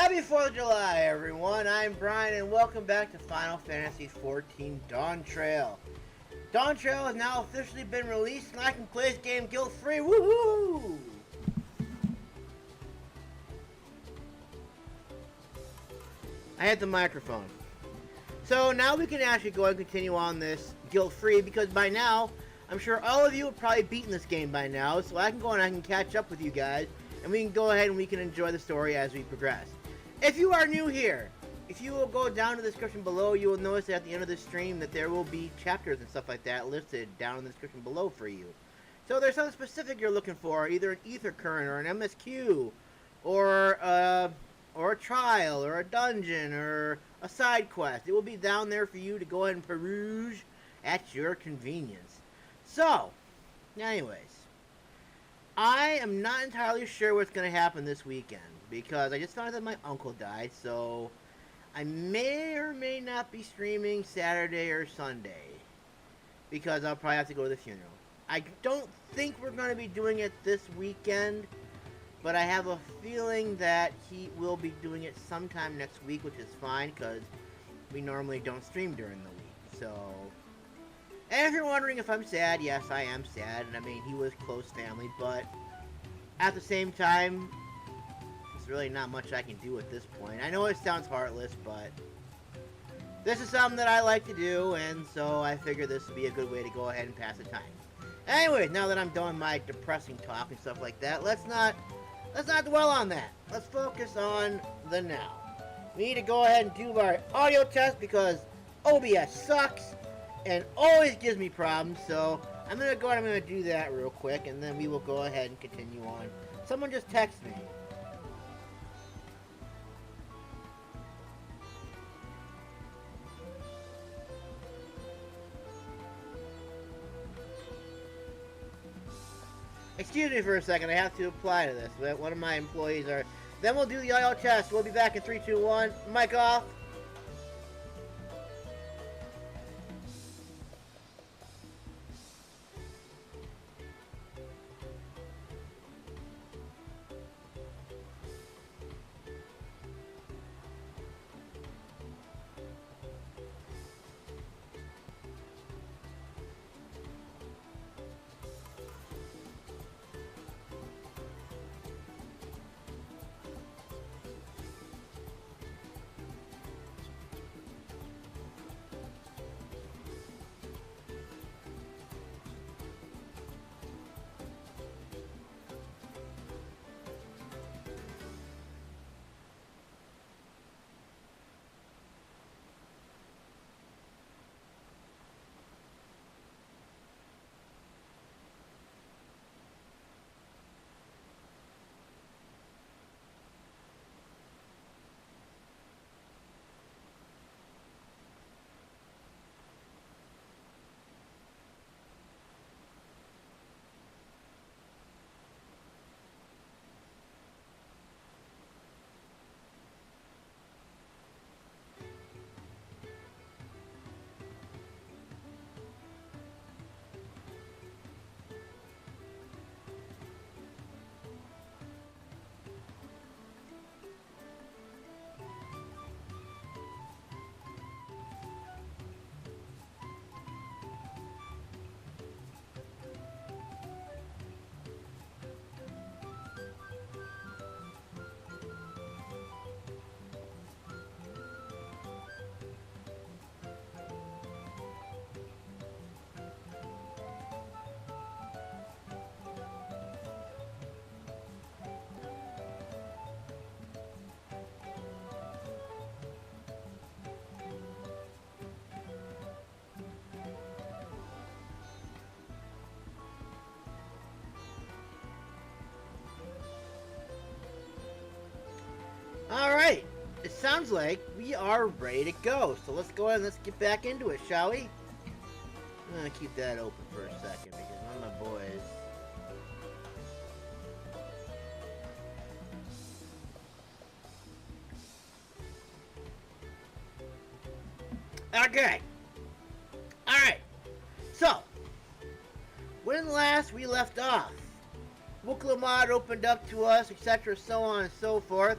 Happy 4th of July, everyone! I'm Brian, and welcome back to Final Fantasy XIV DawnTrail. DawnTrail has now officially been released, and I can play this game guilt-free. Woohoo! I hit the microphone. So now we can actually go and continue on this guilt-free, because by now, I'm sure all of you have probably beaten this game by now, so I can go and I can catch up with you guys, and we can go ahead and we can enjoy the story as we progress. If you are new here, if you will go down to the description below, you will notice at the end of the stream that there will be chapters and stuff like that listed down in the description below for you. So if there's something specific you're looking for, either an AETHER current or an MSQ, or a trial, or a dungeon, or a side quest, it will be down there for you to go ahead and peruse at your convenience. So, anyways, I am not entirely sure what's going to happen this weekend, because I just found out that my uncle died, so I may or may not be streaming Saturday or Sunday, because I'll probably have to go to the funeral. I don't think we're going to be doing it this weekend, but I have a feeling that he will be doing it sometime next week, which is fine, because we normally don't stream during the week, so... And if you're wondering if I'm sad, yes, I am sad, and I mean, he was close family, but at the same time, there's really not much I can do at this point. I know it sounds heartless, but this is something that I like to do, and so I figure this would be a good way to go ahead and pass the time. Anyways, now that I'm done my depressing talk and stuff like that, let's not dwell on that. Let's focus on the now. We need to go ahead and do our audio test, because OBS sucks and always gives me problems, so I'm going to go ahead and I'm going to do that real quick, and then we will go ahead and continue on. Someone just texted me. Excuse me for a second, I have to apply to this. One of my employees are... Then we'll do the audio test. We'll be back in 3, 2, 1. Mic off. Alright, it sounds like we are ready to go. So let's go ahead and let's get back into it, shall we? I'm gonna keep that open for a second because one of my boys... Okay. Alright. So, when last we left off, Worqor Lar Dor opened up to us, etc., so on and so forth.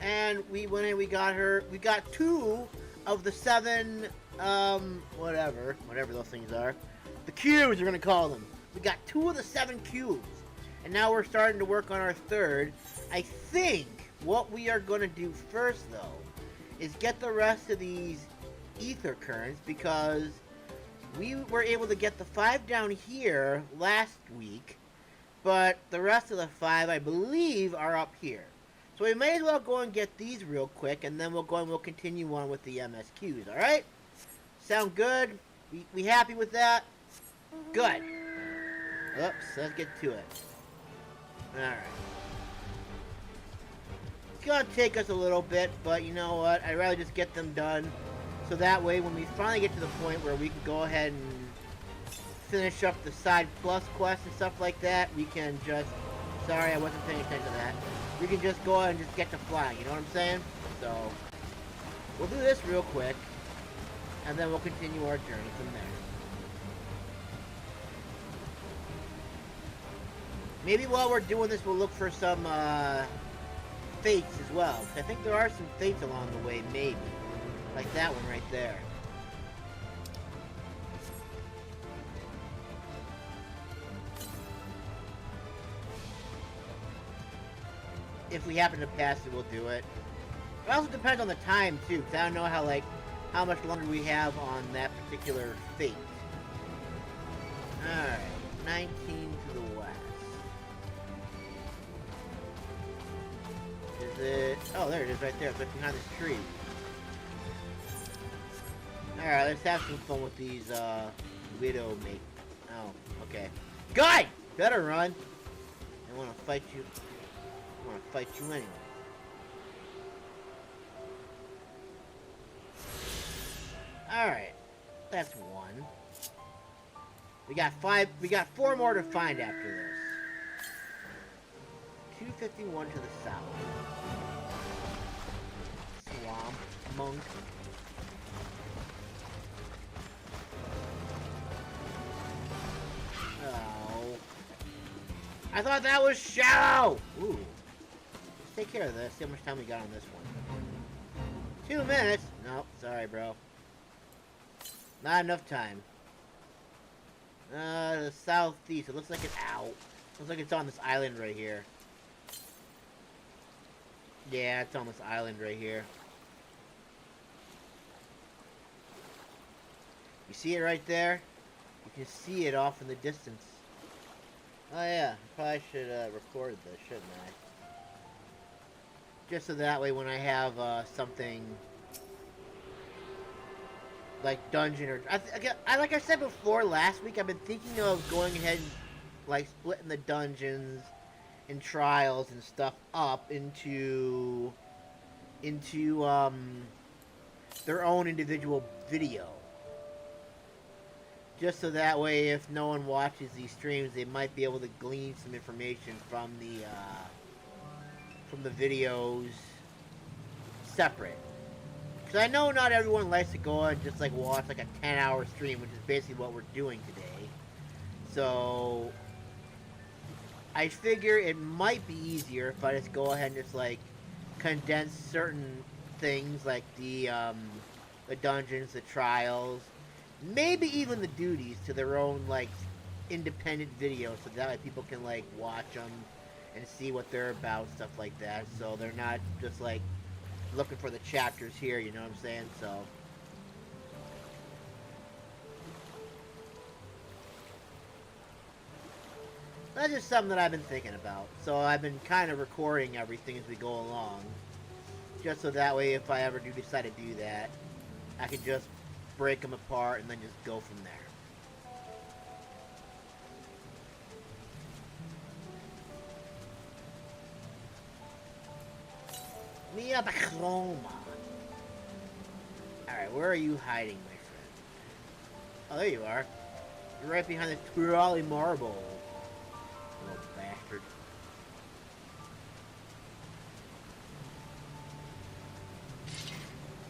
and we went and we got her. We got 2 of the 7, whatever those things are. The cubes, we're gonna call them. We got 2 of the 7 cubes. And now we're starting to work on our 3rd. I think what we are gonna do first, though, is get the rest of these ether currents, because we were able to get the 5 down here last week, but the rest of the 5, I believe, are up here. So we may as well go and get these real quick, and then we'll go and we'll continue on with the MSQs, alright? Sound good? We happy with that? Good. Oops, let's get to it. Alright. It's gonna take us a little bit, but you know what? I'd rather just get them done, so that way when we finally get to the point where we can go ahead and finish up the side plus quests and stuff like that, we can just... Sorry, I wasn't paying attention to that. We can just go ahead and just get to flying, you know what I'm saying? So, we'll do this real quick, and then we'll continue our journey from there. Maybe while we're doing this, we'll look for some fates as well. I think there are some fates along the way, maybe. Like that one right there. If we happen to pass it, we'll do it. It also depends on the time, too, because I don't know how much longer we have on that particular fate. Alright, 19 to the west. Is it... Oh, there it is right there. It's right behind this tree. Alright, let's have some fun with these, widow mate. Oh, okay. Guy! Better run! I want to fight you. I want to fight you anyway. Alright. That's 1. We got 4 more to find after this. 251 to the south. Swamp. Monk. Oh. I thought that was shallow! Ooh. Let's take care of this. See how much time we got on this one. 2 minutes? Nope. Sorry, bro. Not enough time. The southeast. It looks like it's out. Looks like it's on this island right here. Yeah, it's on this island right here. You see it right there? You can see it off in the distance. Oh yeah, I probably should record this, shouldn't I? Just so that way when I have something like dungeon or... like I said before last week, I've been thinking of going ahead and like splitting the dungeons and trials and stuff up into their own individual video. Just so that way, if no one watches these streams, they might be able to glean some information from the videos separate. Because I know not everyone likes to go and just like watch like a 10-hour stream, which is basically what we're doing today. So I figure it might be easier if I just go ahead and just like condense certain things like the dungeons, the trials, maybe even the duties to their own like independent videos, so that way people can like watch them and see what they're about, stuff like that. So they're not just like looking for the chapters here, you know what I'm saying? So that's just something that I've been thinking about. So I've been kind of recording everything as we go along, just so that way if I ever do decide to do that, I can just break them apart and then just go from there. Mia Bachroma. Alright, where are you hiding, my friend? Oh, there you are. You're right behind the trolley marble. Little bastard.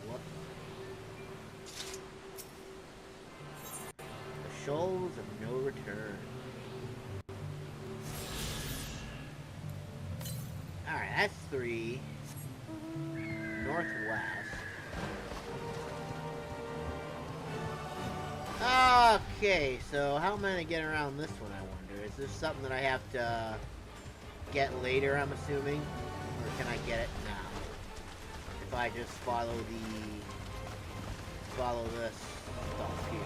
What? The shoals of no return. Alright, that's 3. northwest. Okay, so how am I gonna get around this one, I wonder? Is this something that I have to get later, I'm assuming? Or can I get it now? If I just follow this stuff here.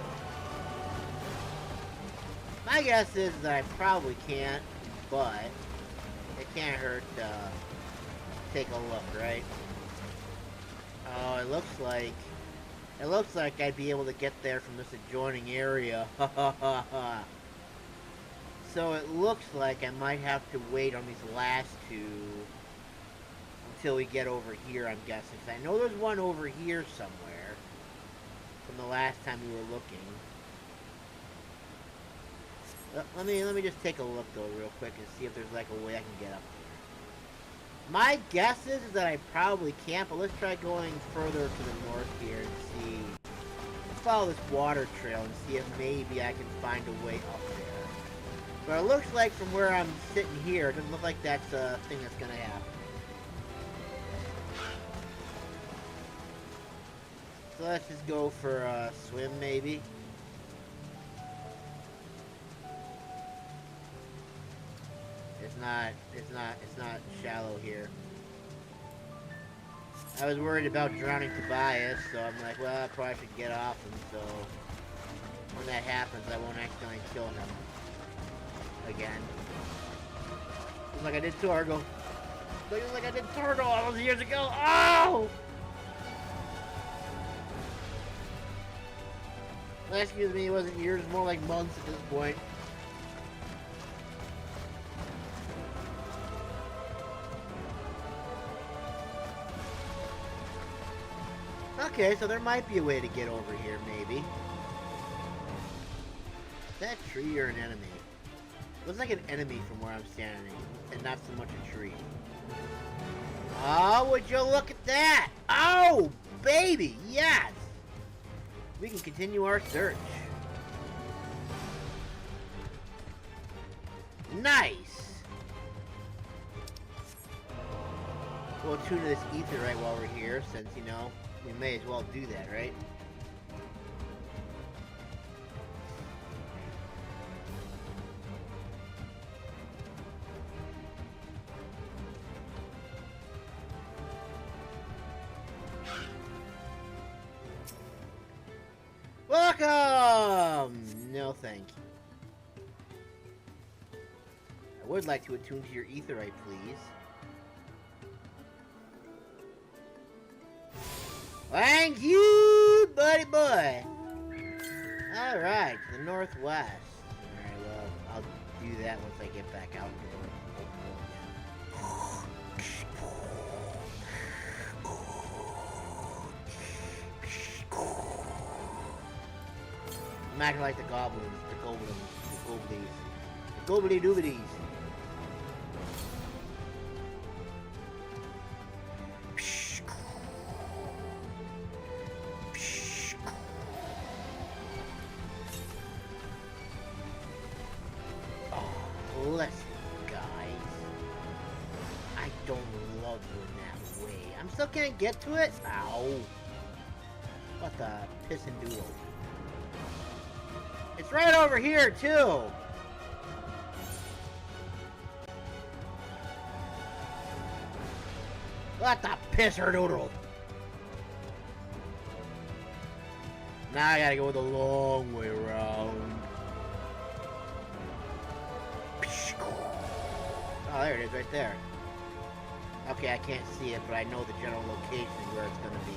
My guess is that I probably can't, but it can't hurt to take a look, right? Oh, it looks like I'd be able to get there from this adjoining area. So it looks like I might have to wait on these last two until we get over here, I'm guessing. 'Cause I know there's one over here somewhere from the last time we were looking. Let me just take a look though real quick and see if there's like a way I can get up there. My guess is that I probably can't, but let's try going further to the north here and see. Let's follow this water trail and see if maybe I can find a way up there. But it looks like from where I'm sitting here, it doesn't look like that's a thing that's gonna happen. So let's just go for a swim maybe. It's not shallow here. I was worried about drowning Tobias, so I'm like, well, I probably should get off him, so when that happens, I won't accidentally kill him again. Just like I did Torgo. Just like I did Torgo all those years ago. Oh! Well, excuse me, it wasn't years, more like months at this point. Okay, so there might be a way to get over here, maybe. Is that a tree or an enemy? It looks like an enemy from where I'm standing, and not so much a tree. Oh, would you look at that? Oh, baby, yes! We can continue our search. Nice! We'll tune to this aetheryte while we're here, since, you know, we may as well do that, right? Welcome! No, thank you. I would like to attune to your aetheryte, please. Thank you, buddy boy. Alright, to the northwest. Alright, well, I'll do that once I get back out. I'm acting like the goblins, the goblin doobies. Listen, guys. I don't love doing that way. I'm still can't get to it? Ow. What the piss and doodle? It's right over here, too! What the pisser doodle? Now I gotta go the long way around. Oh, there it is, right there. Okay, I can't see it, but I know the general location where it's gonna be.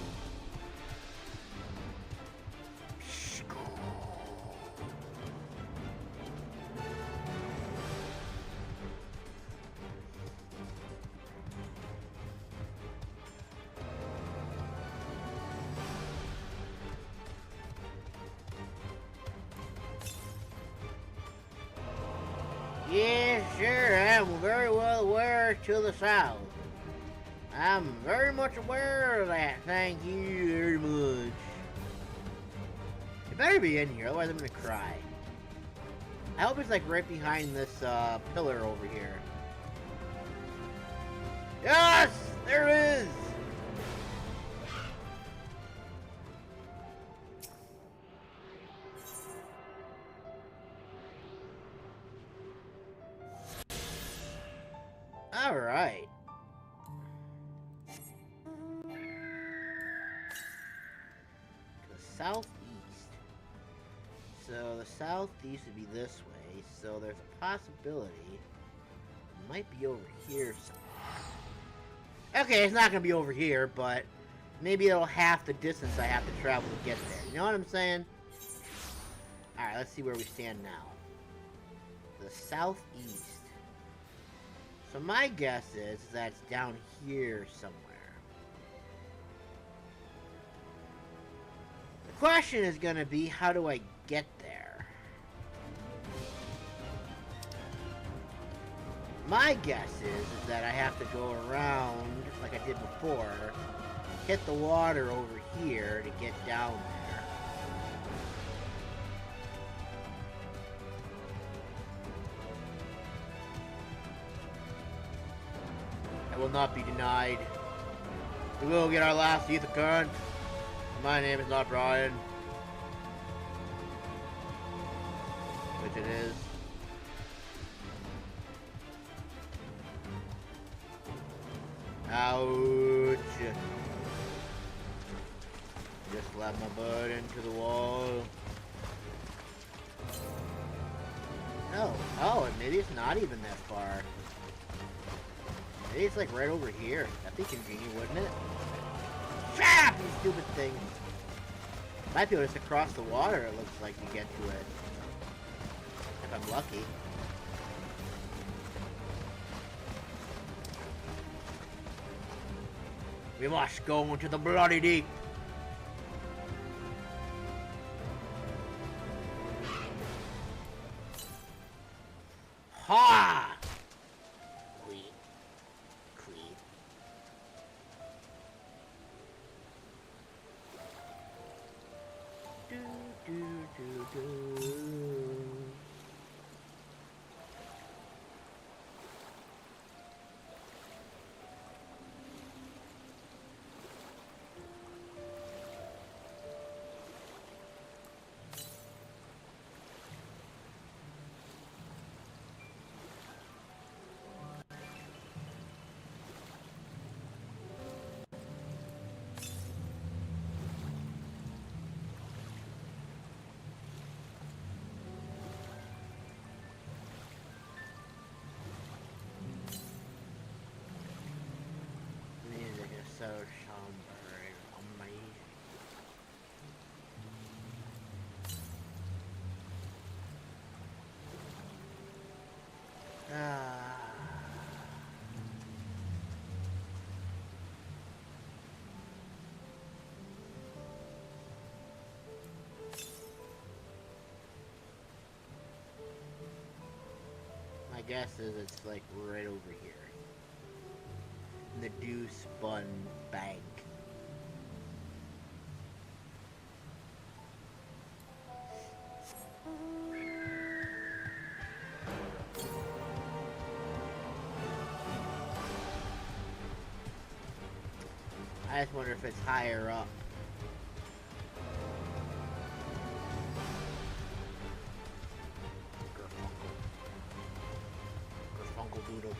Yes, sir, I'm very well aware to the south. I'm very much aware of that. Thank you very much. It better be in here, otherwise I'm gonna cry. I hope it's like right behind this pillar over here. Yes! There it is! southeast. So the southeast would be this way. So there's a possibility it might be over here somewhere. Okay, it's not gonna be over here, but maybe it'll half the distance I have to travel to get there. You know what I'm saying? Alright, let's see where we stand now. The southeast. So my guess is that it's down here somewhere. The question is going to be, how do I get there? My guess is that I have to go around, like I did before, hit the water over here to get down there. Will not be denied. We will get our last Ether Cont. My name is not Brian. Which it is. Ouch. Just slapped my butt into the wall. No. Oh, and maybe it's not even that far. Maybe it's like right over here. That'd be convenient, wouldn't it? Trap! You stupid thing. Might be able to just cross the water, it looks like, to get to it. If I'm lucky. We must go into the bloody deep. Ha! So somber and amazing. My guess is it's like right over here. The dew spun bank. I just wonder if it's higher up. Gerfunkel doodle.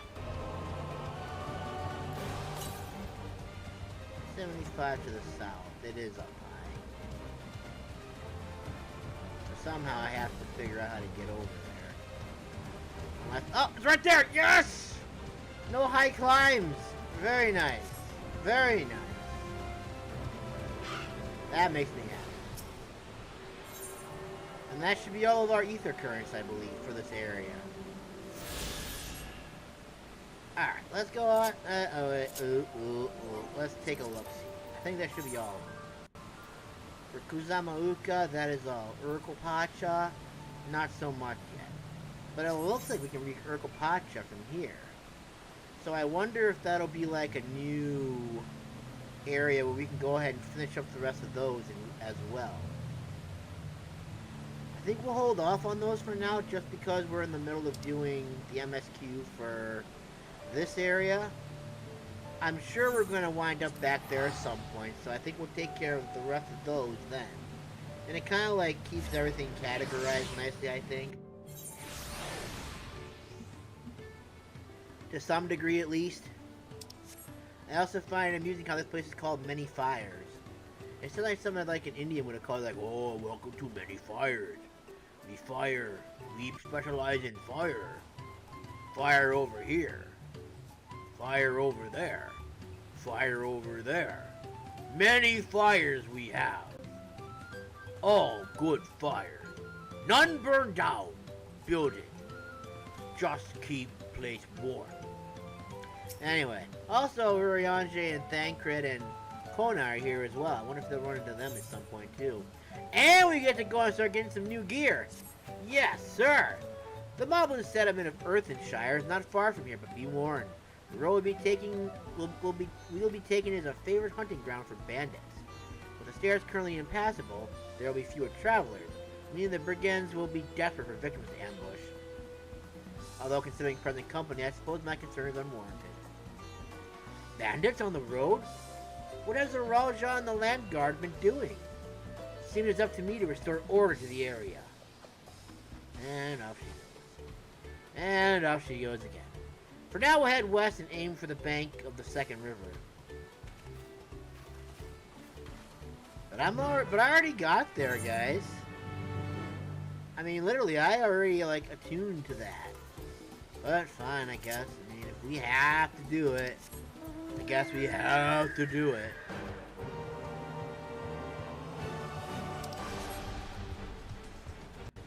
75 to the south. It is up high. So somehow I have to figure out how to get over there. Oh, it's right there! Yes! No high climbs! Very nice. Very nice. That makes me happy. And that should be all of our ether currents, I believe, for this area. Alright, let's go on. Let's take a look. I think that should be all of them. For Kuzamauka, that is all. Urkelpacha, not so much yet. But it looks like we can reach Urkelpacha from here. So I wonder if that'll be like a new area where we can go ahead and finish up the rest of those as well. I think we'll hold off on those for now just because we're in the middle of doing the MSQ for this area. I'm sure we're going to wind up back there at some point, so I think we'll take care of the rest of those then. And it kind of like keeps everything categorized nicely, I think. To some degree at least. I also find it amusing how this place is called Many Fires. It sounded like something like an Indian would have called, like, oh, welcome to many fires. We fire. We specialize in fire. Fire over here. Fire over there. Fire over there. Many fires we have. All good fires. None burn down. Building. Just keep place warm. Anyway, also Urianger and Thancred and Kona are here as well. I wonder if they'll run into them at some point too. And we get to go and start getting some new gear. Yes, sir. The moblin settlement of Earthenshire is not far from here, but be warned. The road we'll be taking is a favorite hunting ground for bandits. With the stairs currently impassable, there will be fewer travelers, meaning the brigands will be desperate for victims to ambush. Although considering present company, I suppose my concern is unwarranted. Bandits on the road? What has the Raja and the Landsguard been doing? Seems it's up to me to restore order to the area. And off she goes. And off she goes again. For now, we'll head west and aim for the bank of the second river. But I already got there, guys. I mean, literally, I already, like, attuned to that. But fine, I guess. I mean, if we have to do it, I guess we have to do it.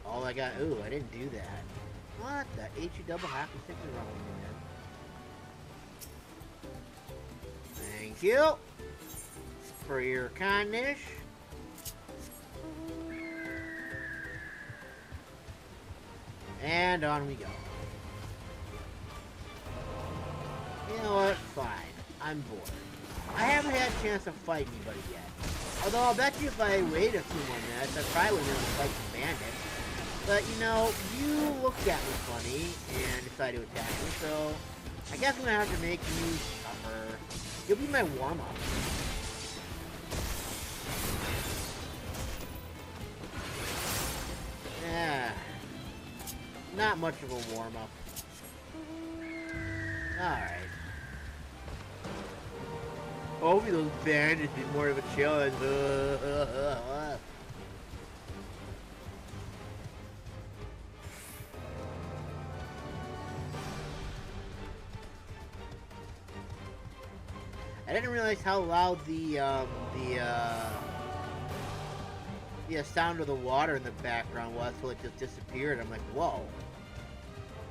All I got... Ooh, I didn't do that. What the H-E double half is thinking wrong with me, man. Thank you for your kindness. And on we go. You know what? Fine. I'm bored. I haven't had a chance to fight anybody yet. Although I'll bet you if I wait a few more minutes, I probably would never fight some bandits. But, you know, you looked at me funny and decided to attack me, so I guess I'm going to have to make you suffer. You'll be my warm-up. Yeah. Not much of a warm-up. Alright. Hopefully those bandits be more of a challenge. I didn't realize how loud the sound of the water in the background was until it just disappeared. I'm like, whoa.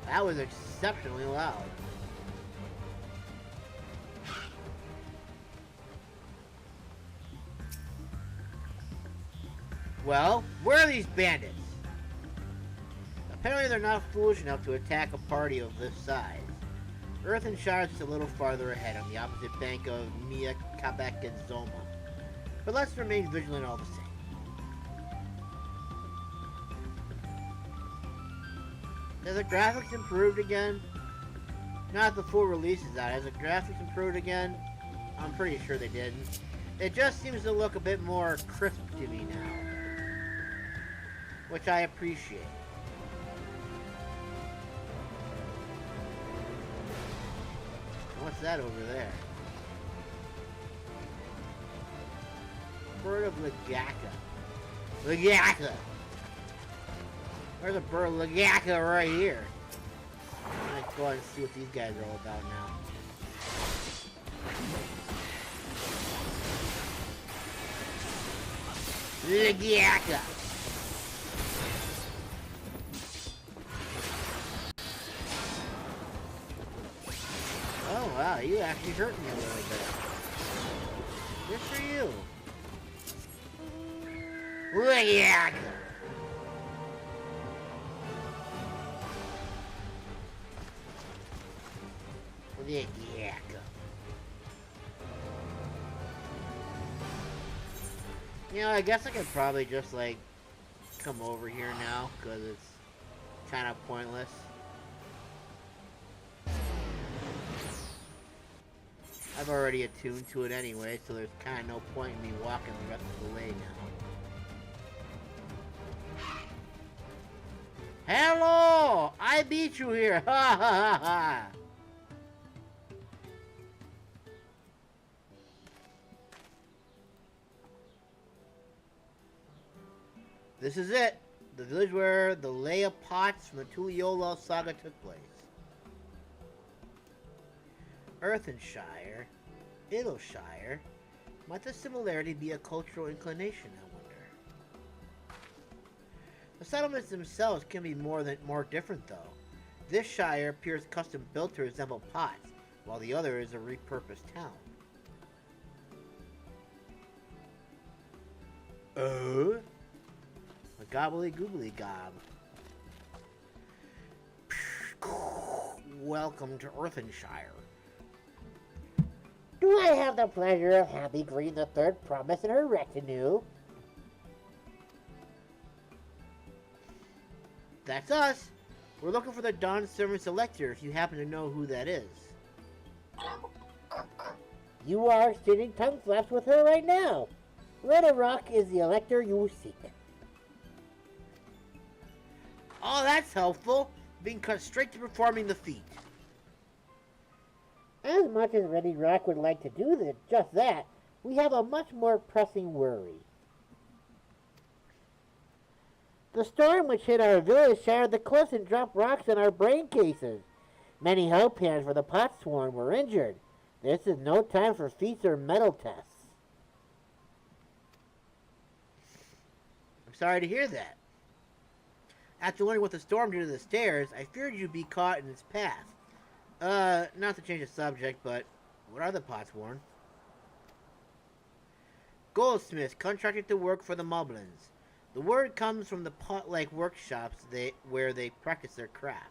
That was exceptionally loud. Well, where are these bandits? Apparently they're not foolish enough to attack a party of this size. Earthenshire is just a little farther ahead on the opposite bank of Mia, Quebec, and Zormor. But let's remain vigilant all the same. Has the graphics improved again? Not the full release is out. Has the graphics improved again? I'm pretty sure they didn't. It just seems to look a bit more crisp to me now. Which I appreciate. What's that over there? Bird of Lagaka. Lagaka! There's a bird of Lagaka right here. Let's go ahead and see what these guys are all about now. Lagaka! Oh wow, you actually hurt me a little bit. Good for you. Lagaka! You know, I guess I could probably just, like, come over here now, because it's kind of pointless. I've already attuned to it anyway, so there's kind of no point in me walking the rest of the way now. Hello! I beat you here! Ha ha ha ha! This is it. The village where the Lay of Pots from the Tuliyola saga took place. Earthenshire, Earthenshire. Might the similarity be a cultural inclination, I wonder? The settlements themselves can be more different, though. This shire appears custom built to resemble Pots, while the other is a repurposed town. A gobbly goobly gob. Welcome to Earthenshire. Do I have the pleasure of Happy Green the Third Promise and her retinue? That's us. We're looking for the Dawn Servant Elector if you happen to know who that is. You are exchanging tongue flaps with her right now. Red Rock is the elector you seek. Oh, that's helpful. Being cut straight to performing the feat. As much as Ready Rock would like to do just that, we have a much more pressing worry. The storm which hit our village shattered the cliffs and dropped rocks in our brain cases. Many Hellpands for the pot swarm were injured. This is no time for feats or metal tests. I'm sorry to hear that. After learning what the storm did to the stairs, I feared you'd be caught in its path. Not to change the subject, but what are the pots worn? Goldsmiths contracted to work for the Moblins. The word comes from the pot-like workshops where they practice their craft.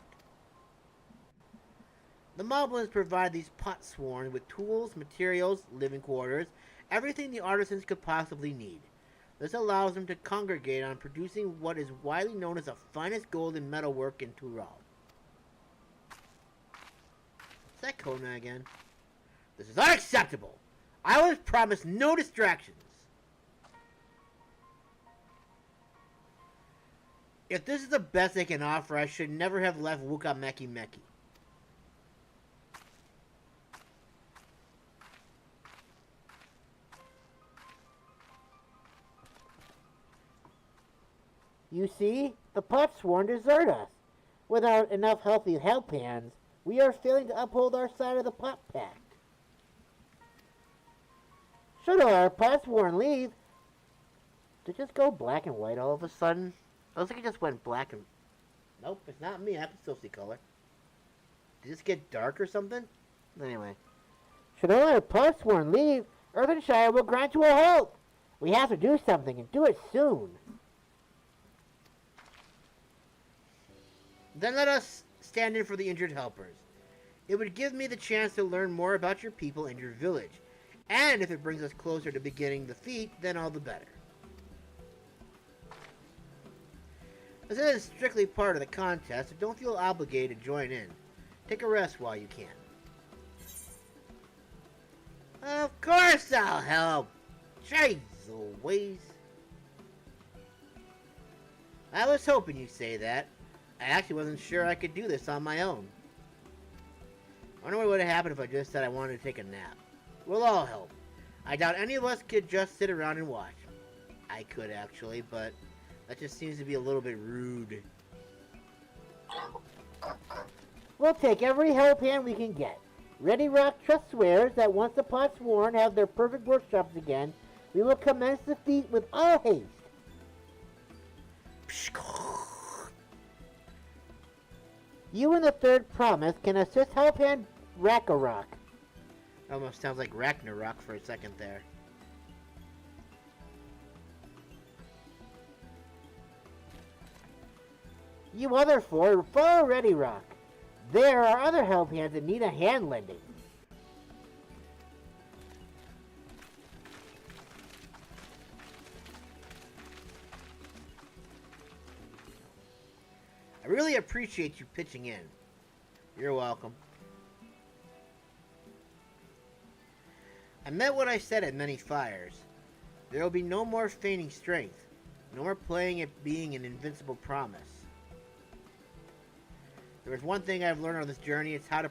The Moblins provide these pot swarms with tools, materials, living quarters, everything the artisans could possibly need. This allows them to congregate on producing what is widely known as the finest gold and metalwork in Tural. Is that Kona again? This is unacceptable! I was promised no distractions! If this is the best they can offer, I should never have left Wukameki Meki. You see, the pot sworn desert us. Without enough healthy Hellpands, we are failing to uphold our side of the Potpact. Should our pot sworn leave, did it just go black and white all of a sudden? I was thinking it just went black and... Nope, it's not me. I can still see color. Did this get dark or something? Anyway. Should all our pot sworn leave, Earthenshire will grind to a halt. We have to do something and do it soon. Then let us stand in for the injured helpers. It would give me the chance to learn more about your people and your village. And if it brings us closer to beginning the feat, then all the better. This is strictly part of the contest, so don't feel obligated to join in. Take a rest while you can. Of course I'll help! Jeez Louise. I was hoping you'd say that. I actually wasn't sure I could do this on my own. I wonder what would have happened if I just said I wanted to take a nap. We'll all help. I doubt any of us could just sit around and watch. I could actually, but that just seems to be a little bit rude. We'll take every Hellpan we can get. Ready Rock Trust swears that once the pot sworn have their perfect workshops again, we will commence the feat with all haste. You and the Third Promise can assist Helphand Ragnarok. Almost sounds like Ragnarok for a second there. You other four, follow Ready Rock. There are other Hellpands that need a hand lending. I really appreciate you pitching in. You're welcome. I meant what I said at many fires. There will be no more feigning strength. No more playing it being an invincible promise. There is one thing I've learned on this journey, it's how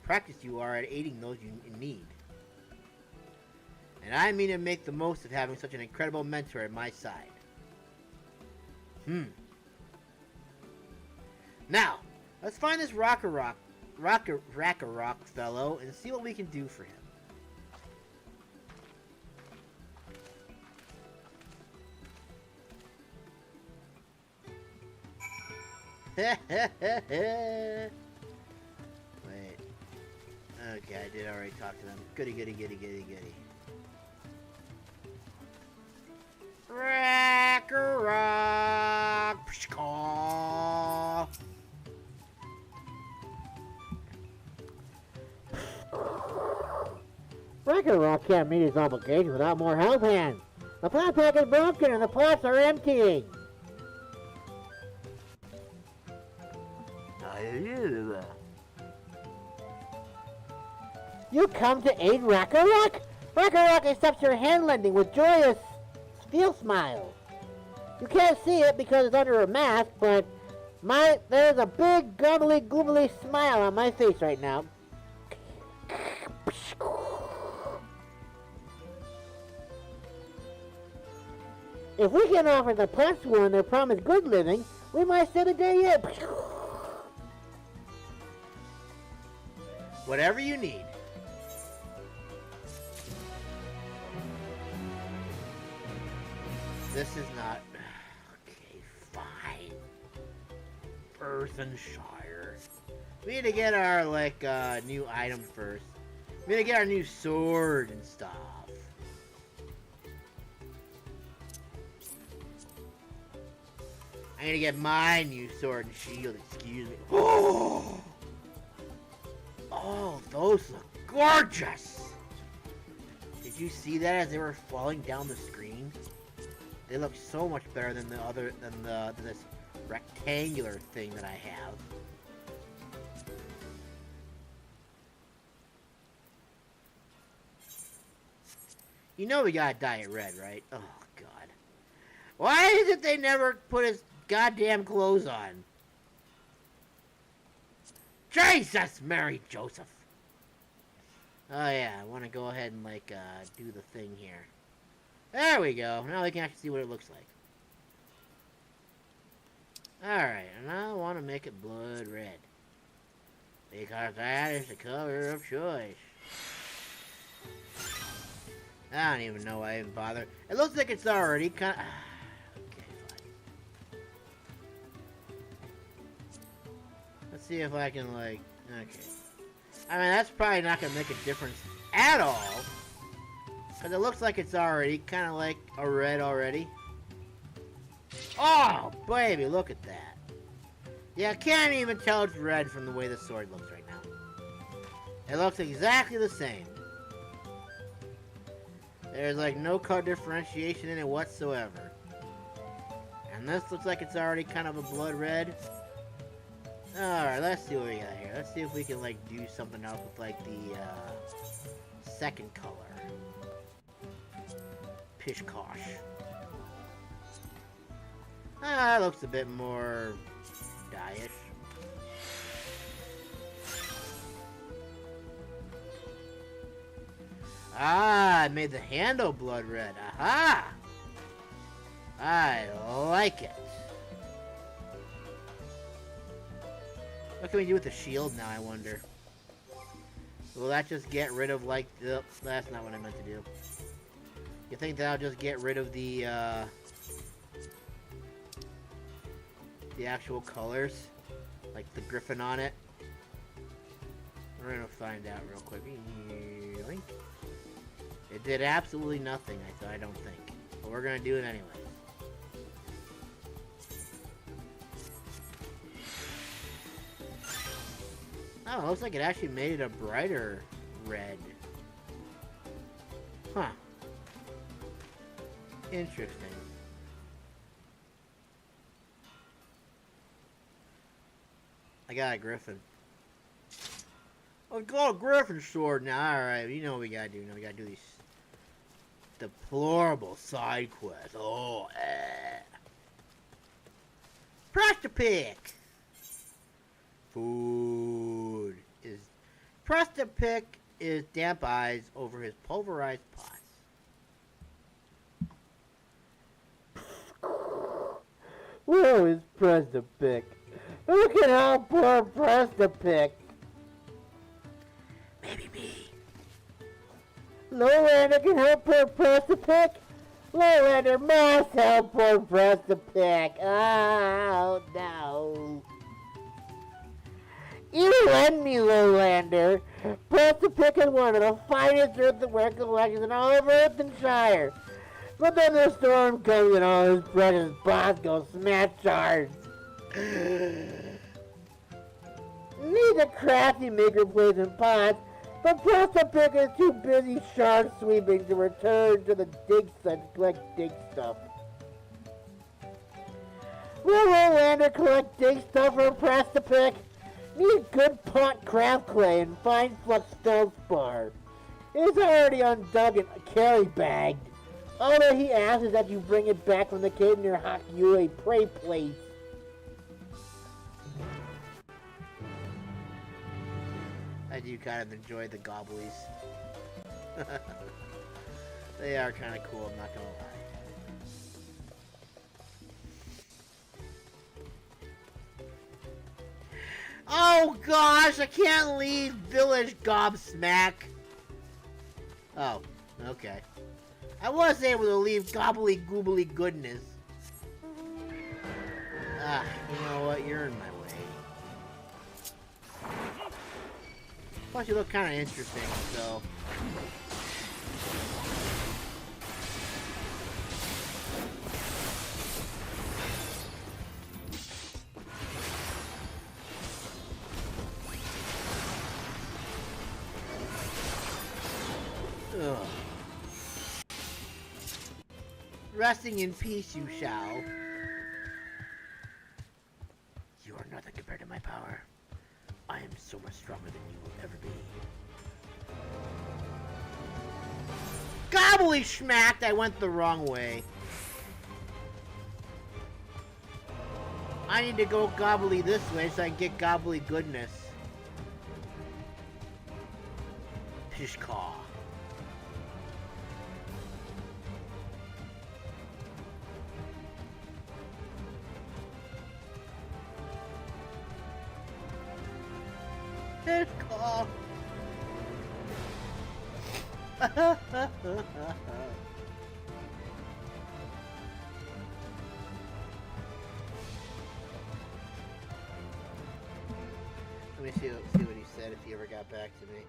practiced you are at aiding those in need. And I mean to make the most of having such an incredible mentor at my side. Now, let's find this Racker fellow and see what we can do for him. Wait. Okay, I did already talk to them. Goody. Racker. Worqor can't meet his obligation without more Helphand. The Potpact is broken and the plots are emptying. You come to aid Worqor? Worqor accepts your hand lending with joyous steel smiles. You can't see it because it's under a mask, but there's a big gobbly smile on my face right now. If we can offer the Pact one their promised good living, we might stand a day yet. Whatever you need. This is not... Okay, fine. Earthenshire. We need to get our, new item first. We need to get our new sword and stuff. I need to get my new sword and shield, excuse me. Oh! Oh, those look gorgeous! Did you see that as they were falling down the screen? They look so much better than this rectangular thing that I have. You know we gotta dye it red, right? Oh, God. Why is it they never put his goddamn clothes on? Jesus, Mary Joseph. Oh, yeah, I want to go ahead and, do the thing here. There we go. Now we can actually see what it looks like. Alright, and I want to make it blood red. Because that is the color of choice. I don't even know why I even bother. It looks like it's already kind of... Okay, fine. Let's see if I can, okay. I mean, that's probably not going to make a difference at all. Because it looks like it's already kind of like a red already. Oh, baby, look at that. Yeah, I can't even tell it's red from the way the sword looks right now. It looks exactly the same. There's no color differentiation in it whatsoever. And this looks like it's already kind of a blood red. Alright, let's see what we got here. Let's see if we can do something else with the second color. Pishkosh. That looks a bit more dye-ish. Ah, I made the handle blood red. Aha! I like it. What can we do with the shield now, I wonder? Will that just get rid of, that's not what I meant to do. You think that'll just get rid of the actual colors? Like the griffin on it? We're gonna find out real quick. Link. It did absolutely nothing, I don't think. But we're gonna do it anyway. Oh, it looks like it actually made it a brighter red. Huh. Interesting. I got a griffin. I've got a griffin sword now. Alright, you know what we gotta do now. We gotta do these deplorable side quests. Oh, Press to pick. Food is... Press to pick is damp eyes over his pulverized pots. Where is Prestapic? Who can help poor Prestapic? Maybe me. Lowlander can help poor Prestapic? Lowlander must help poor Prestapic. Oh, no. You lend me, Lowlander. Prestapic is one of the finest earthenware collections in all of Earthenshire. But then the storm comes and all his precious pots go smash-charged. Need a crafty maker placing pots, but Prestapic is too busy shark sweeping to return to the dig site to collect dig stuff. Will Lowlander collect dig stuff from Prestapic? Need good pot craft clay and fine flux feldspar. It's already undug and carry-bagged. All that he asks is that you bring it back from the cave near Hakyue prey place. I do kind of enjoy the gobblies. They are kind of cool, I'm not gonna lie. Oh gosh, I can't leave Village Gobsmack. Oh, okay. I was able to leave Gobbly Goobly Goodness. Ah, you know what? You're in my way. Plus, you look kind of interesting, so. Ugh. Resting in peace you shall. You are nothing compared to my power. I am so much stronger than you will ever be. Gobbly schmacked! I went the wrong way. I need to go gobbly this way so I can get gobbly goodness. Pishkaw. Pishkaw. Let me see what he said if he ever got back to me.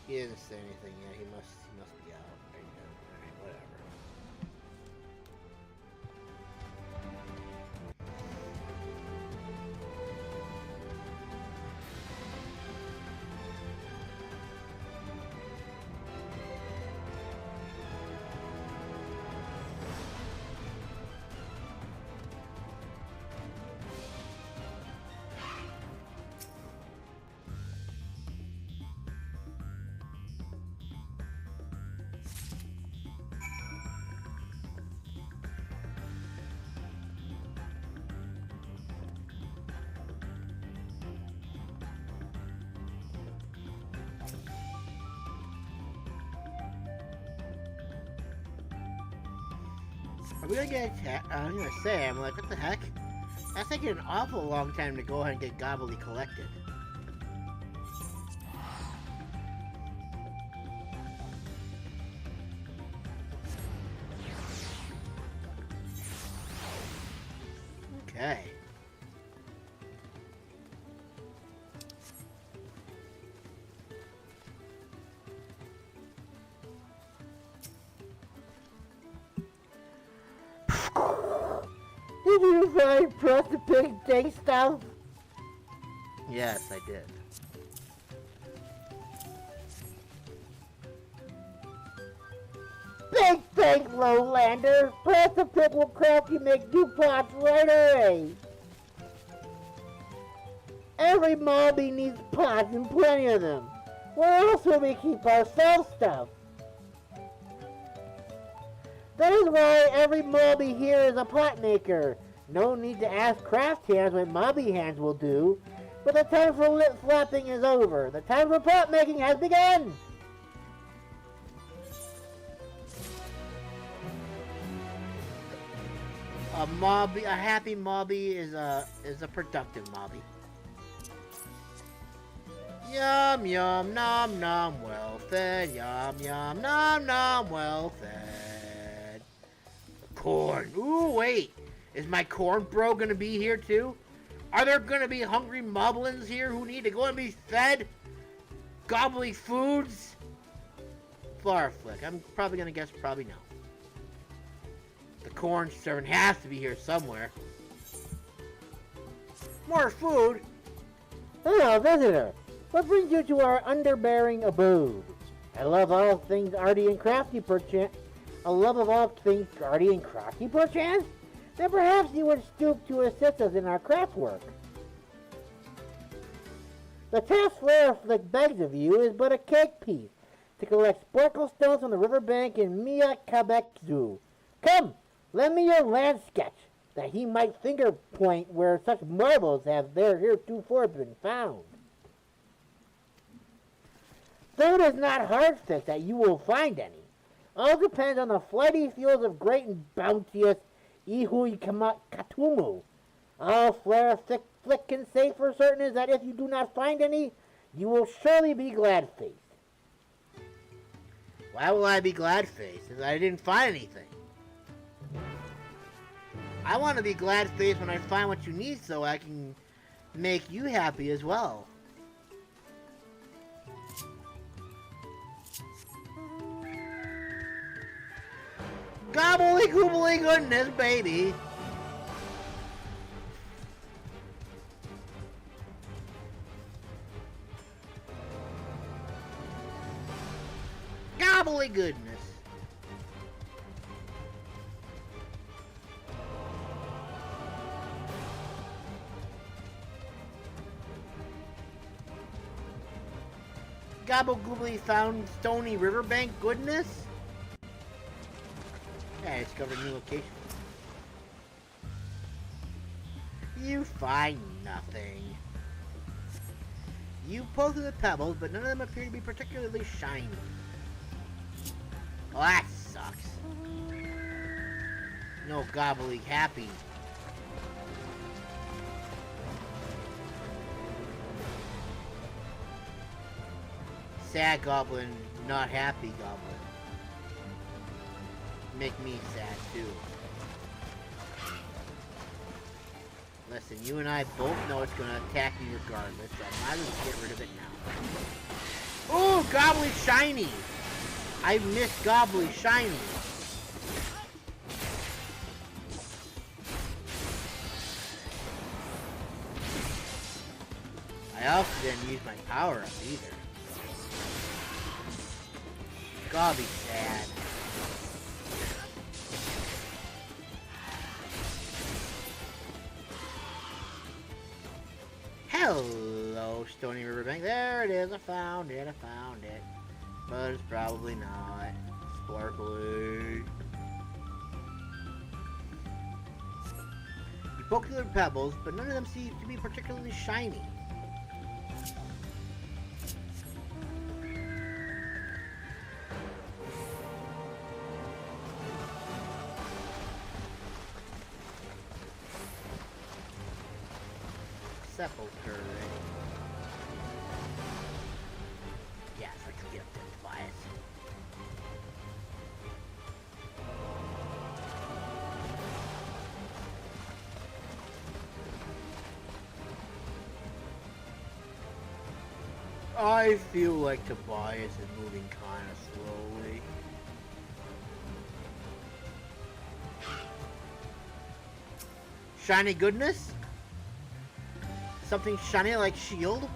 He didn't say anything yet. He must be out right now. Alright, whatever. Are we gonna get attacked? I'm gonna say, I'm like, what the heck? That's taking an awful long time to go ahead and get Gobbly collected. Okay. Did you find Prestapic dig stuff? Yes, I did. Big thanks, Lowlander. Prestapic will craft you make new pots right away. Every mobby needs pots and plenty of them. Where else will we keep our sell stuff? That is why every mobby here is a pot maker. No need to ask craft hands what mobby hands will do. But the time for lip flapping is over. The time for pot making has begun. A happy mobby is a productive mobby. Yum yum nom nom, well fed. Yum yum nom nom, well fed. Corn. Ooh, wait. Is my corn bro gonna be here too? Are there gonna be hungry moblins here who need to go and be fed? Gobbly foods? Flower flick. I'm probably gonna guess probably no. The corn servant has to be here somewhere. More food? Hello, visitor. What brings you to our underbearing abode? I love all things arty and crafty, perchance. A love of all things arty and crafty, perchance? Then perhaps you would stoop to assist us in our craft work. The task Flare Flick begs of you is but a cake piece to collect sparkle stones from the riverbank in Miyakabekzu. Come, lend me your land sketch, that he might finger point where such marvels have there heretofore been found. Though it is not hard-fixed that you will find any. All depends on the flighty fields of great and bounteous Ihui Katumu. All Flare Flick can say for certain is that if you do not find any, you will surely be glad-faced. Why will I be glad-faced? Because I didn't find anything. I want to be glad-faced when I find what you need so I can make you happy as well. Gobbly goobly goodness, baby. Gobbly goodness. Gobble goobly found stony riverbank goodness. Yeah, I discovered a new location. You find nothing. You pull through the pebbles, but none of them appear to be particularly shiny. Well, that sucks. No gobbly happy. Sad goblin, not happy goblin. Make me sad too. Listen, you and I both know it's gonna attack me regardless, so I might as well get rid of it now. Ooh, gobbly shiny! I miss gobbly shiny. I also didn't use my power up either. Gobby sad. Hello, Stony Riverbank. There it is. I found it. But it's probably not sparkly. You poke through the pebbles, but none of them seem to be particularly shiny. Sepulcher. Yes, let's get this bias. I feel like Tobias is moving kind of slowly. Shiny goodness? Something shiny like shield?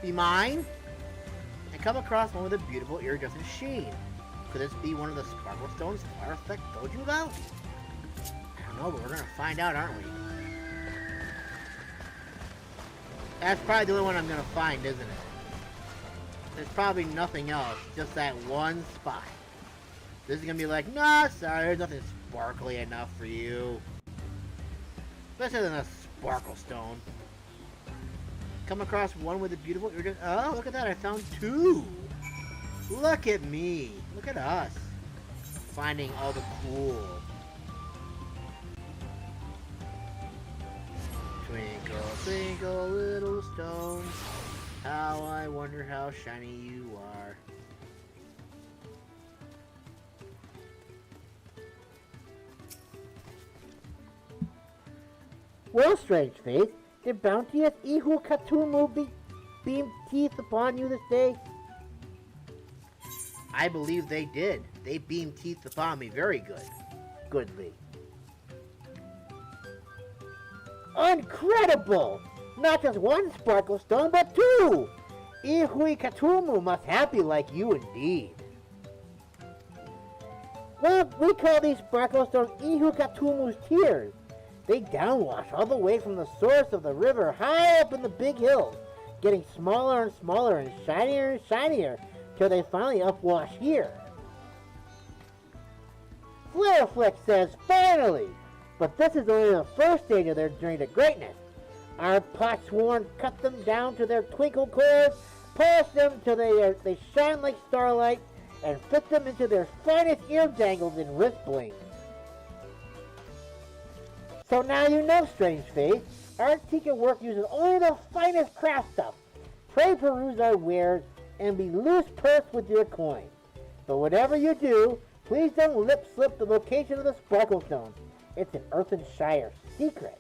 Be mine? And come across one with a beautiful iridescent sheen. Could this be one of the sparkle stones Fire Effect told you about? I don't know, but we're gonna find out, aren't we? That's probably the only one I'm gonna find, isn't it? There's probably nothing else, just that one spot. This is gonna be like, nah, sorry, there's nothing sparkly enough for you. This isn't a sparkle stone. Come across one with a beautiful iridescent. Oh, look at that, I found two. Look at me. Look at us. Finding all the cool. Twinkle, twinkle, little stone, how I wonder how shiny you are. Well, strange face, did bounteous Ihu Katumu beam teeth upon you this day? I believe they did. They beamed teeth upon me very good. Goodly. Incredible! Not just one sparkle stone, but two! Ihui Katumu must happy like you indeed. Well, we call these sparkle stones Ihu Katumu's tears. They downwash all the way from the source of the river high up in the big hills, getting smaller and smaller and shinier till they finally upwash here. Flareflex says, finally! But this is only the first stage of their journey to greatness. Our Potsworn cut them down to their twinkle cores, polish them till they shine like starlight, and fit them into their finest ear dangles and wrist blings. So now you know, strange face, our Tika work uses only the finest craft stuff. Pray peruse our wares and be loose pursed with your coin. But whatever you do, please don't lip slip the location of the sparkle stone. It's an Earthenshire secret.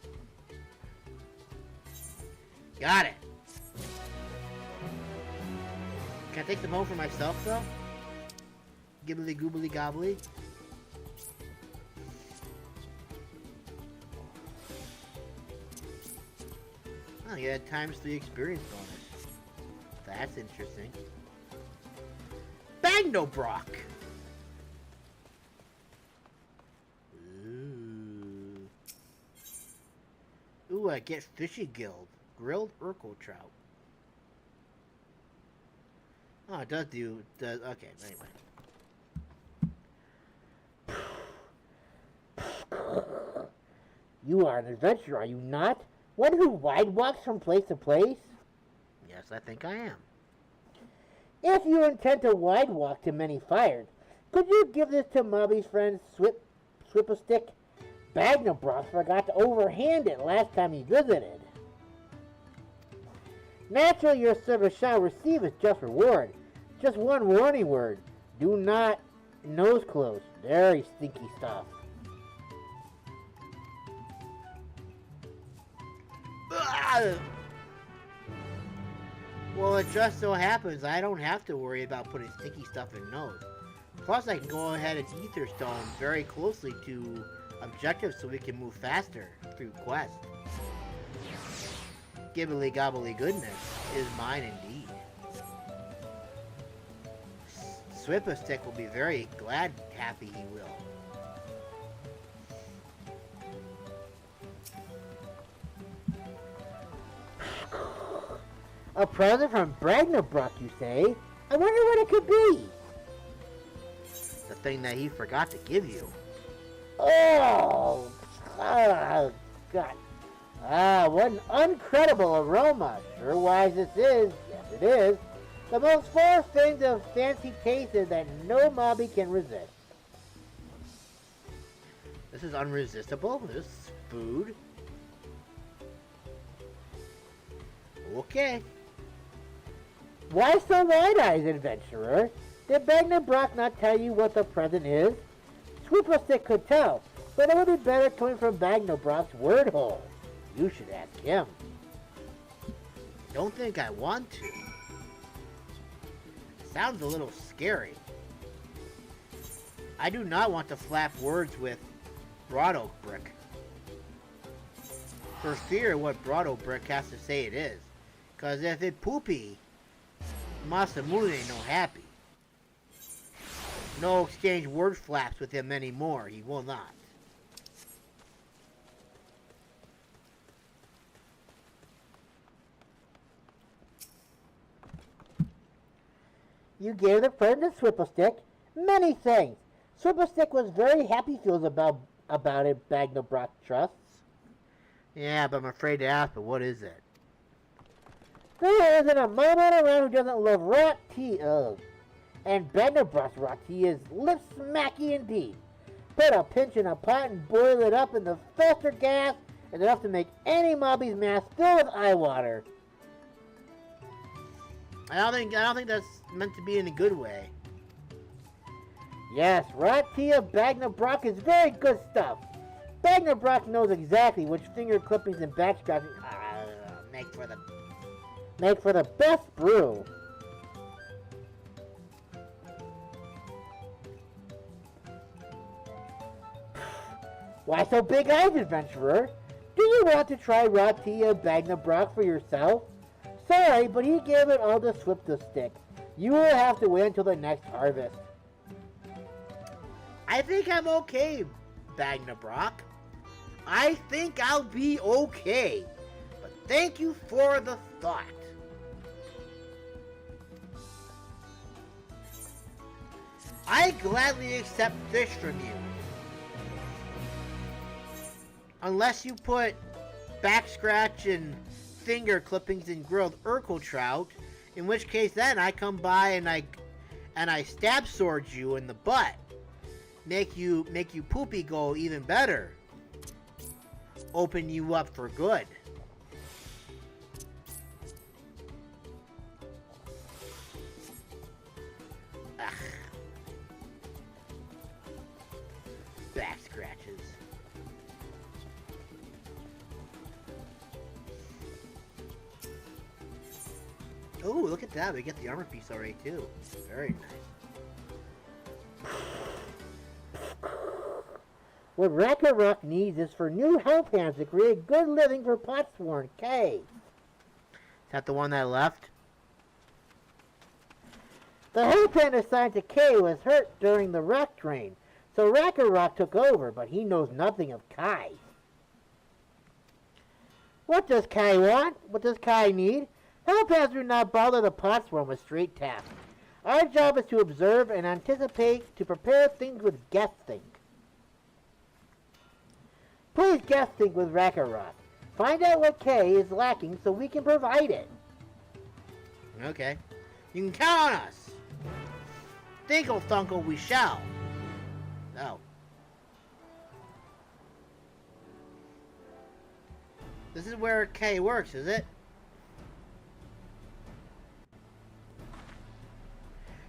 Got it. Can I take them home for myself, though? Gibbly goobly gobbly. Oh, you had ×3 experience bonus. That's interesting. Bagnobrock! Ooh, I get Fishy Guild. Grilled Urkel trout. Oh, it does, okay, anyway. You are an adventurer, are you not? One who wide walks from place to place? Yes, I think I am. If you intend to wide walk to many fires, could you give this to Mobby's friend Swip-a-Stick? Bagnobroth forgot to overhand it last time he visited. Naturally, your service shall receive its just reward. Just one warning word. Do not nose close. Very stinky stuff. Well, it just so happens I don't have to worry about putting sticky stuff in nose. Plus, I can go ahead and ether stone very closely to objectives so we can move faster through quest. Gibbly gobbly goodness is mine indeed. Swip-a-Stick will be very glad, happy he will. A present from Bagnobrock, you say? I wonder what it could be. The thing that he forgot to give you. Oh, God. Ah, what an incredible aroma. Sure wise this is. Yes, it is. The most four things of fancy tastes that no mobby can resist. This is unresistible. This is food. Okay. Why so wide-eyed, adventurer? Did Bagnobrock not tell you what the present is? Swip-a-Stick could tell, but it would be better coming from Bagnobrock's word hole. You should ask him. Don't think I want to. Sounds a little scary. I do not want to flap words with Broad Brick. For fear of what Broad Brick has to say it is. Cause if it poopy, Masamune ain't no happy. No exchange word flaps with him anymore. He will not. You gave the present to Swip-a-Stick many things. Swip-a-Stick was very happy feels about it, Bagnobrock trusts. Yeah, but I'm afraid to ask, but what is it? There isn't a moment around who doesn't love rot tea. Ugh. And Bagnobrock's rot tea is lip-smacky indeed. Put a pinch in a pot and boil it up in the faster gas, is enough to make any mobby's mask fill with eye water. I don't think that's meant to be in a good way. Yes, Ratia Bagnabrock is very good stuff. Bagnabrock knows exactly which finger clippings and back scratching make for the best brew. Why so big-eyed, adventurer? Do you want to try Ratia Bagnabrock for yourself? Sorry, but he gave it all to Swiftus stick. You will have to wait until the next harvest. I think I'm okay, Bagnabrock. I think I'll be okay. But thank you for the thought. I gladly accept fish from you. Unless you put back scratch and finger clippings in grilled Urkel trout, in which case then I come by and I stab sword you in the butt. Make you poopy go even better. Open you up for good. Ugh. Back scratches. Oh, look at that. We get the armor piece already, too. Very nice. What Worqor needs is for new Hellpands to create good living for Potsworn K. Is that the one that left? The Hellpan assigned to K was hurt during the rock train, so Worqor took over, but he knows nothing of Kai. What does Kai want? What does Kai need? Hellpans do not bother the Potsworn with straight tasks. Our job is to observe and anticipate, to prepare things with guess think. Please guess think with Worqor. Find out what K is lacking so we can provide it. Okay. You can count on us. Thinkle thunkle we shall. No. This is where K works, is it?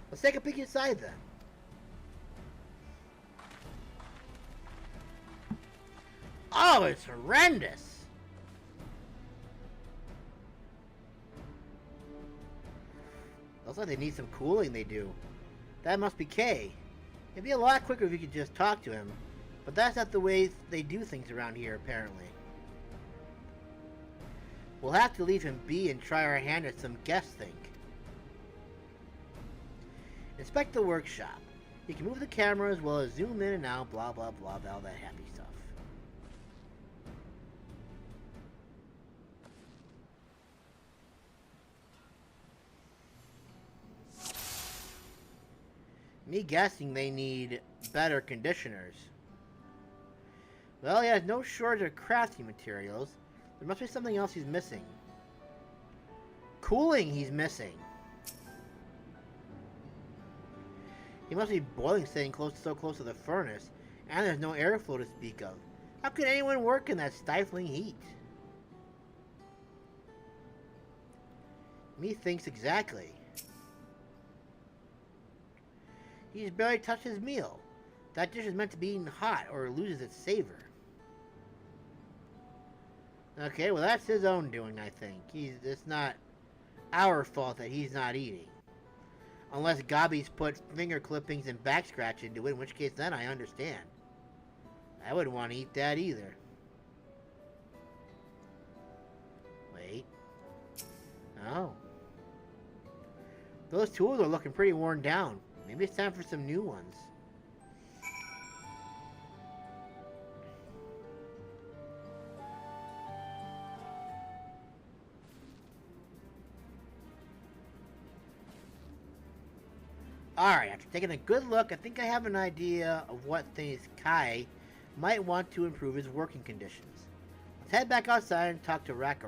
Let's take a peek inside then. Oh, it's horrendous. Looks like they need some cooling, they do. That must be K. It'd be a lot quicker if you could just talk to him. But that's not the way they do things around here, apparently. We'll have to leave him be and try our hand at some guess think. Inspect the workshop. You can move the camera as well as zoom in and out, blah blah blah, all that happy stuff. Me guessing they need better conditioners. Well, he has no shortage of crafting materials. There must be something else he's missing. Cooling he's missing. He must be boiling staying so close to the furnace, and there's no airflow to speak of. How can anyone work in that stifling heat? Me thinks exactly. He's barely touched his meal. That dish is meant to be eaten hot or it loses its savor. Okay, well that's his own doing, I think. It's not our fault that he's not eating. Unless Gobby's put finger clippings and back scratch into it, in which case then I understand. I wouldn't want to eat that either. Wait. Oh. Those tools are looking pretty worn down. Maybe it's time for some new ones. Alright, after taking a good look, I think I have an idea of what things Kai might want to improve his working conditions. Let's head back outside and talk to Worqor.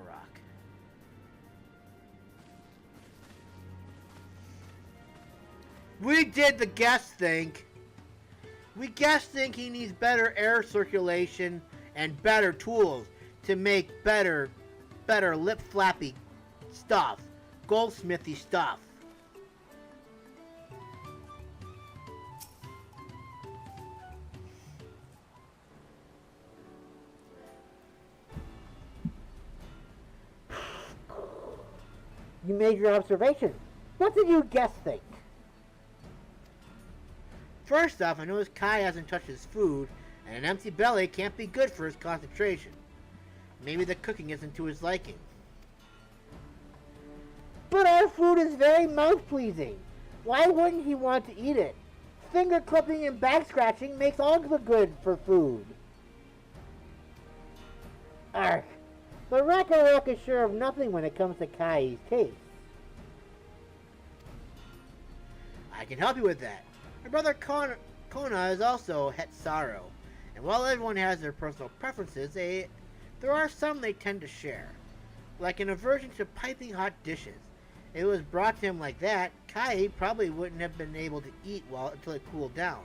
We did the guess think. We guess think he needs better air circulation and better tools. to make better lip flappy stuff, goldsmithy stuff. You made your observation. What did you guess think? First off, I noticed Kai hasn't touched his food, and an empty belly can't be good for his concentration. Maybe the cooking isn't to his liking. But our food is very mouth-pleasing. Why wouldn't he want to eat it? Finger clipping and back scratching makes all the good for food. Ark. But Worqor is sure of nothing when it comes to Kai's taste. I can help you with that. My brother Kona is also het sorrow, and while everyone has their personal preferences, there are some they tend to share. Like an aversion to piping hot dishes. If it was brought to him like that, Kai probably wouldn't have been able to eat until it cooled down.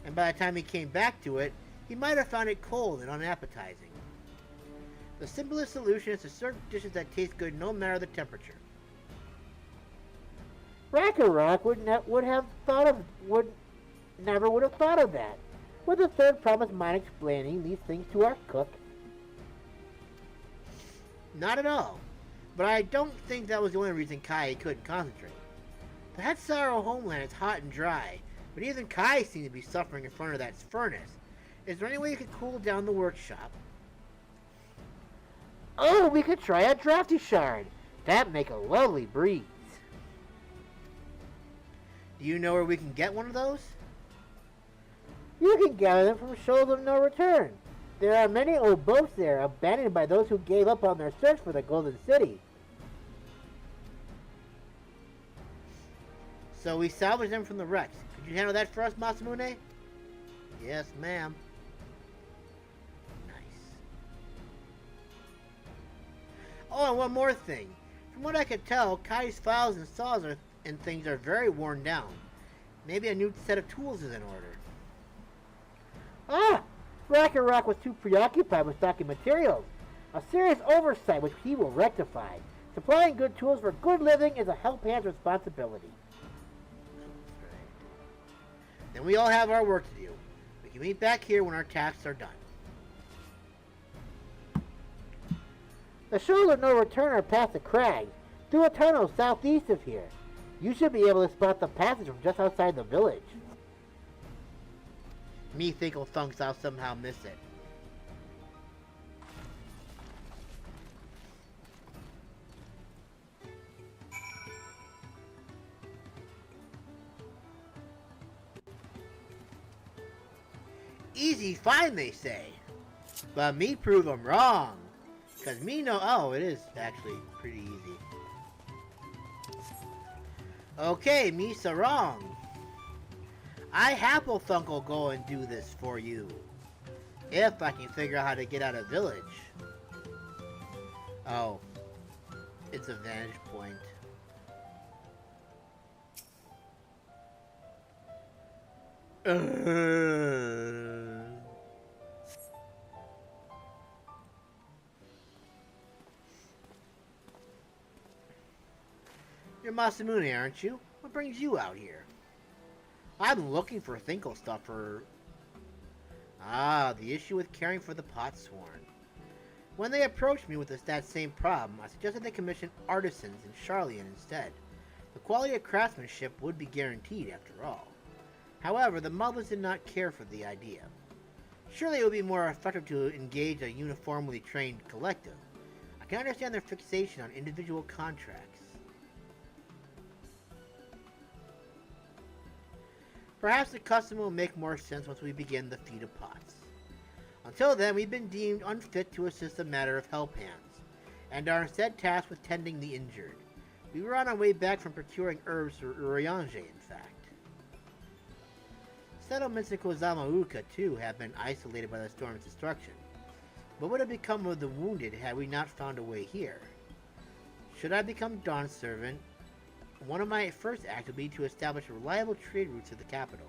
And by the time he came back to it, he might have found it cold and unappetizing. The simplest solution is to serve dishes that taste good no matter the temperature. Worqor never would have thought of that. Would the third promise mind explaining these things to our cook? Not at all. But I don't think that was the only reason Kai couldn't concentrate. The Het Sorrow homeland is hot and dry, but even Kai seemed to be suffering in front of that furnace. Is there any way you could cool down the workshop? Oh, we could try a drafty shard. That'd make a lovely breeze. Do you know where we can get one of those? You can gather them from shoals of no return. There are many old boats there, abandoned by those who gave up on their search for the Golden City. So we salvage them from the wrecks. Could you handle that for us, Masamune? Yes, ma'am. Oh, and one more thing. From what I could tell, Kai's files and saws and things are very worn down. Maybe a new set of tools is in order. Ah! Worqor was too preoccupied with stocking materials. A serious oversight which he will rectify. Supplying good tools for good living is a Helphand's responsibility. That's right. Then we all have our work to do. We can meet back here when our tasks are done. The shoals of no return are past the crag, through a tunnel southeast of here. You should be able to spot the passage from just outside the village. Me Thinkle thinks I'll somehow miss it. Easy find, they say. But me prove them wrong. Because me know... Oh, it is actually pretty easy. Okay, me so wrong. I happily will go and do this for you. If I can figure out how to get out of village. Oh. It's a vantage point. You're Masamune, aren't you? What brings you out here? I've been looking for Thinkle stuff for... Ah, the issue with caring for the Potsworn. When they approached me with that same problem, I suggested they commission artisans in Charlian instead. The quality of craftsmanship would be guaranteed after all. However, the mothers did not care for the idea. Surely it would be more effective to engage a uniformly trained collective. I can understand their fixation on individual contracts. Perhaps the custom will make more sense once we begin the feat of pots. Until then, we've been deemed unfit to assist the matter of Helphands, and are instead tasked with tending the injured. We were on our way back from procuring herbs for Urianger, in fact. Settlements in Kozamauka, too, have been isolated by the storm's destruction. What would have become of the wounded had we not found a way here? Should I become Dawn's servant, one of my first acts would be to establish reliable trade routes to the capital,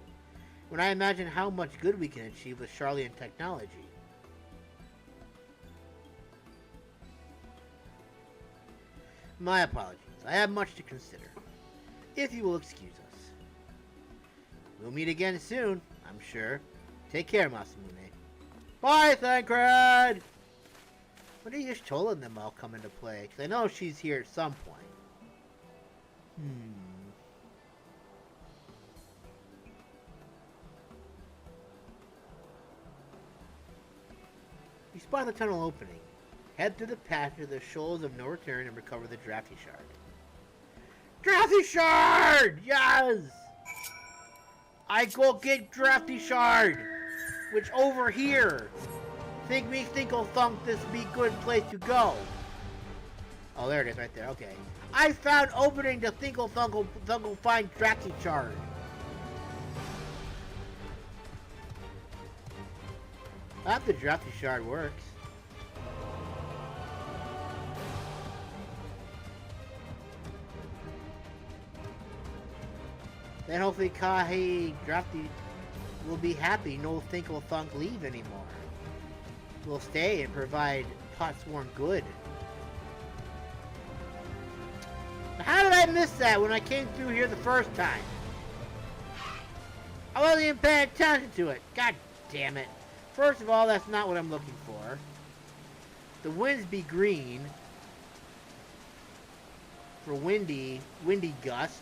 when I imagine how much good we can achieve with Charlian technology. My apologies. I have much to consider. If you will excuse us. We'll meet again soon, I'm sure. Take care, Masamune. Bye, Thancred! When are you just told them I'll come into play? Because I know she's here at some point. You spot the tunnel opening. Head through the path to the shoals of no return and recover the Drafty Shard. Drafty Shard! Yes! I go get Drafty Shard! Which over here. Think me Thinkle Thunk this be good place to go. Oh, there it is right there. Okay. I found opening to Thinkle Thunkle find Drafty Shard. I hope the Drafty Shard works. Then hopefully Kahi Drafty will be happy no Thinkle Thunk leave anymore. We'll stay and provide Potsworn good. How did I miss that when I came through here the first time? I wasn't even paying attention to it. God damn it. First of all, that's not what I'm looking for. The winds be green. For windy gust.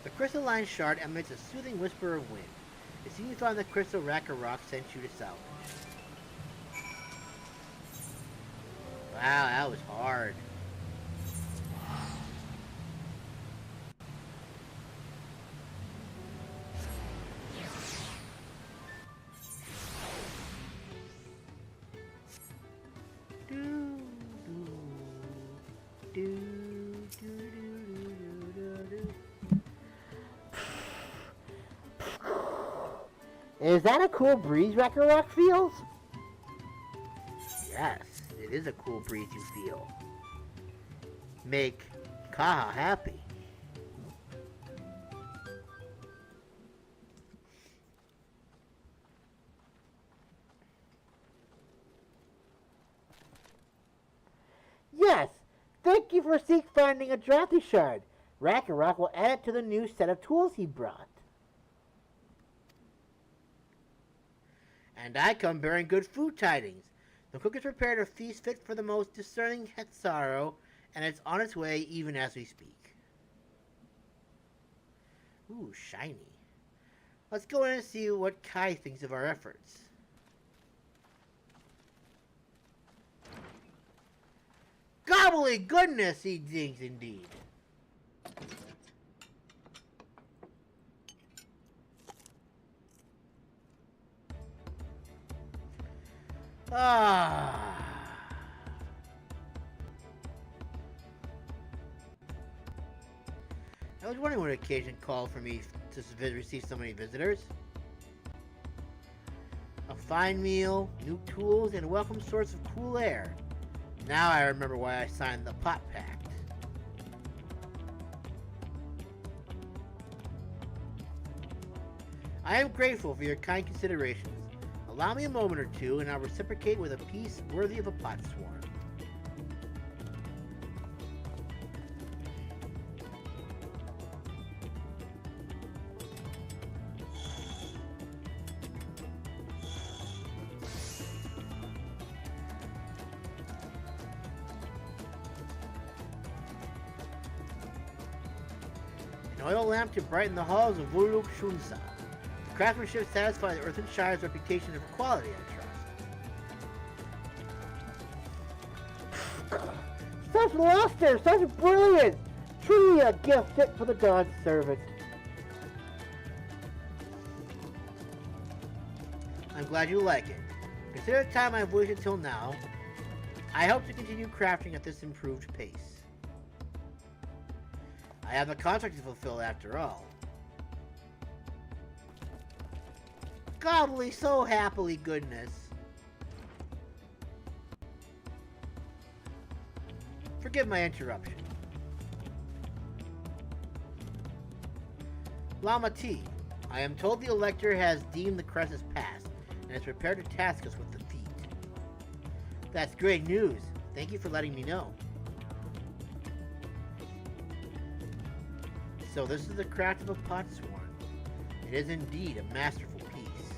The crystalline shard emits a soothing whisper of wind. It seems you found the crystal rack of rock sent you to salvage. Wow, that was hard. Is that a cool breeze Worqor Rock feels? Yes, it is a cool breeze you feel. Make Kaha happy. Yes! Thank you for finding a Drafty Shard. Worqor Rock will add it to the new set of tools he brought. And I come bearing good food tidings. The cook has prepared a feast fit for the most discerning Hetsaro, and it's on its way even as we speak. Ooh, shiny. Let's go in and see what Kai thinks of our efforts. Gobbly goodness, he thinks indeed. Ah. I was wondering what occasion called for me to receive so many visitors. A fine meal, new tools, and a welcome source of cool air. Now I remember why I signed the Potpact. I am grateful for your kind considerations. Allow me a moment or two, and I'll reciprocate with a peace worthy of a Potsworn. An oil lamp to brighten the halls of Wuruk Shunsa. Craftsmanship satisfies Earthenshire's reputation of quality, I trust. Such luster, such brilliance! Truly a gift fit for the Dawn's servant. I'm glad you like it. Consider the time I've waited till now. I hope to continue crafting at this improved pace. I have a contract to fulfill after all. Gobbly so happily goodness. Forgive my interruption. Lama T, I am told the Elector has deemed the crest as past. and is prepared to task us with the feat. That's great news. Thank you for letting me know. So this is the craft of a Potsworn. It is indeed a masterful piece.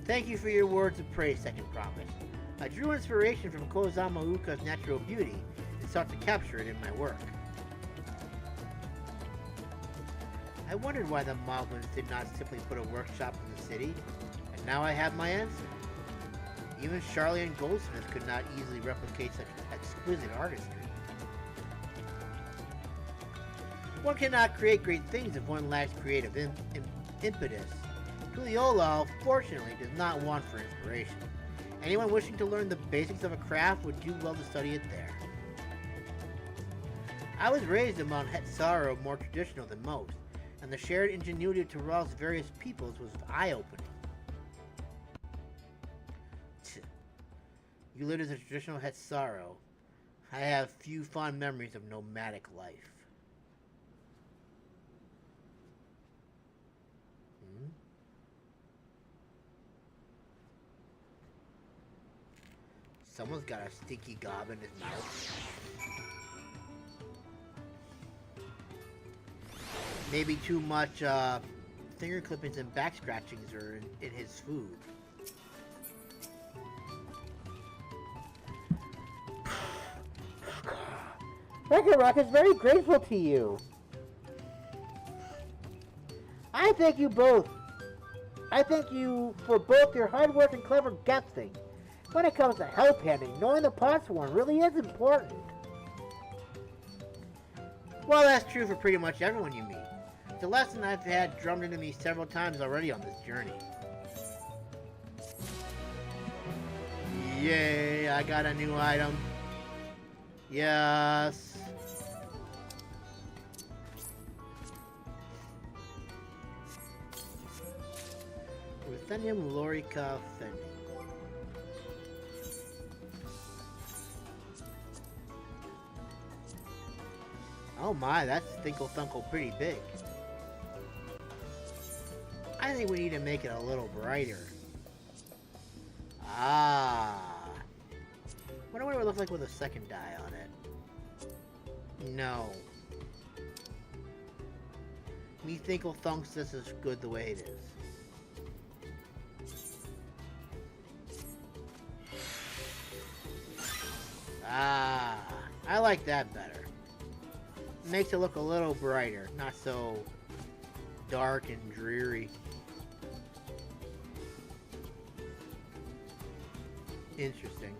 Thank you for your words of praise, Second Promise. I drew inspiration from Kozamauka's natural beauty and sought to capture it in my work. I wondered why the Moblins did not simply put a workshop in the city, and now I have my answer. Even Charlian goldsmiths could not easily replicate such exquisite artistry. One cannot create great things if one lacks creative impetus. Tuliolal, fortunately, does not want for inspiration. Anyone wishing to learn the basics of a craft would do well to study it there. I was raised among Hetsaro more traditional than most, and the shared ingenuity of Tyrell's various peoples was eye-opening. You lived as a traditional Hetsaro. I have few fond memories of nomadic life. Someone's got a stinky gob in his mouth. Maybe too much finger clippings and back scratchings are in his food. Ragnarok is very grateful to you. I thank you both. I thank you for both your hard work and clever guessing. When it comes to helphanding, knowing the Potsworn really is important. Well, that's true for pretty much everyone you meet. It's a lesson I've had drummed into me several times already on this journey. Yay, I got a new item. Yes. Ruthenium Lorica Fendi. Oh my, that's Thinkle Thunkle pretty big. I think we need to make it a little brighter. Ah. Wonder what it would look like with a second dye on it. No. Me Thinkle Thunks this is good the way it is. Ah. I like that better. Makes it look a little brighter, not so dark and dreary. Interesting.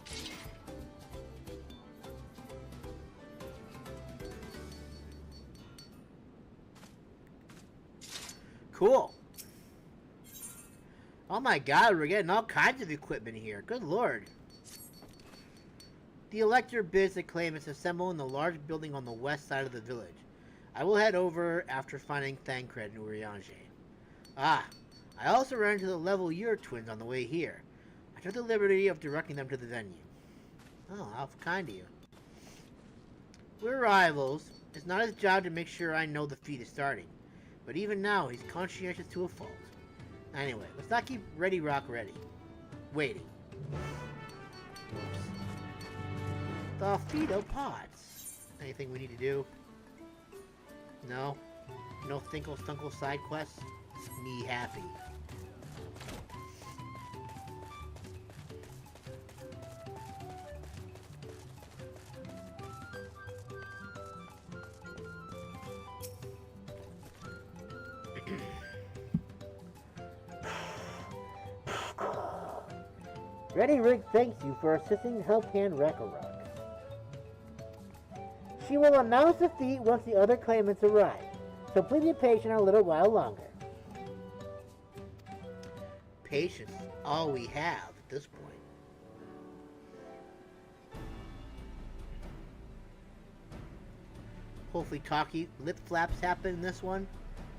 Cool. Oh my god, we're getting all kinds of equipment here. Good lord. The elector bids the claimants assemble in the large building on the west side of the village. I will head over after finding Thancred and Urianger. Ah, I also ran into the Level Year twins on the way here. I took the liberty of directing them to the venue. Oh, how kind of you. We're rivals. It's not his job to make sure I know the feat is starting. But even now, he's conscientious to a fault. Anyway, let's not keep Ready Rock ready. Waiting. Oops. The Fido Pods. Anything we need to do? No? No Thinkle Stunkle side quests? Me happy. Ready Rig thanks you for assisting Helphand Ragnarok. She will announce the feat once the other claimants arrive, so please be patient a little while longer. Patience is all we have at this point. Hopefully talky lip flaps happen in this one,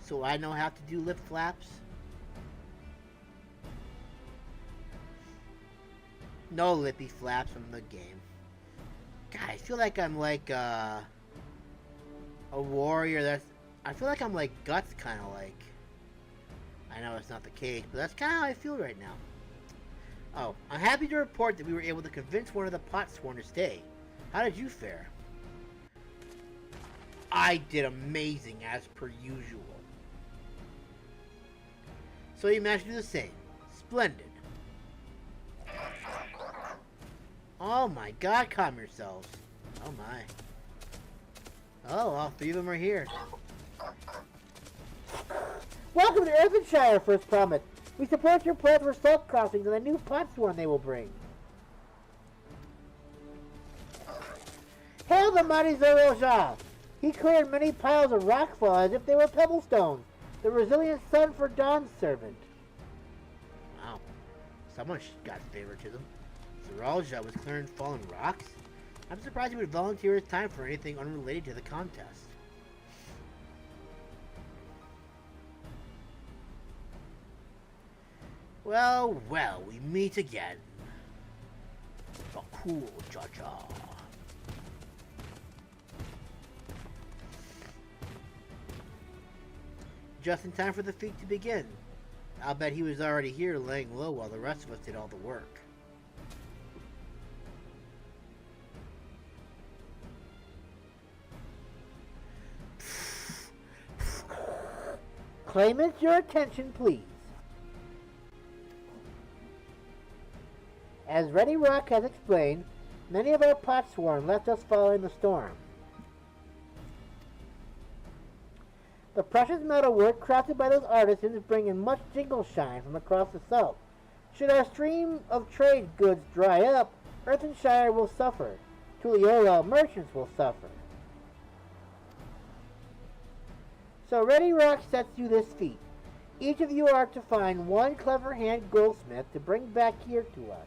so I know how to do lip flaps. No lippy flaps from the game. God, I feel like I'm like a warrior that's... I feel like I'm like Guts, kind of like. I know it's not the case, but that's kind of how I feel right now. Oh, I'm happy to report that we were able to convince one of the pot sworn to stay. How did you fare? I did amazing as per usual. So you managed to do the same. Splendid. Oh my god, calm yourselves. Oh my. Oh, all three of them are here. Welcome to Earthenshire, First Promise. We support your plans for salt crossings and the new pot swarm they will bring. Hail the mighty Zormor! He cleared many piles of rockfall as if they were pebblestones. The resilient son for Dawn's servant. Wow. Someone got favoritism. Zormor was clearing fallen rocks? I'm surprised he would volunteer his time for anything unrelated to the contest. Well, well, we meet again. A cool cha-cha. Just in time for the feat to begin. I'll bet he was already here laying low while the rest of us did all the work. Claimants, your attention, please. As Ready Rock has explained, many of our pot swarm left us following the storm. The precious metalwork crafted by those artisans bring in much jingle shine from across the south. Should our stream of trade goods dry up, Earthenshire will suffer. Tulliola merchants will suffer. So Ready Rock sets you this feat. Each of you are to find one clever hand goldsmith to bring back here to us.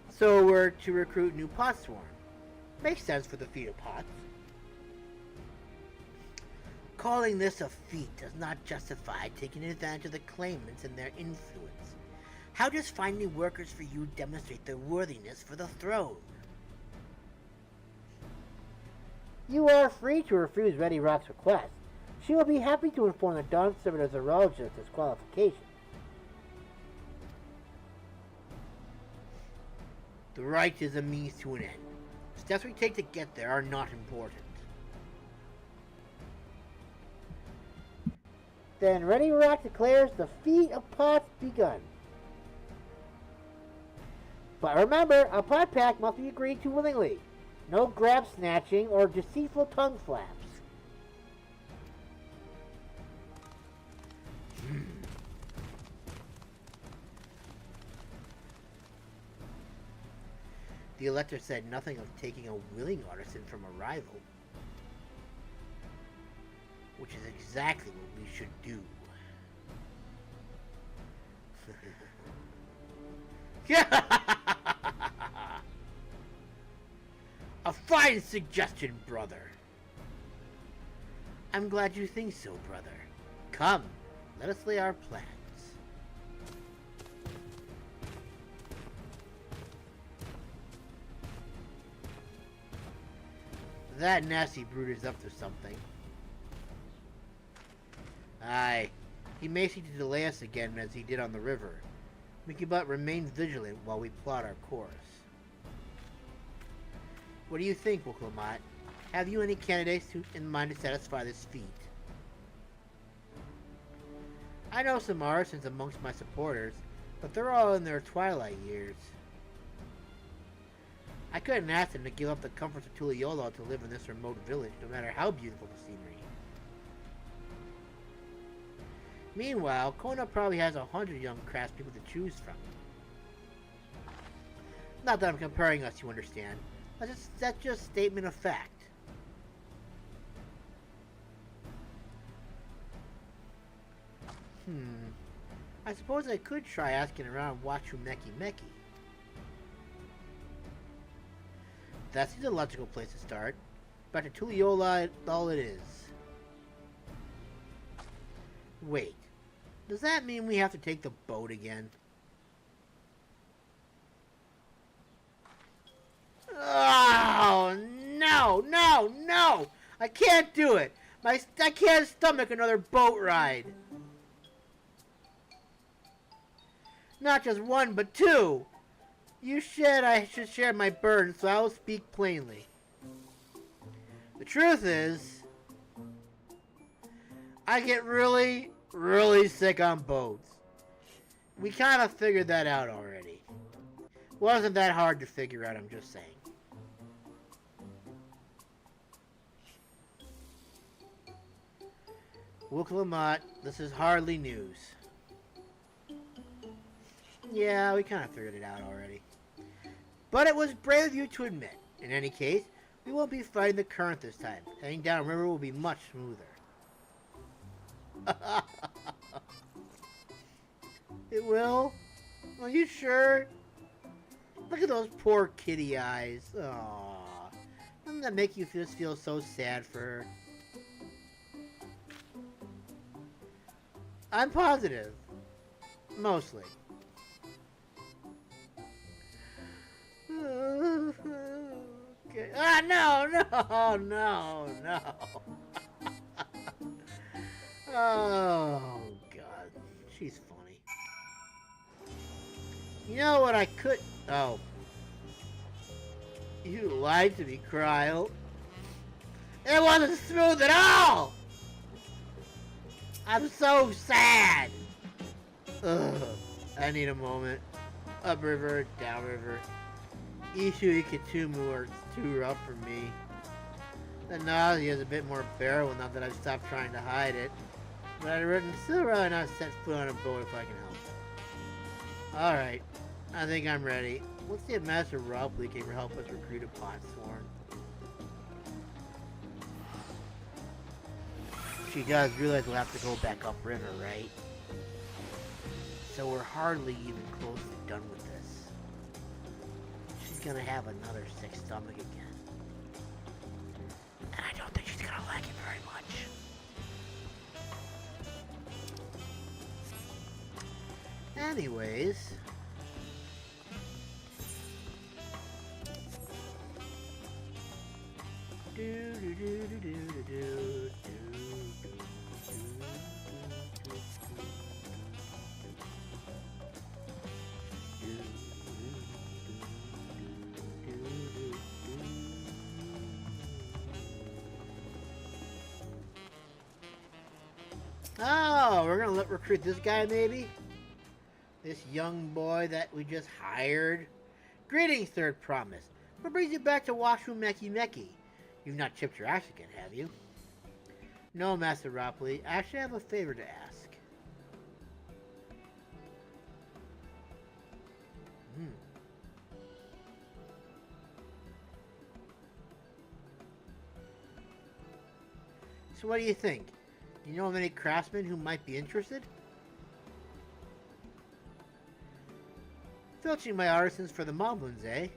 So we're to recruit new pot swarm. Makes sense for the feat of pots. Calling this a feat does not justify taking advantage of the claimants and their influence. How does finding workers for you demonstrate their worthiness for the throne? You are free to refuse Ready Rock's request. She will be happy to inform the Dawn Servant of Zormor's disqualification. The right is a means to an end. Steps we take to get there are not important. Then Ready Rock declares the feat of pots begun. But remember, a pot pact must be agreed to willingly. No grab snatching or deceitful tongue flaps. The elector said nothing of taking a willing artisan from a rival. Which is exactly what we should do. A fine suggestion, brother. I'm glad you think so, brother. Come, let us lay our plans. That nasty brute is up to something. Aye, he may seek to delay us again as he did on the river. We can but remain vigilant while we plot our course. What do you think, Worqor Lar Dor? Have you any candidates in mind to satisfy this feat? I know some artisans amongst my supporters, but they're all in their twilight years. I couldn't ask them to give up the comforts of Tulliola to live in this remote village, no matter how beautiful the scenery. Meanwhile, Kona probably has 100 young craftspeople to choose from. Not that I'm comparing us, you understand. That's just statement of fact. I suppose I could try asking around Movamuq. That's the logical place to start. Back to Tulliola, all it is. Wait, does that mean we have to take the boat again? Oh, no! I can't do it! I can't stomach another boat ride. Not just one, but two. You said I should share my burden, so I will speak plainly. The truth is, I get really, really sick on boats. We kind of figured that out already. Wasn't that hard to figure out, I'm just saying. Worqor, this is hardly news. Yeah, we kind of figured it out already. But it was brave of you to admit. In any case, we won't be fighting the current this time. Heading downriver will be much smoother. It will? Are you sure? Look at those poor kitty eyes. Aww. Doesn't that make you just feel so sad for her? I'm positive. Mostly. Okay. Ah, no, no. Oh, God. She's funny. You know what I could... Oh. You lied to me, Cryle. It wasn't smooth at all! I'm so sad! Ugh. I need a moment. Upriver, downriver. Ishu Ikitumu are too rough for me. The nausea is a bit more bearable now that I've stopped trying to hide it. But I'd still rather not set foot on a boat if I can help it. Alright. I think I'm ready. Let's see if Master Robley can help us recruit a Potsworn. She does realize we'll have to go back upriver, right? So we're hardly even close to done with this. She's gonna have another sick stomach again. And I don't think she's gonna like it very much. Anyways... Oh, we're gonna recruit this guy maybe? This young boy that we just hired? Greetings, Third Promise. What brings you back to Washu Meki Meki? You've not chipped your axe again, have you? No, Master Robley. I actually have a favor to ask. So what do you think? Do you know of any craftsmen who might be interested? Filching my artisans for the Moblins, eh?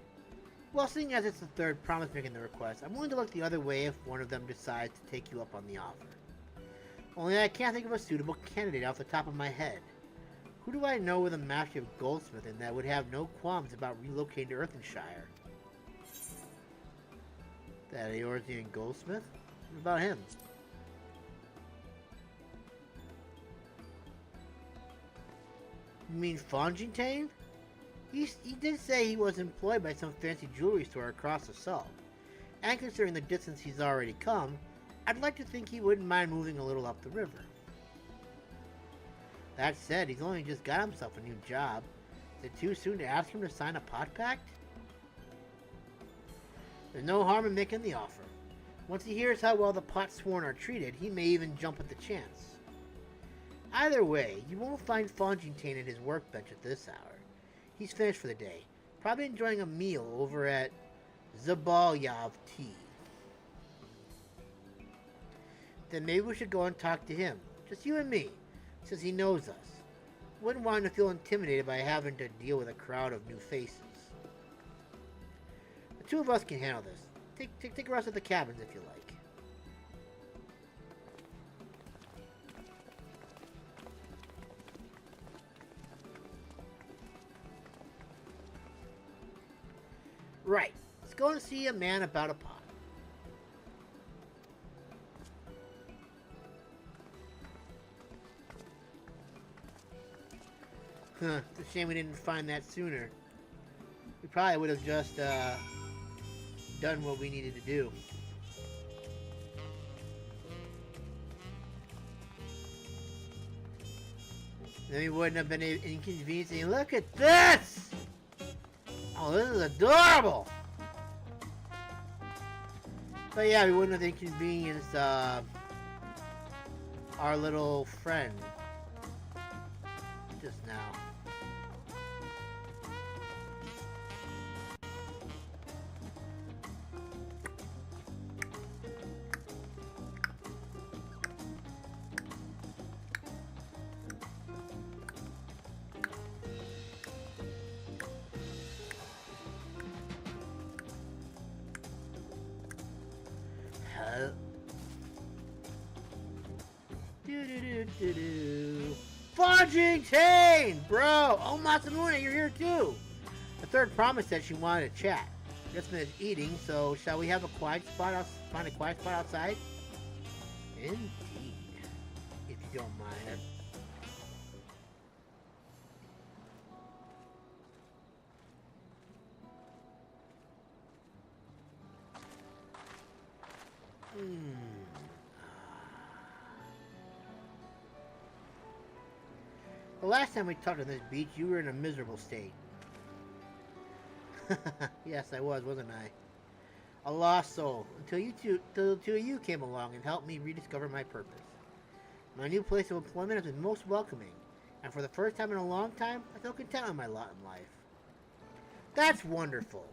Well, seeing as it's the Third Promise making the request, I'm willing to look the other way if one of them decides to take you up on the offer. Only I can't think of a suitable candidate off the top of my head. Who do I know with a mastery of goldsmithing that would have no qualms about relocating to Earthenshire? That Eorzean goldsmith? What about him? You mean Fontaine? He did say he was employed by some fancy jewelry store across the salt. And considering the distance he's already come, I'd like to think he wouldn't mind moving a little up the river. That said, he's only just got himself a new job. Is it too soon to ask him to sign a Potpact? There's no harm in making the offer. Once he hears how well the Potsworn are treated, he may even jump at the chance. Either way, you won't find Fontaine at his workbench at this hour. He's finished for the day, probably enjoying a meal over at Zabalyav Tea. Then maybe we should go and talk to him, just you and me, since he knows us. Wouldn't want him to feel intimidated by having to deal with a crowd of new faces. The two of us can handle this. Take a rest at the cabins if you like. Right, let's go and see a man about a pot. Huh, it's a shame we didn't find that sooner. We probably would have just done what we needed to do. Then we wouldn't have been inconveniencing. Look at this! Oh, this is adorable! But yeah, we wouldn't have inconvenienced our little friend just now. Fudgington! Bro! Oh, Masamune, you're here too! The third promise said she wanted to chat. Just finished eating, so shall we have a quiet spot find a quiet spot outside? Indeed. If you don't mind. The last time we talked on this beach, you were in a miserable state. Yes, I was, wasn't I? A lost soul. Until the two of you came along and helped me rediscover my purpose. My new place of employment has been most welcoming, and for the first time in a long time, I feel content with my lot in life. That's wonderful.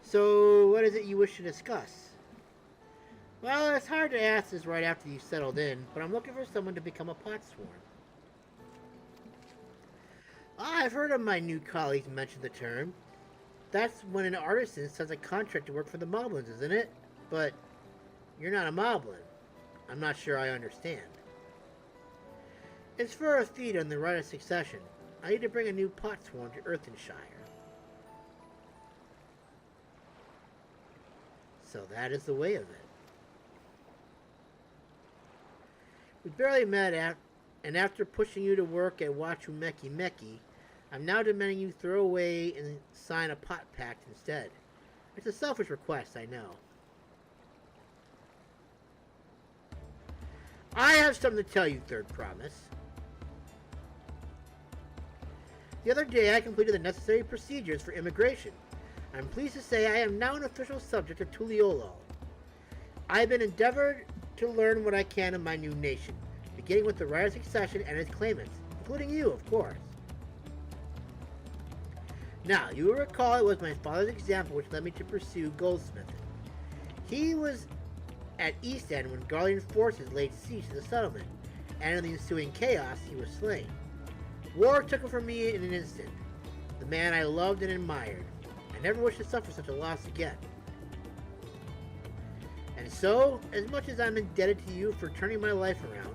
So, what is it you wish to discuss? Well, it's hard to ask this right after you've settled in, but I'm looking for someone to become a pot swarm. I've heard of my new colleagues mention the term. That's when an artisan signs a contract to work for the Moblins, isn't it? But you're not a Moblin. I'm not sure I understand. It's for a feat on the right of succession. I need to bring a new pot swarm to Earthenshire. So that is the way of it. We barely met and after pushing you to work at Wachumeki, I'm now demanding you throw away and sign a Potpact instead. It's a selfish request, I know. I have something to tell you, Third Promise. The other day I completed the necessary procedures for immigration. I'm pleased to say I am now an official subject of Tuliolo. I've been endeavored to learn what I can of my new nation, beginning with the right of succession and its claimants, including you, of course. Now, you will recall it was my father's example which led me to pursue goldsmithing. He was at East End when Garlean forces laid siege to the settlement, and in the ensuing chaos, he was slain. War took him from me in an instant, the man I loved and admired. I never wish to suffer such a loss again. And so, as much as I'm indebted to you for turning my life around,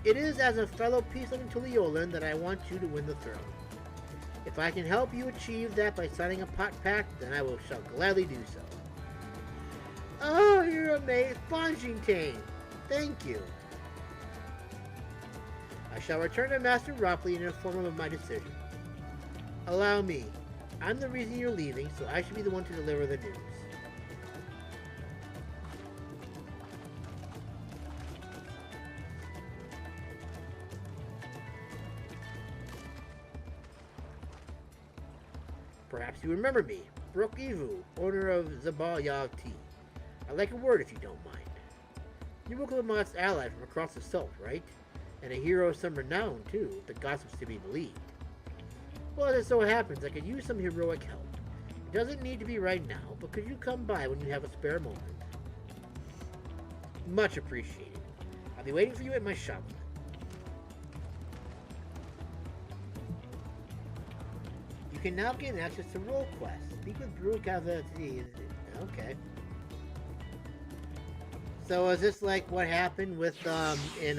it is as a fellow peaceloving Tuliolan that I want you to win the throne. If I can help you achieve that by signing a Potpact, then I shall gladly do so. Oh, you're amazing, Fongingtane! Thank you. I shall return to Master Ropley and inform him of my decision. Allow me. I'm the reason you're leaving, so I should be the one to deliver the news. Perhaps you remember me, Brook Evu, owner of Zabal Yav Tea. I'd like a word if you don't mind. You were Glamott's ally from across the salt, right? And a hero of some renown, too, if the gossips to be believed. Well, as it so happens, I could use some heroic help. It doesn't need to be right now, but could you come by when you have a spare moment? Much appreciated. I'll be waiting for you at my shop. You can now gain access to role quests. Speak with Brooke Okay. So is this like what happened with in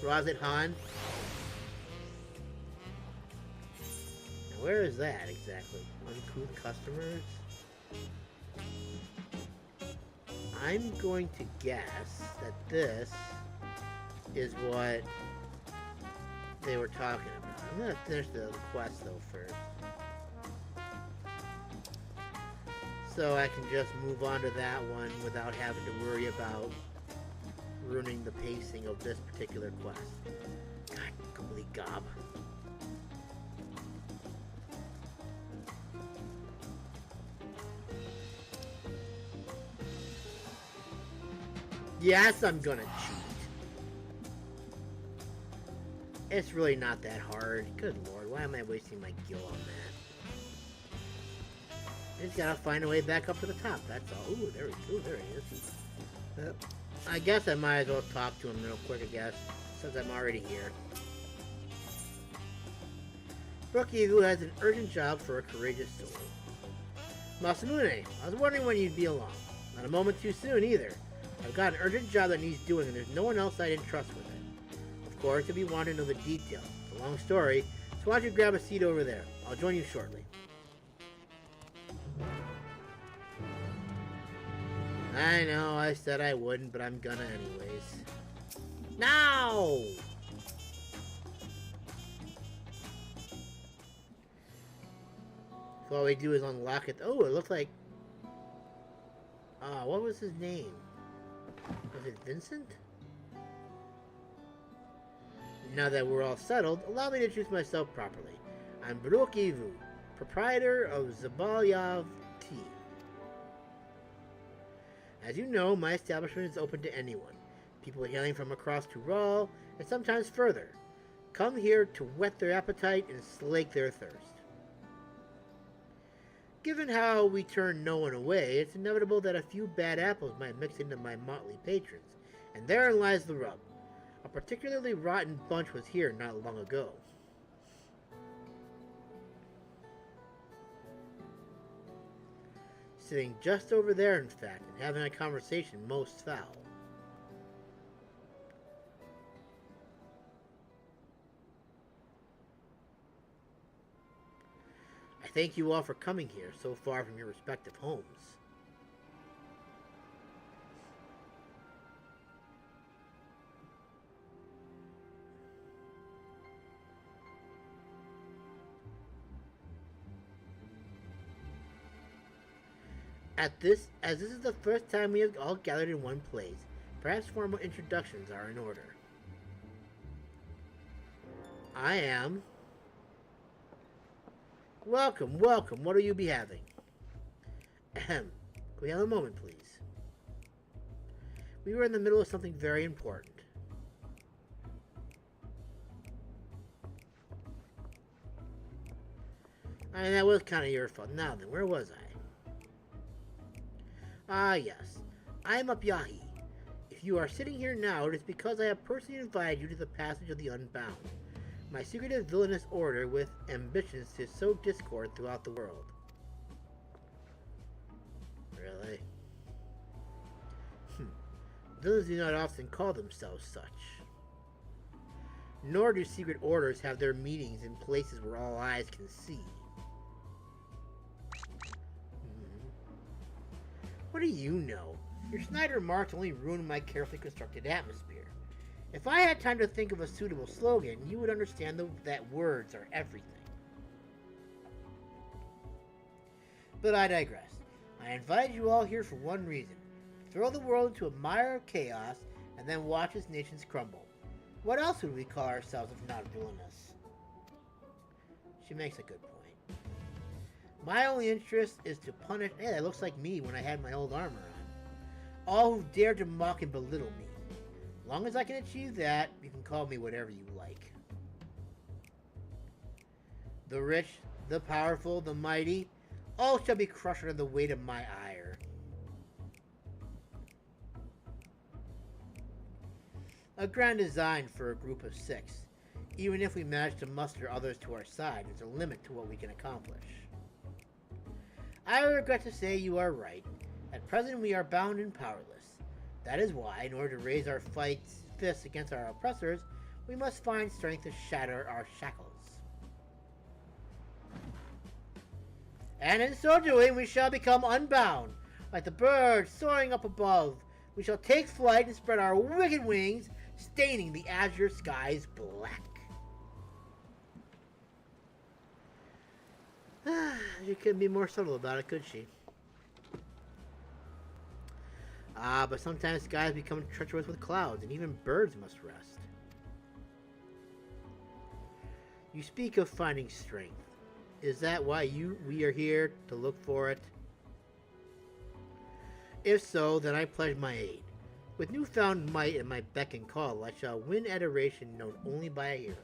Razit Han? Now where is that exactly? Uncouth customers? I'm going to guess that this is what they were talking about. I'm gonna finish the quest though first. So I can just move on to that one without having to worry about ruining the pacing of this particular quest. God, golly gob. Yes, I'm gonna cheat. It's really not that hard. Good lord, why am I wasting my gil on that? I just gotta find a way back up to the top, that's all. Ooh, there he is. I guess I might as well talk to him real quick, I guess, since I'm already here. Brookhaven has an urgent job for a courageous soul. Masamune, I was wondering when you'd be along. Not a moment too soon, either. I've got an urgent job that needs doing, and there's no one else I'd entrust with it. Of course, if you want to know the details. It's a long story, so why don't you grab a seat over there? I'll join you shortly. I know, I said I wouldn't, but I'm gonna anyways. Now! So all we do is unlock it. Oh, it looks like... what was his name? Was it Vincent? Now that we're all settled, allow me to introduce myself properly. I'm Brookhaven, proprietor of Zabalyav Tea. As you know, my establishment is open to anyone. People hailing from across Tural, and sometimes further. Come here to whet their appetite and slake their thirst. Given how we turn no one away, it's inevitable that a few bad apples might mix into my motley patrons, and therein lies the rub. A particularly rotten bunch was here not long ago. Sitting just over there, in fact, and having a conversation most foul. I thank you all for coming here so far from your respective homes. As this is the first time we have all gathered in one place, perhaps formal introductions are in order. I am... Welcome, welcome. What'll you be having? Ahem. Can we have a moment, please? We were in the middle of something very important. And that was kind of your fault. Now then, where was I? Ah, yes. I am Upyahi. If you are sitting here now, it is because I have personally invited you to the passage of the Unbound, my secretive villainous order with ambitions to sow discord throughout the world. Really? Villains do not often call themselves such. Nor do secret orders have their meetings in places where all eyes can see. What do you know? Your snide remarks only ruin my carefully constructed atmosphere. If I had time to think of a suitable slogan, you would understand that words are everything. But I digress. I invited you all here for one reason. Throw the world into a mire of chaos, and then watch its nations crumble. What else would we call ourselves if not villainous? She makes a good point. My only interest is to punish... Hey, that looks like me when I had my old armor on. All who dare to mock and belittle me. As long as I can achieve that, you can call me whatever you like. The rich, the powerful, the mighty, all shall be crushed under the weight of my ire. A grand design for a group of 6. Even if we manage to muster others to our side, there's a limit to what we can accomplish. I regret to say you are right. At present we are bound and powerless. That is why, in order to raise our fists against our oppressors, we must find strength to shatter our shackles. And in so doing, we shall become unbound. Like the birds soaring up above, we shall take flight and spread our wicked wings, staining the azure skies black. She couldn't be more subtle about it, could she? But sometimes skies become treacherous with clouds, and even birds must rest. You speak of finding strength. Is that why we are here to look for it? If so, then I pledge my aid. With newfound might at my beck and call, I shall win adoration known only by a hero.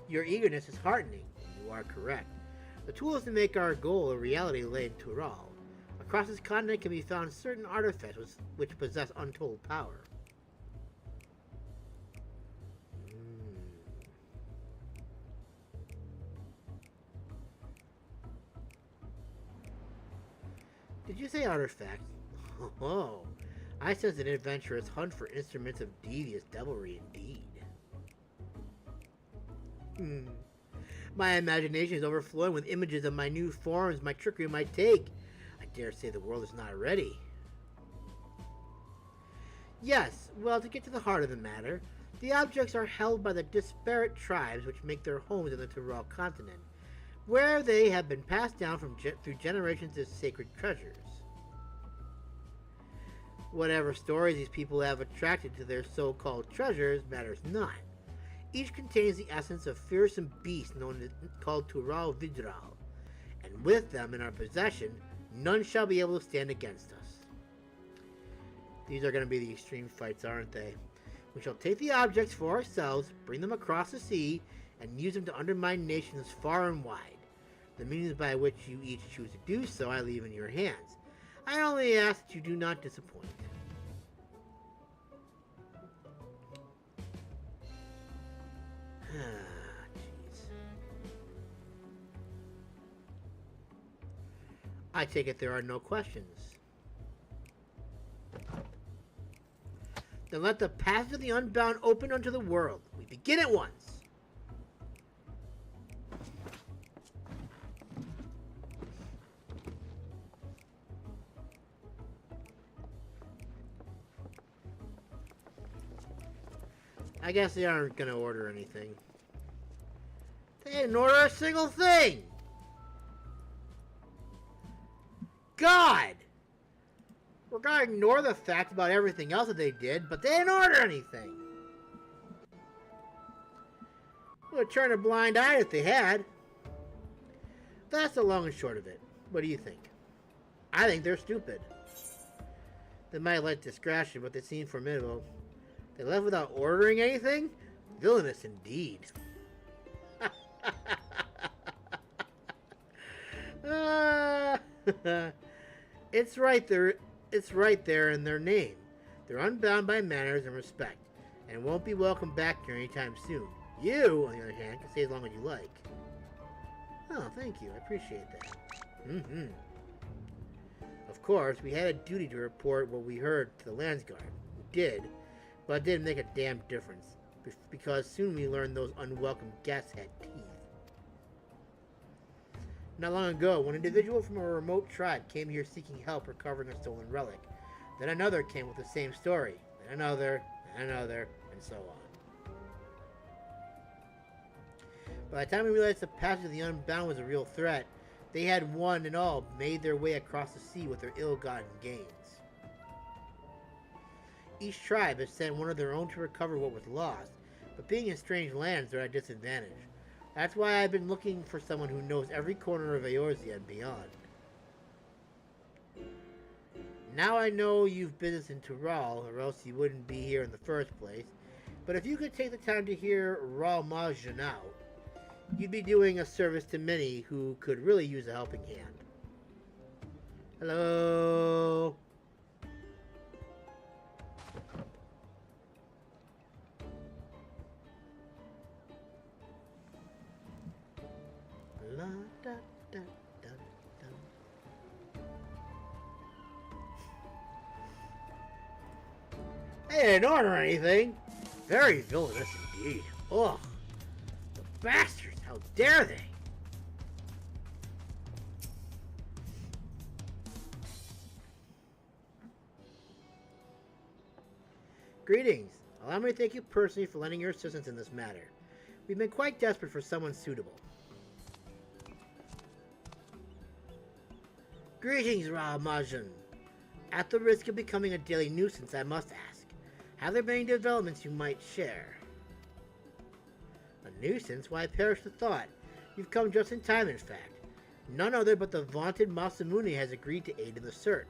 Your eagerness is heartening, and you are correct. The tools to make our goal a reality lay in Tural. Across this continent can be found certain artifacts which possess untold power. Did you say artifacts? Oh, I sense an adventurous hunt for instruments of devious devilry indeed. My imagination is overflowing with images of my new forms my trickery might take. I dare say the world is not ready. Yes, well, to get to the heart of the matter, the objects are held by the disparate tribes which make their homes in the Tural continent, where they have been passed down through generations as sacred treasures. Whatever stories these people have attracted to their so-called treasures matters not. Each contains the essence of fearsome beasts called Tural Vidral, and with them in our possession, none shall be able to stand against us. These are going to be the extreme fights, aren't they? We shall take the objects for ourselves, bring them across the sea, and use them to undermine nations far and wide. The means by which you each choose to do so I leave in your hands. I only ask that you do not disappoint. Jeez. I take it there are no questions. Then let the passage of the unbound open unto the world. We begin at once. I guess they aren't going to order anything. They didn't order a single thing! God! We're going to ignore the fact about everything else that they did, but they didn't order anything. Would have turned a blind eye if they had. That's the long and short of it. What do you think? I think they're stupid. They might like discretion, but they seem formidable. They left without ordering anything? Villainous indeed. It's right there in their name. They're unbound by manners and respect, and won't be welcome back here anytime soon. You, on the other hand, can stay as long as you like. Oh, thank you. I appreciate that. Of course, we had a duty to report what we heard to the Landsguard. We did. But it didn't make a damn difference, because soon we learned those unwelcome guests had teeth. Not long ago, one individual from a remote tribe came here seeking help recovering a stolen relic. Then another came with the same story. Then another, and so on. By the time we realized the passage of the Unbound was a real threat, they had one and all made their way across the sea with their ill-gotten gains. Each tribe has sent one of their own to recover what was lost, but being in strange lands, they're at a disadvantage. That's why I've been looking for someone who knows every corner of Eorzea and beyond. Now I know you've business in Tural, or else you wouldn't be here in the first place, but if you could take the time to hear Ralmaj out, you'd be doing a service to many who could really use a helping hand. Hello? La, da, da, da, da. They didn't order anything. Very villainous indeed. Ugh. The bastards, how dare they? Greetings. Allow me to thank you personally for lending your assistance in this matter. We've been quite desperate for someone suitable. Greetings, Ramajun. At the risk of becoming a daily nuisance, I must ask, have there been any developments you might share? A nuisance? Why, I perish the thought. You've come just in time, in fact. None other but the vaunted Masamune has agreed to aid in the search.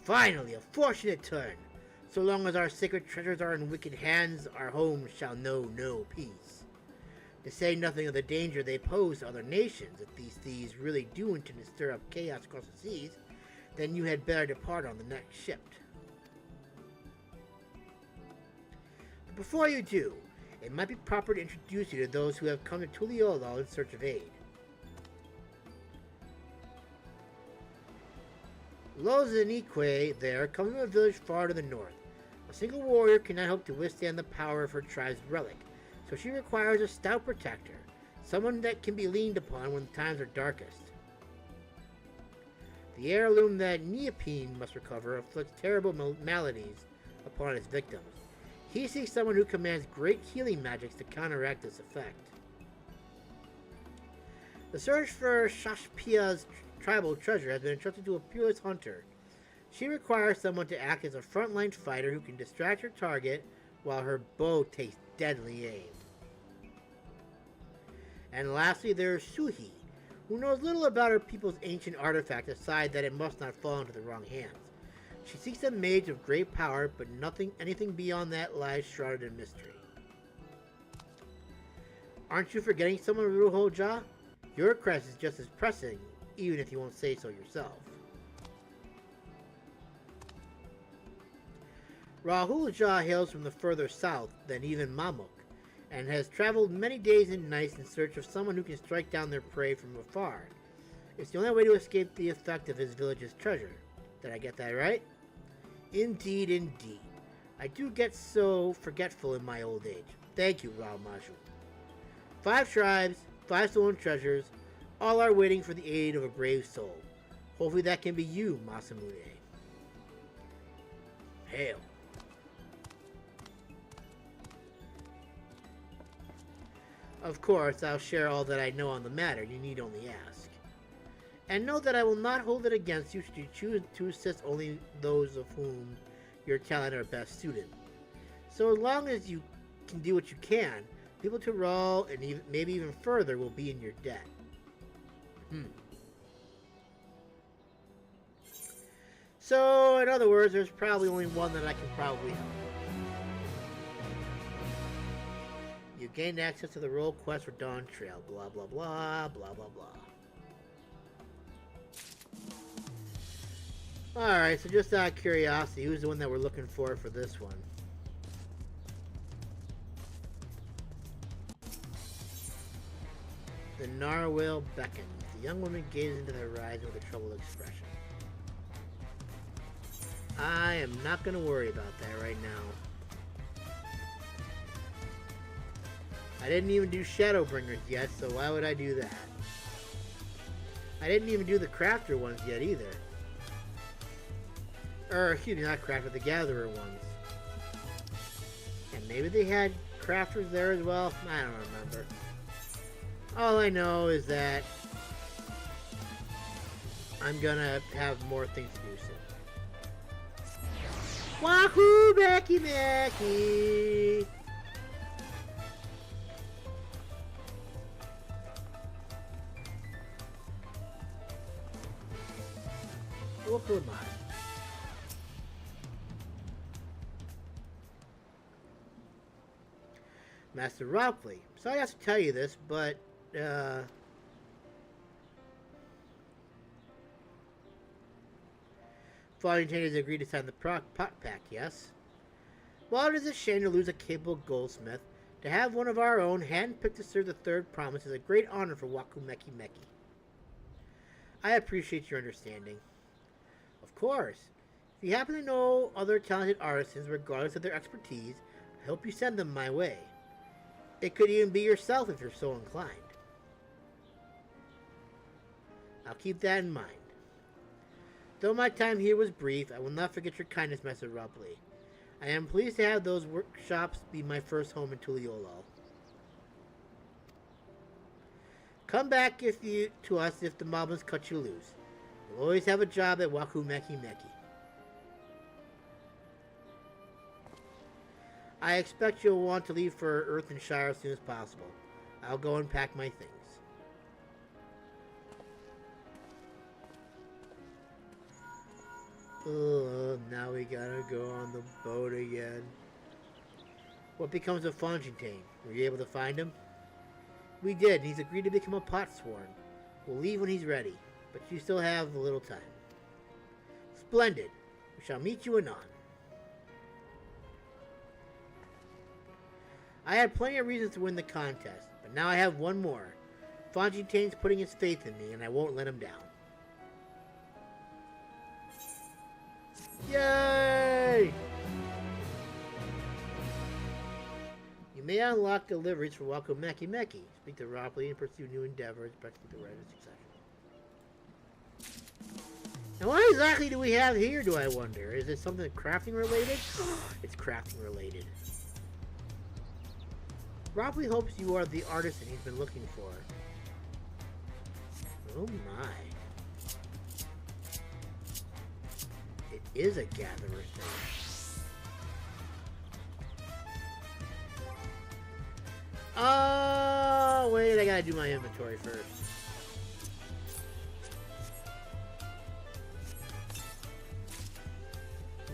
Finally, a fortunate turn. So long as our sacred treasures are in wicked hands, our home shall know no peace. To say nothing of the danger they pose to other nations, if these thieves really do intend to stir up chaos across the seas, then you had better depart on the next ship. But before you do, it might be proper to introduce you to those who have come to Tuliolal in search of aid. Lozanique there comes from a village far to the north. A single warrior cannot hope to withstand the power of her tribe's relic, so she requires a stout protector, someone that can be leaned upon when times are darkest. The heirloom that Neopene must recover afflicts terrible maladies upon its victims. He seeks someone who commands great healing magics to counteract this effect. The search for Shashpia's tribal treasure has been entrusted to a peerless hunter. She requires someone to act as a frontline fighter who can distract her target while her bow takes deadly aim. And lastly, there is Suhi, who knows little about her people's ancient artifact aside that it must not fall into the wrong hands. She seeks a mage of great power, but anything beyond that lies shrouded in mystery. Aren't you forgetting someone, Ruhoja? Your request is just as pressing, even if you won't say so yourself. Rahul Jha hails from the further south than even Mamuk, and has traveled many days and nights in search of someone who can strike down their prey from afar. It's the only way to escape the effect of his village's treasure. Did I get that right? Indeed, indeed. I do get so forgetful in my old age. Thank you, Rao Maju. 5 tribes, 5 stolen treasures, all are waiting for the aid of a brave soul. Hopefully that can be you, Masamune. Hail. Of course, I'll share all that I know on the matter. You need only ask. And know that I will not hold it against you should you choose to assist only those of whom your talent are best suited. So as long as you can do what you can, people to Rawl and maybe even further will be in your debt. So, in other words, there's probably only one that I can probably help. You gained access to the role quest for DawnTrail, blah blah blah, blah blah blah. Alright, so just out of curiosity, who's the one that we're looking for this one? The narwhal beckons. The young woman gazes into the horizon with a troubled expression. I am not going to worry about that right now. I didn't even do Shadowbringers yet, so why would I do that? I didn't even do the Crafter ones yet either. Or, excuse me, not Crafter, the Gatherer ones. And maybe they had Crafters there as well? I don't remember. All I know is that I'm gonna have more things to do soon. Wahoo! Becky Becky! What am I? Master Ropley. Sorry I have to tell you this, but Falling Chambers agreed to sign the Potpact, yes? While it is a shame to lose a capable goldsmith, to have one of our own hand-picked to serve the third promise is a great honor for Wakumeki Meki. I appreciate your understanding. Of course. If you happen to know other talented artisans, regardless of their expertise, I hope you send them my way. It could even be yourself if you're so inclined. I'll keep that in mind. Though my time here was brief, I will not forget your kindness, Master Ropley. I am pleased to have those workshops be my first home in Tuliolal. Come back to us if the moblins cut you loose. You'll always have a job at Wakumeki Meki. I expect you'll want to leave for Earthenshire as soon as possible. I'll go and pack my things. Oh, now we gotta go on the boat again. What becomes of Fontaine? Were you able to find him? We did, and he's agreed to become a potsworn. We'll leave when he's ready, but you still have a little time. Splendid. We shall meet you anon. I had plenty of reasons to win the contest, but now I have one more. Fontaine's putting his faith in me, and I won't let him down. Yay! You may unlock deliveries for Wakumeki Meki. Speak to Ropley and pursue new endeavors, practically the right of succession. Now what exactly do we have here, do I wonder? Is it something crafting related? It's crafting related. Ropley hopes you are the artisan he's been looking for. Oh my. It is a gatherer thing. Oh, wait, I gotta do my inventory first.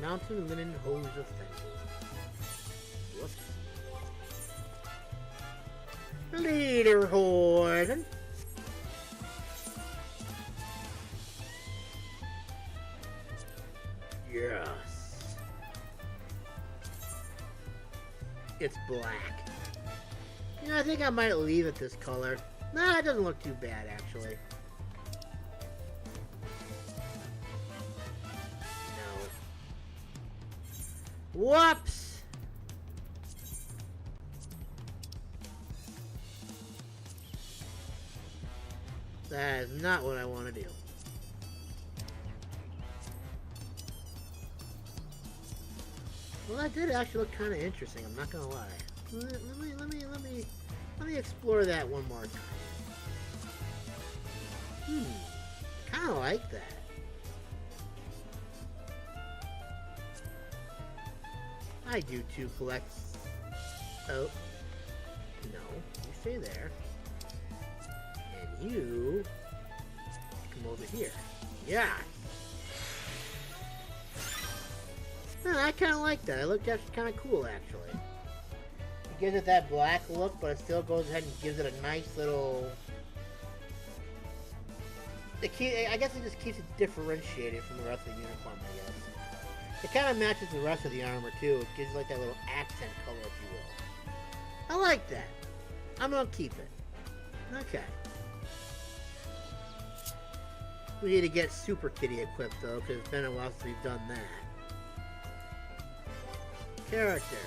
Mountain linen hose of fences. Whoops. Leaderhorn. Yes. It's black. You know, I think I might leave it this color. Nah, it doesn't look too bad, actually. No. Whoops! That is not what I want to do. Well, that did actually look kind of interesting, I'm not gonna lie. Let me explore that one more time. Kinda like that. I do too collect. Oh. No, you stay there. And you come over here. Yeah. I kind of like that. It looked actually kind of cool, actually. It gives it that black look, but it still goes ahead and gives it a nice little... I guess it just keeps it differentiated from the rest of the uniform, I guess. It kind of matches the rest of the armor, too. It gives like that little accent color, if you will. I like that. I'm gonna keep it. Okay. We need to get Super Kitty equipped, though, because it's been a while since we've done that. Character.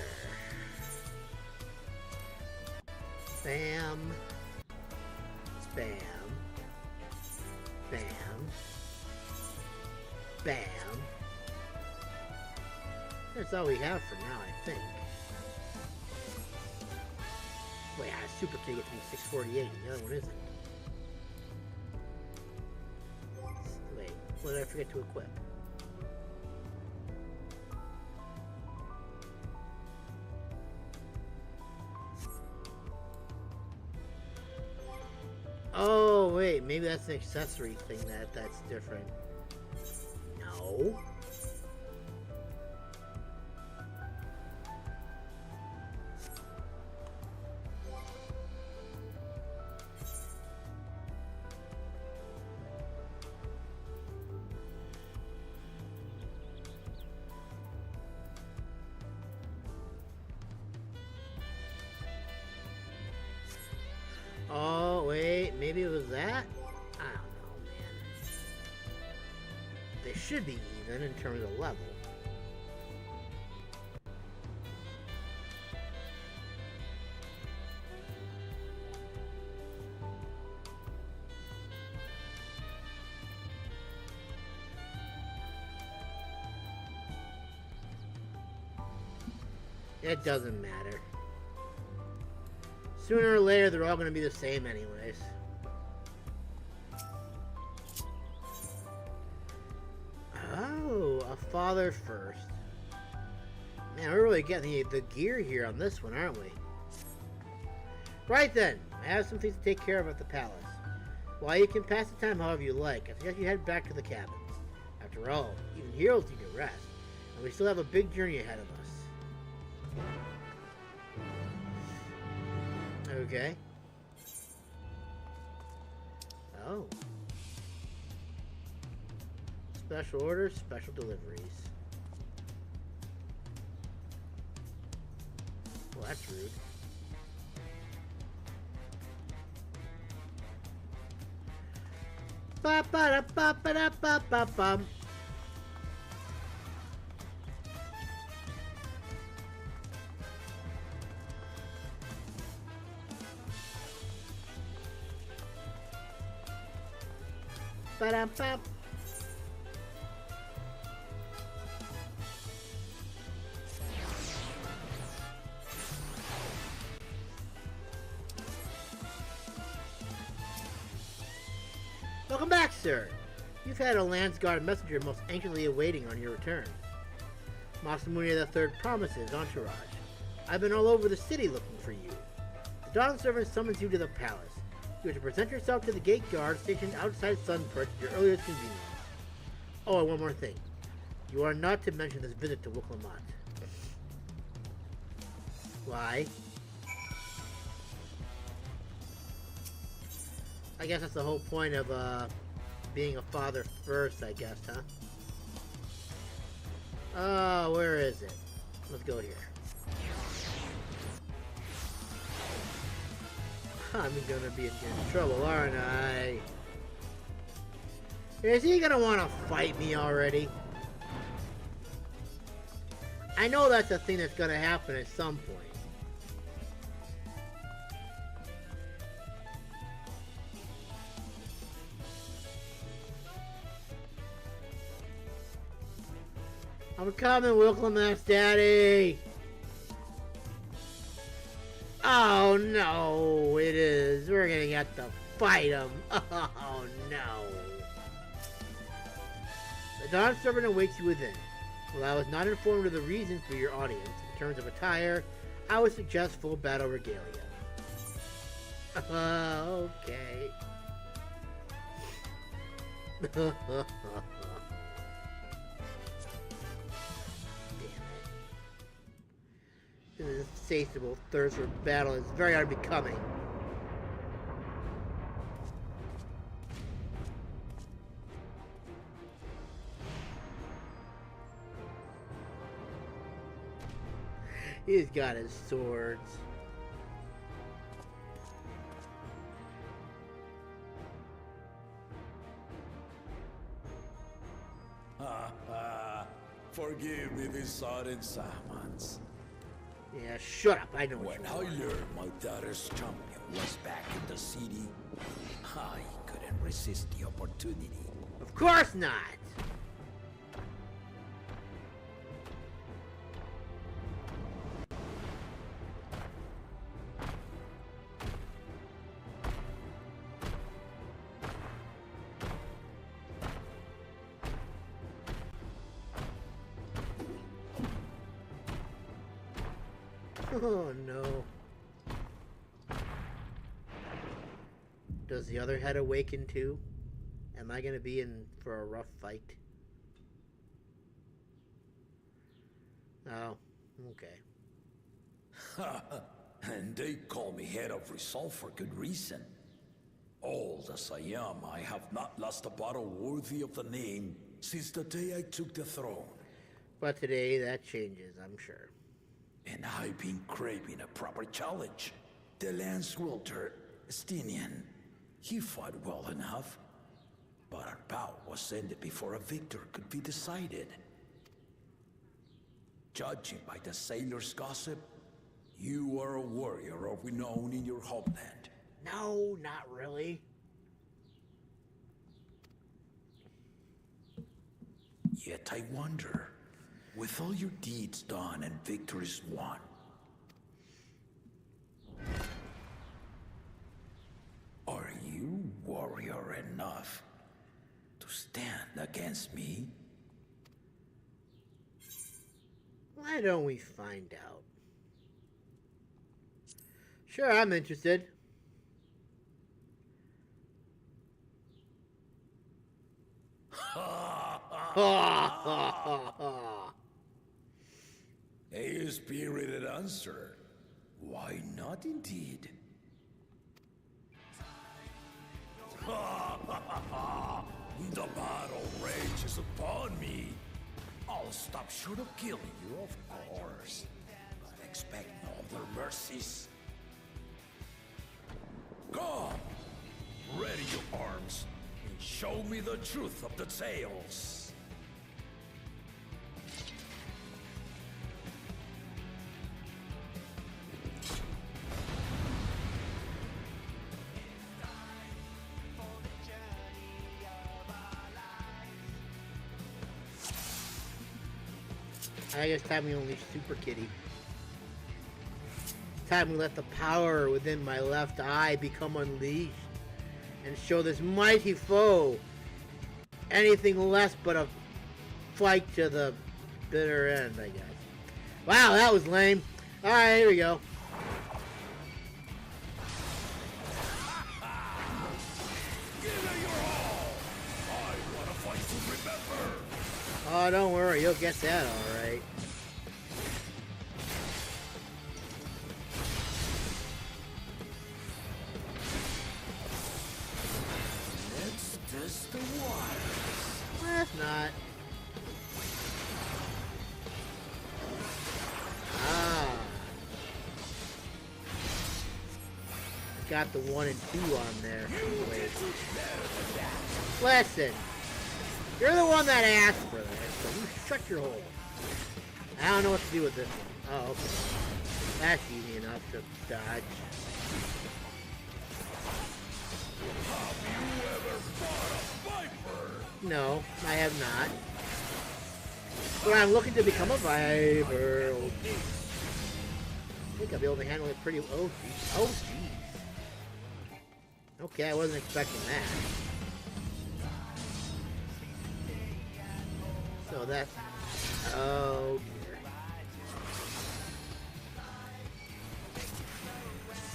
Bam. Bam. Bam. Bam. That's all we have for now, I think. Wait, Super Kitty gets me 648, and the other one isn't. Wait, what did I forget to equip? Oh, wait, maybe that's an accessory thing that's different. No. Oh, wait, maybe it was that? I don't know, man. They should be even in terms of level. It doesn't matter. Sooner or later, they're all going to be the same anyways. Oh, a Father First. Man, we're really getting the gear here on this one, aren't we? Right then, I have some things to take care of at the palace. While you can pass the time however you like, I suggest you head back to the cabins. After all, even heroes need to rest, and we still have a big journey ahead of us. Okay. Oh. Special orders, special deliveries. Well, that's rude. Ba ba da ba ba da ba ba bum. Ba da ba. Welcome back, sir. You've had a Landsguard messenger most anxiously awaiting on your return. Movamuq the Third promises entourage. I've been all over the city looking for you. The Dawn servant summons you to the palace. You are to present yourself to the gate guard stationed outside Sunperch at your earliest convenience. Oh, and one more thing. You are not to mention this visit to Worqor Lar Dor. Why? I guess that's the whole point of being a father first, I guess, huh? Oh, where is it? Let's go here. I'm gonna be in trouble, aren't I? Is he gonna want to fight me already? I know that's a thing that's gonna happen at some point. I'm coming, Wilklem's daddy! Oh no, it is. We're gonna have to fight him. Oh no. The Dawn servant awaits you within. While I was not informed of the reasons for your audience in terms of attire, I would suggest full battle regalia. Okay. This insatiable thirst for battle is very unbecoming. He's got his swords. Forgive me this sudden summons. Yeah, shut up. I know what When you I want. learned my daughter's champion was back in the city, I couldn't resist the opportunity. Of course not. Oh no. Does the other head awaken too? Am I gonna be in for a rough fight? Oh, okay. And they call me head of resolve for good reason. Old as I am, I have not lost a battle worthy of the name since the day I took the throne. But today that changes, I'm sure. And I've been craving a proper challenge. The Landsguard, Stinian, he fought well enough. But our bout was ended before a victor could be decided. Judging by the sailors' gossip, you are a warrior of renown in your homeland. No, not really. Yet I wonder, with all your deeds done and victories won, are you warrior enough to stand against me? Why don't we find out? Sure, I'm interested. A spirited answer. Why not, indeed? The battle rages upon me. I'll stop short of killing you, of course. But expect no other mercies. Come! Ready your arms, and show me the truth of the tales. I guess time we unleash Super Kitty. It's time we let the power within my left eye become unleashed and show this mighty foe anything less but a fight to the bitter end, I guess. Wow, that was lame. Alright, here we go. Oh, don't worry, you'll get that alright. Let's test the waters. That's not. Ah. Got the 1 and 2 on there. Wait. Listen. You're the one that asked for this, so you shut your hole. I don't know what to do with this one. Oh, okay. That's easy enough to dodge. Have you ever fought a viper? No, I have not. But I'm looking to become a viper. Oh, I think I'll be able to handle it pretty well. Oh, geez. Oh, geez. Okay, I wasn't expecting that. So that's... Oh, dear.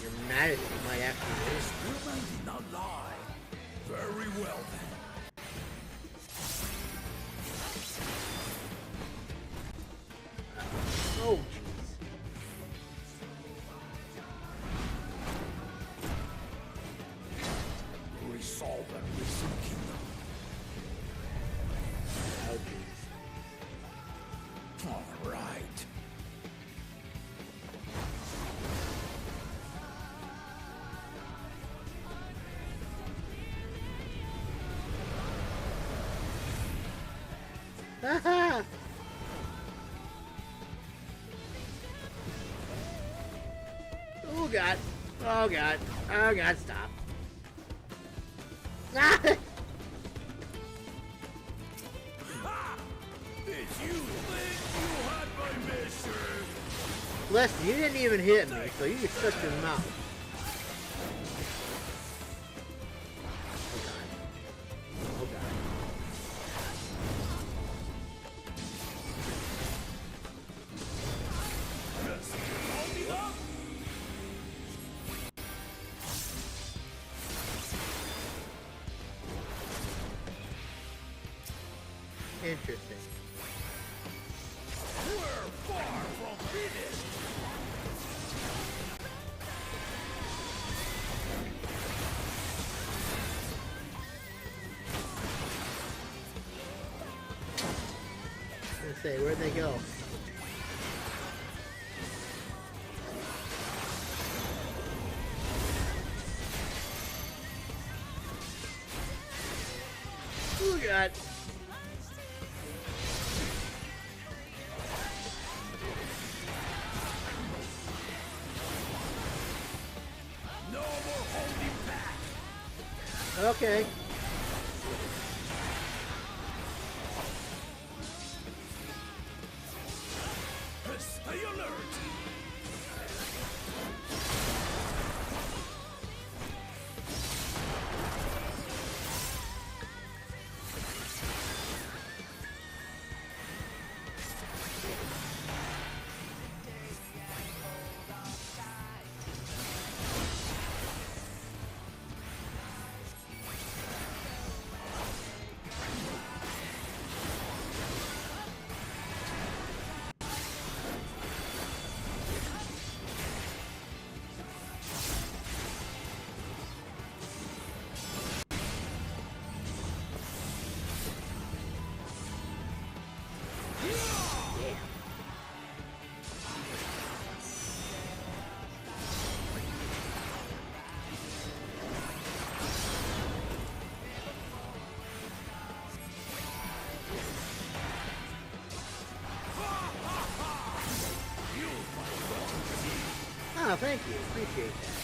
Your Majesty might actually win. Your mind did not lie. Very well, then. Oh, jeez. Resolve and listen, kingdom. Oh, jeez. All right. Haha! Oh god. Oh god. Oh god, stop. Ah! Did you think you had my mission? Listen, you didn't even hit me, so you can shut your mouth. Oh god. Oh god. Just hold me up. Interesting. We're far from finished. Let's say, where'd they go? Oh god. No more holding back. Okay. Stay alert. Appreciate that.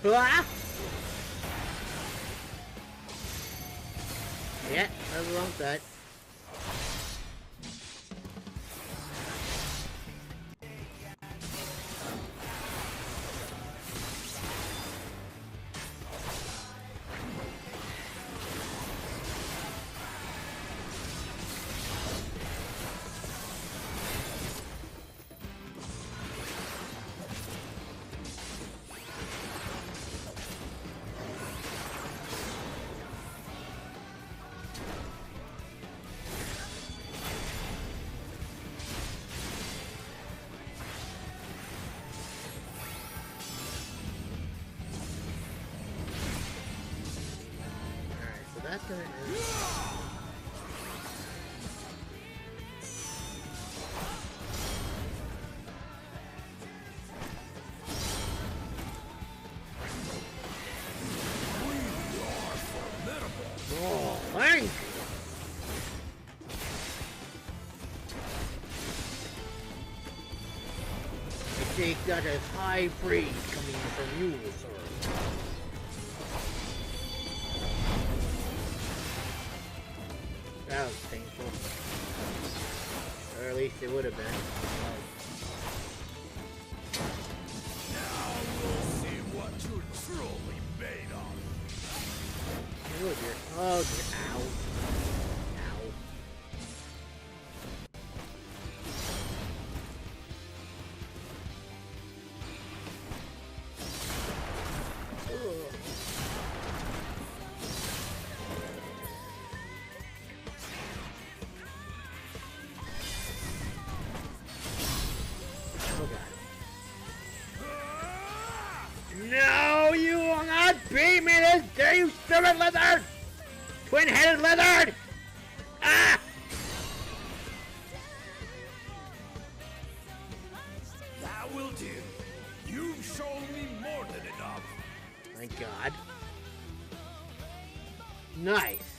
Blah! Yeah, that was the wrong side. That's gonna end. Oh, thank you. I take that as high praise coming from you, sir. That was painful. Or at least it would have been. Now we'll see what you're truly made of. Oh dear. Oh dear. Ow. Ow. Ugh. No, you will not beat me this day, you stupid lizard! Twin-headed lizard! Ah! That will do. You've shown me more than enough. Thank God. Nice.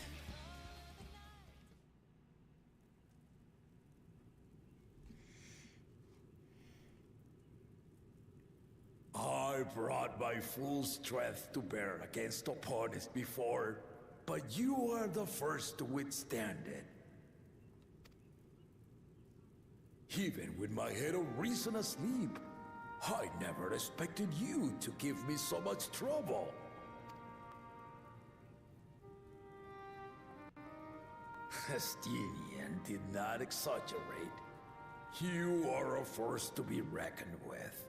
I brought my full strength to bear against opponents before, but you are the first to withstand it. Even with my head of reason asleep, I never expected you to give me so much trouble. Estinian did not exaggerate. You are a force to be reckoned with.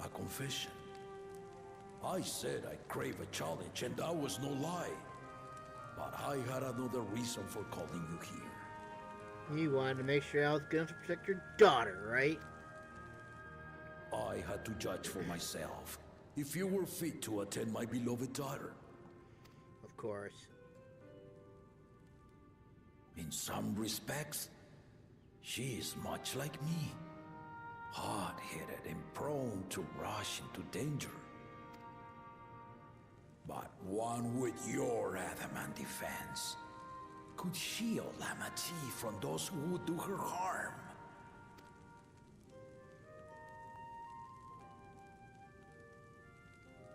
a confession. I said I crave a challenge, and that was no lie. But I had another reason for calling you here. You wanted to make sure I was going to protect your daughter, right? I had to judge for myself if you were fit to attend my beloved daughter. Of course. In some respects, she is much like me. Hard-headed and prone to rush into danger. But one with your adamant defense could shield Lamati from those who would do her harm.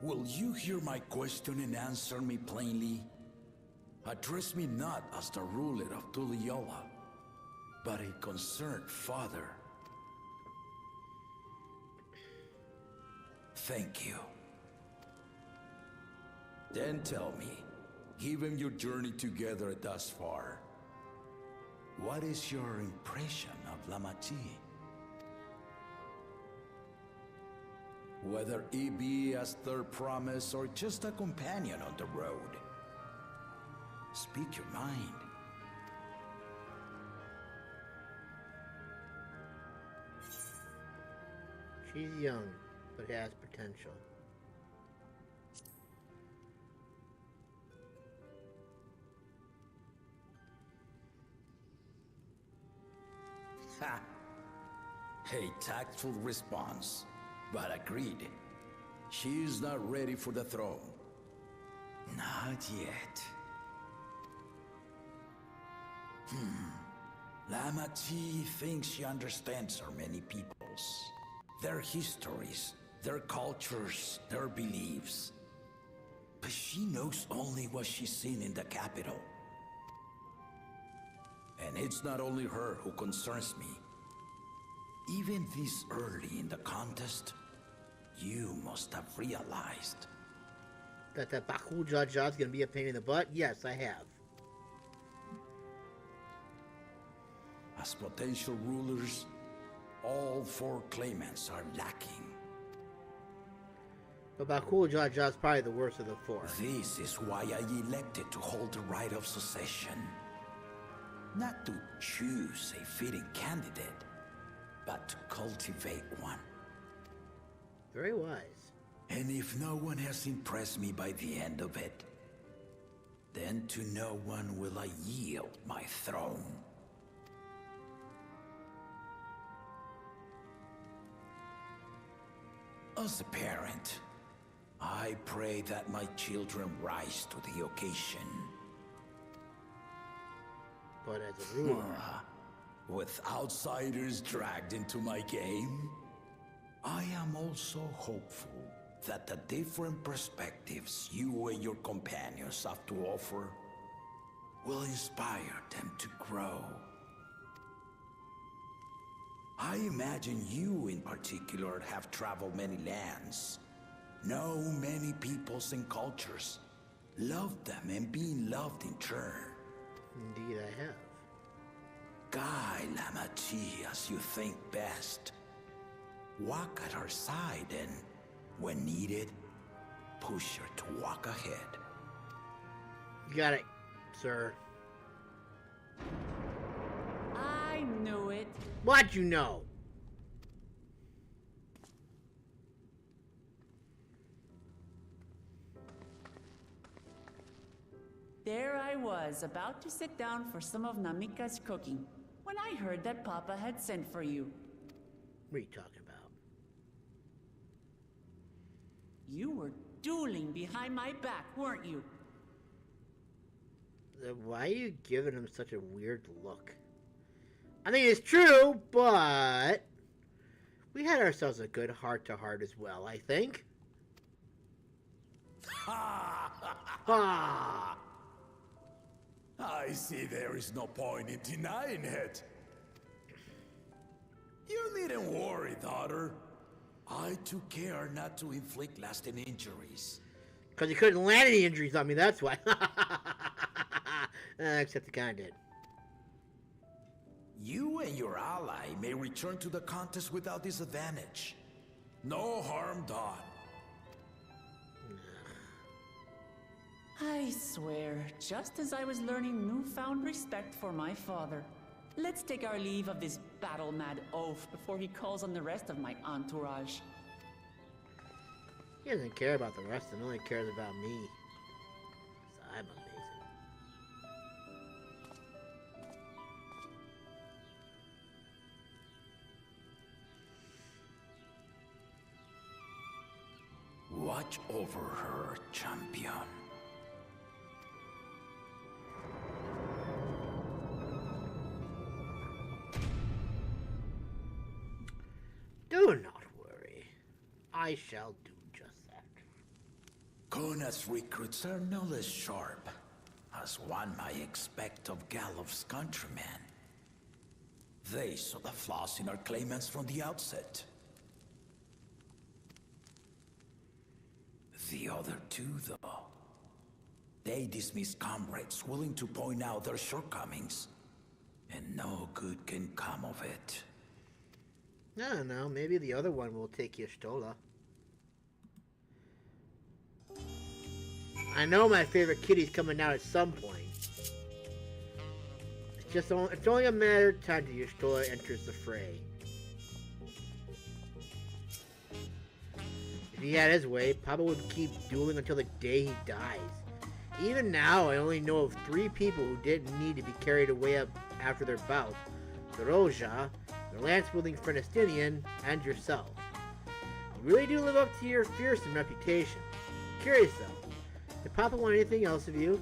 Will you hear my question and answer me plainly? Address me not as the ruler of Tuliola, but a concerned father. Thank you. Then tell me, given your journey together thus far, what is your impression of Lamati? Whether it be as third promise or just a companion on the road. Speak your mind. She's young, but has potential. Ha! A tactful response, but agreed. She is not ready for the throne. Not yet. Lamati thinks she understands our many peoples. Their histories, their cultures, their beliefs. But she knows only what she's seen in the capital. And it's not only her who concerns me. Even this early in the contest, you must have realized That Baku Jaja is going to be a pain in the butt? Yes, I have. as potential rulers, all four claimants are lacking. But Baku Jaja is probably the worst of the four. This is why I elected to hold the right of succession. Not to choose a fitting candidate, but to cultivate one. Very wise. And if no one has impressed me by the end of it, then to no one will I yield my throne. As a parent, I pray that my children rise to the occasion. But as a ruler... With outsiders dragged into my game, I am also hopeful that the different perspectives you and your companions have to offer will inspire them to grow. I imagine you in particular have traveled many lands, know many peoples and cultures, loved them and been loved in turn. Indeed I have. Guide Lamati as you think best. Walk at her side and, when needed, push her to walk ahead. You got it, sir. I knew it. What'd you know? There I was, about to sit down for some of Namika's cooking, when I heard that Papa had sent for you. What are you talking about? You were dueling behind my back, weren't you? Why are you giving him such a weird look? I mean, it's true, but... we had ourselves a good heart-to-heart as well, I think. Ah! I see there is no point in denying it. You needn't worry, daughter. I took care not to inflict lasting injuries. Because he couldn't land any injuries on me, that's why. Except the guy did. You and your ally may return to the contest without disadvantage. No harm done. I swear, just as I was learning newfound respect for my father. Let's take our leave of this battle-mad oaf before he calls on the rest of my entourage. He doesn't care about the rest of them, he only cares about me. 'Cause I'm amazing. Watch over her, champion. Do not worry. I shall do just that. Kona's recruits are no less sharp, as one might expect of Galloff's countrymen. They saw the flaws in our claimants from the outset. The other two, though, they dismiss comrades willing to point out their shortcomings, and no good can come of it. I don't know, maybe the other one will take Y'shtola. I know my favorite kitty's coming out at some point. It's only a matter of time till Y'shtola enters the fray. If he had his way, Papa would keep dueling until the day he dies. Even now, I only know of 3 people who didn't need to be carried away up after their bout. The Roja, their lance-wielding friend Estinian, and yourself. You really do live up to your fearsome reputation. Curious though, did Papa want anything else of you?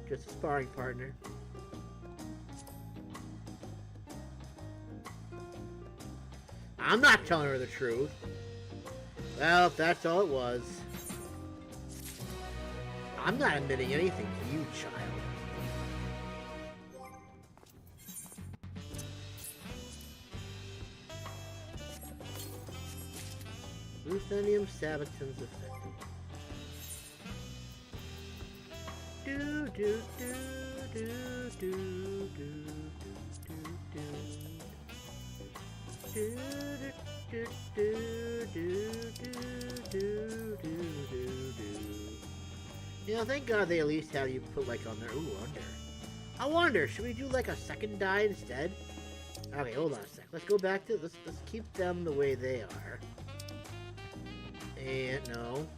Just a sparring partner. I'm not telling her the truth. Well, if that's all it was. I'm not admitting anything to you, child. Ruthenium Sabaton's affected. Do do do do do do do do do do do do do do. You know, thank God they at least have you put like on there. Ooh, wonder. I wonder, should we do like a second die instead? Okay, hold on a sec. Let's go back to let's keep them the way they are. And no.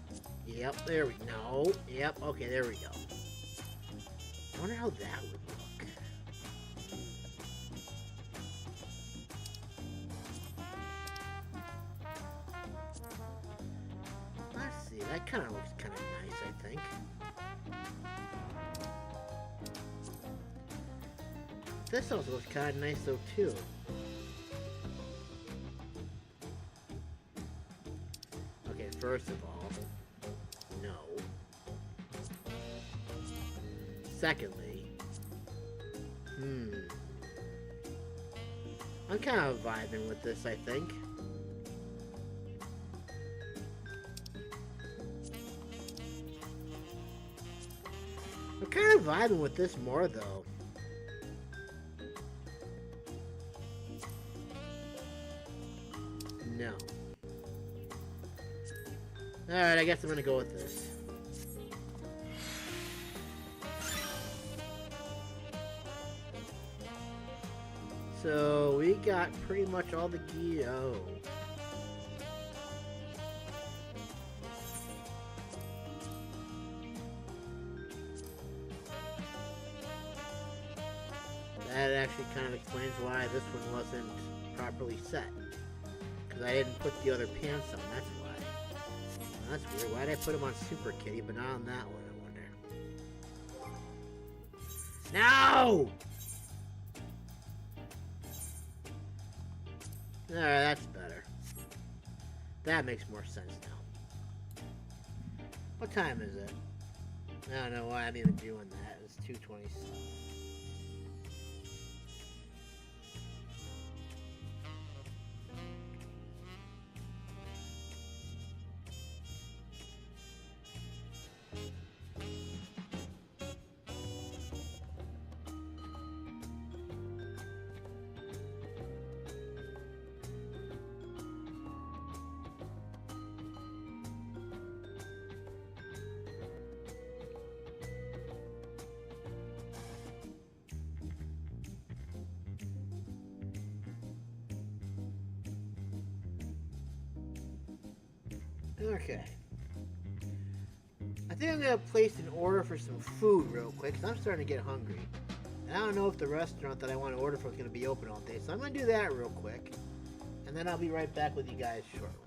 Yep, there we go. Yep, okay, there we go. I wonder how that would look. Let's see, that kind of looks kind of nice, I think. This also looks kind of nice though, too. Okay, first of all, no. Secondly, I'm kind of vibing with this, I think. I'm kind of vibing with this more, though. No. Alright, I guess I'm gonna go with this. So, we got pretty much all the gear. Oh. That actually kind of explains why this one wasn't properly set. Because I didn't put the other pants on, that's why. Well, that's weird. Why did I put them on Super Kitty, but not on that one, I wonder. No! Alright, that's better. That makes more sense now. What time is it? I don't know why I'm even doing that. It's 2:27. Okay. I think I'm gonna place an order for some food real quick, because I'm starting to get hungry. And I don't know if the restaurant that I want to order for is gonna be open all day, so I'm gonna do that real quick. And then I'll be right back with you guys shortly.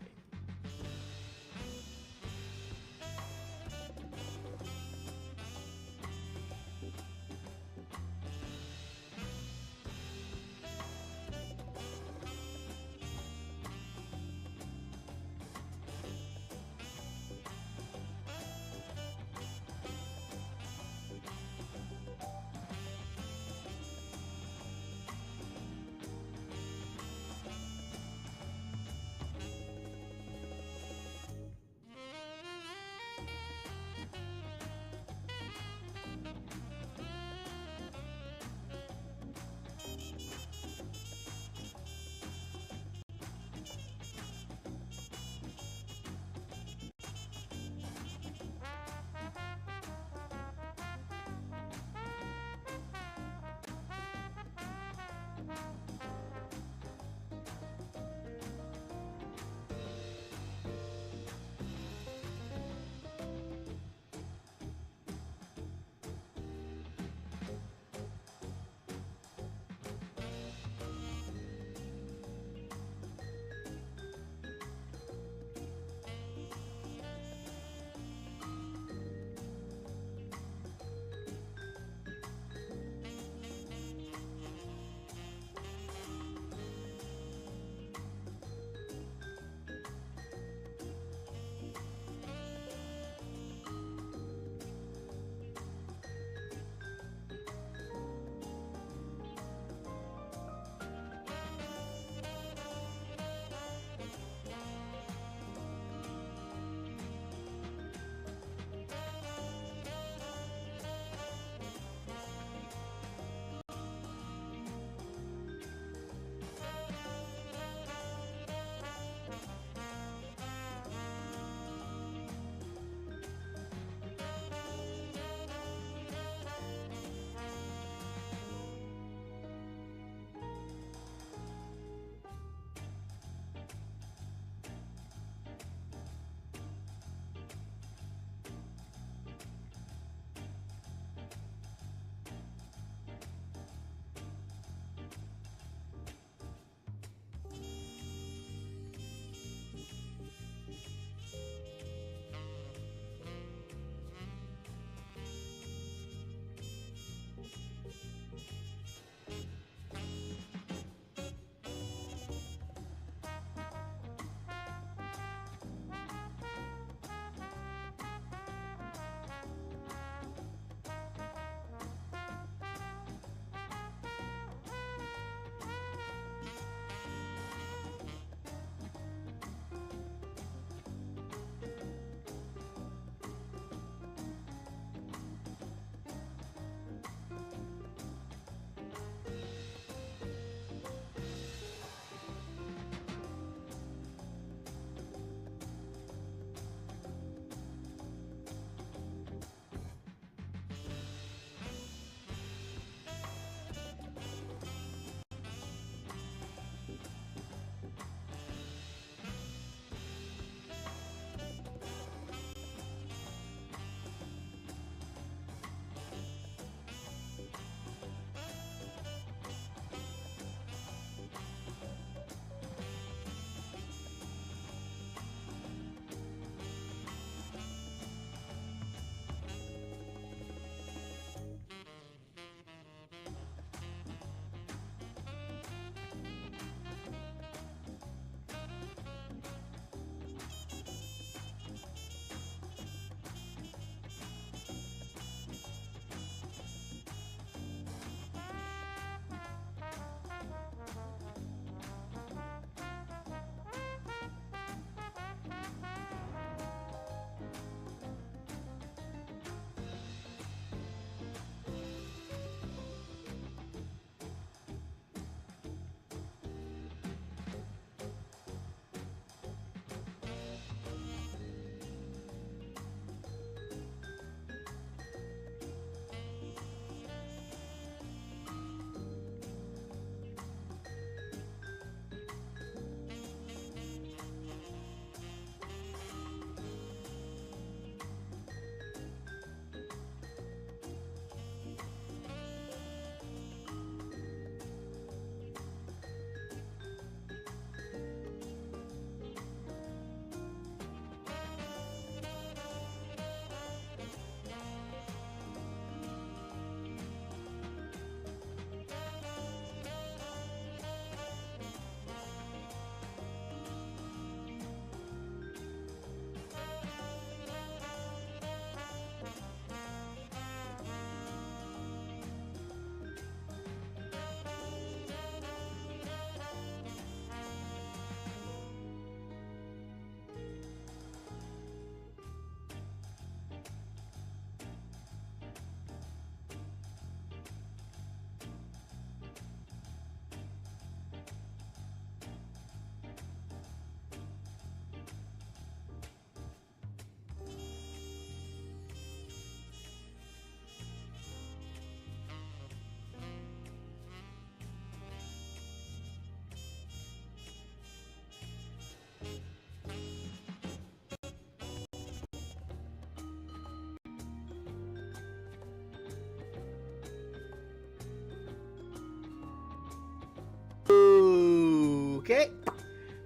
Okay,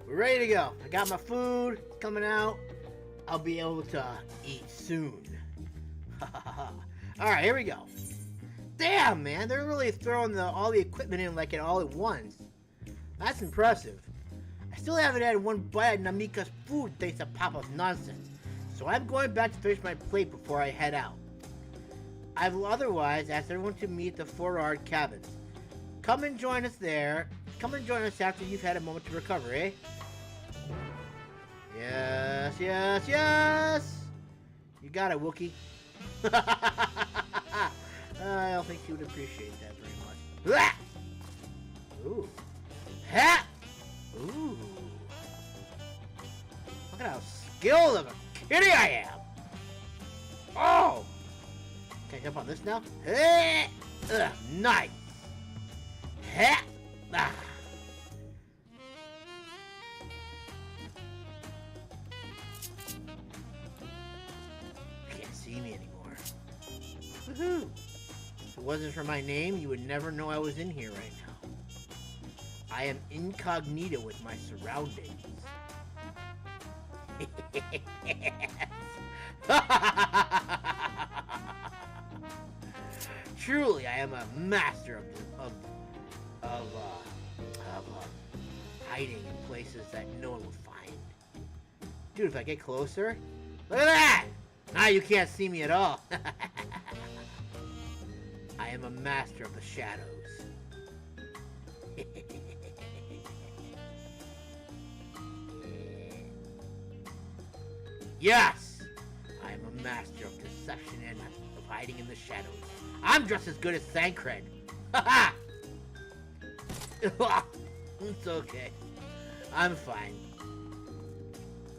we're ready to go. I got my food coming out. I'll be able to eat soon. Alright, here we go. Damn, man, they're really throwing all the equipment in like it all at once. That's impressive. I still haven't had one bite of Namika's food thanks to Papa's nonsense. So I'm going back to finish my plate before I head out. I've otherwise asked everyone to meet at the Forard cabins. Come and join us there. Come and join us after you've had a moment to recover, eh? Yes, yes, yes! You got it, Wookie. I don't think she would appreciate that very much. Blah! Ooh. Ha! Ooh. Look at how skilled of a kitty I am! Oh! Can I jump on this now? Ugh, nice! Ha! Ah. You can't see me anymore. Woohoo! If it wasn't for my name, you would never know I was in here right now. I am incognito with my surroundings. Truly, I am a master of hiding in places that no one will find. Dude, if I get closer, look at that! Now you can't see me at all. I am a master of the shadows. Yes! I am a master of deception and of hiding in the shadows. I'm just as good as Thancred. Haha! It's okay. I'm fine.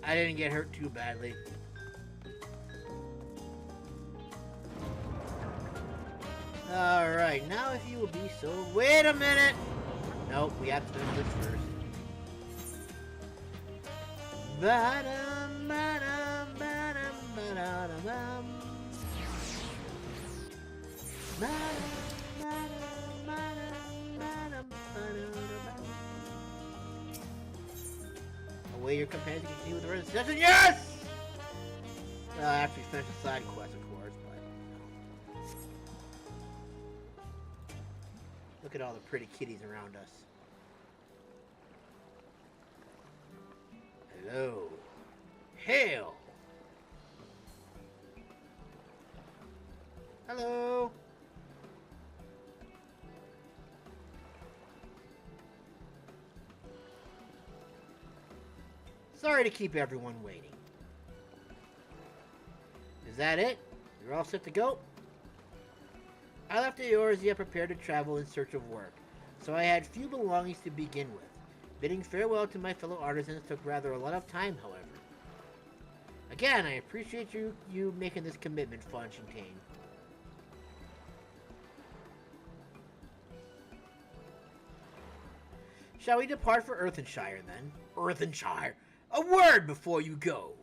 I didn't get hurt too badly. Alright, now if you will be so... Wait a minute! Nope, we have to finish this first. Ba-dum, ba-dum, ba-dum, ba-dum, ba-dum. Away your companions can continue with the rest of the session. Yes! After we finish the side quest, of course, but... Look at all the pretty kitties around us. Hello. Hail! Hello! Sorry to keep everyone waiting. Is that it? You're all set to go? I left the Eorzea prepared to travel in search of work, so I had few belongings to begin with. Bidding farewell to my fellow artisans took rather a lot of time, however. Again, I appreciate you making this commitment, Fontaine. Shall we depart for Earthenshire, then? Earthenshire! A word before you go!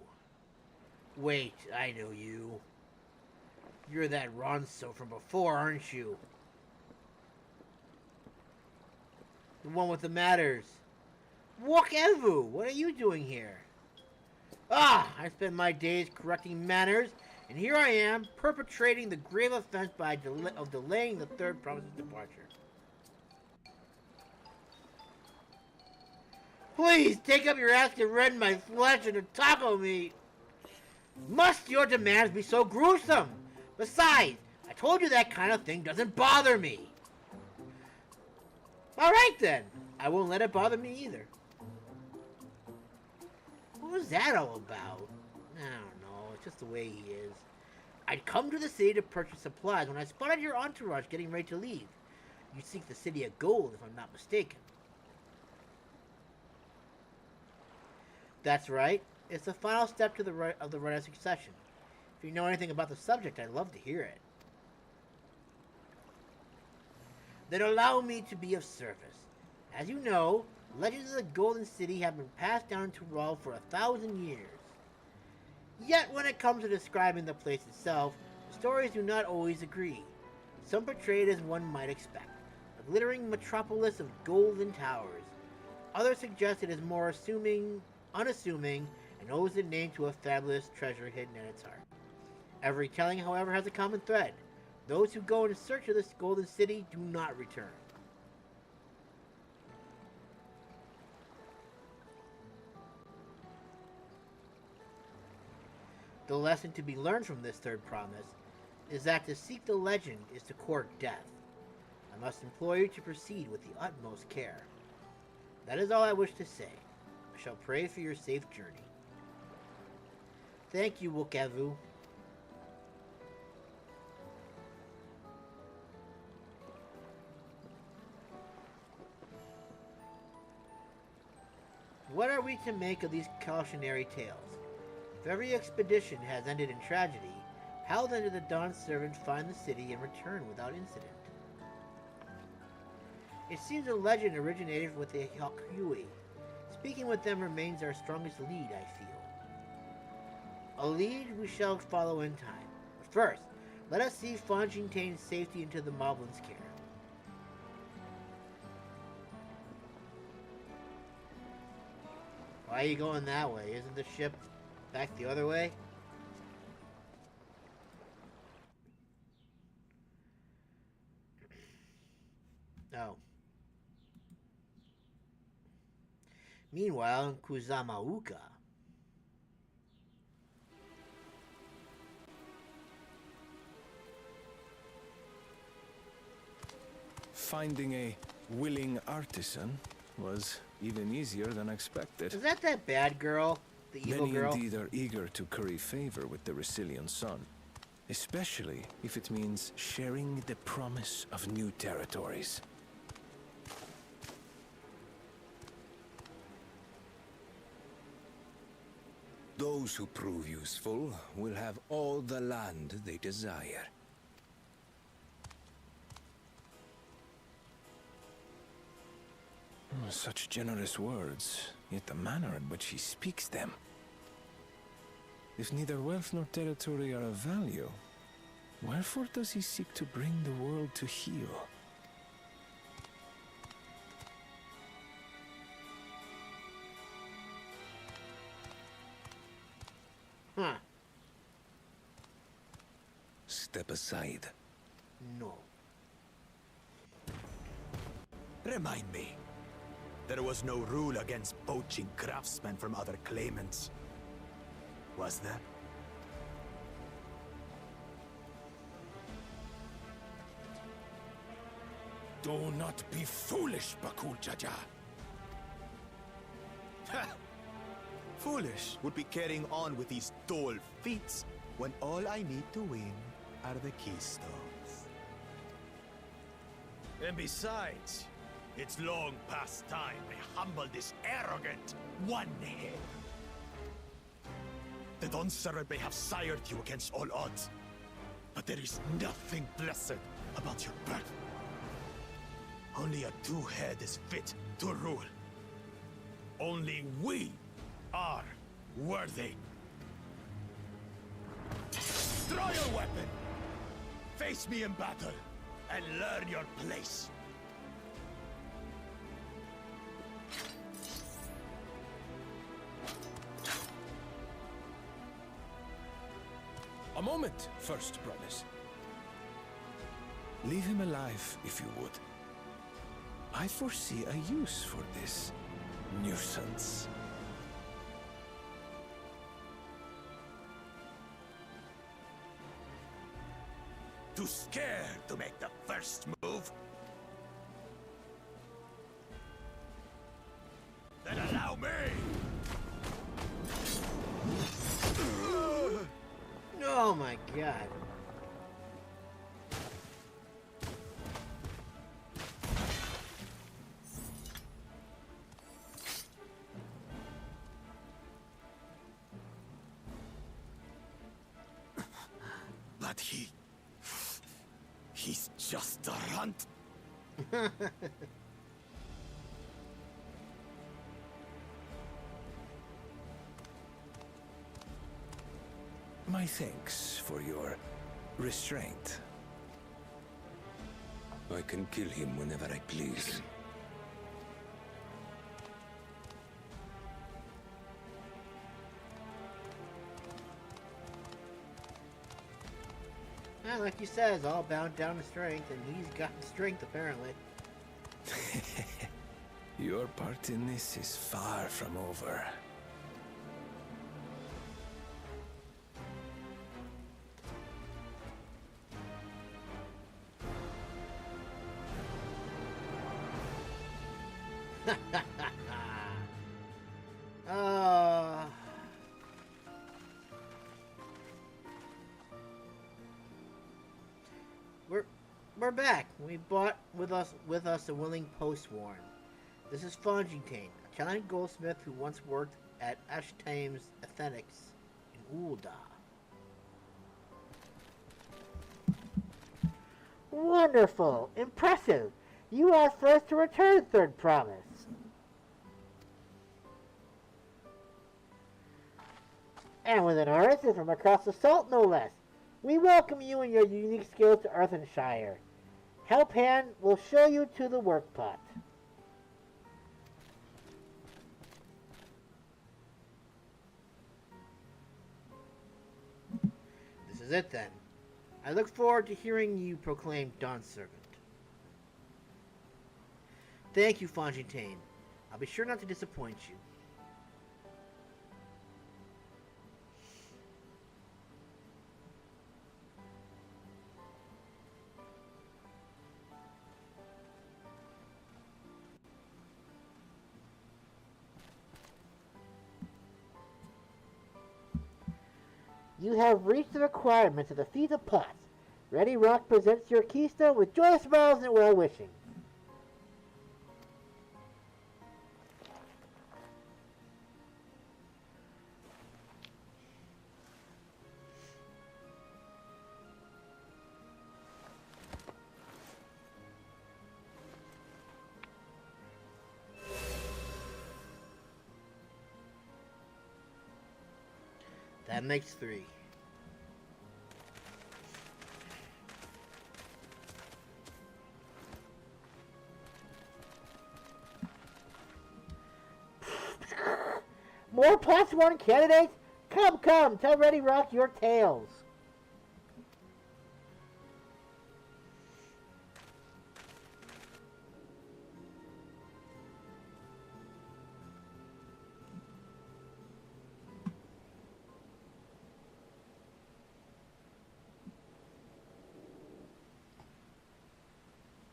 Wait, I know you. You're that Ronso from before, aren't you? The one with the matters. Whatever! What are you doing here? Ah! I spend my days correcting manners, and here I am, perpetrating the grave offense by delaying the third promise's departure. Please, take up your axe and rend my flesh into taco meat! Must your demands be so gruesome? Besides, I told you that kind of thing doesn't bother me. Alright then, I won't let it bother me either. What was that all about? I don't know, it's just the way he is. I'd come to the city to purchase supplies when I spotted your entourage getting ready to leave. You seek the city of gold, if I'm not mistaken. That's right. It's the final step to the right of the right of succession. If you know anything about the subject, I'd love to hear it. Then allow me to be of service. As you know, legends of the Golden City have been passed down to Raw for 1,000 years. Yet when it comes to describing the place itself, the stories do not always agree. Some portray it as one might expect, a glittering metropolis of golden towers. Others suggest it is more unassuming, and owes the name to a fabulous treasure hidden in its heart. Every telling, however, has a common thread. Those who go in search of this golden city do not return. The lesson to be learned from this third promise is that to seek the legend is to court death. I must implore you to proceed with the utmost care. That is all I wish to say. I shall pray for your safe journey. Thank you, Wokavu. What are we to make of these cautionary tales? If every expedition has ended in tragedy, how then did the Dawn servant find the city and return without incident? It seems the legend originated with the Helphand. Speaking with them remains our strongest lead, I feel. A lead we shall follow in time. But first, let us see Fontain's safety into the Moblin's care. Why are you going that way? Isn't the ship back the other way? No. Meanwhile, Kuzamauka. Finding a willing artisan was even easier than expected. Is that bad girl? The evil Many girl? indeed are eager to curry favor with the Resilient Sun, especially if it means sharing the promise of new territories. Those who prove useful will have all the land they desire. Such generous words, yet the manner in which he speaks them. If neither wealth nor territory are of value, wherefore does he seek to bring the world to heel? Huh. Step aside. No. Remind me. There was no rule against poaching craftsmen from other claimants. Was there? Do not be foolish, Bakul Jaja. Foolish would be carrying on with these dull feats when all I need to win are the keystones. And besides, it's long past time I humble this arrogant one-head. The Dawn servant may have sired you against all odds, but there is nothing blessed about your birth. Only a two-head is fit to rule. Only we are worthy. Draw your weapon! Face me in battle, and learn your place. A moment, First Promise. Leave him alive, if you would. I foresee a use for this nuisance. Too scared to make the first move? Then allow me! Oh my god. But he's just a runt. My thanks for your restraint. I can kill him whenever I please. Yeah, like you said, it's all bound down to strength, and he's got strength apparently. Your part in this is far from over. uh, we're back. We brought with us a willing postworn. This is Fontaine, a talented goldsmith who once worked at Ashtame's Athenics in Ulda. Wonderful. Impressive. You are first to return, Third Promise. And with an artisan from across the salt, no less. We welcome you and your unique skills to Earthenshire. Helphand will show you to the workpot. This is it then. I look forward to hearing you proclaim Dawn Servant. Thank you, Fontaine. I'll be sure not to disappoint you. You have reached the requirements of the Feast of Pots. Ready Rock presents your keystone with joyous smiles and well-wishing. That makes 3. More +1 candidates? Come, tell Ready Rock your tales.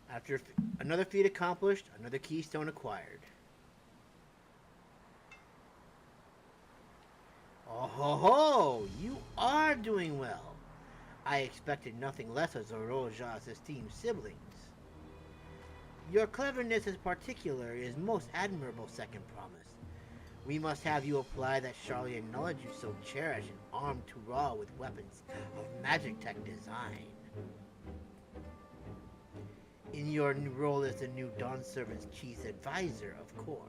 After another feat accomplished, another keystone acquired. Oh ho ho! You are doing well. I expected nothing less of Zormor's esteemed siblings. Your cleverness in particular is most admirable, Second Promise. We must have you apply that Charlian knowledge you so cherish and arm to raw with weapons of magic tech design. In your new role as the new Dawn Servant's chief advisor, of course.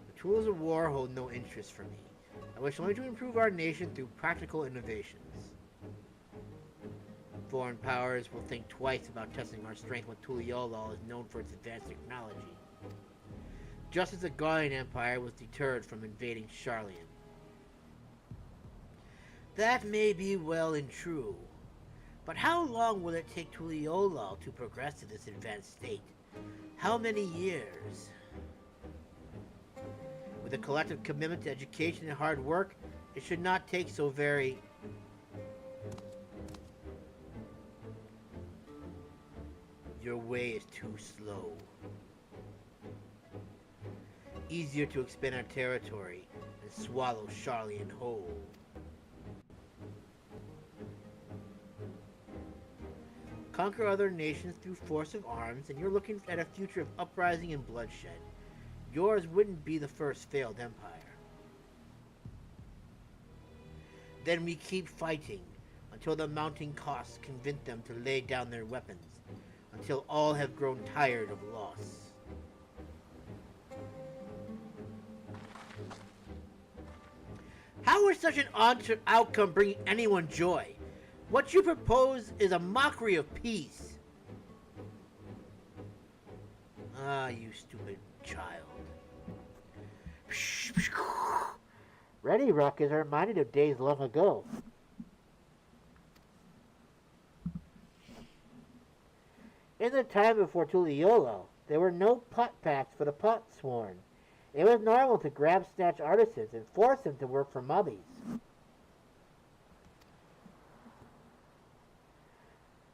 The tools of war hold no interest for me. I wish only to improve our nation through practical innovations. Foreign powers will think twice about testing our strength when Tuliolol is known for its advanced technology. Just as the Guardian Empire was deterred from invading Charlian. That may be well and true, but how long will it take Tuliolol to progress to this advanced state? How many years? With a collective commitment to education and hard work, it should not take so very... Your way is too slow. Easier to expand our territory and swallow Charlian whole. Conquer other nations through force of arms, and you're looking at a future of uprising and bloodshed. Yours wouldn't be the first failed empire. Then we keep fighting, until the mounting costs convince them to lay down their weapons, until all have grown tired of loss. How would such an outcome bring anyone joy? What you propose is a mockery of peace. Ah, you stupid child. Ready Rock is reminded of days long ago. In the time before Tuliolo, there were no Potpacts for the Potsworn. It was normal to grab snatch artisans and force them to work for mobbies.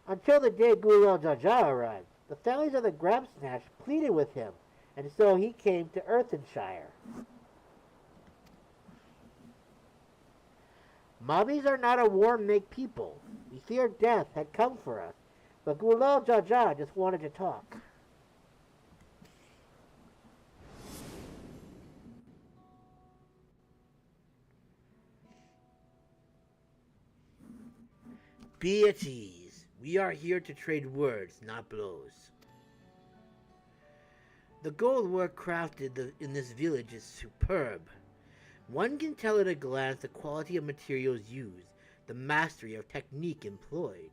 Until the day Gulal Jaja arrived, the families of the grab snatch pleaded with him, and so he came to Earthenshire. Mobbies are not a warm-make people. We feared death had come for us, but Gulal Jaja just wanted to talk. Be at ease. We are here to trade words, not blows. The gold work crafted in this village is superb. One can tell at a glance the quality of materials used, the mastery of technique employed.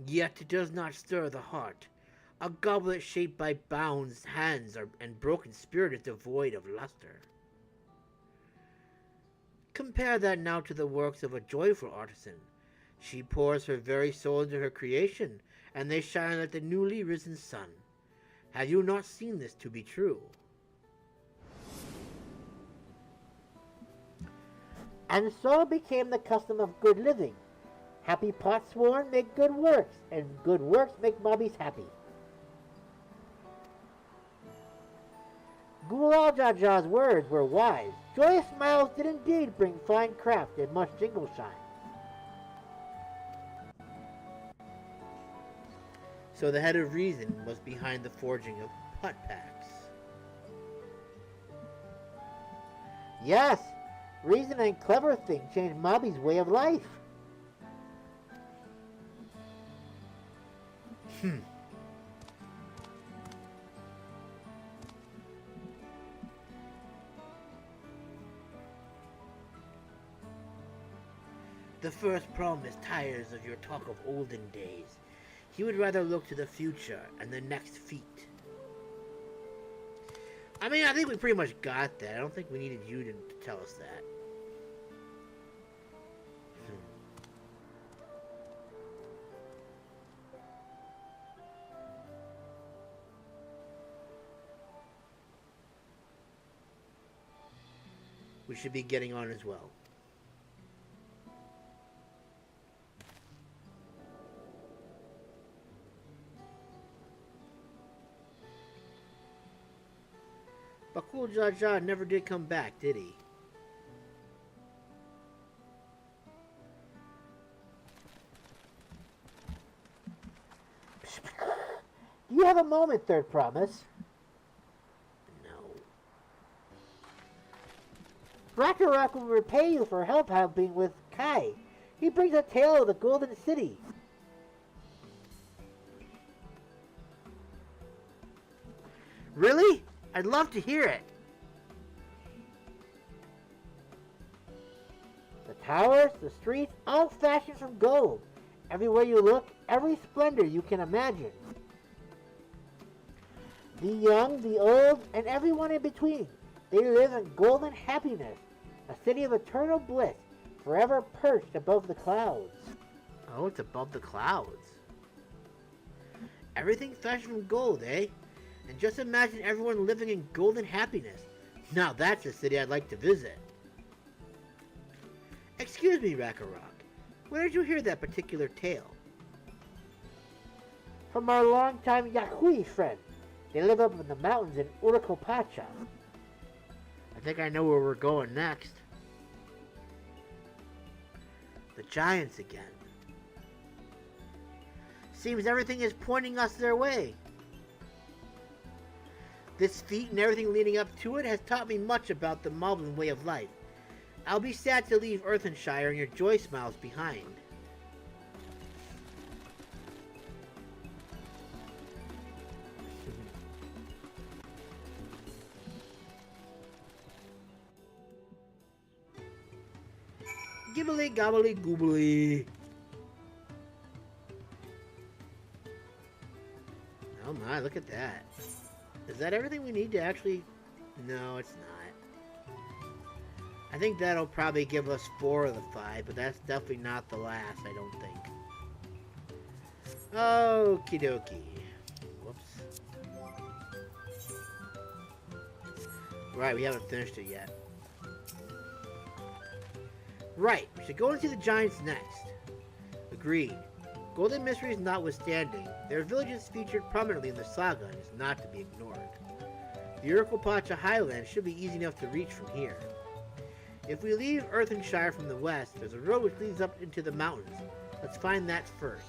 Yet it does not stir the heart. A goblet shaped by bound hands and broken spirit is devoid of luster. Compare that now to the works of a joyful artisan. She pours her very soul into her creation, and they shine like the newly risen sun. Have you not seen this to be true? And so became the custom of good living. Happy Potsworn make good works, and good works make mobbies happy. Gulal Jaja's words were wise. Joyous smiles did indeed bring fine craft and much jingle shine. So the head of reason was behind the forging of Potpacts. Yes, reason and clever thing changed mobbies' way of life. The first promise tires of your talk of olden days. He would rather look to the future and the next feat. I mean, I think we pretty much got that. I don't think we needed you to tell us that. We should be getting on as well. Bakul Jaja never did come back, did he? Do you have a moment, Third Promise? No. Ragnarok will repay you for helping with Kai. He brings a tale of the Golden City. Really? I'd love to hear it. The towers, the streets, all fashioned from gold. Everywhere you look, every splendor you can imagine. The young, the old, and everyone in between. They live in golden happiness, a city of eternal bliss, forever perched above the clouds. Oh, it's above the clouds. Everything fashioned from gold, eh? And just imagine everyone living in golden happiness. Now that's a city I'd like to visit. Excuse me, Ragnarok. Where did you hear that particular tale? From our longtime Yahui friend. They live up in the mountains in Urakopacha. I think I know where we're going next. The giants again. Seems everything is pointing us their way. This feat and everything leading up to it has taught me much about the Moblin way of life. I'll be sad to leave Earthenshire and your joy smiles behind. Gibbly gobbly goobly. Oh my, look at that. Is that everything we need to actually... No, it's not. I think that'll probably give us 4 of the 5, but that's definitely not the last, I don't think. Okie dokie. Whoops. Right, we haven't finished it yet. Right, we should go and see the giants next. Agreed. Golden Mysteries notwithstanding, their village is featured prominently in the saga and is not to be ignored. The Worqor Highlands should be easy enough to reach from here. If we leave Earthenshire from the west, there's a road which leads up into the mountains. Let's find that first.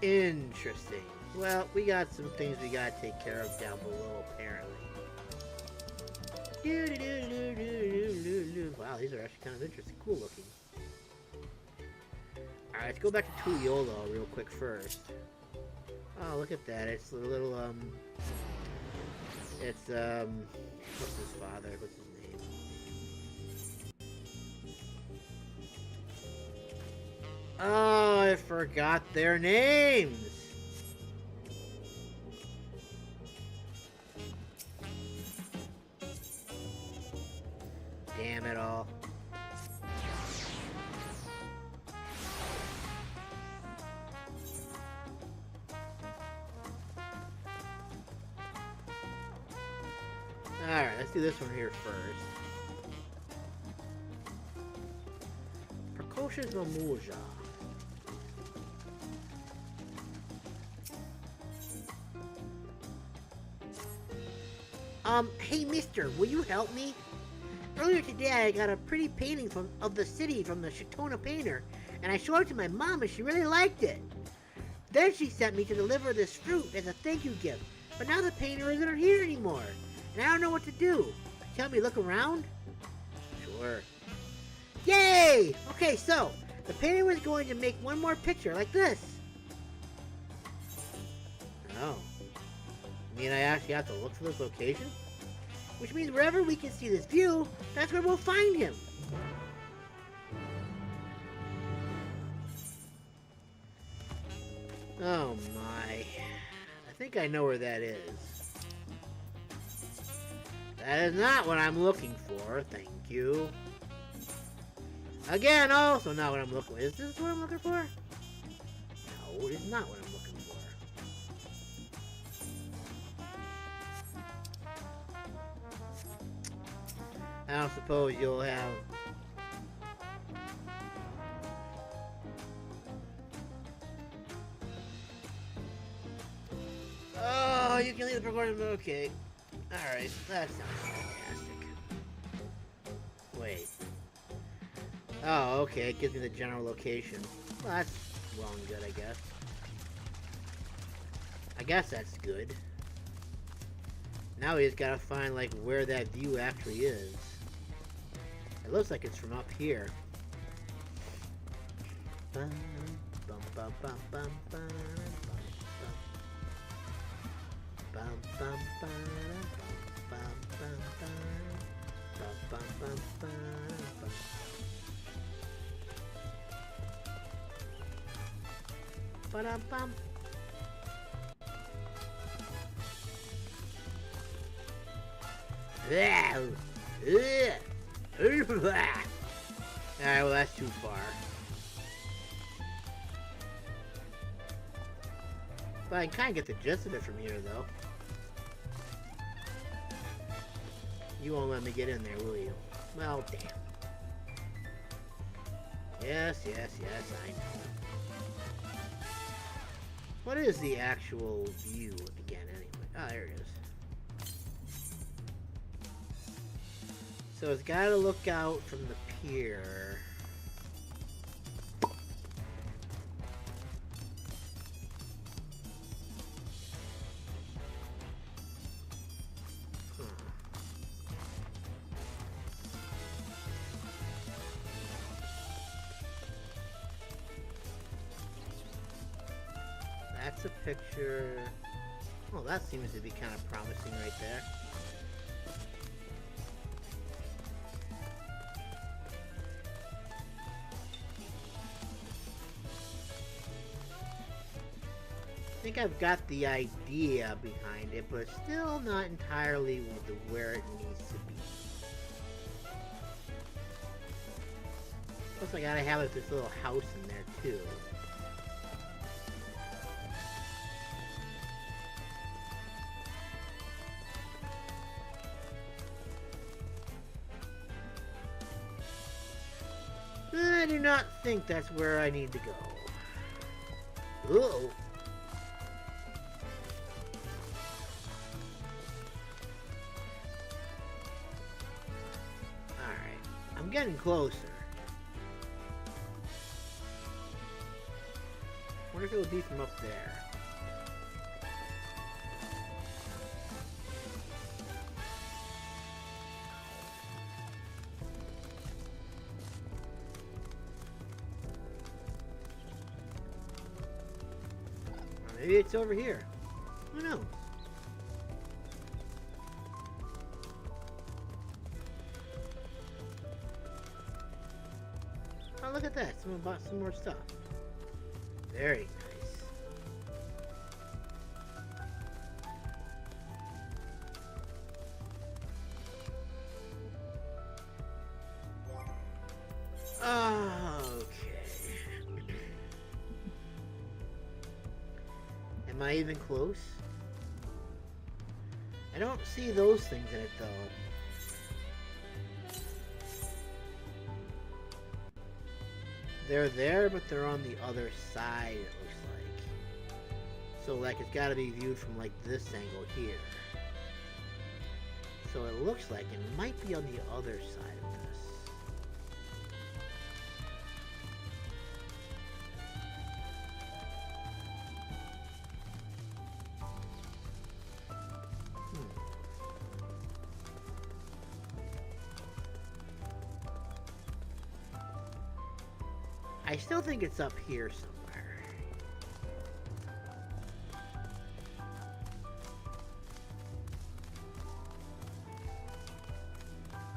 Interesting. Well, we got some things we gotta take care of down below, apparently. Wow, these are actually kind of interesting. Cool looking. Alright, let's go back to Tuiolo real quick first. Oh, look at that. It's a little, it's, what's his father? What's his name? Oh, I forgot their names! Damn it all. Alright, let's do this one here first. Precocious Movamuq. Hey mister, will you help me? Earlier today I got a pretty painting of the city from the Shatona painter, and I showed it to my mom and she really liked it. Then she sent me to deliver this fruit as a thank you gift, but now the painter isn't here anymore, and I don't know what to do. Tell me look around? Sure. Yay! Okay, so, the painter was going to make one more picture like this. Oh. I mean, I actually have to look for this location? Which means wherever we can see this view, that's where we'll find him. Oh my. I think I know where that is. That is not what I'm looking for, thank you. Again, also not what I'm looking for. Is this what I'm looking for? No, it is not what I'm looking for. I don't suppose you'll have... Oh, you can leave the recording. Okay. Alright, that sounds fantastic. Wait. Oh, okay, it gives me the general location. Well, that's well and good, I guess. I guess that's good. Now we just gotta find, like, where that view actually is. It looks like it's from up here. Alright, well that's too far. But I can kind of get the gist of it from here, though. You won't let me get in there, will you? Well, damn. Yes, yes, yes, I know. What is the actual view again, anyway? Oh, there it is. So it's got to look out from the pier. That's a picture. Oh, that seems to be kind of promising right there. think I've got the idea behind it, but still not entirely where it needs to be. Plus I gotta have like this little house in there too. I do not think that's where I need to go. Ooh. Alright, I'm getting closer. Wonder if it would be from up there. Maybe it's over here. Who knows? Oh, look at that. Someone bought some more stuff. Very nice. Okay. Am I even close? I don't see those things in it though. They're there, but they're on the other side, it looks like. So, like, it's gotta be viewed from, like, this angle here. So it looks like it might be on the other side of this. I still think it's up here somewhere.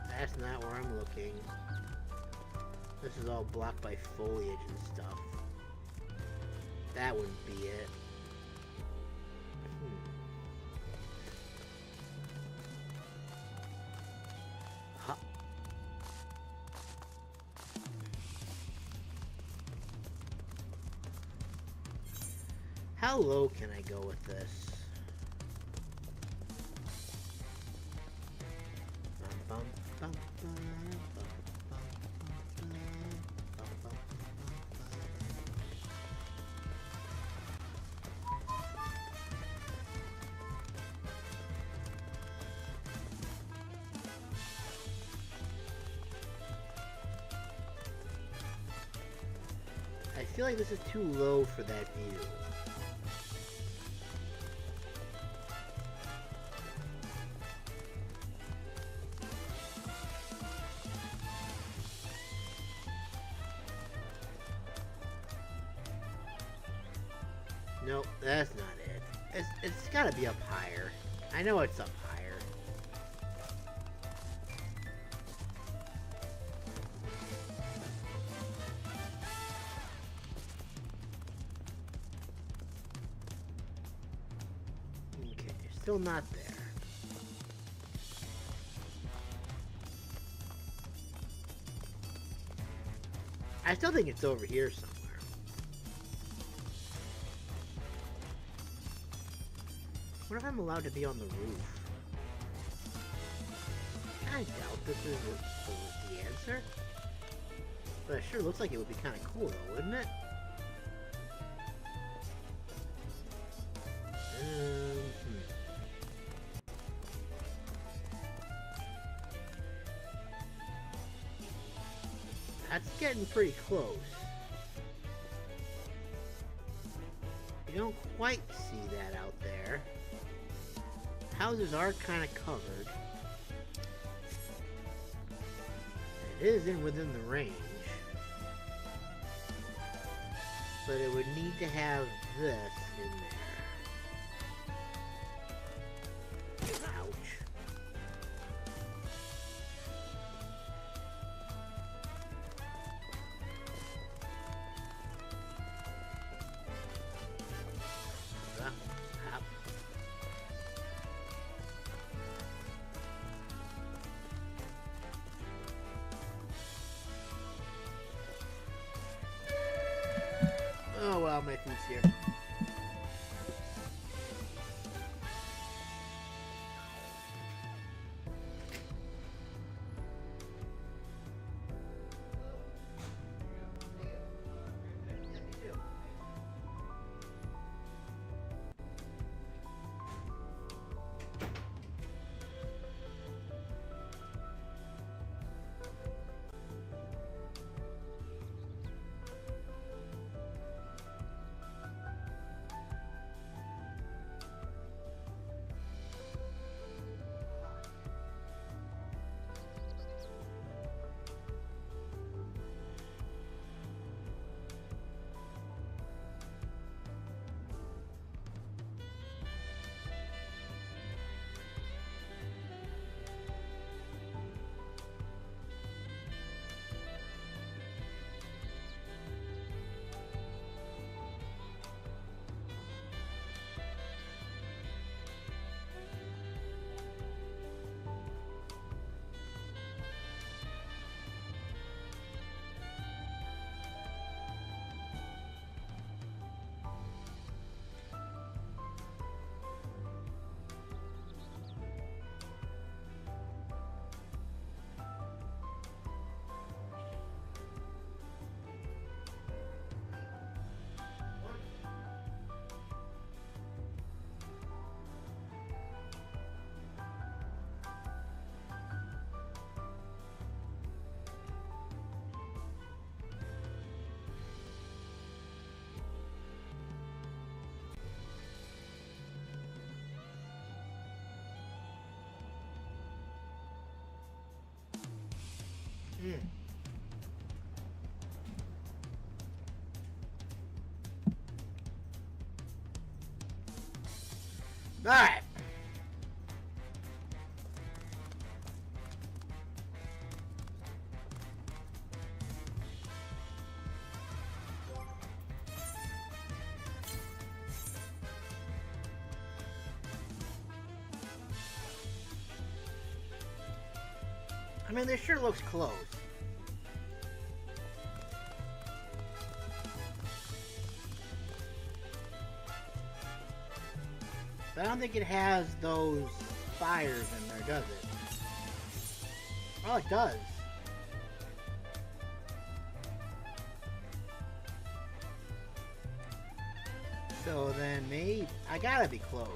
That's not where I'm looking. This is all blocked by foliage and stuff. That wouldn't be it. How low can I go with this? I feel like this is too low for that view. Nope, that's not it. It's gotta be up higher. I know it's up higher. Okay, still not there. I still think it's over here somewhere. What if I'm allowed to be on the roof? I doubt this is the answer. But it sure looks like it would be kind of cool though, wouldn't it? That's getting pretty close. You don't quite see that out there. Houses are kind of covered. It is within the range. But it would need to have this in there. Ouch. well, my food's here. Alright. I mean, this sure looks close. But I don't think it has those fires in there, does it? Oh, it does. So then maybe I gotta be close.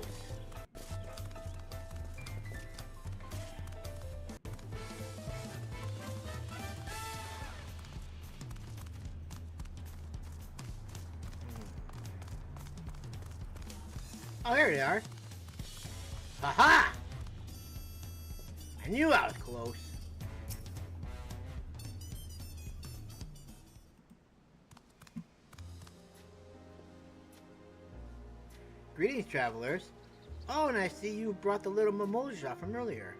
Oh, here they are. Haha! I knew I was close. Greetings, travelers. Oh, and I see you brought the little mimosa from earlier.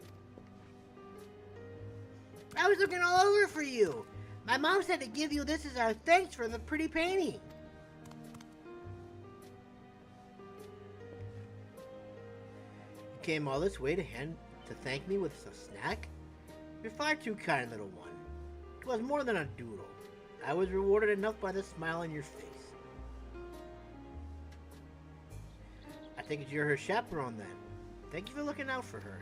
I was looking all over for you. My mom said to give you this as our thanks for the pretty painting. Came all this way to thank me with a snack? You're far too kind, little one. It was more than a doodle. I was rewarded enough by the smile on your face. I think you're her chaperone then. Thank you for looking out for her.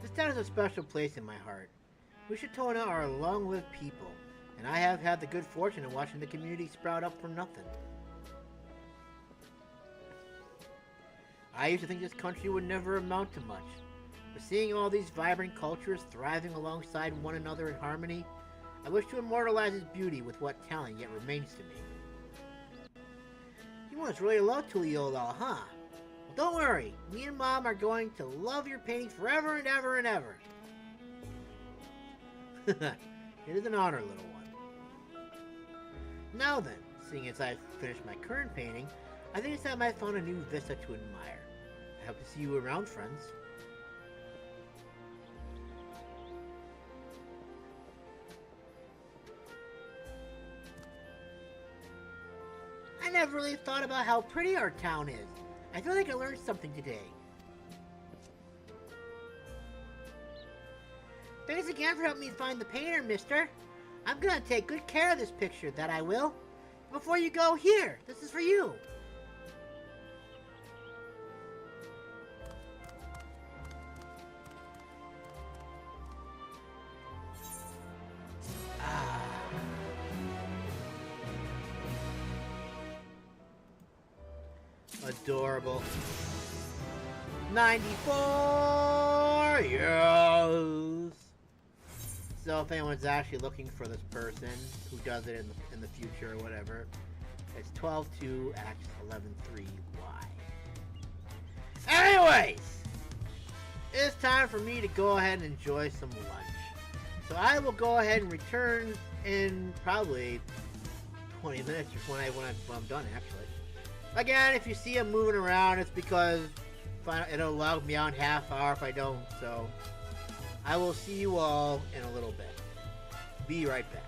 This town is a special place in my heart. Wichita are a long-lived people, and I have had the good fortune of watching the community sprout up from nothing. I used to think this country would never amount to much, but seeing all these vibrant cultures thriving alongside one another in harmony, I wish to immortalize its beauty with what talent yet remains to me. You must really love Tuliyola, huh? Well, don't worry, me and Mom are going to love your painting forever and ever and ever. It is an honor, little one. Now then, seeing as I've finished my current painting, I think it's time I found a new vista to admire. I hope to see you around, friends. I never really thought about how pretty our town is. I feel like I learned something today. Thanks again for helping me find the painter, mister. I'm gonna take good care of this picture, that I will. Before you go, here, this is for you. Adorable. 94 years. So if anyone's actually looking for this person who does it in the future or whatever, it's 12-2X11-3Y. Anyways, it's time for me to go ahead and enjoy some lunch. So I will go ahead and return in probably 20 minutes when I'm done, actually. Again, if you see him moving around, it's because it'll log me out in half hour if I don't. So I will see you all in a little bit. Be right back.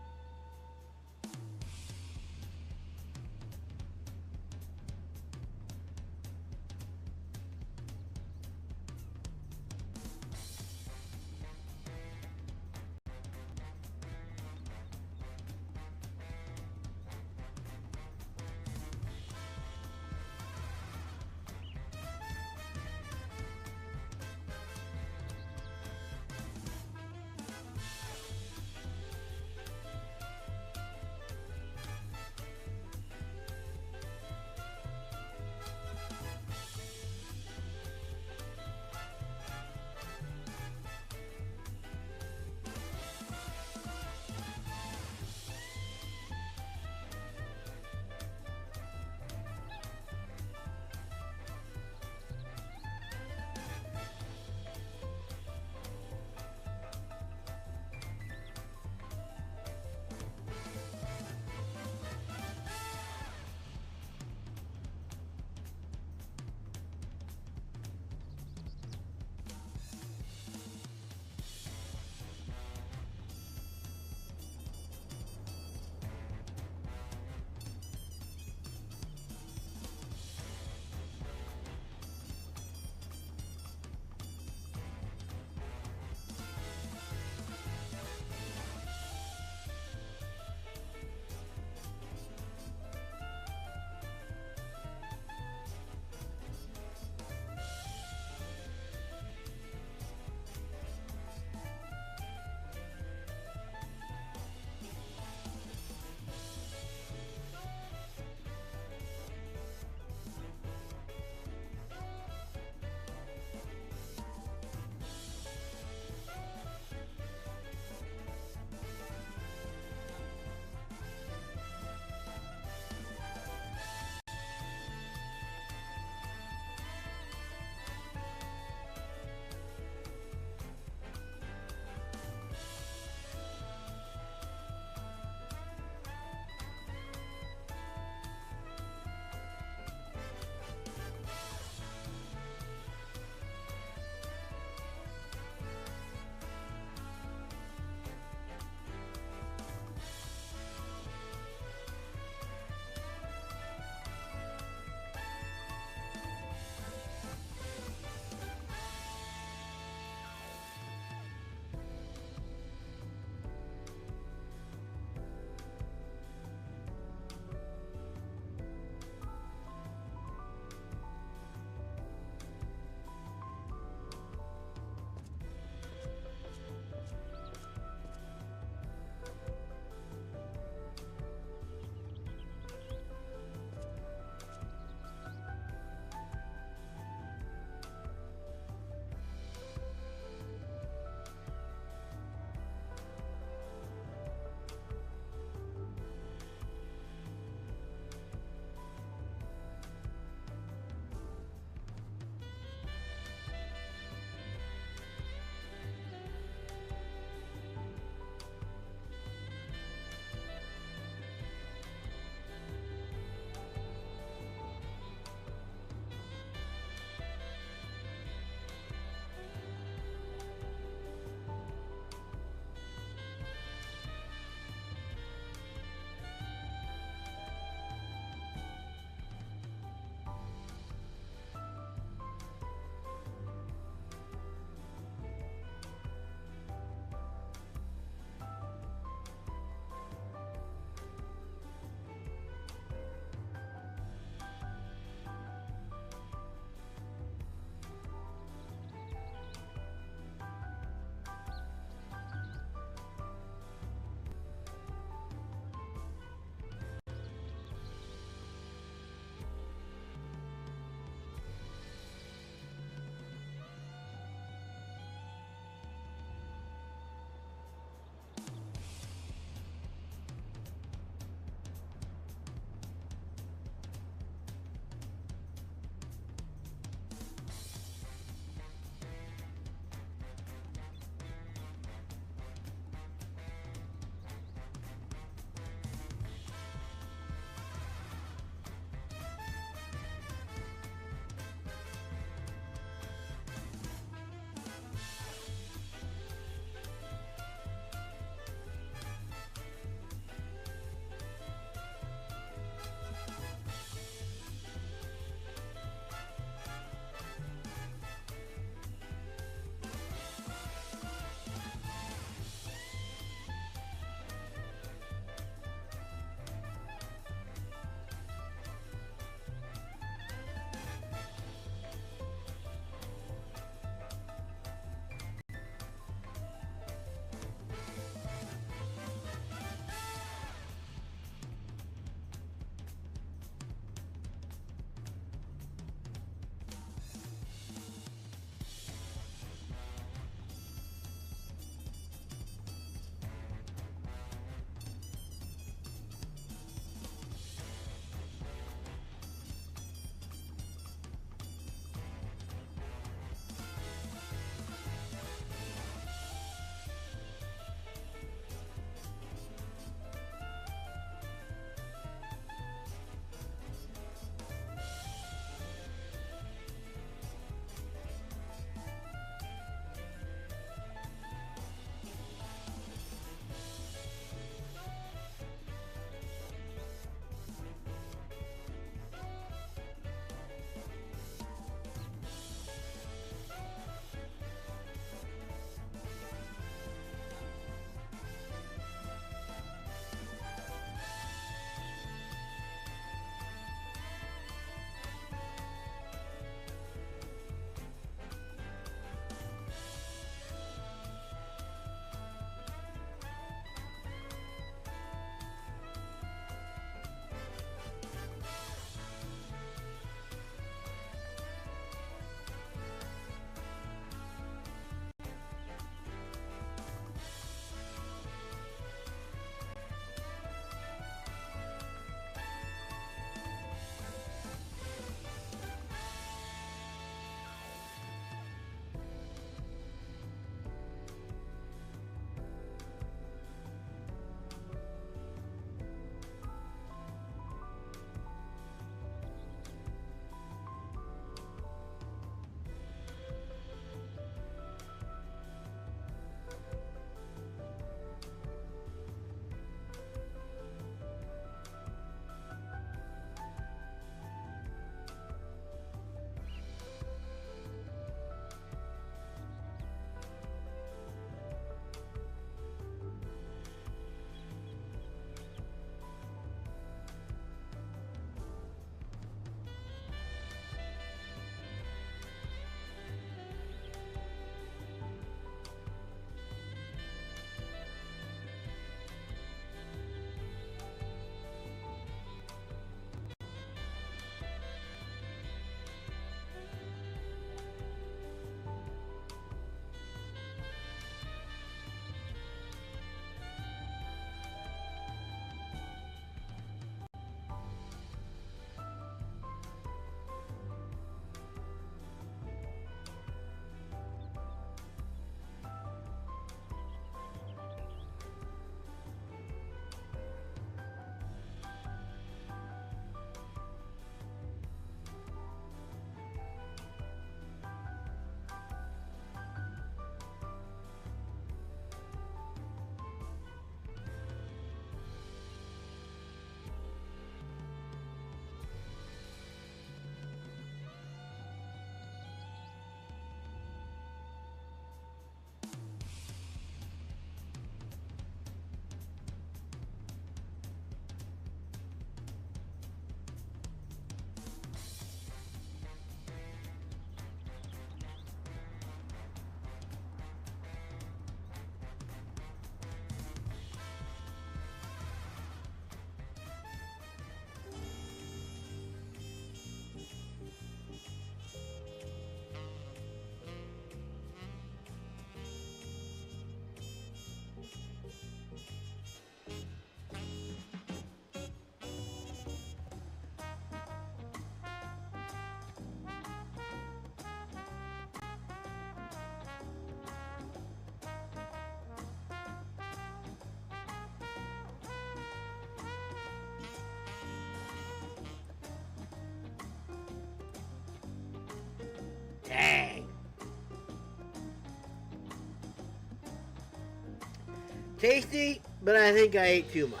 Tasty, but I think I ate too much.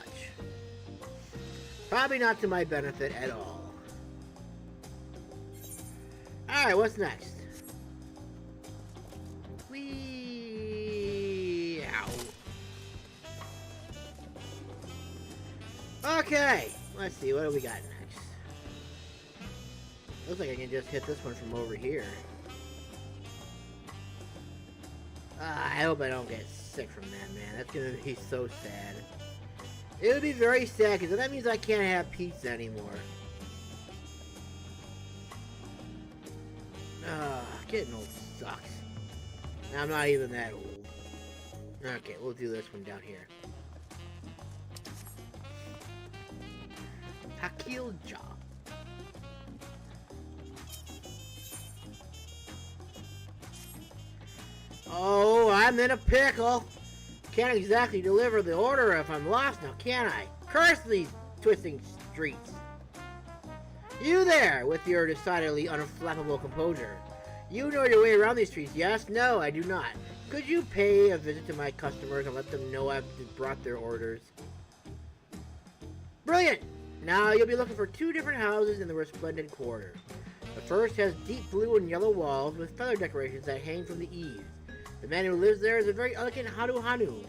Probably not to my benefit at all. Alright, what's next? Whee! Ow. Okay, let's see, what do we got next? Looks like I can just hit this one from over here. I hope I don't get sick from that, man. That's gonna be so sad. It would be very sad, because that means I can't have pizza anymore. Getting old sucks. I'm not even that old. Okay, we'll do this one down here. Hakilja. Oh, I'm in a pickle. Can't exactly deliver the order if I'm lost now, can I? Curse these twisting streets. You there, with your decidedly unflappable composure. You know your way around these streets, yes? No, I do not. Could you pay a visit to my customers and let them know I've brought their orders? Brilliant! Now you'll be looking for 2 different houses in the Resplendent Quarter. The first has deep blue and yellow walls with feather decorations that hang from the eaves. The man who lives there is a very elegant Hanu.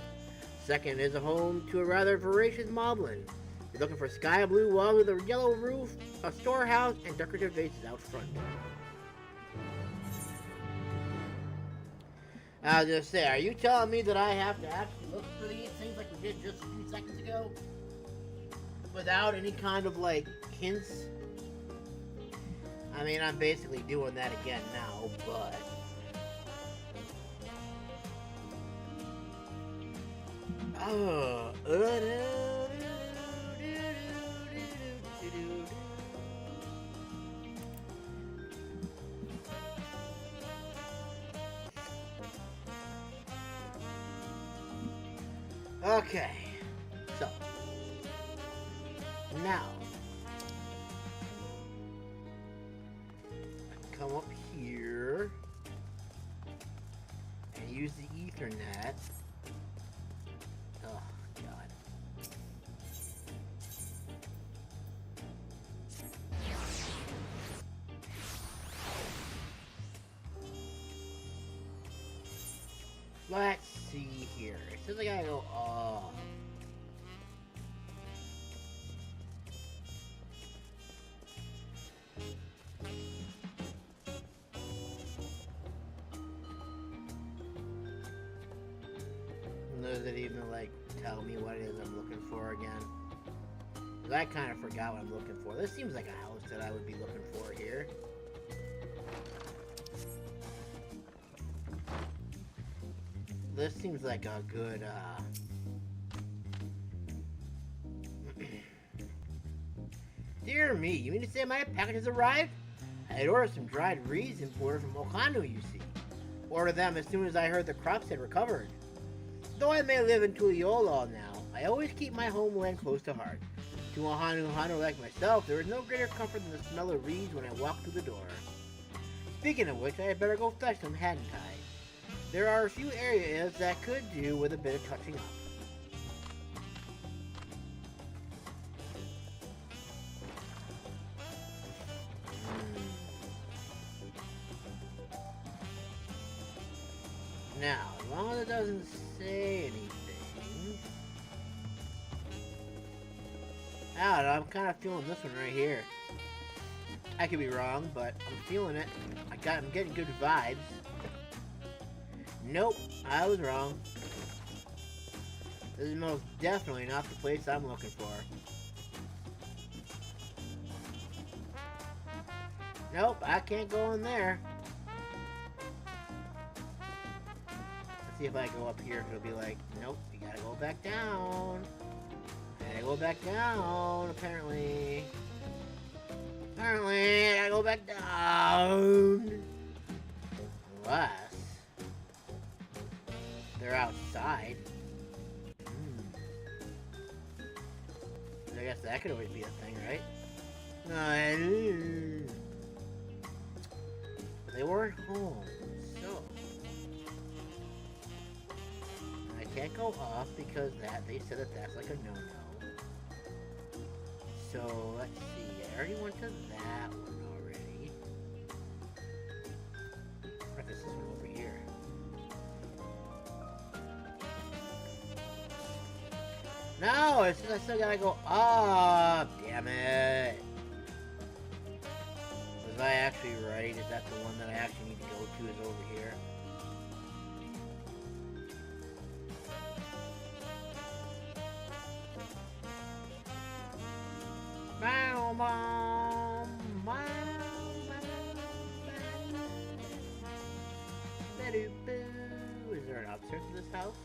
Second is a home to a rather voracious moblin. You're looking for sky blue walls with a yellow roof, a storehouse, and decorative vases out front. I was gonna say, are you telling me that I have to actually look for these things like we did just a few seconds ago? Without any kind of, like, hints? I mean, I'm basically doing that again now, but... Okay, so now I can come up here and use the Ethernet. Oh God. Let's see here. It says I gotta go off. Does it even like tell me what it is I'm looking for again? 'Cause I kind of forgot what I'm looking for. This seems like a house that I would be looking for here. This seems like a good, Dear me, you mean to say my package has arrived? I had ordered some dried reeds imported from Okanu, you see. Ordered them as soon as I heard the crops had recovered. Though I may live in Tuliyola now, I always keep my homeland close to heart. To a Hanu like myself, there is no greater comfort than the smell of reeds when I walk through the door. Speaking of which, I had better go fetch them, hadn't I? There are a few areas that could do with a bit of touching up. Now, as long as it doesn't say anything... I don't know, I'm kind of feeling this one right here. I could be wrong, but I'm feeling it. I'm getting good vibes. Nope, I was wrong. This is most definitely not the place I'm looking for. Nope, I can't go in there. Let's see if I go up here, if it'll be like, nope, you gotta go back down. I gotta go back down, apparently. Apparently, I gotta go back down. Unless they're outside. I guess that could always be a thing, right? They weren't home, so I can't go up because they said that that's like a no-no. So let's see. I already went to that one already. What is this one over here? No, it's just I still gotta go up. Damn it. Was I actually right? Is that the one that I actually need to go to is over here? Is there an upstairs to this house?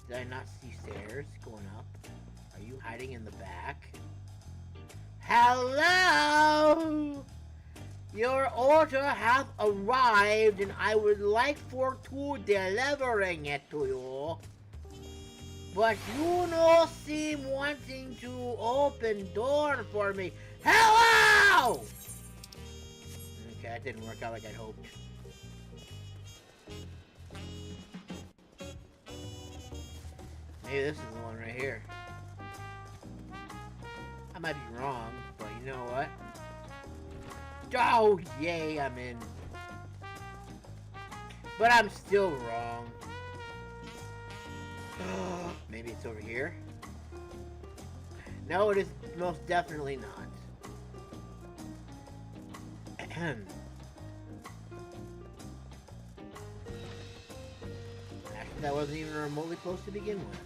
Did I not see stairs going up? Are you hiding in the back? Hello! Your order hath arrived and I would like for to delivering it to you. But you no seem wanting to open door for me. Hello! Okay, that didn't work out like I'd hoped. Maybe this is the one right here. I might be wrong, but you know what? Oh, yay, I'm in. But I'm still wrong. Maybe it's over here? No, it is most definitely not. Actually, that wasn't even remotely close to begin with.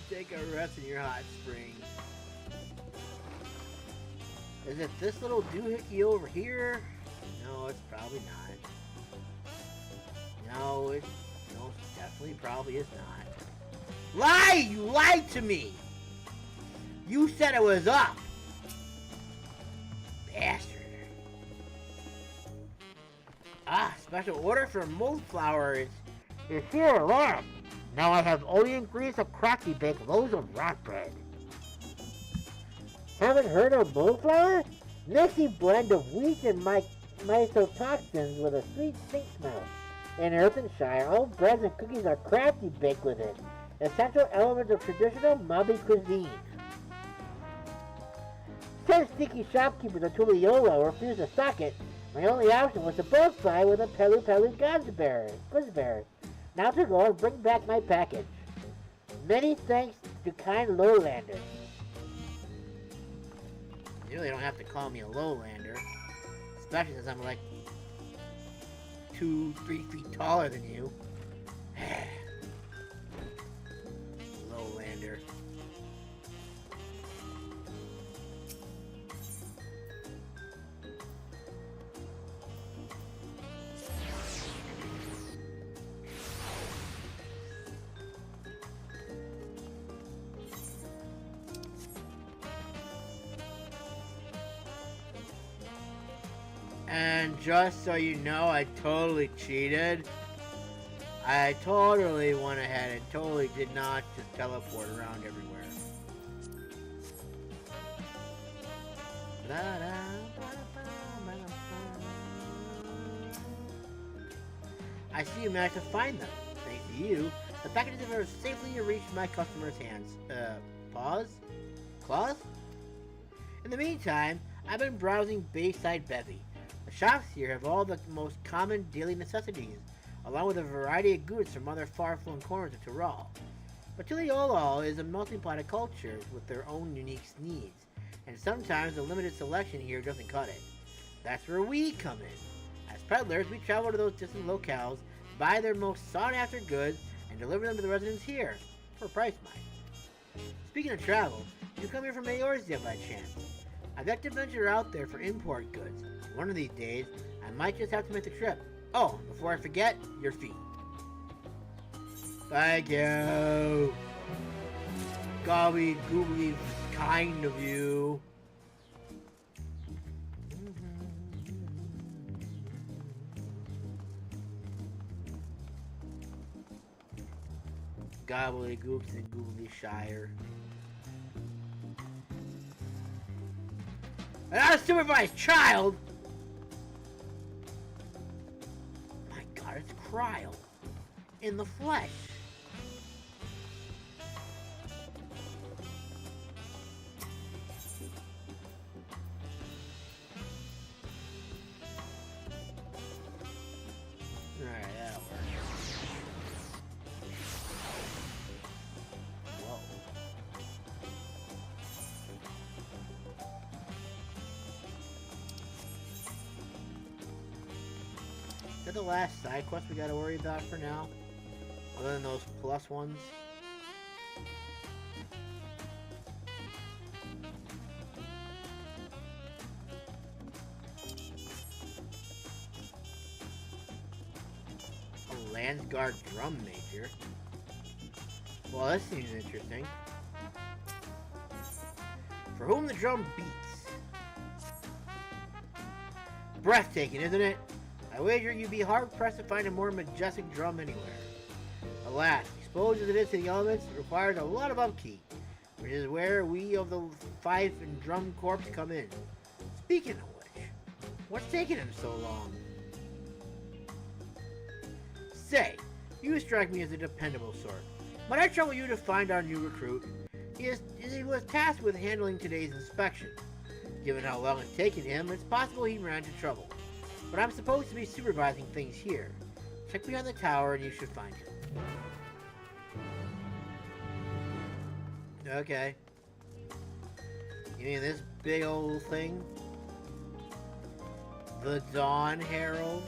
Take a rest in your hot spring. Is it this little doohickey over here? No, it's probably not. No, it most definitely probably is not. Lie! You lied to me! You said it was up! Bastard. Ah, special order for mold flour is here, look! Now I have all the ingredients of cracky bake loaves of rock bread. Haven't heard of mold flour? Mixy blend of wheat and mycotoxins with a sweet stink smell. In Earthenshire, all breads and cookies are crafty baked with it. Essential elements of traditional Mobby cuisine. Since sticky shopkeepers at Tuliolo refused to stock it, my only option was to both buy with a Pelu gooseberry. Now to go and bring back my package. Many thanks to kind lowlanders. You really don't have to call me a lowlander. Especially since I'm like 2-3 feet taller than you. Lowlander. And just so you know, I totally cheated. I totally went ahead and totally did not just teleport around everywhere. I see you managed to find them. Thanks to you, the packages have safely reached my customers' hands. Paws? Claws? In the meantime, I've been browsing Bayside Bevy. The shops here have all the most common daily necessities, along with a variety of goods from other far-flung corners of Tyrol. But Tuliolo is a melting pot of cultures with their own unique needs, and sometimes the limited selection here doesn't cut it. That's where we come in. As peddlers, we travel to those distant locales, buy their most sought-after goods, and deliver them to the residents here, for a price, mind. Speaking of travel, you come here from Eorzea by chance? I'd like to venture out there for import goods. One of these days, I might just have to make the trip. Oh, before I forget, your fee. Thank you. Golly googly kind of you. Gobbledygooks and Googlyshire. An unsupervised child! My god, it's Cryle. In the flesh. Alright, that'll work. Whoa. Is that the last side quest we gotta worry about for now? Other than those plus ones? A Landsguard drum major? Well, this seems interesting. For whom the drum beats. Breathtaking, isn't it? I wager you'd be hard-pressed to find a more majestic drum anywhere. Alas, exposed as it is to the elements, it requires a lot of upkeep, which is where we of the fife and drum corps come in. Speaking of which, what's taking him so long? Say, you strike me as a dependable sort, but I trouble you to find our new recruit. He was tasked with handling today's inspection. Given how long it's taken him, it's possible he ran into trouble. But I'm supposed to be supervising things here. Check behind the tower and you should find him. Okay. You mean this big old thing? The Dawn Herald?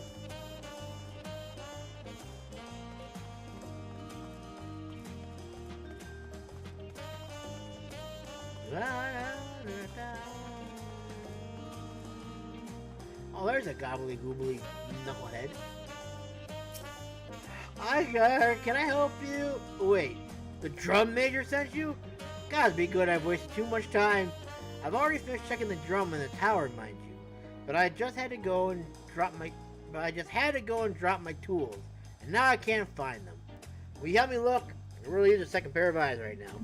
Oh, there's a gobbly-goobly knucklehead. Can I help you? Wait, the drum major sent you? Gotta be good, I've wasted too much time. I've already finished checking the drum in the tower, mind you. But I just had to go and drop my tools. And now I can't find them. Will you help me look? I really need a second pair of eyes right now.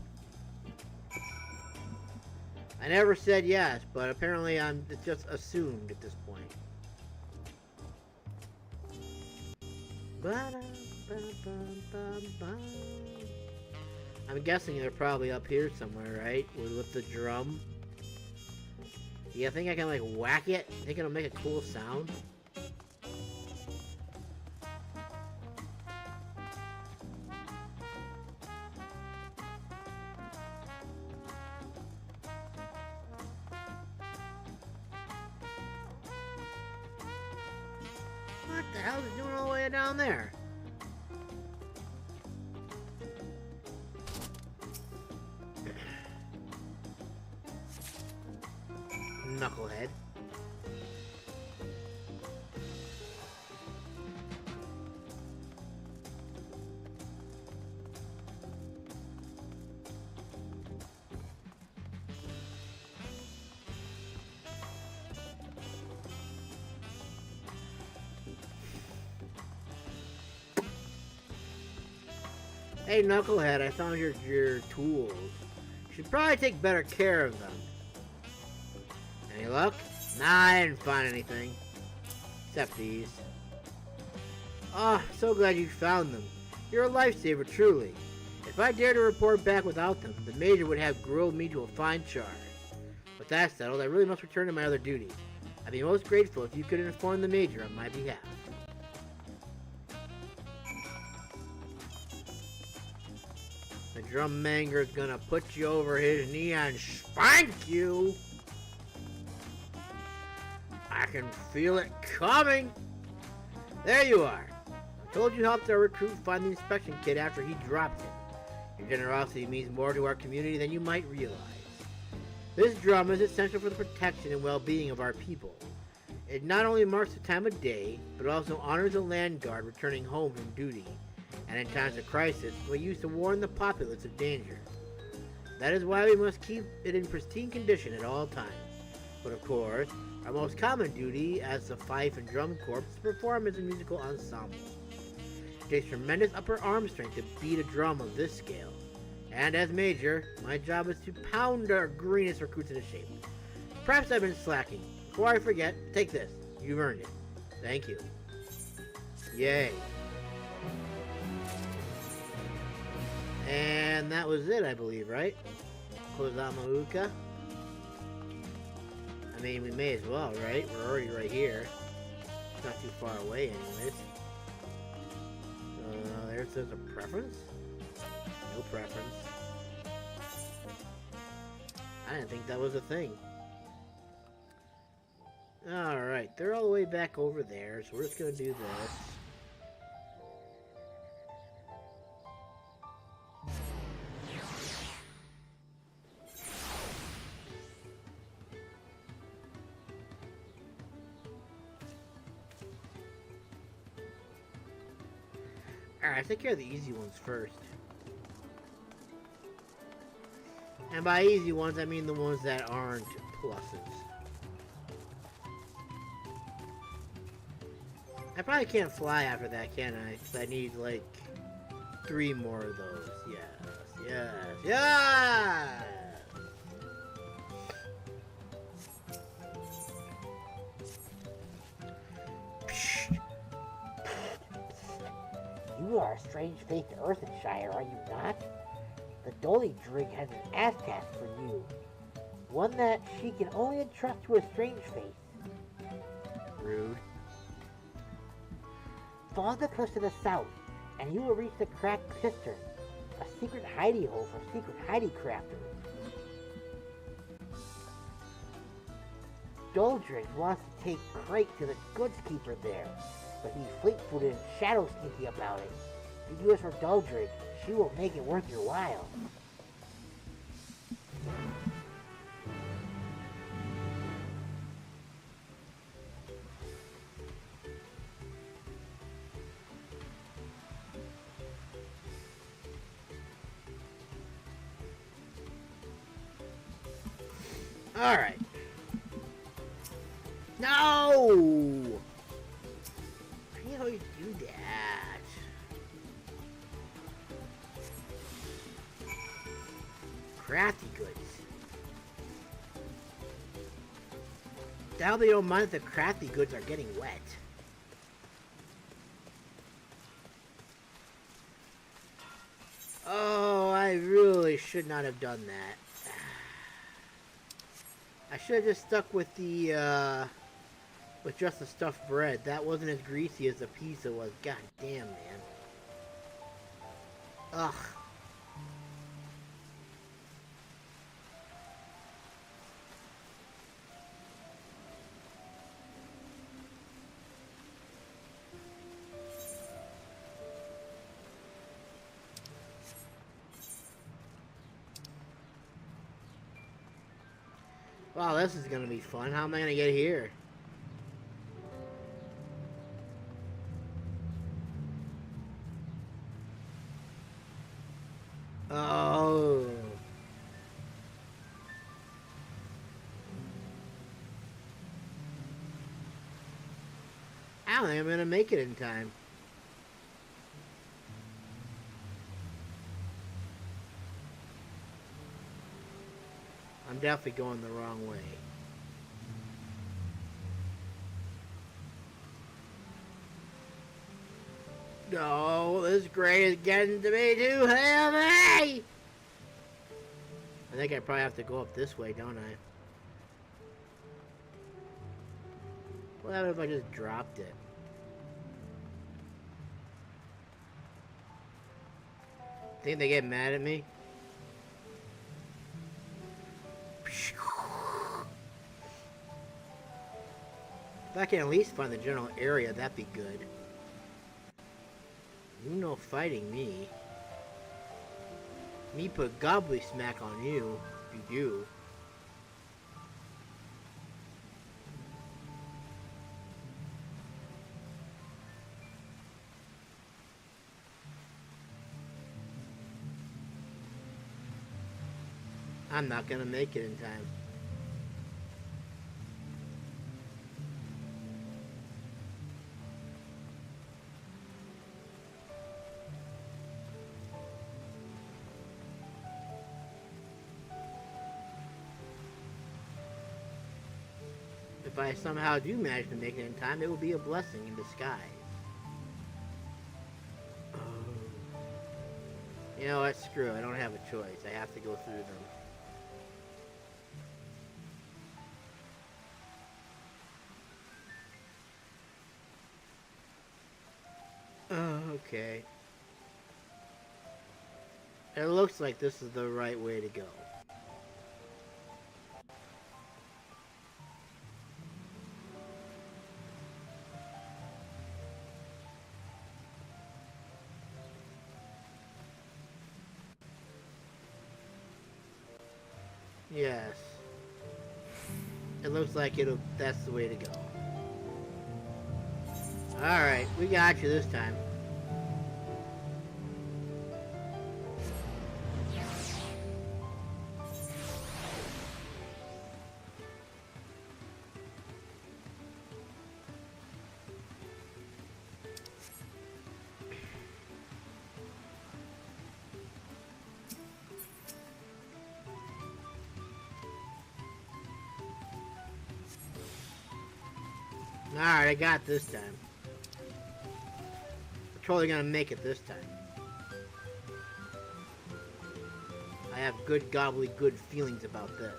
I never said yes, but apparently it's just assumed at this point. I'm guessing they're probably up here somewhere, right? With the drum. Yeah, I think I can like whack it. I think it'll make a cool sound. What the hell is it doing all the way down there? Knucklehead. Hey, Knucklehead, I found your tools. You should probably take better care of them. Any luck? Nah, I didn't find anything. Except these. Ah, so glad you found them. You're a lifesaver, truly. If I dared to report back without them, the Major would have grilled me to a fine charge. With that settled, I really must return to my other duties. I'd be most grateful if you could inform the Major on my behalf. The drum manger's gonna put you over his knee and spank you! I can feel it coming! There you are! I told you helped our recruit find the inspection kit after he dropped it. Your generosity means more to our community than you might realize. This drum is essential for the protection and well-being of our people. It not only marks the time of day, but also honors the Landsguard returning home from duty, and in times of crisis, we use to warn the populace of danger. That is why we must keep it in pristine condition at all times. But of course, our most common duty as the fife and drum corps is to perform as a musical ensemble. takes tremendous upper arm strength to beat a drum of this scale. And as Major, my job is to pound our greenest recruits into shape. Perhaps I've been slacking. Before I forget, take this. You've earned it. Thank you. Yay. And that was it, I believe, right? Movamuq. I mean, we may as well, right? We're already right here. It's not too far away anyways. There's a preference? No preference. I didn't think that was a thing. Alright, they're all the way back over there, so we're just gonna do this. Alright, take care of the easy ones first. And by easy ones, I mean the ones that aren't pluses. I probably can't fly after that, can I? Because I need, like, 3 more of those. Yes, yes, yes! You are a strange-faced Earthenshire, are you not? The Dolly Drig has an ass task for you. One that she can only entrust to a strange face. Rude. Follow the cliffs to the south, and you will reach the cracked cistern, a secret hidey hole for secret hidey crafters. Doldrig wants to take Crate to the goods keeper there, but he's fleet-footed and shadow-sneaky about it. If you do this for Doldrig, she will make it worth your while. Alright. No! Why do you always do that? Crafty goods. Now they don't mind if the crafty goods are getting wet. Oh, I really should not have done that. I should have just stuck with the, with just the stuffed bread. That wasn't as greasy as the pizza was. God damn, man. Ugh. Wow, this is gonna be fun. How am I gonna get here? Oh. I don't think I'm gonna make it in time. I'm definitely going the wrong way. No, this grade is getting to be too heavy! I think I probably have to go up this way, don't I? What happened if I just dropped it? Think they get mad at me? If I can at least find the general area, that'd be good. You no fighting me. Me put gobbly smack on you, if you do. I'm not gonna make it in time. If I somehow do manage to make it in time, it will be a blessing in disguise. You know what? Screw it. I don't have a choice. I have to go through them. Okay. It looks like this is the right way to go. Yes. It looks like that's the way to go. Alright, we got you this time. Alright, I got this time. I'm totally gonna make it this time. I have good feelings about this.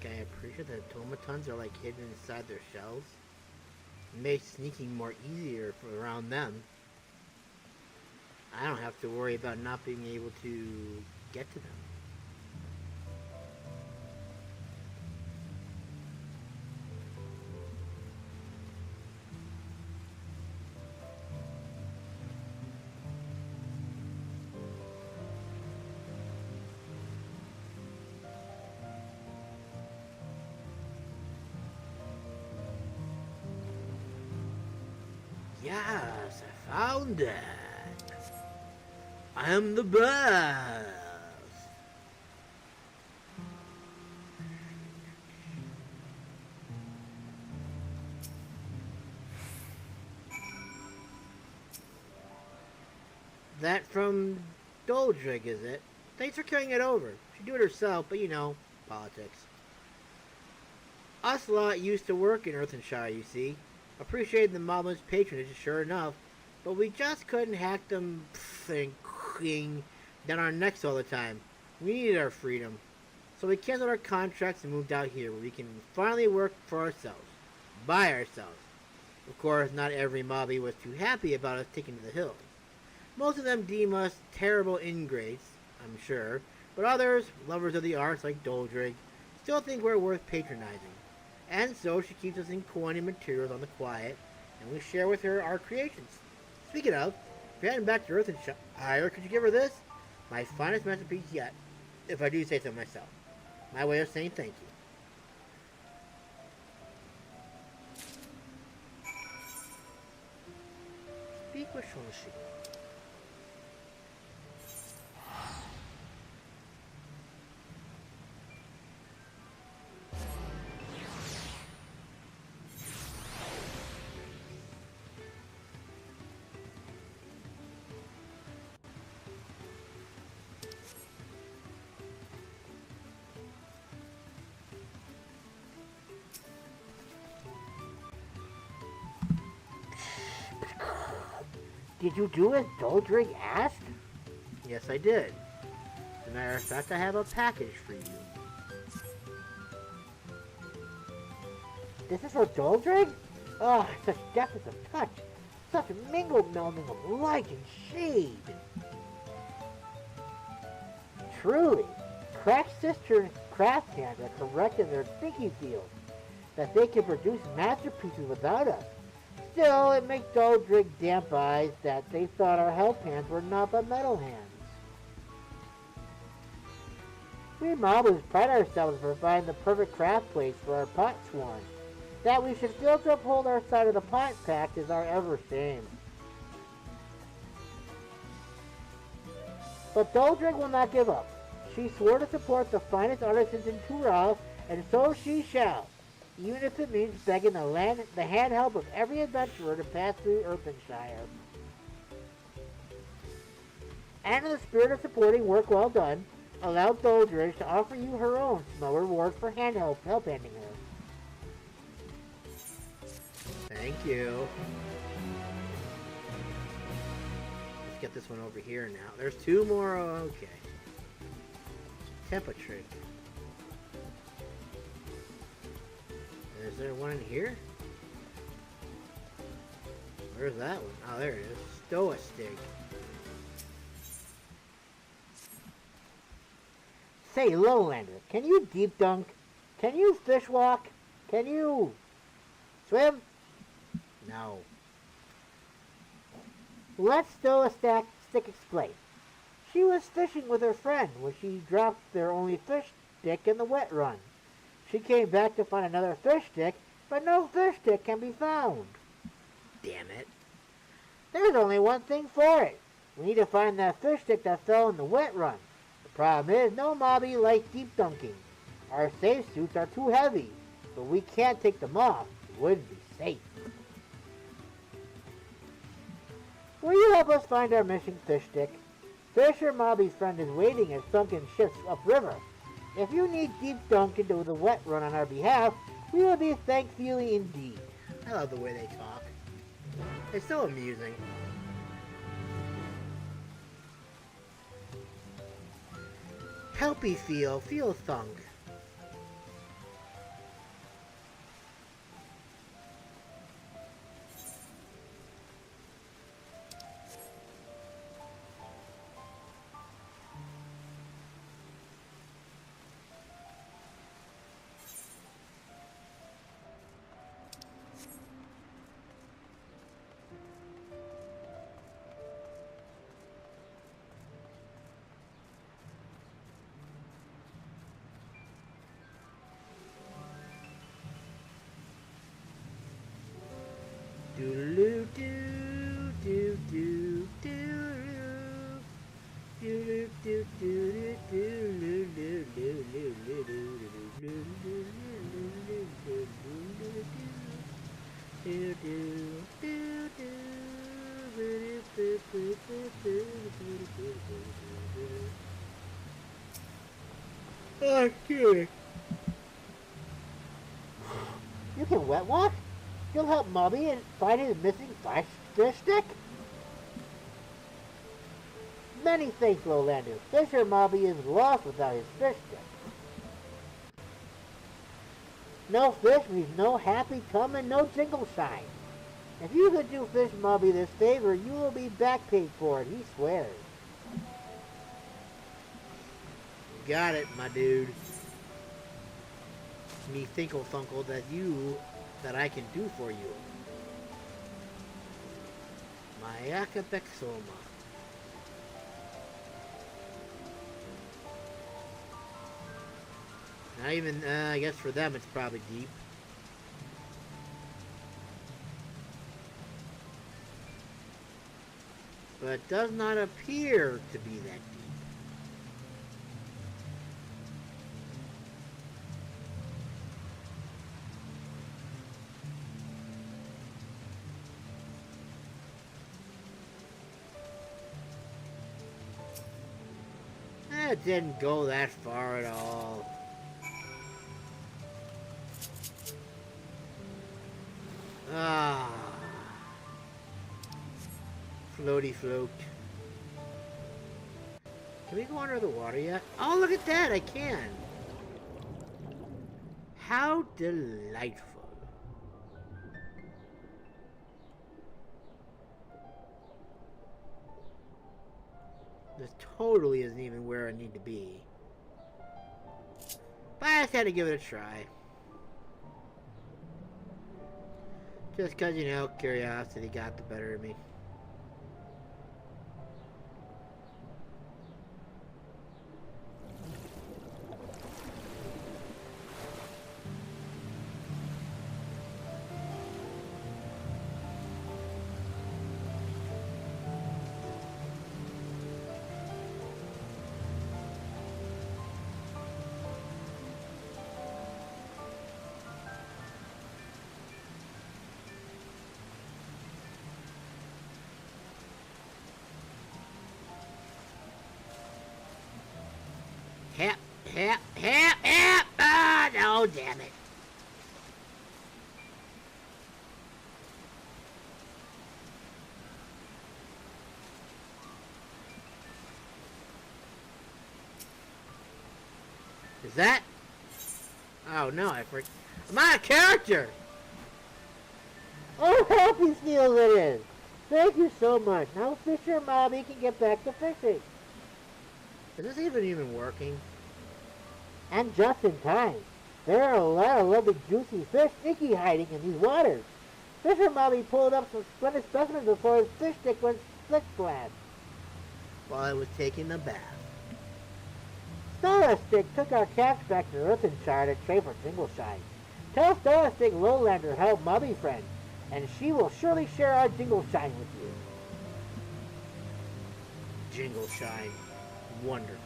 I appreciate that automatons are like hidden inside their shells. It makes sneaking more easier around them. I don't have to worry about not being able to get to them. Yes, I found it. I am the best. That from Doldrig, is it? Thanks for carrying it over. She'd do it herself, but you know, politics. Ocelot used to work in Earthenshire, you see. Appreciated the Moblin's patronage, sure enough, but we just couldn't hack them down our necks all the time. We needed our freedom. So we canceled our contracts and moved out here where we can finally work for ourselves. By ourselves. Of course, not every mobby was too happy about us taking to the hills. Most of them deem us terrible ingrates, I'm sure, but others, lovers of the arts like Doldrig, still think we're worth patronizing. And so she keeps us in coin and materials on the quiet, and we share with her our creations. Speaking of, if you're heading back to Earthenshire, could you give her this? My finest masterpiece yet, if I do say so myself. My way of saying thank you. Speak with Shonshi. Did you do as Doldrig asked? Yes, I did. As a matter of fact, I have a package for you. This is for Doldrig? Oh, such depth of touch. Such a mingled melding of light and shade. Truly, cracked cistern craft hands are correct in their thinking field, that they can produce masterpieces without us. Still, it makes Doldrig damp eyes that they thought our help hands were not but metal hands. We moblins pride ourselves for finding the perfect craft place for our pot swarm. That we should still to uphold our side of the Pact is our ever shame. But Doldrig will not give up. She swore to support the finest artisans in Tural, and so she shall, even if it means begging the hand help of every adventurer to pass through Earthenshire. And in the spirit of supporting work well done, allow Doldrig to offer you her own small reward for help handing her. Thank you. Let's get this one over here now. There's two more. Okay. Temperature. Is there one in here? Where's that one? Oh, there it is. Stoa stick. Say, Lowlander, can you deep dunk? Can you fish walk? Can you swim? No. Let Stoa stick explain. She was fishing with her friend when she dropped their only fish stick in the wet run. She came back to find another fish stick, but no fish stick can be found. Damn it. There's only one thing for it. We need to find that fish stick that fell in the wet run. The problem is, no mobby likes deep dunking. Our safe suits are too heavy, but we can't take them off. It wouldn't be safe. Will you help us find our missing fish stick? Fisher Mobby's friend is waiting at sunken ships upriver. If you need deep dunk into the wet run on our behalf, we will be thankfully indeed. I love the way they talk. It's so amusing. Helpy feel thunk. Okay. You can wet walk? You'll help Mobby and find his missing fish stick? Many thanks, Lowlander. Fisher Mobby is lost without his fish stick. No fish means no happy come and no jingle shine. If you could do Fish Mobby this favor, you will be back paid for it, he swears. Got it, my dude. Me thinkle thunkle that I can do for you. Mayaka Bexoma. Not even, I guess for them it's probably deep. But it does not appear to be that deep. It didn't go that far at all. Ah. Floaty float. Can we go under the water yet? Oh, look at that! I can! How delightful. This totally isn't even where I need to be. But I just had to give it a try. Just because, you know, curiosity got the better of me. Help! Ah, no, damn it. Is that? Oh, no, I'm out of character! Oh, happy seals it is! Thank you so much. Now Fisher and Mommy can get back to fishing. Is this even working? And just in time. There are a lot of lovely juicy fish sneaky hiding in these waters. Fisher Mommy pulled up some splendid specimens before his fish stick went split-splat. While I was taking a bath. Starstick took our cats back to Earthenshire to trade for Jingleshine. Tell Starstick Lowlander help Mommy friend, and she will surely share our Jingleshine with you. Jingleshine. Wonderful.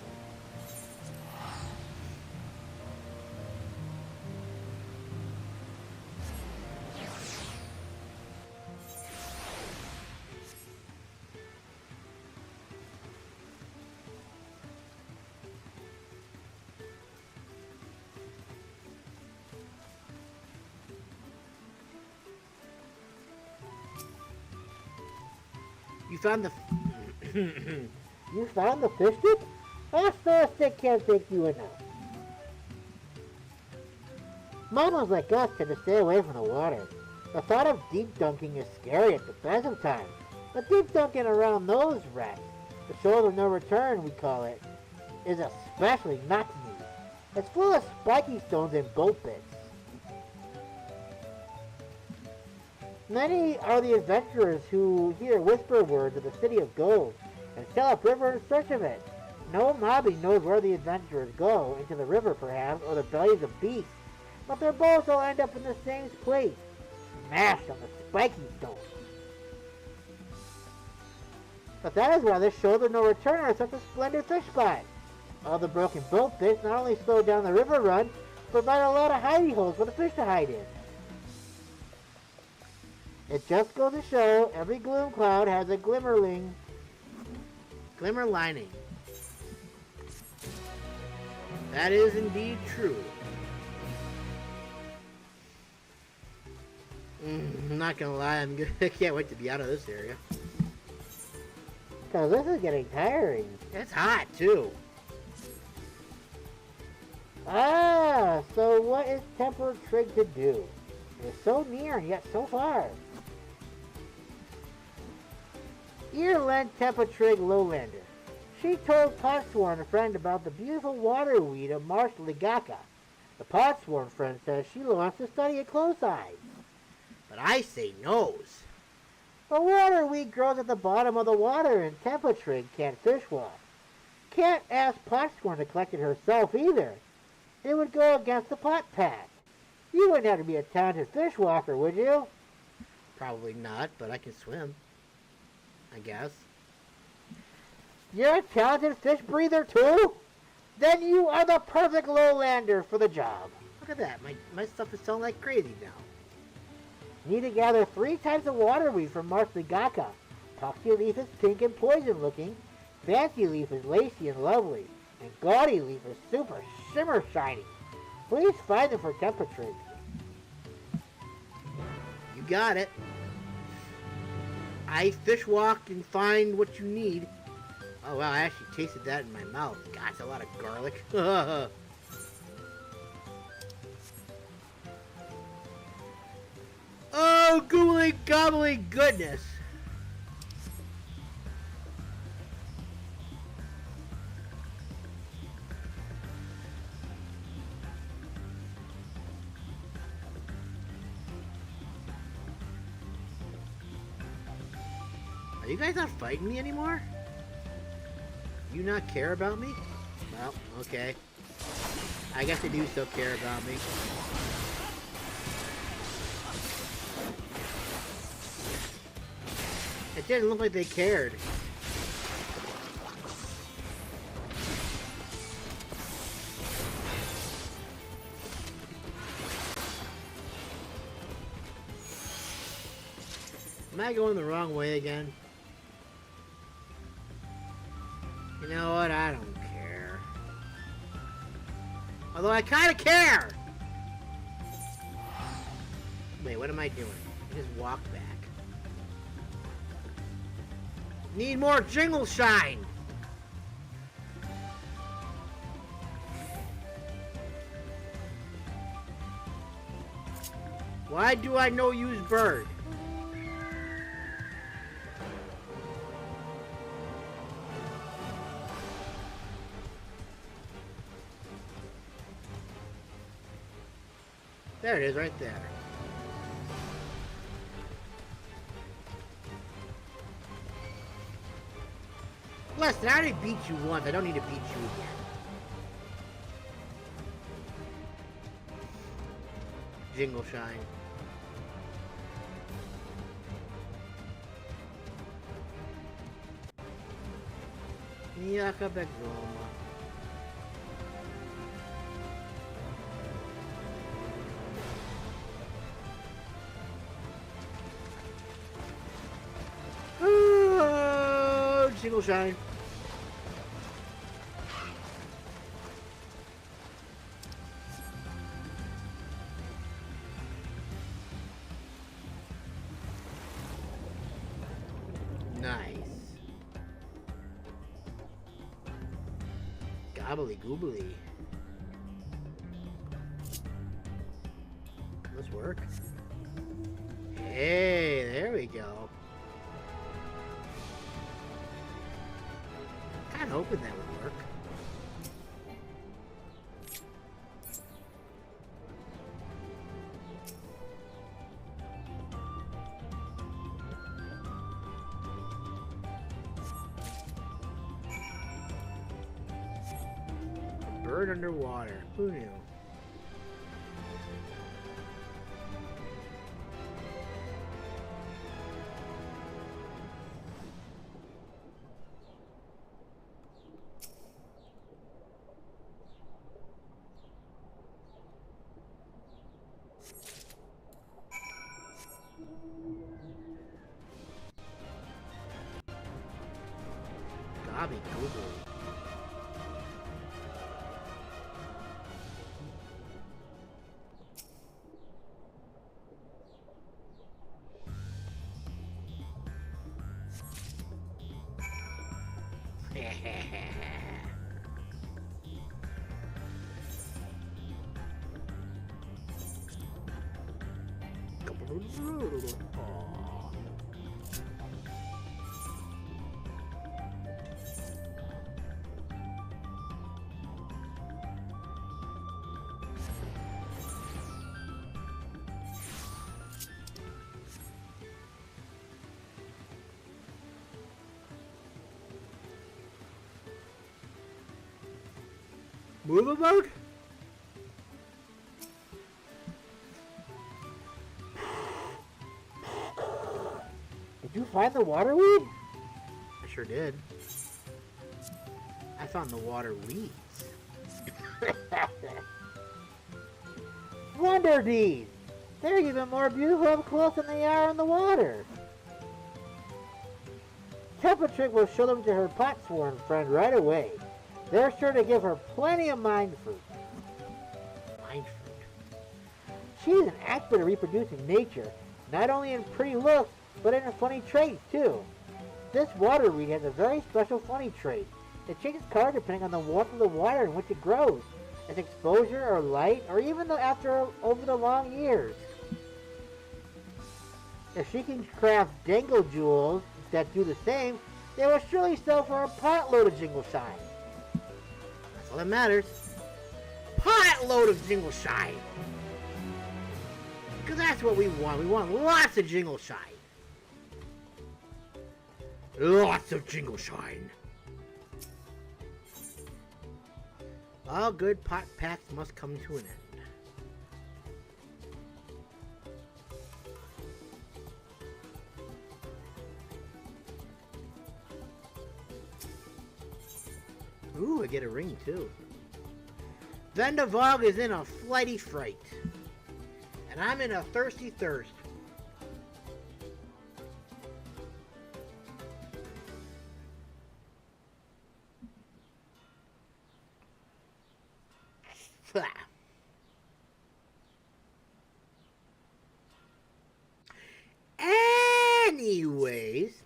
You found the... You found the fish stick? Our Starstick can't thank you enough. Mamas like us tend to stay away from the water. The thought of deep dunking is scary at the best of times. But deep dunking around those wrecks, the shoulder of no return we call it, is especially not neat. It's full of spiky stones and boat bits. Many are the adventurers who hear whisper words of the city of gold and sail upriver in search of it. No mobby knows where the adventurers go, into the river perhaps, or the bellies of beasts, but their boats all end up in the same place, smashed on the spiky stones. But that is why the shoulder no return are such a splendid fish spot. All the broken boat bits not only slow down the river run, but provide a lot of hidey holes for the fish to hide in. It just goes to show every gloom cloud has a glimmer lining. That is indeed true. I'm not gonna lie, I can't wait to be out of this area. Because this is getting tiring. It's hot, too. Ah, so what is Temper Trig to do? It is so near and yet so far. Earland Tempatrig Lowlander. She told Potsworn friend about the beautiful waterweed of Marsh Ligaka. The Potsworn friend says she wants to study it close eyes. But I say nose. The waterweed grows at the bottom of the water and Tempatrig can't fish wash. Can't ask Potsworn to collect it herself either. It would go against the Potpacts. You wouldn't have to be a talented fish walker, would you? Probably not, but I can swim. I guess. You're a talented fish breather too? Then you are the perfect lowlander for the job. Look at that. My stuff is selling like crazy now. Need to gather 3 types of waterweed from Marsh Ligaka. Puxy leaf is pink and poison looking. Fancy leaf is lacy and lovely. And gaudy leaf is super shimmer shiny. Please find them for temperature. You got it. I fish walk and find what you need. Oh wow, I actually tasted that in my mouth. God, it's a lot of garlic. Oh, googly gobbly goodness. Are you guys not fighting me anymore? You not care about me? Well, okay. I guess they do still care about me. It didn't look like they cared. Am I going the wrong way again? You know what? I don't care. Although I kind of care! Wait, what am I doing? I just walk back. Need more jingle shine! Why do I no use bird? There it is, right there. Listen, I already beat you once. I don't need to beat you again. Jingle shine. Yaka Begzoma. Oh, jingle shine. Nice. Gobbly goobly. This work? Hey, there we go. Kinda hoping that would work. Bird underwater. Who knew? Gobby Google. Movamuq? Did you find the water weed? I sure did. I found the water weeds. Wonder deeds! They're even more beautiful up close than they are in the water. Temperature will show them to her pot sworn friend right away. They're sure to give her plenty of mind fruit. Mind fruit. She's an expert at reproducing nature, not only in pretty looks, but in her funny traits too. This water weed has a very special funny trait. It changes color depending on the warmth of the water in which it grows, its exposure or light, or even over the long years. If she can craft dangle jewels that do the same, they will surely sell for a potload of jingle shine. That's all that matters. Potload of jingle shine. Because that's what we want. We want lots of jingle shine. Lots of jingle shine. All good Potpacts must come to an end. Ooh, I get a ring too. Vendavog is in a flighty fright. And I'm in a thirsty thirst. Anyways.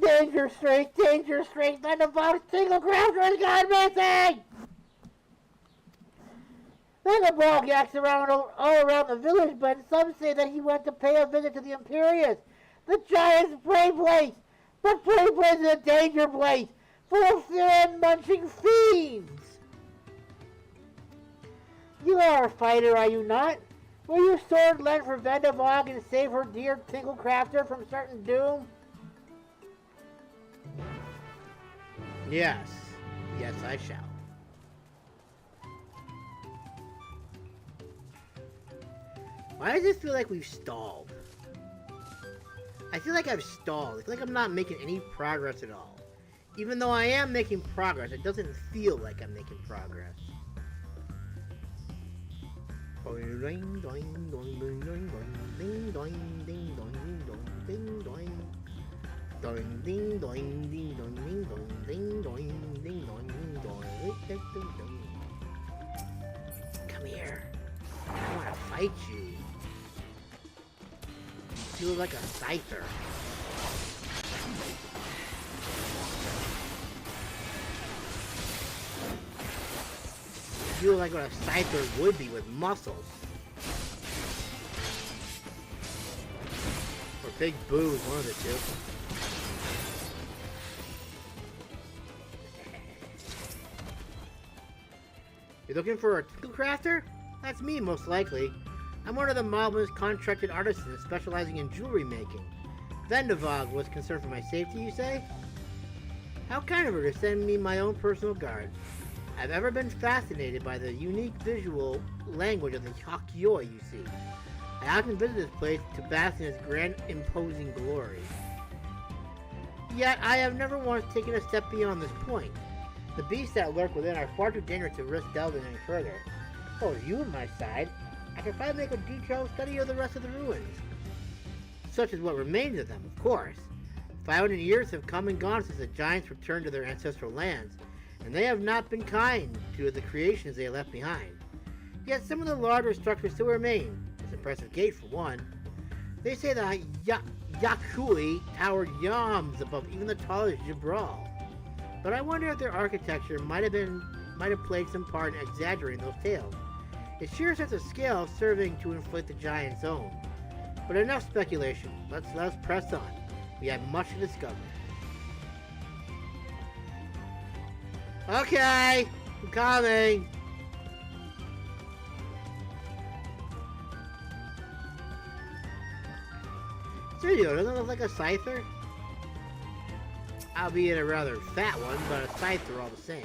Danger straight, Vendavog's single crafter has gone missing! Vendavog yaks around all around the village, but some say that he went to pay a visit to the Imperius, the giant's prey place. But prey place is a danger place, full of fear and munching fiends. You are a fighter, are you not? Will your sword lend for Vendavog and save her dear Tinkle Crafter from certain doom? Yes. Yes, I shall. Why does it feel like we've stalled? I feel like I've stalled. I feel like I'm not making any progress at all. Even though I am making progress, it doesn't feel like I'm making progress. Come here. I want to fight you. You look like a scyther. You look like what a scyther would be with muscles. Or big boobs, one of the two. You're looking for a Twinkle Crafter? That's me, most likely. I'm one of the Moblins contracted artisans specializing in jewelry making. Vendavog was concerned for my safety, you say? How kind of her to send me my own personal guard. I've ever been fascinated by the unique visual language of the Hakyoi you see. I often visit this place to bask in its grand, imposing glory. Yet, I have never once taken a step beyond this point. The beasts that lurk within are far too dangerous to risk delving any further. Oh, you on my side, I could probably make a detailed study of the rest of the ruins. Such as what remains of them, of course. 500 years have come and gone since the giants returned to their ancestral lands, and they have not been kind to the creations they left behind. Yet some of the larger structures still remain. This impressive gate, for one. They say the Yakui towered yams above even the tallest Jabral. But I wonder if their architecture might have played some part in exaggerating those tales. It sheer sense of scale serving to inflate the giant's own. But enough speculation. Let's press on. We have much to discover. Okay, I'm coming. Sergio, doesn't it look like a scyther? Albeit a rather fat one, but a scyther all the same.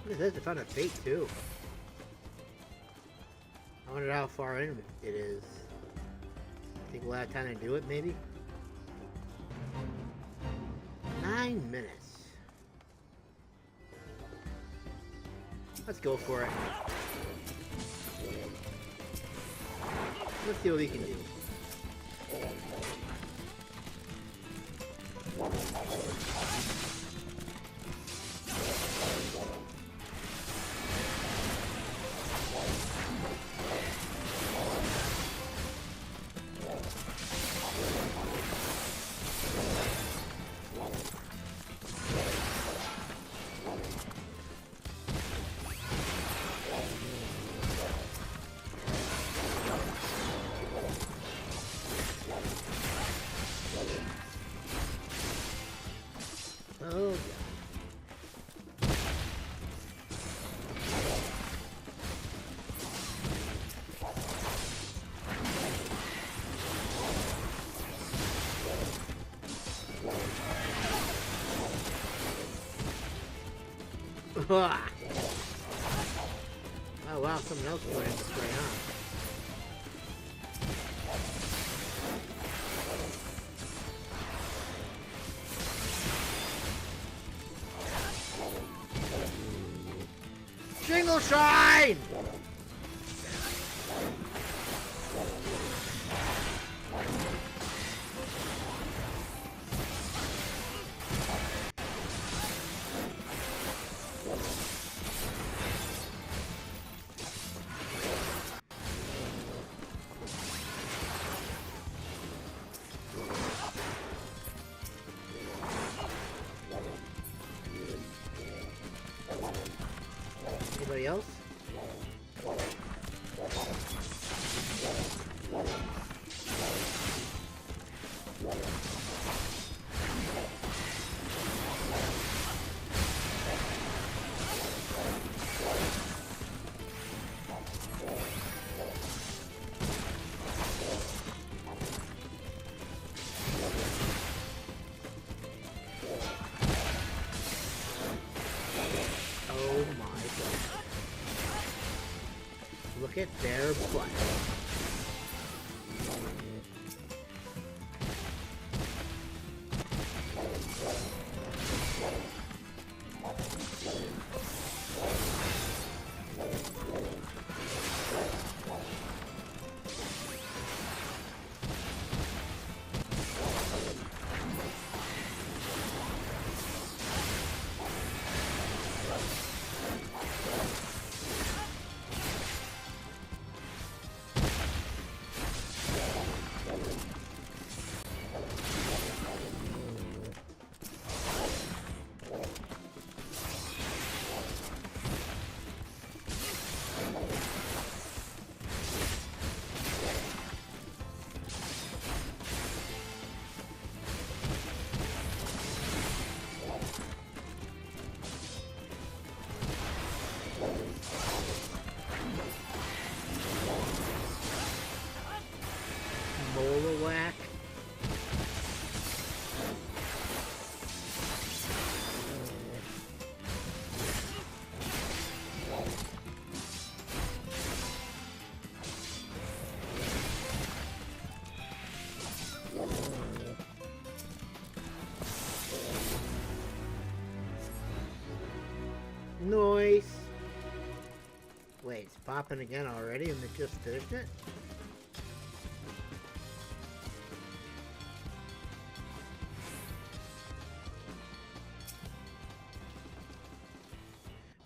Look at this, I found a bait too. I wonder how far in it is. Think we'll have time to do it, maybe? 9 minutes. Let's go for it. Let's see what we can do. Oh wow, someone else joined this way, huh? Jingle shine! Anybody else? Look at their butt. Movamuq. Noise. Wait, it's popping again already and they just finished it?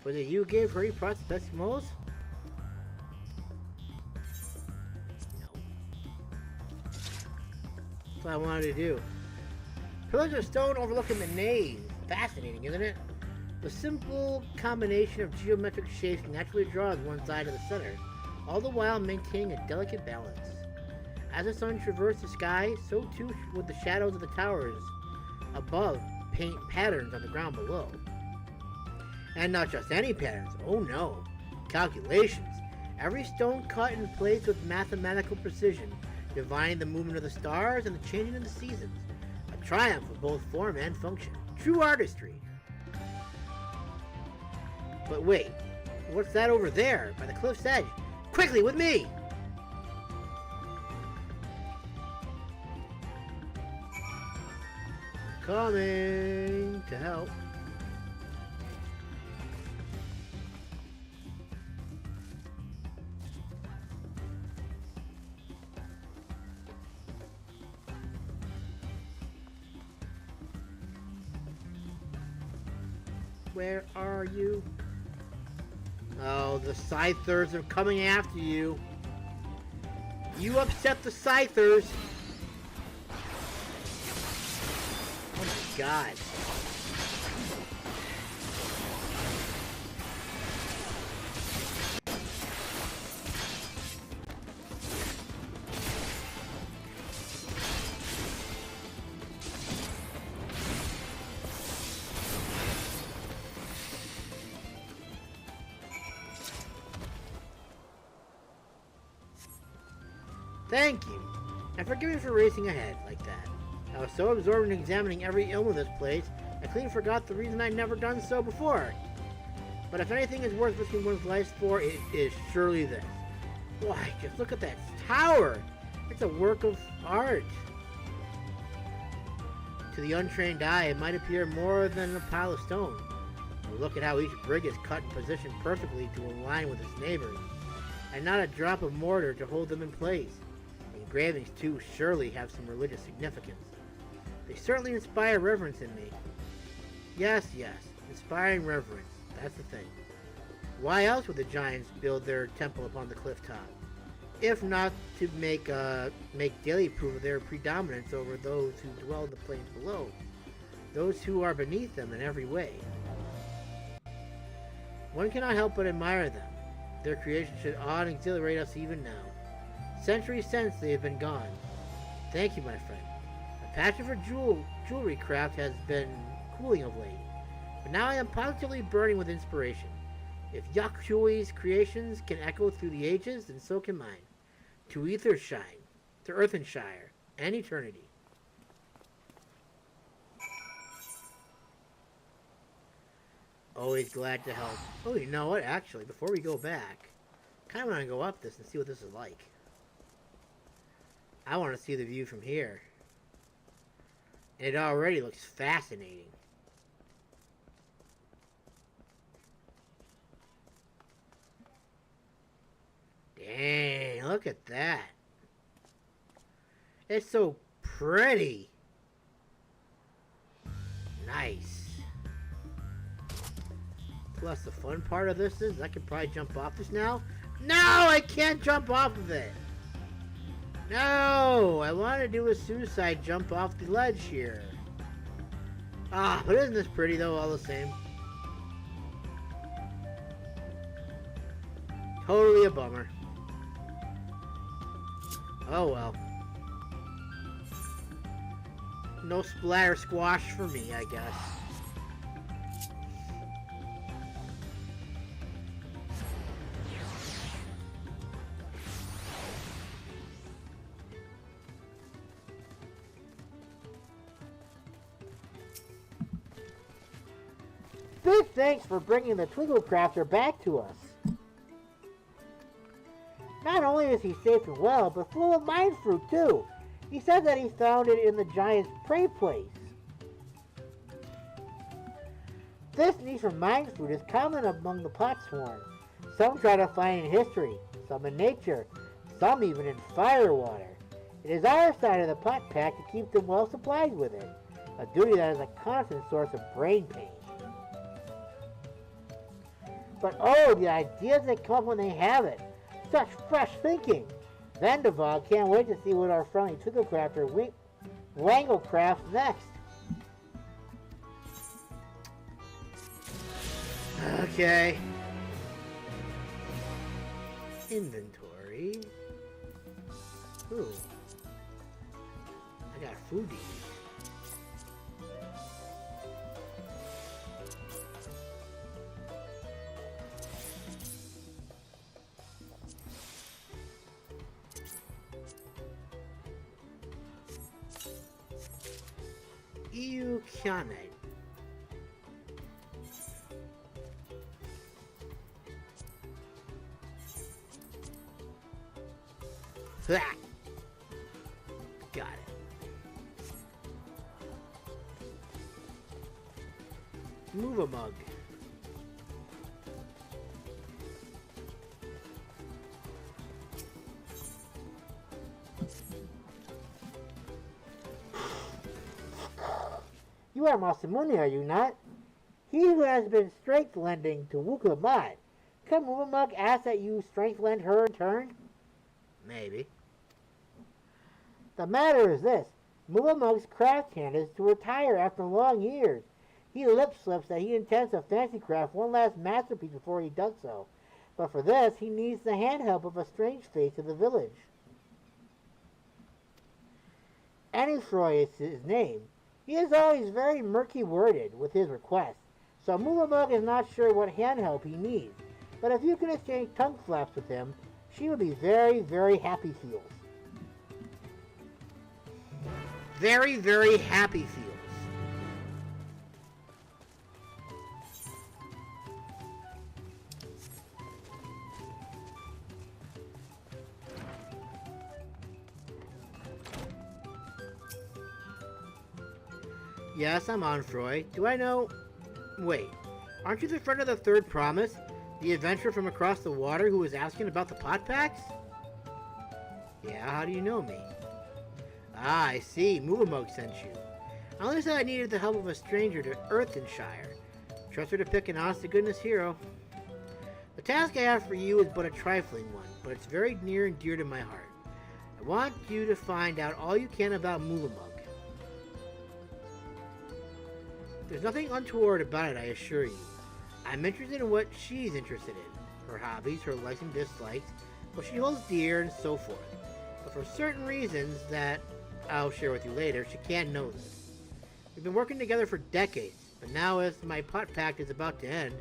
Was it you who gave Hurry Pots the best moles? No. That's what I wanted to do. Pillars of stone overlooking the nave. Fascinating, isn't it? The simple combination of geometric shapes naturally draws one side to the center, all the while maintaining a delicate balance. As the sun traversed the sky, so too would the shadows of the towers above paint patterns on the ground below. And not just any patterns, oh no, calculations. Every stone cut and placed with mathematical precision, divining the movement of the stars and the changing of the seasons. A triumph of both form and function. True artistry. But wait, what's that over there, by the cliff's edge? Quickly, with me! Coming to help. Where are you? Oh, the Scythers are coming after you. You upset the Scythers. Oh my god. Thank you, and forgive me for racing ahead like that. I was so absorbed in examining every ilm of this place, I clean forgot the reason I'd never done so before. But if anything is worth risking one's life for, it is surely this. Why, just look at that tower! It's a work of art. To the untrained eye, it might appear more than a pile of stone. But look at how each brick is cut and positioned perfectly to align with its neighbors, and not a drop of mortar to hold them in place. The engravings, too, surely have some religious significance. They certainly inspire reverence in me. Yes, inspiring reverence. That's the thing. Why else would the giants build their temple upon the cliff top? If not to make daily proof of their predominance over those who dwell in the plains below, those who are beneath them in every way. One cannot help but admire them. Their creation should awe and exhilarate us even now. Centuries since they have been gone. Thank you, my friend. My passion for jewelry craft has been cooling of late, but now I am positively burning with inspiration. If Yakui's creations can echo through the ages, then so can mine. To Earthenshire, and eternity. Always glad to help. Oh, you know what? Actually, before we go back, I kind of want to go up this and see what this is like. I want to see the view from here. It already looks fascinating. Dang, look at that. It's so pretty. Nice. Plus, the fun part of this is I can probably jump off this now. No, I can't jump off of it. No, I want to do a suicide jump off the ledge here. Ah, but isn't this pretty though, all the same? Totally a bummer. Oh well. No splatter squash for me, I guess. Big thanks for bringing the Twinkle Crafter back to us. Not only is he safe and well, but full of mind fruit too. He said that he found it in the giant's prey place. This need for mind fruit is common among the pot swarm. Some try to find it in history, some in nature, some even in fire water. It is our side of the Potpact to keep them well supplied with it, a duty that is a constant source of brain pain. But oh, the ideas that come up when they have it. Such fresh thinking. Vendaval can't wait to see what our friendly Twinkle Crafter Wangle crafts next. Okay. Inventory. Ooh. I got food to eat. You can't. Got it. Movamuq. You are Masamune, are you not? He who has been strength lending to Wukamat. Can Movamuq ask that you strength lend her in turn? Maybe. The matter is this. Movamuq's craft hand is to retire after long years. He lip slips that he intends to fancy craft one last masterpiece before he does so. But for this, he needs the hand help of a strange face of the village. Anifroy is his name. He is always very murky worded with his requests, so Movamuq is not sure what hand help he needs. But if you can exchange tongue flaps with him, she would be very, very happy feels. Very, very happy feels. Yes, I'm Onfroy. Do I know... Wait, aren't you the friend of the third promise? The adventurer from across the water who was asking about the Potpacts? Yeah, how do you know me? Ah, I see. Movamuq sent you. I only said I needed the help of a stranger to Earthenshire. Trust her to pick an honest-to-goodness hero. The task I have for you is but a trifling one, but it's very near and dear to my heart. I want you to find out all you can about Movamuq. There's nothing untoward about it, I assure you. I'm interested in what she's interested in. Her hobbies, her likes and dislikes, what she holds dear, and so forth. But for certain reasons that I'll share with you later, she can't know this. We've been working together for decades, but now as my Potpact is about to end,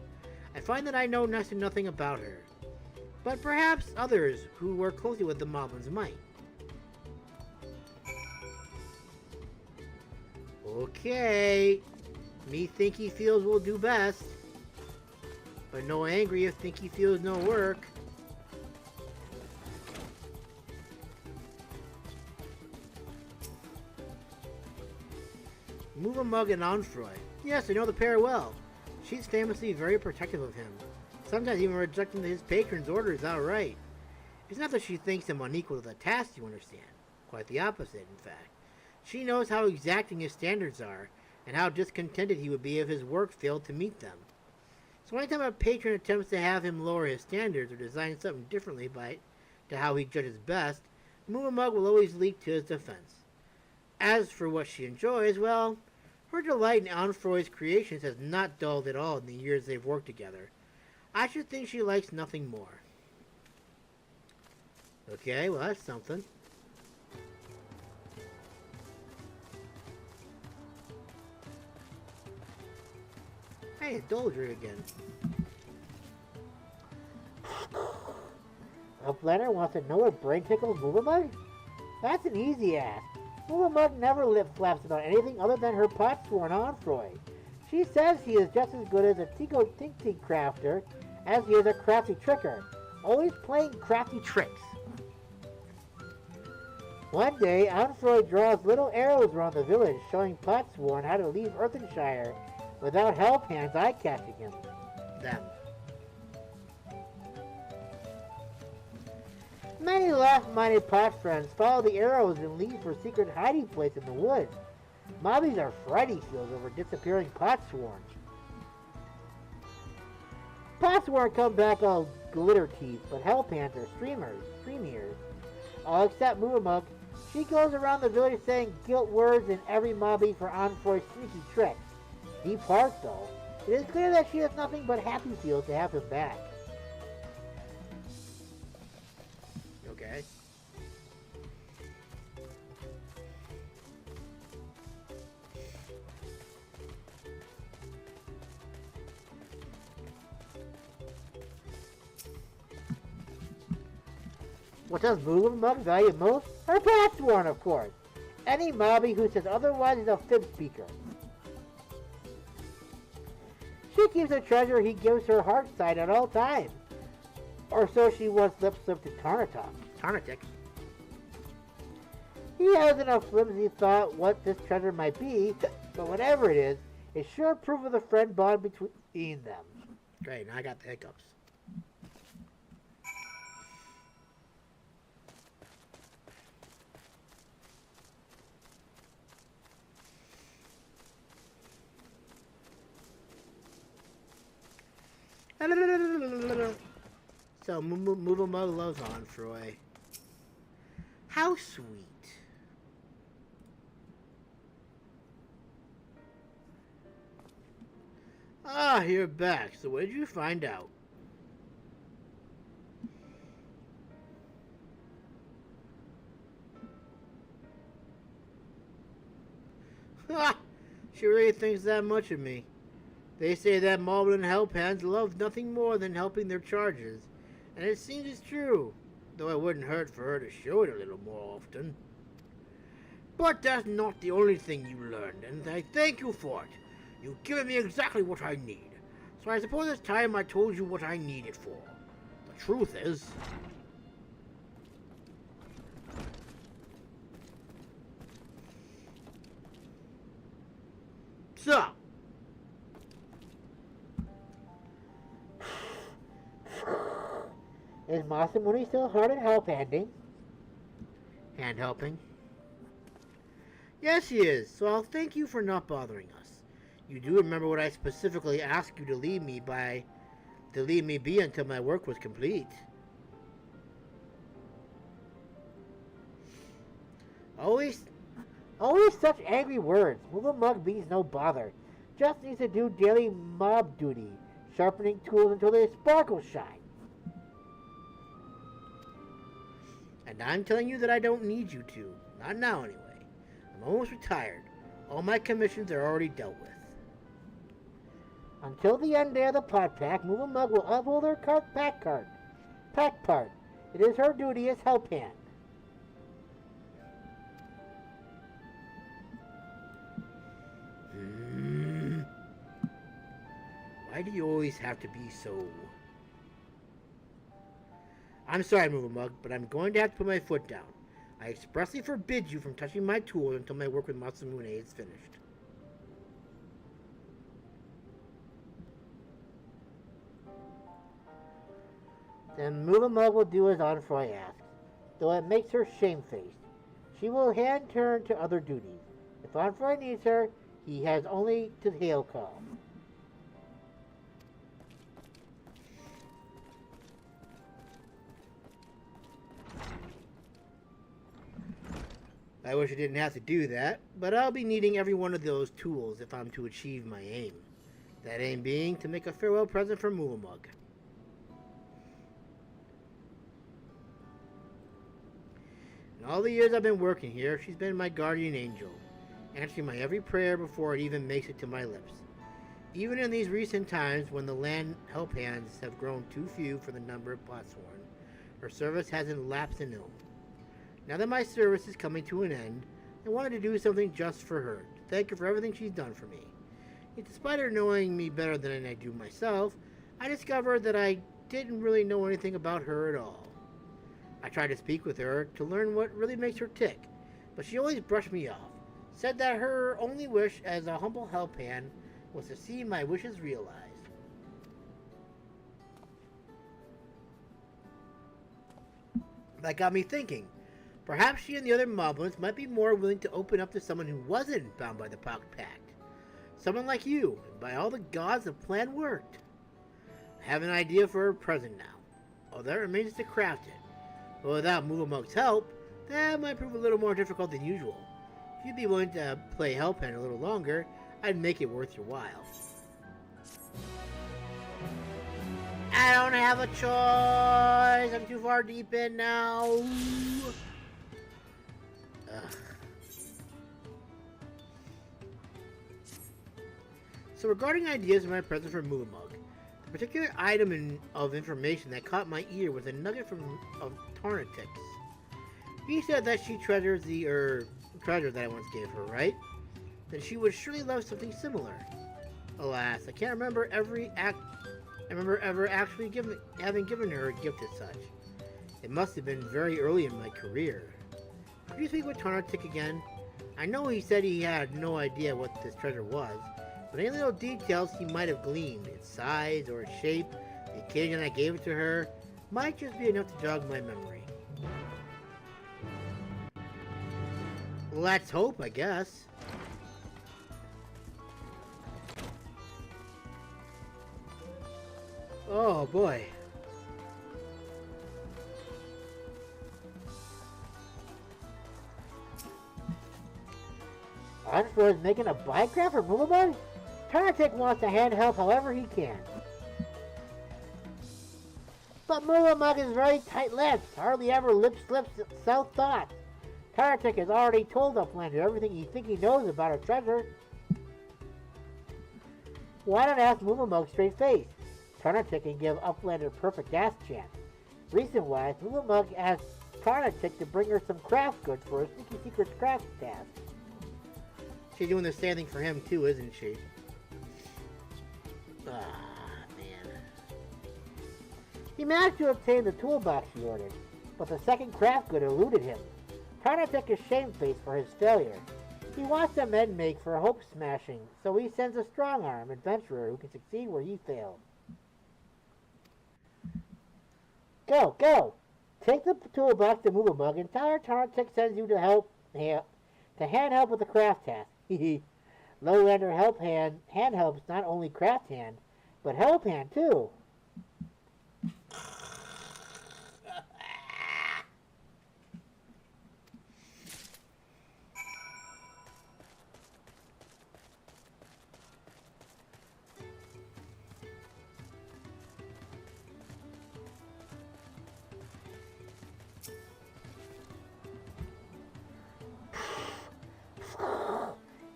I find that I know next to nothing about her. But perhaps others who work closely with the Moblins might. Okay. Me think he feels will do best. But no angry if think he feels no work. Movamuq and Onfroy. Yes, I know the pair well. She's famously very protective of him. Sometimes even rejecting his patron's orders outright. It's not that she thinks him unequal to the task, you understand. Quite the opposite, in fact. She knows how exacting his standards are, and how discontented he would be if his work failed to meet them. So anytime a patron attempts to have him lower his standards or design something differently to how he judges best, Movamuq will always leap to his defense. As for what she enjoys, well, her delight in Onfroy's creations has not dulled at all in the years they've worked together. I should think she likes nothing more. Okay, well that's something. Hey, Doldry again. A planner wants to know what brain tickles Movamuq? That's an easy ask. Movamuq never lip flaps about anything other than her potsworn Onfroy. She says he is just as good as a Tink crafter as he is a crafty tricker, always playing crafty tricks. One day, Onfroy draws little arrows around the village showing Potsworn how to leave Earthenshire without Helphand's eye-catching them. Many last-minded pot friends follow the arrows and leave for secret hiding place in the woods. Mobbies are Friday feels over disappearing Potsworn. Potsworn come back all glitter teeth, but Helphands are streamers. All except Movamuq. She goes around the village saying guilt words in every mobby for Onfroy's sneaky tricks. Deep heart, though. It is clear that she has nothing but happy feels to have him back. Okay. What does Movamuq value most? Her Potsworn, of course. Any mobby who says otherwise is a fib speaker. She keeps a treasure he gives her heart side at all times. Or so she once lip-serving to Tarnatic. He hasn't a flimsy thought what this treasure might be, but whatever it is, it's sure proof of the friend bond between them. Great, now I got the hiccups. So, Movamuq loves Onfroy. How sweet. Ah, you're back. So what did you find out? Ha! She really thinks that much of me. They say that Moblin Helphands love nothing more than helping their charges, and it seems it's true, though it wouldn't hurt for her to show it a little more often. But that's not the only thing you learned, and I thank you for it. You've given me exactly what I need, so I suppose it's time I told you what I need it for. The truth is... So, is Masamune still hard at help-handing? hand helping. Yes, he is, so I'll thank you for not bothering us. You do remember what I specifically asked you to leave me be until my work was complete. Always such angry words. Movamuq means no bother. Just needs to do daily mob duty, sharpening tools until they sparkle shine. And I'm telling you that I don't need you to. Not now, anyway. I'm almost retired. All my commissions are already dealt with. Until the end day of the Potpact, Movamuq will uphold her Pact part. It is her duty as Helphand. Why do you always have to be so... I'm sorry, Movamuq, but I'm going to have to put my foot down. I expressly forbid you from touching my tools until my work with Masamune is finished. Then Movamuq will do as Onfroy asks, though it makes her shamefaced. She will hand turn to other duties. If Onfroy needs her, he has only to hail call. I wish I didn't have to do that, but I'll be needing every one of those tools if I'm to achieve my aim. That aim being to make a farewell present for Movamuq. In all the years I've been working here, she's been my guardian angel, answering my every prayer before it even makes it to my lips. Even in these recent times when the land help hands have grown too few for the number of Potsworn, her service hasn't lapsed anew. Now that my service is coming to an end, I wanted to do something just for her, to thank her for everything she's done for me. Yet despite her knowing me better than I do myself, I discovered that I didn't really know anything about her at all. I tried to speak with her to learn what really makes her tick, but she always brushed me off, said that her only wish as a humble help hand was to see my wishes realized. That got me thinking. Perhaps she and the other moblins might be more willing to open up to someone who wasn't bound by the Pact. Someone like you, and by all the gods the plan worked. I have an idea for a present now, although it remains to craft it. But without Movamuq's help, that might prove a little more difficult than usual. If you'd be willing to play Helphand a little longer, I'd make it worth your while. I don't have a choice! I'm too far deep in now! So regarding ideas in my present for Movamuq, the particular item of information that caught my ear was a nugget of Tarnatix. He said that she treasures the treasure that I once gave her, right? Then she would surely love something similar. Alas, I can't remember ever actually having given her a gift as such. It must have been very early in my career. Could you speak with Tarnatix again? I know he said he had no idea what this treasure was, but any little details he might have gleaned, its size or its shape, the occasion I gave it to her, might just be enough to jog my memory. Let's hope, I guess. Oh boy. Onfroy is making a biograph for Movamuq? Tarnatix wants to hand help however he can. But Movamuq is very tight-lipped, hardly ever lip-slips south thoughts. Tarnatix has already told Uplander everything he thinks he knows about her treasure. Why not ask Movamuq straight face? Tarnatix can give Uplander perfect ass chance. Recent-wise, Movamuq asked Tarnatix to bring her some craft goods for a sneaky secret craft task. She's doing the same thing for him too, isn't she? Ah, man. He managed to obtain the toolbox he ordered, but the second craft good eluded him. Tarnatix is shamefaced for his failure. He wants a men make for hope smashing, so he sends a strong-arm adventurer who can succeed where he failed. Go, go! Take the toolbox to Movamuq and tell her Tarntic sends you to hand help with the craft task. Lowlander hand helps not only craft hand, but Helphand too.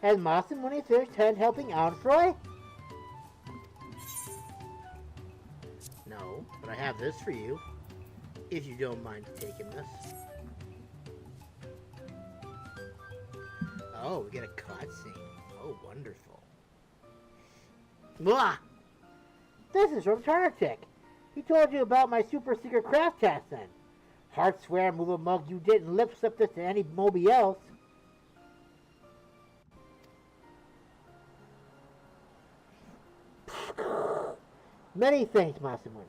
Has Masamune finished hand helping Onfroy? No, but I have this for you, if you don't mind taking this. Oh, we get a cutscene. Oh, wonderful. Blah! This is from Tarntic. He told you about my super secret craft task then. Heart swear, Movamuq, you didn't lip slip this to any Moby else. Many thanks, Masamune.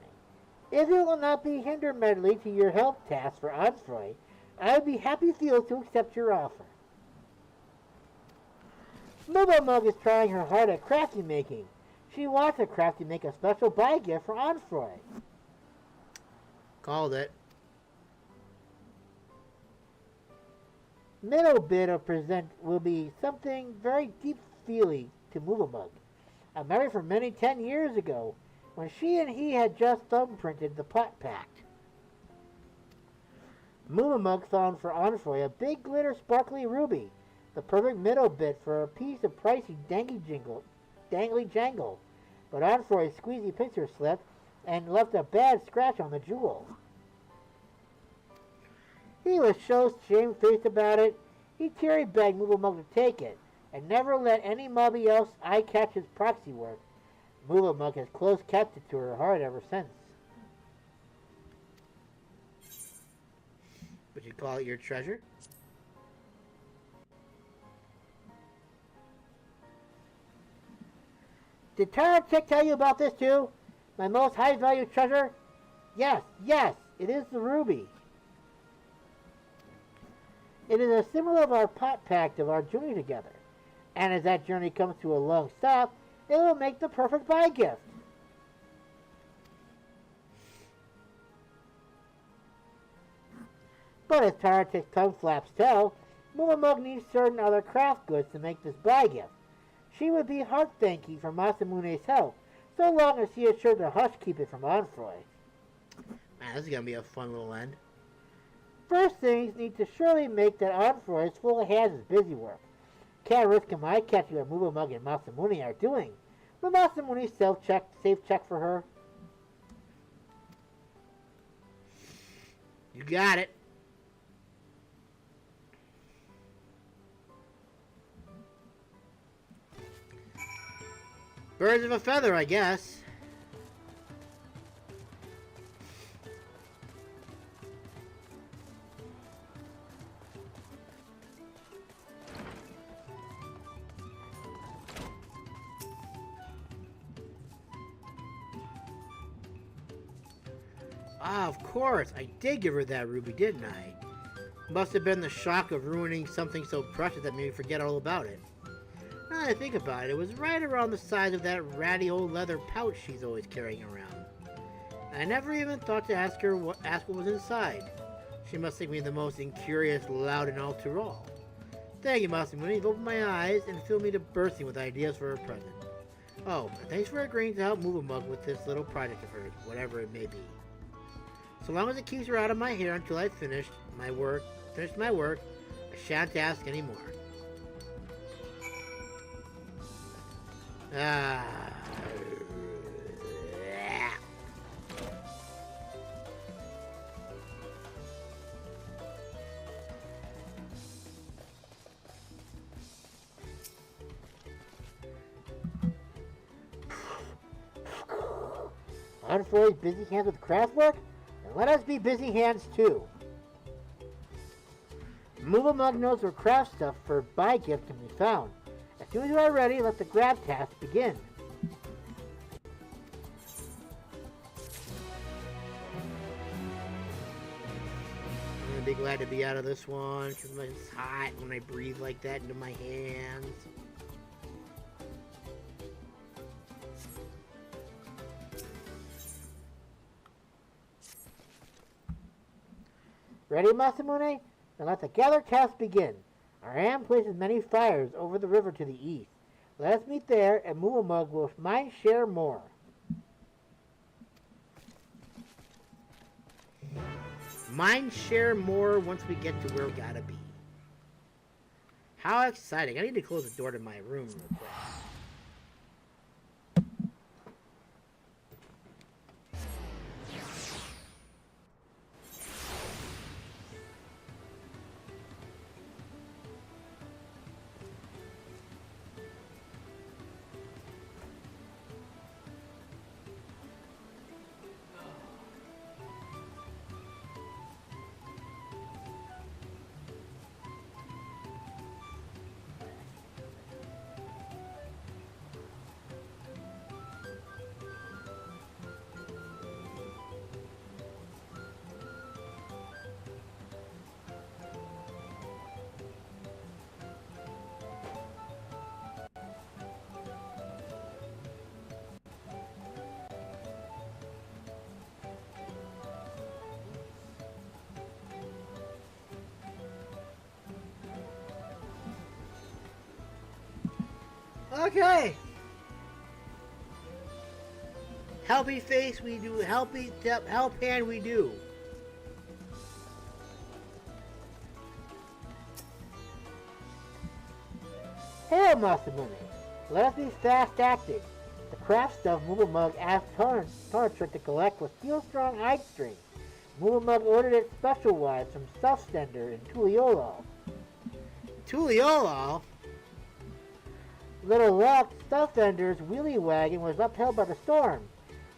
If it will not be hinder medley to your help task for Onfroy, I would be happy to accept your offer. Movamuq is trying her heart at crafty making. She wants a craft to make a special buy gift for Onfroy. Called it. Middle bit of present will be something very deep-feely to Movamuq. I married for many 10 years ago, when she and he had just thumbprinted the Potpact. Movamuq found for Onfroy a big glitter sparkly ruby, the perfect middle bit for a piece of pricey dangly jangle, but Onfroy's squeezy pincer slipped and left a bad scratch on the jewel. He was so shamefaced about it, he teary begged Movamuq to take it, and never let any mobby else eye catch his proxy work. Movamuq has close kept it to her heart ever since. Would you call it your treasure? Did Tarntic tell you about this too? My most high-value treasure? Yes, it is the ruby. It is a symbol of our Potpact of our journey together. And as that journey comes to a long stop, it will make the perfect buy gift. But as Tarntic's tongue flaps tell, Movamuq needs certain other craft goods to make this buy gift. She would be heart thanking for Masamune's help, so long as she is sure to hush keep it from Onfroy. Man, this is gonna be a fun little end. First things need to surely make that Onfroy is full of hands as busy work. Can't risk him eye catching what Movamuq and Masamune are doing. But Masamune's safe check for her. You got it. Birds of a feather, I guess. Ah, of course. I did give her that ruby, didn't I? Must have been the shock of ruining something so precious that made me forget all about it. Now that I think about it, it was right around the size of that ratty old leather pouch she's always carrying around. I never even thought to ask what was inside. She must think me the most incurious, loud, and all too all. Thank you, Masamune. You've opened my eyes and filled me to bursting with ideas for her present. Oh, and thanks for agreeing to help Movamuq with this little project of hers, whatever it may be. So long as it keeps her out of my hair until I've finished my work, I shan't ask anymore. Onfroy's busy hands with craft work? And let us be busy hands too. Movamuq knows where craft stuff for buy gift can be found. As soon as you are ready, let the grab task begin. I'm gonna be glad to be out of this one because it's hot when I breathe like that into my hands. Ready, Masamune? Then let the gather task begin. Our ram places many fires over the river to the east. Let us meet there, and Movamuq will mine share more. Mine share more once we get to where we gotta be. How exciting. I need to close the door to my room real quick. Okay. Helpy face we do. Helphand we do. Hail, Masamune! Let us be fast acting. The craft stuff Movamuq asked Tornatrick to collect was steel-strong hide string. Movamuq ordered it special-wise from Stuffstender in Tuliolol. Tuliolol? Little luck, Stuffstender's wheelie wagon was upheld by the storm.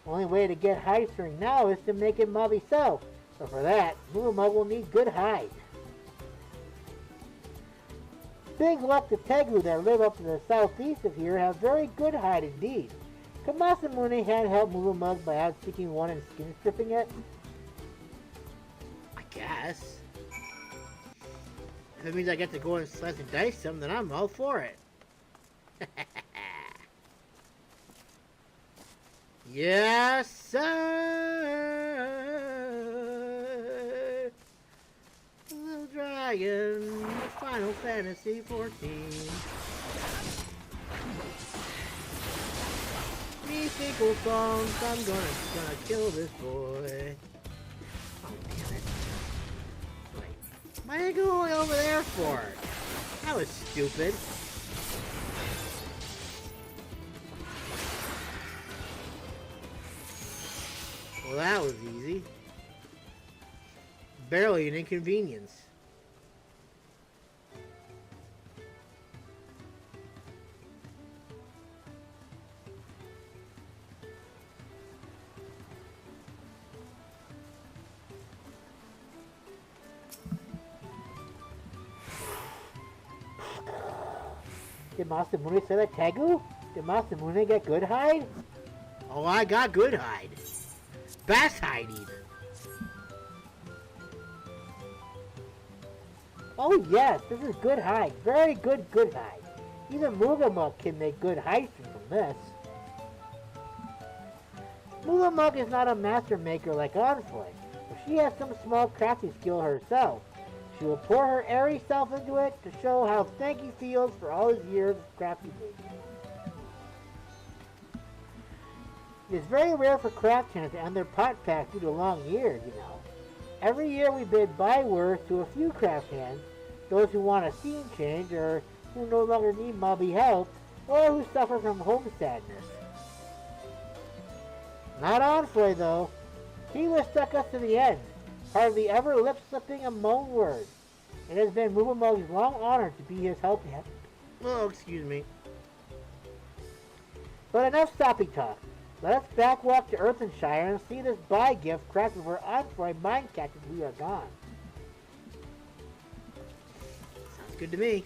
Only way to get hide string now is to make it mob itself. But for that, Movamuq will need good hide. Big luck to Tegu that live up to the southeast of here have very good hide indeed. Could Masamune hand help Movamuq by out-seeking one and skin stripping it? I guess. If it means I get to go and slice and dice them, then I'm all for it. Yes, sir. Little dragon, Final Fantasy 14. Me tinkle songs, I'm gonna kill this boy. Oh damn it! Wait, why did I go over there for? That was stupid. Well, that was easy. Barely an inconvenience. Did Masamune say that Tegu? Did Masamune get good hide? Oh, I got good hide. Bass hide even. Oh yes, this is good hide. Very good hide. Even Movamuq can make good hide string from this. Movamuq is not a master maker like Onfloy, but she has some small crafty skill herself. She will pour her airy self into it to show how thank he feels for all his years of crafty making. It is very rare for craft hands to end their Potpacts due to long years, you know. Every year we bid byword to a few craft hands, those who want a scene change or who no longer need mobby help, or who suffer from home sadness. Not Onfloy though. He was stuck us to the end, hardly ever lip-slipping a moan word. It has been Movamuq's long honor to be his help hand. Oh, excuse me. But enough soppy talk. Let us back walk to Earthenshire and see this buy gift crafted for Onfloy mind catches we are gone. good to me.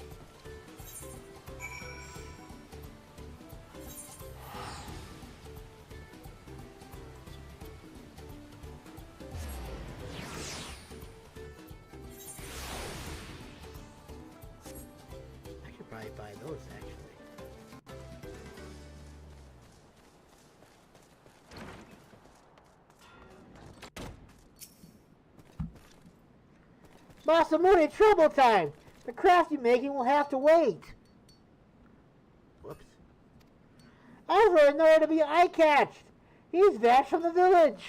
I should probably buy those, actually. Masamune, trouble time! The craft you're making will have to wait. Whoops. Alfred is nowhere to be eye-catched. He's back from the village.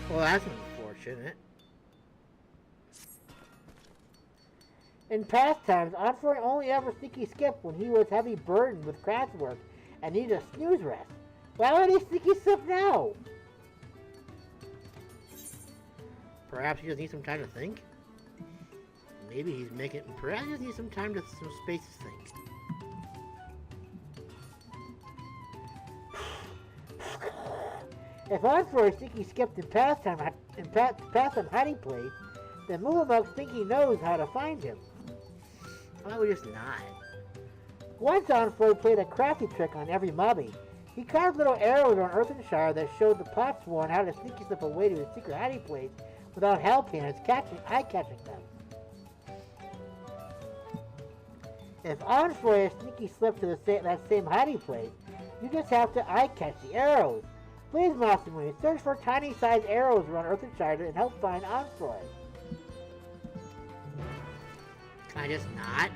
Well, that's unfortunate. In past times, Alfred only ever sneaky skipped when he was heavy burdened with craft work and needed a snooze rest. Why would he sneaky skip now? Perhaps he just needs some time to think. Maybe he's making. Perhaps he just needs some time to some space to think. If Alfred sneaky skipped in past time hiding place, then Movamuq think he knows how to find him. Why would we just not? Once Alfred played a crafty trick on every mobby. He carved little arrows on Earthenshire that showed the Potsworn how to sneaky slip away to his secret hiding place without Hellhands eye-catching them. If Alfred sneaky slipped to that same hiding place, you just have to eye-catch the arrows. Please, Masamune, search for tiny-sized arrows around Earthenshire and help find Alfred. Can I just not?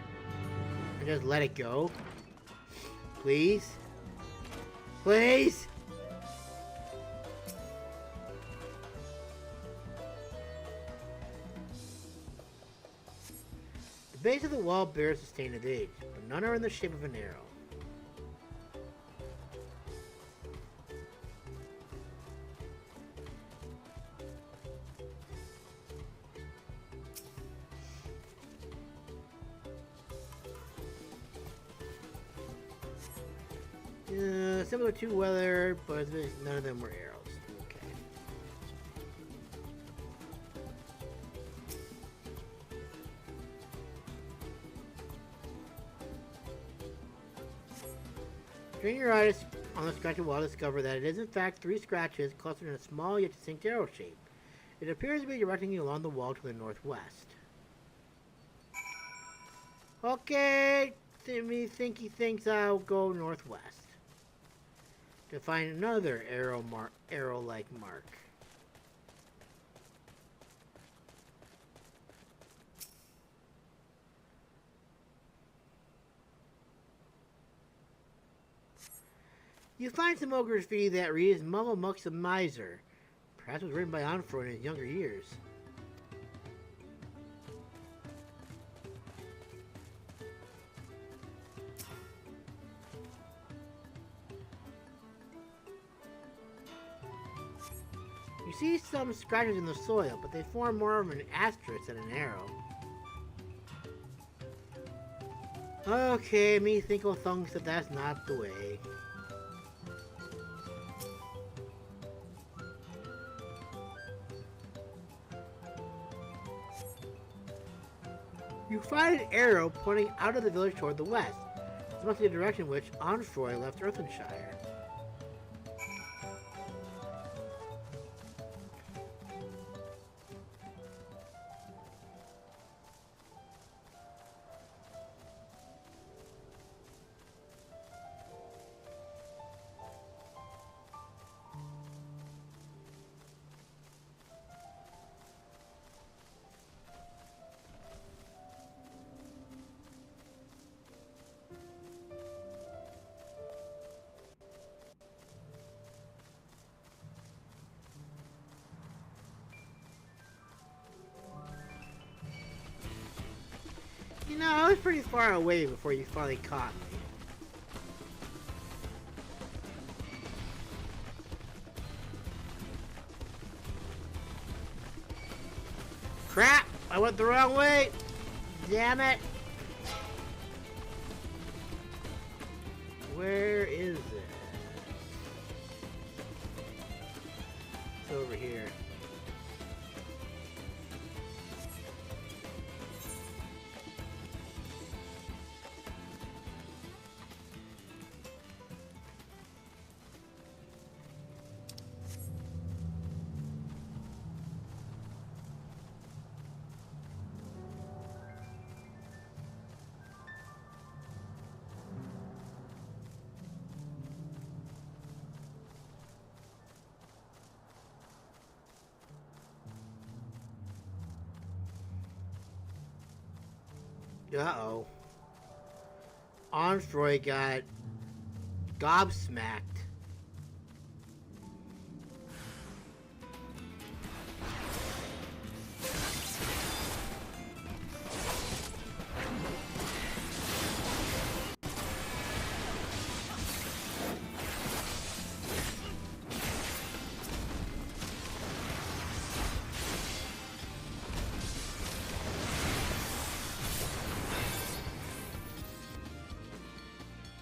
And just let it go? Please? Please? The base of the wall bears the stain of age, but none are in the shape of an arrow. Similar to weather, but none of them were arrows. Okay. Strain your eyes on the scratch wall, discover that it is in fact 3 scratches clustered in a small yet distinct arrow shape. It appears to be directing you along the wall to the northwest. Okay, me think he thinks I'll go northwest to find another arrow-like mark. You find some ogre graffiti that reads Movamuq's a miser. Perhaps it was written by Alfred in his younger years. You see some scratches in the soil, but they form more of an asterisk than an arrow. Okay, me think thinks that that's not the way. You find an arrow pointing out of the village toward the west. This must be the direction in which Onfroy left Earthenshire. You know, I was pretty far away before you finally caught me. Crap! I went the wrong way! Damn it! Where is it? over here? Uh-oh. Armstrong got gobsmacked.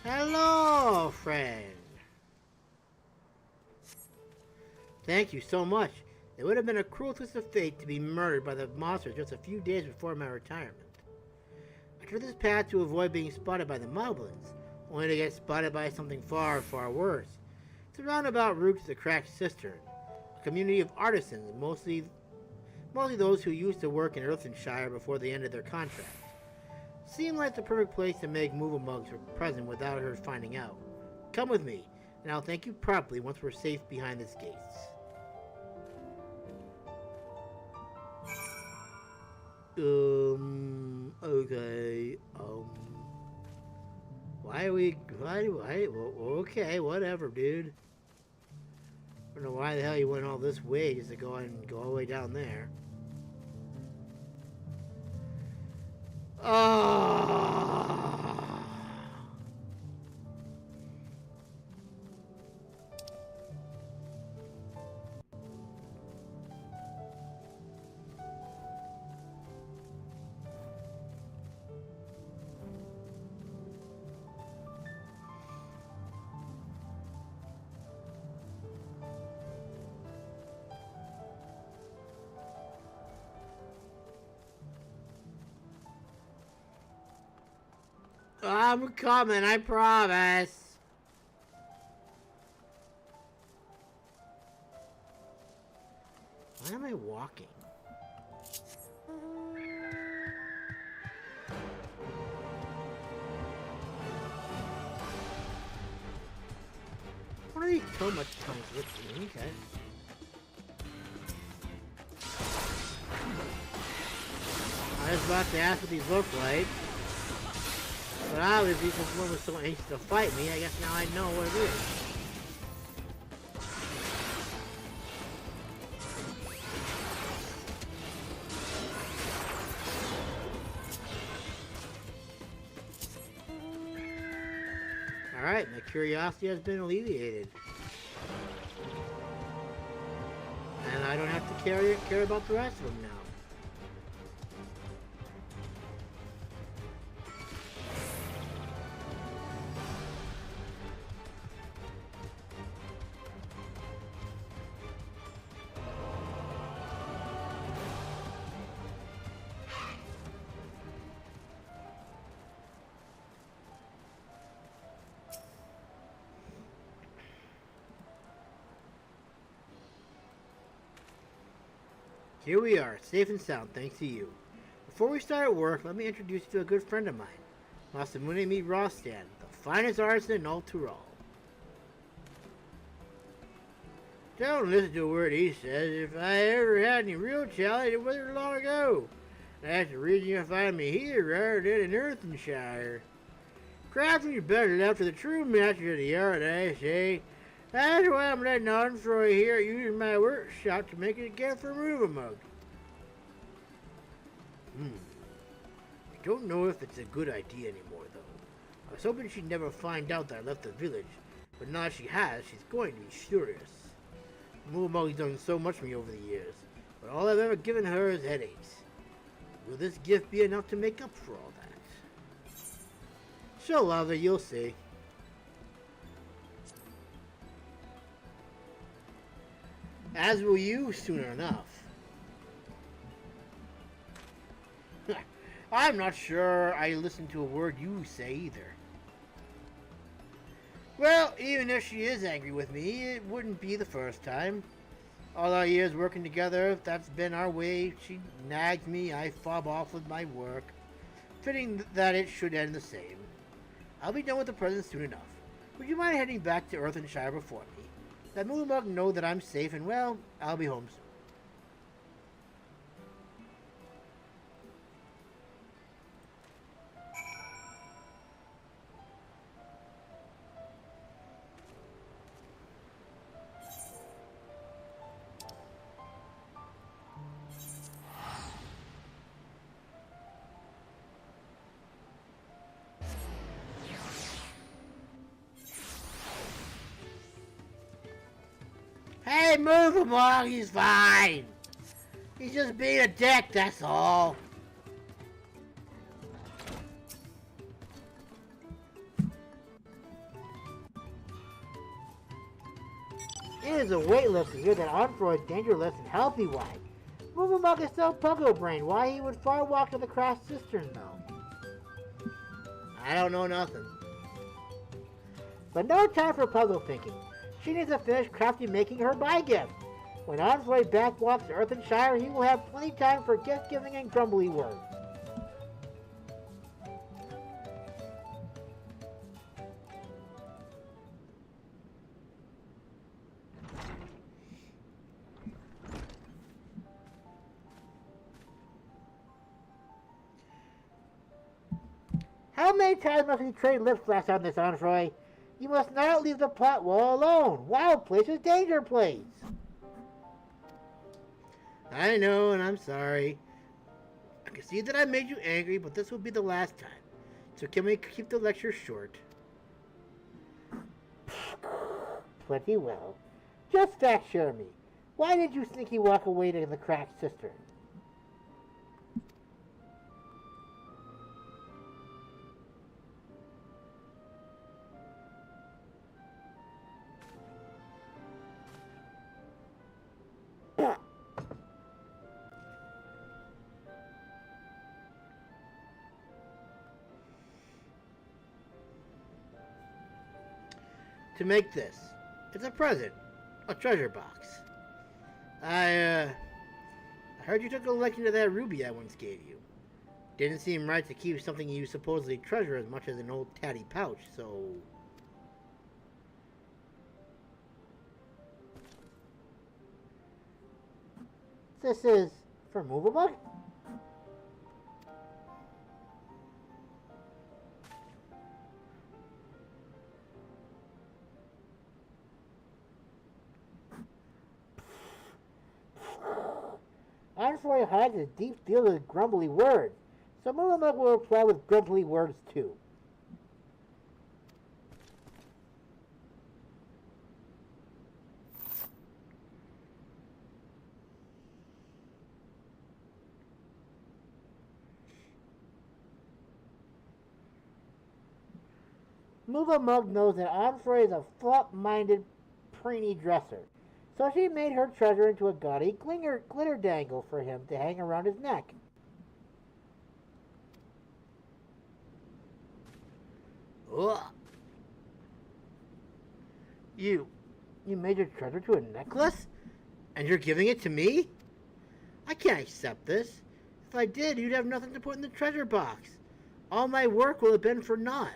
Hello, friend. Thank you so much. It would have been a cruel twist of fate to be murdered by the monsters just a few days before my retirement. I took this path to avoid being spotted by the moblins, only to get spotted by something far, far worse. It's a roundabout route to the Cracked Cistern, a community of artisans, mostly those who used to work in Earthenshire before they ended their contract. Seemed like the perfect place to make Movamuq present without her finding out. Come with me, and I'll thank you properly once we're safe behind its gates. Okay, okay, whatever, dude. I don't know why the hell you went all this way just to go all the way down there. I'm coming, I promise. Why am I walking? What are these so much times with me? Okay. I was about to ask what these look like. But obviously, since one was so anxious to fight me, I guess now I know what it is. Alright, my curiosity has been alleviated. And I don't have to care about the rest of them now. Here we are, safe and sound, thanks to you. Before we start work, let me introduce you to a good friend of mine, Masamune Mi Rostan, the finest artisan in all Tyrol. Don't listen to a word he says. If I ever had any real challenge, it was long ago. That's the reason you find me here rather than in Earthenshire. Crafting is better left to the true master of the art, I say. That's why I'm letting Armstrong here using my workshop to make it again for Movamuq. I don't know if it's a good idea anymore, though. I was hoping she'd never find out that I left the village, but now she has, she's going to be furious. Movamuq's done so much for me over the years, but all I've ever given her is headaches. Will this gift be enough to make up for all that? She'll love it, you'll see. As will you soon enough. I'm not sure I listen to a word you say either. Well, even if she is angry with me, it wouldn't be the first time. All our years working together, that's been our way. She nags me, I fob off with my work. Fitting that it should end the same. I'll be done with the present soon enough. Would you mind heading back to Earthenshire before me? Let Movamuq know that I'm safe and well, I'll be home soon. Hey, Movamuq, he's fine. He's just being a dick, that's all. It is a weightless to hear that Onfroy is dangerless and healthy wide. Movamuq is so puggo brain. Why he would far walk to the crashed cistern though? I don't know nothing. But no time for puzzle thinking. She needs to finish crafting making her buy gift. When Onfroy back walks to Earthenshire, he will have plenty time for gift giving and grumbly words. How many times must we trade lip flash on this, Onfroy? You must not leave the plot wall alone. Wild place is danger place. I know, and I'm sorry. I can see that I made you angry, but this will be the last time. So can we keep the lecture short? Pretty well. Just fact share me. Why did you sneaky walk away to the cracked cistern? To make this. It's a present. A treasure box. I heard you took a liking to that ruby I once gave you. Didn't seem right to keep something you supposedly treasure as much as an old tatty pouch, so... This is for Movamuq? Onfroy hides his deep feel with grumbly words, so Movamuq will reply with grumbly words too. Movamuq knows that Onfroy is a flop-minded, preeny dresser, so she made her treasure into a gaudy glitter dangle for him to hang around his neck. Ugh. You made your treasure to a necklace? And you're giving it to me? I can't accept this. If I did, you'd have nothing to put in the treasure box. All my work will have been for naught.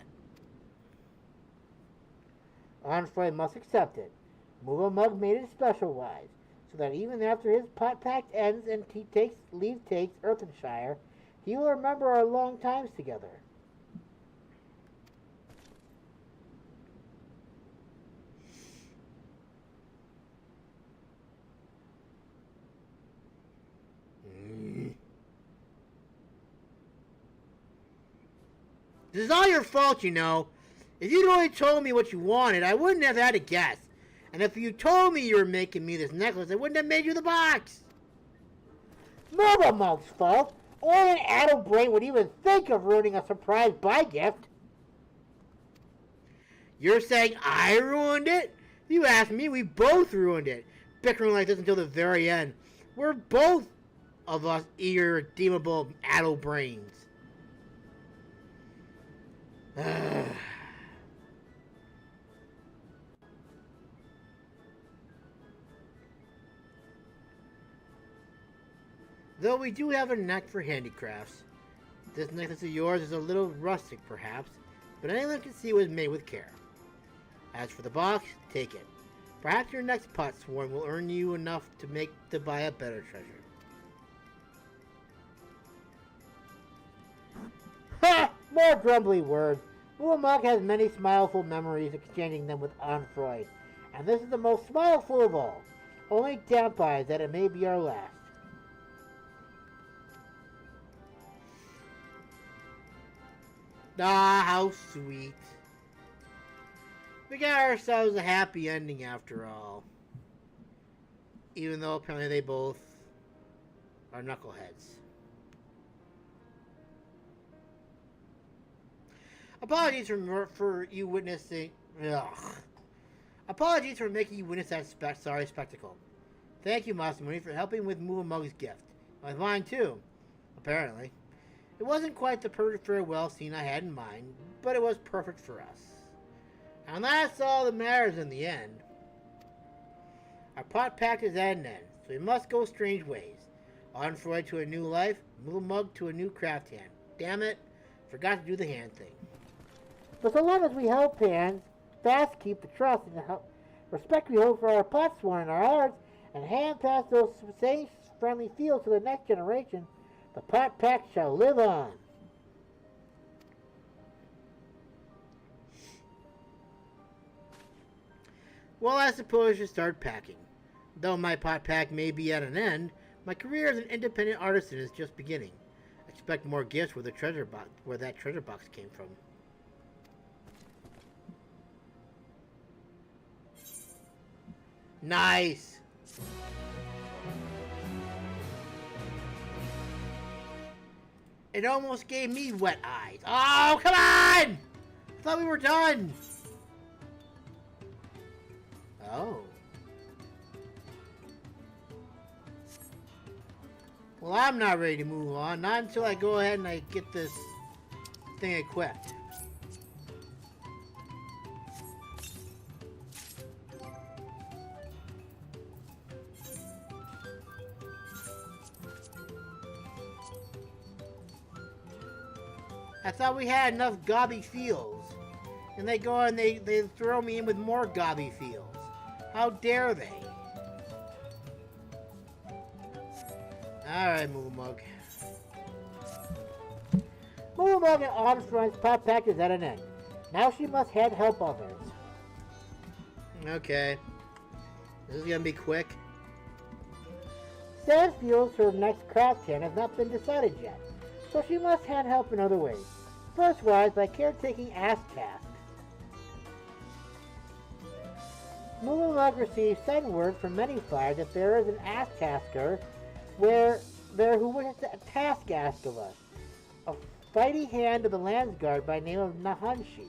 Onfroy must accept it. Movamuq made it special-wise, so that even after his Potpact ends and he takes Earthenshire, he will remember our long times together. This is all your fault, you know. If you'd only told me what you wanted, I wouldn't have had to guess. And if you told me you were making me this necklace, I wouldn't have made you the box. Movamuq's fault. Only an addled brain would even think of ruining a surprise buy gift. You're saying I ruined it? You asked me, we both ruined it. bickering like this until the very end. We're both of us irredeemable addle brains. Though we do have a knack for handicrafts. This necklace of yours is a little rustic, perhaps, but anyone can see it was made with care. As for the box, take it. Perhaps your next pot swarm will earn you enough to buy a better treasure. Ha! More grumbly words. Movamuq has many smileful memories exchanging them with Onfroy, and this is the most smileful of all. Only damp eyes that it may be our last. Ah, how sweet. We got ourselves a happy ending after all. Even though apparently they both are knuckleheads. Apologies for you witnessing... Ugh. Apologies for making you witness that sorry spectacle. Thank you, Masamune, for helping with Movamuq's gift. With mine too, apparently. It wasn't quite the perfect farewell scene I had in mind, but it was perfect for us. And that's all that matters in the end. Our Potpact is at an end, so we must go strange ways. Onfroy to a new life, Movamuq to a new craft hand. Damn it, forgot to do the hand thing. But so long as we help hands, fast keep the trust and the respect we hold for our pot sworn in our hearts, and hand pass those same friendly feels to the next generation, the Potpacts shall live on. Well, I suppose I should start packing. Though my Potpact may be at an end, my career as an independent artisan is just beginning. Expect more gifts where that treasure box came from. Nice! It almost gave me wet eyes. Oh, come on! I thought we were done. Oh. Well, I'm not ready to move on. Not until I go ahead and I get this thing equipped. I thought we had enough gobby fields. And they go and they throw me in with more gobby fields. How dare they? Alright, Movamuq. Movamuq and Onfroy's Potpact is at an end. Now she must help others. Okay. This is gonna be quick. Sad feels her next craft hand has not been decided yet, so she must hand help in other ways. First-wise, by caretaking ass tasks. Movamuq receives sudden word from many fires that there is an ass tasker who wishes to task ask of us. A fighty hand of the Landsguard by name of Nahanshi.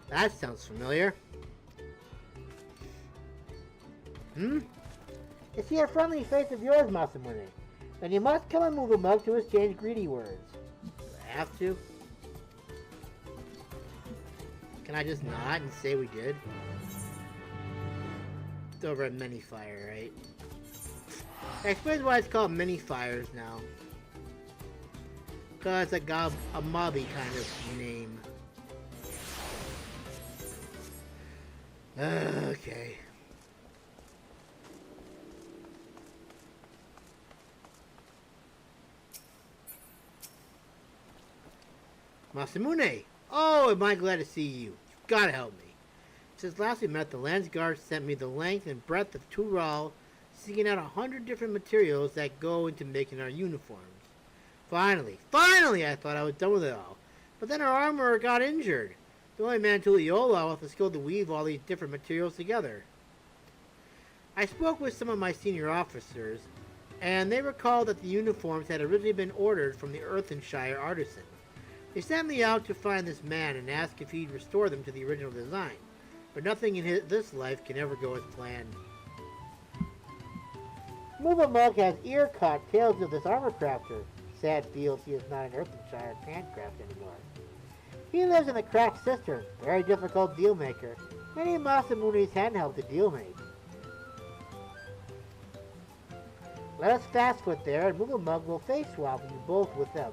That sounds familiar. Is he a friendly face of yours, Masamune? Then you must come and Movamuq to exchange greedy words. Do I have to? Can I just nod and say we did? It's over at Many Fire, right? That explains why it's called Many Fires now. Because it's a mobby kind of name. Okay. Masamune! Oh, am I glad to see you. You've got to help me. Since last we met, the Landsguard sent me the length and breadth of Tural, seeking out 100 different materials that go into making our uniforms. Finally, I thought I was done with it all. But then our armorer got injured. The only man Tuliolo with the skill to weave all these different materials together. I spoke with some of my senior officers, and they recalled that the uniforms had originally been ordered from the Earthenshire artisan. They sent me out to find this man and ask if he'd restore them to the original design. But nothing in this life can ever go as planned. Movamuq has ear-caught tales of this armor crafter. Sad feels he is not an Earthenshire handcraft anymore. He lives in the cracked cistern, very difficult deal maker. Many Masamuni's handheld to deal make. Let us fast foot there, and Movamuq will face swap you both with him.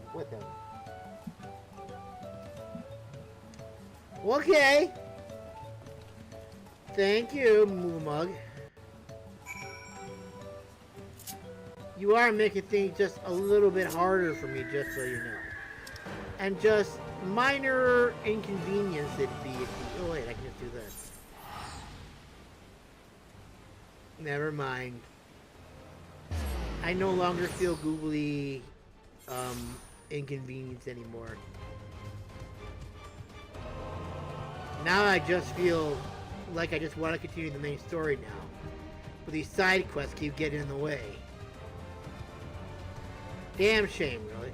Okay. Thank you, Movamuq. You are making things just a little bit harder for me, just so you know. And just minor inconvenience it'd be if you... Oh wait, I can just do this. Never mind. I no longer feel googly inconvenience anymore. Now I just feel like I just want to continue the main story now. But these side quests keep getting in the way. Damn shame, really.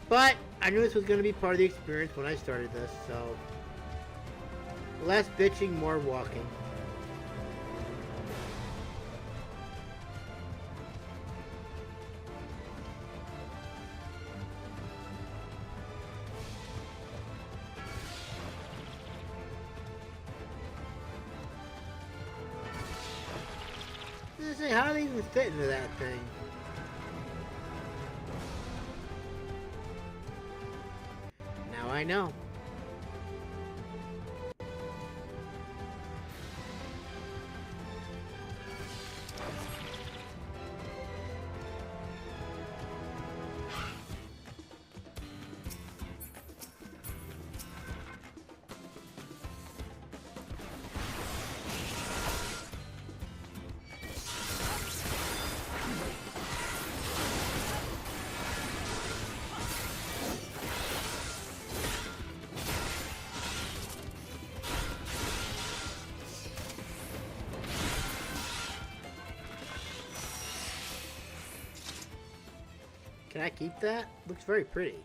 But I knew this was going to be part of the experience when I started this, so... Less bitching, more walking. How do they even fit into that thing? Now I know. Can I keep that? Looks very pretty.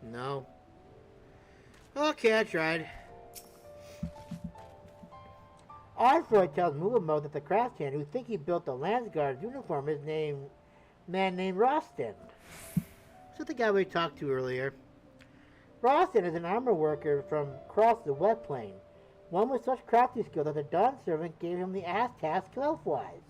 No. Okay, I tried. Arthroid tells Movamuq that the craftsman who think he built the Landsguard uniform is a man named Rostin. Is that the guy we talked to earlier? Rostin is an armor worker from across the wet plain. One with such crafty skill that the Dawn servant gave him the ass task health-wise.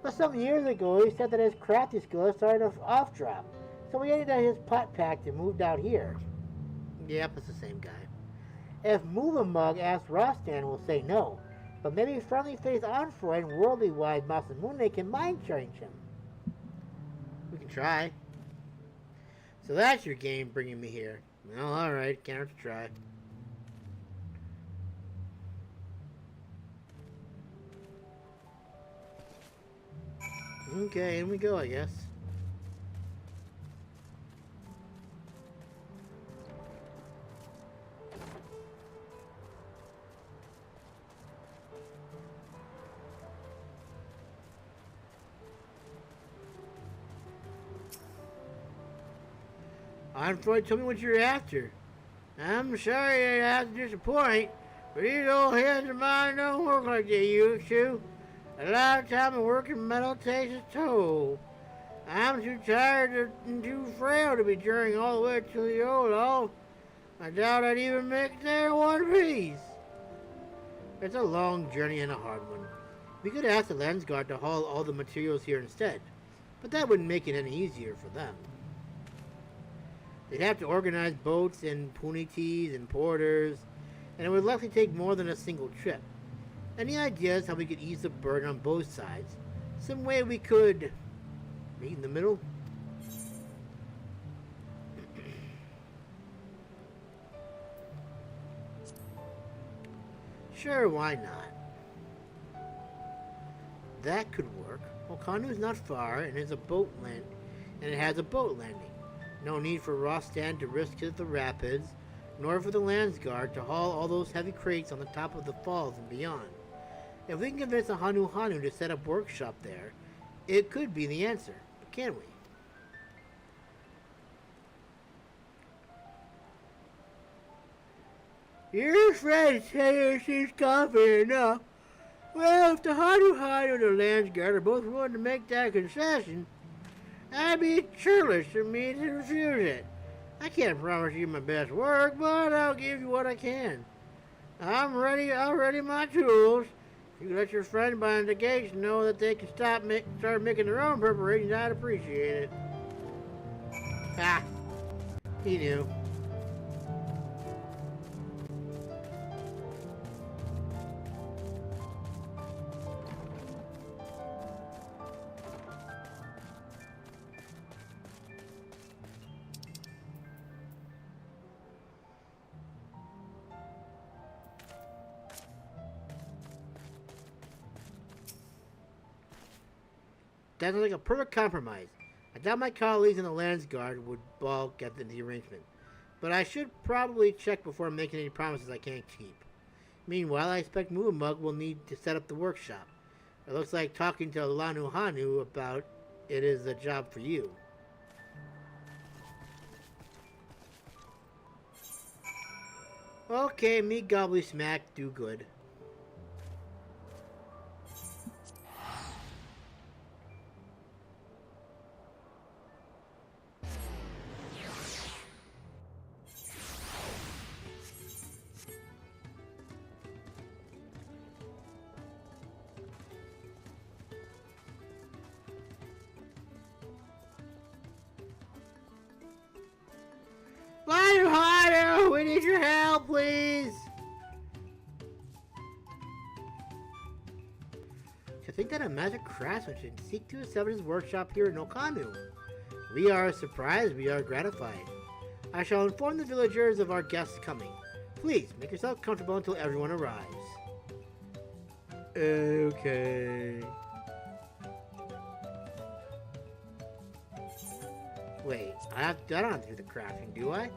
But some years ago, he said that his crafty skill started off drop, so he ended his Potpacts and moved out here. Yep, it's the same guy. If Movamuq asks Rostan, will say no, but maybe friendly-faced Onfroy and worldly-wide Masamune can mind-change him. We can try. So that's your game bringing me here. Well, alright, can't hurt to try. Okay, in we go, I guess. Freud, tell me what you're after. I'm sorry I have to disappoint, but these old heads of mine don't work like they used to. A lot of time of working metal takes its toll. I'm too tired and too frail to be journeying all the way to the old hall. I doubt I'd even make it there in one piece. It's a long journey and a hard one. We could ask the Landsguard to haul all the materials here instead, but that wouldn't make it any easier for them. They'd have to organize boats and punities and porters, and it would likely take more than a single trip. Any ideas how we could ease the burden on both sides? Some way we could meet in the middle? Sure, why not? That could work. Okanu's not far and has a boat landing. No need for Rostan to risk the rapids, nor for the Landsguard to haul all those heavy crates on the top of the falls and beyond. If we can convince a Hanu to set up workshop there, it could be the answer, but can we? Your friend says she's confident enough. Well, if the Hanu or the Landsguard are both willing to make that concession, I'd be churlish of me to refuse it. I can't promise you my best work, but I'll give you what I can. I'm ready. I'll ready my tools. If you let your friend behind the gates know that they can start making their own preparations, I'd appreciate it. Ha! He knew. That sounds like a perfect compromise. I doubt my colleagues in the Landsguard would balk at the arrangement, but I should probably check before making any promises I can't keep. Meanwhile, I expect Movamuq will need to set up the workshop. It looks like talking to Lanu Hanu about it is a job for you. Okay, me gobbly smack, do good. Lanu Hanu, we need your help, please. To think that a magic craftsman should seek to establish his workshop here in Okanu. We are surprised, we are gratified. I shall inform the villagers of our guests coming. Please, make yourself comfortable until everyone arrives. Okay. Wait, I don't have to do the crafting, do I?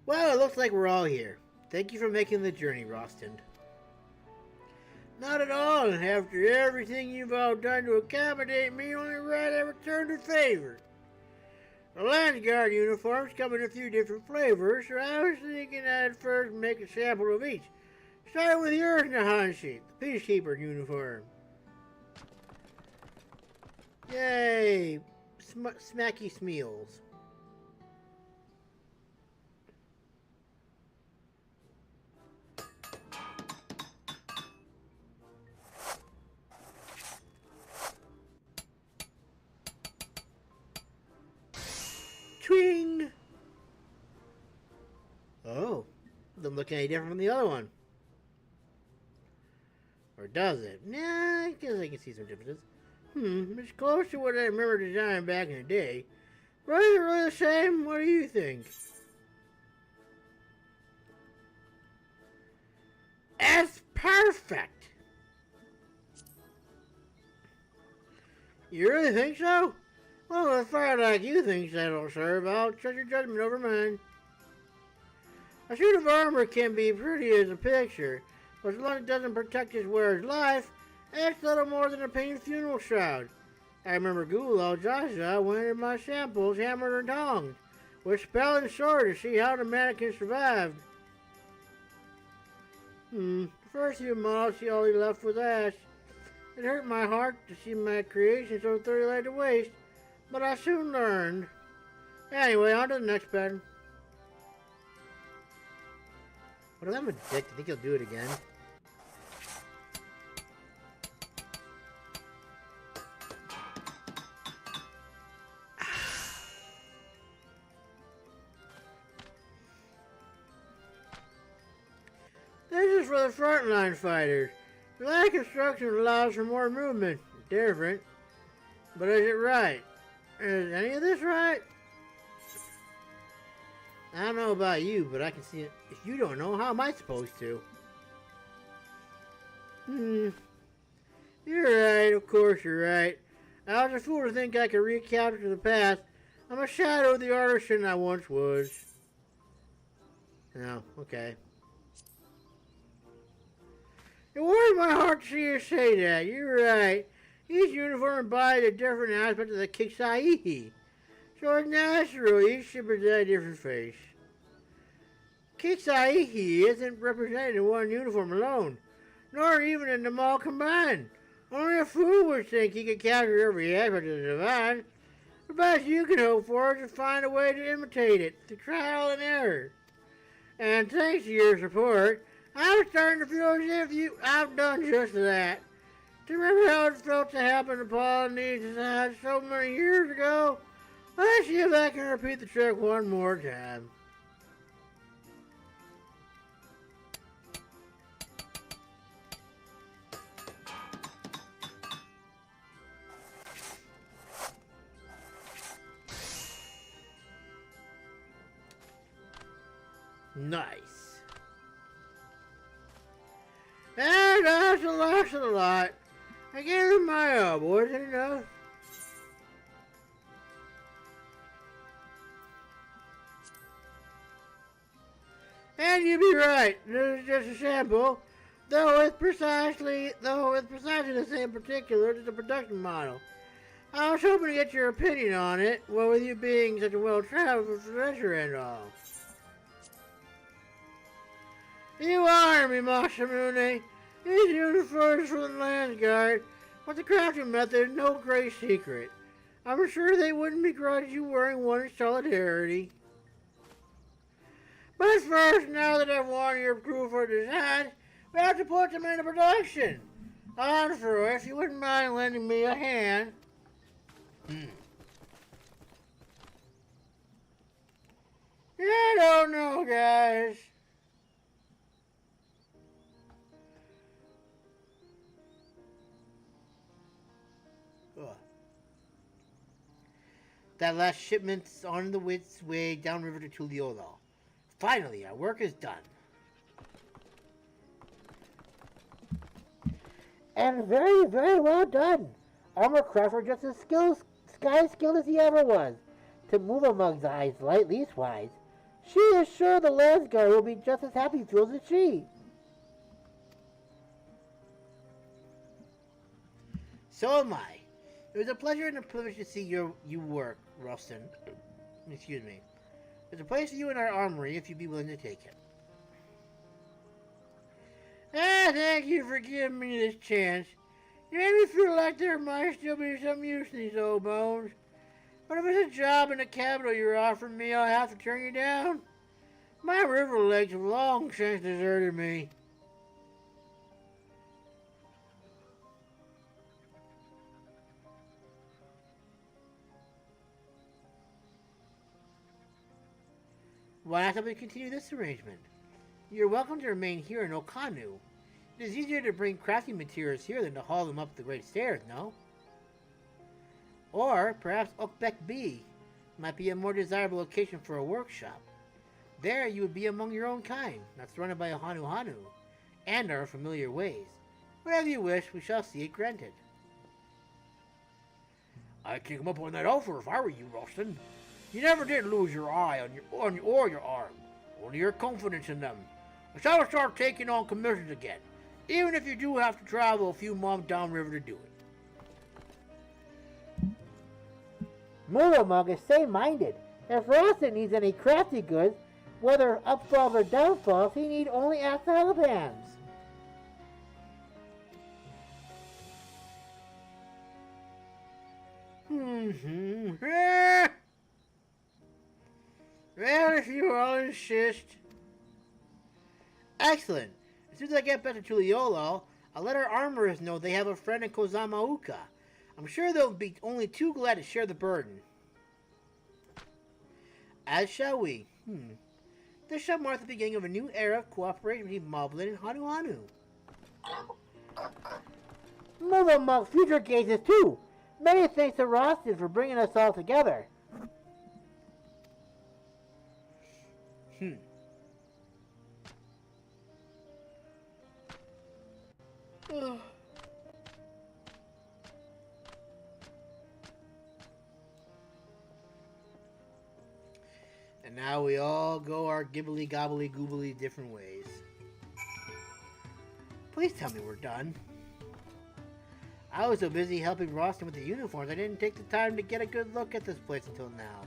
Well, it looks like we're all here. Thank you for making the journey, Rostin. Not at all, and after everything you've all done to accommodate me, only right I returned the favor. The Landsguard uniforms come in a few different flavors, so I was thinking I'd first make a sample of each. Starting with the Earthenshire, the Peacekeeper uniform. Yay! Smacky Smeals. Twing! Oh, doesn't look any different from the other one. Or does it? Nah, I guess I can see some differences. It's close to what I remember designing back in the day. But is it really the same? What do you think? That's perfect! You really think so? Well, if I like you think that'll serve, I'll trust your judgment over mine. A suit of armor can be pretty as a picture, but as long as it doesn't protect his wearer's life, it's little more than a painted funeral shroud. I remember Gulal Jaja wanted my samples hammered and tongued, with spell and sword to see how the mannequin survived. The first few months he only left with ash. It hurt my heart to see my creation so thoroughly laid to waste, but I soon learned. Anyway, on to the next bed. What if I'm a dick? I think he'll do it again. This is for the frontline fighters. The light construction allows for more movement. Different. But is it right? Is any of this right? I don't know about you, but I can see it. If you don't know, how am I supposed to? You're right, of course you're right. I was a fool to think I could recapture the past. I'm a shadow of the artisan I once was. Oh, okay. It warms my heart to see you say that. You're right. Each uniform embodies a different aspect of the Kixaihi. So it's natural each should present a different face. Kixaihi isn't represented in one uniform alone, nor even in them all combined. Only a fool would think he could capture every aspect of the divine. The best you can hope for is to find a way to imitate it, through trial and error. And thanks to your support, I'm starting to feel as if I've done just that. Do you remember how it felt to happen to Polynesians so many years ago? Let's see if I can repeat the trick one more time. Nice. And that's the last of the lot. I gave him my elbow, is it enough? And you'd be right, this is just a sample, though with precisely the same particulars as the production model. I was hoping to get your opinion on it, well, with you being such a well-traveled professor and all. You are me, Movamuq. These uniforms from the Landsguard, but the crafting method is no great secret. I'm sure they wouldn't begrudge you wearing one in solidarity. But first, now that I've won your approval for design, we have to put them into production. Honestly, if you wouldn't mind lending me a hand. I don't know, guys. That last shipment's on its way downriver to Tuliolo. Finally, our work is done. And very, very well done. Armor Crafter just as skilled as he ever was. To Movamuq's eyes, leastwise. She is sure the Landsguard will be just as happy fools as she. So am I. It was a pleasure and a privilege to see you work, Rustin. Excuse me. There's a place for you in our armory if you'd be willing to take it. Thank you for giving me this chance. You made me feel like there might still be some use in these old bones. But if it's a job in the capital you're offering me, I'll have to turn you down. My river legs have long since deserted me. Why not we continue this arrangement? You're welcome to remain here in Okanu. It is easier to bring crafting materials here than to haul them up the great stairs, no? Or perhaps Okbek B might be a more desirable location for a workshop. There you would be among your own kind, not surrounded by a Hanu and our familiar ways. Whatever you wish, we shall see it granted. I'd take him up on that offer if I were you, Ralston. You never did lose your eye on your arm, only your confidence in them. I shall start taking on commissions again, even if you do have to travel a few months downriver to do it. Movamuq is same-minded. If Ralston needs any crafty goods, whether upfalls or downfalls, he need only ask the Helphands. Well, if you all insist. Excellent. As soon as I get back to Tuliolo, I'll let our armorers know they have a friend in Kozamauka. I'm sure they'll be only too glad to share the burden. As shall we. This shall mark the beginning of a new era of cooperation between Moblin and Hanu. Movamuq future gazes too. Many thanks to Ralston for bringing us all together. And now we all go our gibbly gobbly goobly different ways. Please tell me we're done. I was so busy helping Ralston with the uniforms, I didn't take the time to get a good look at this place until now.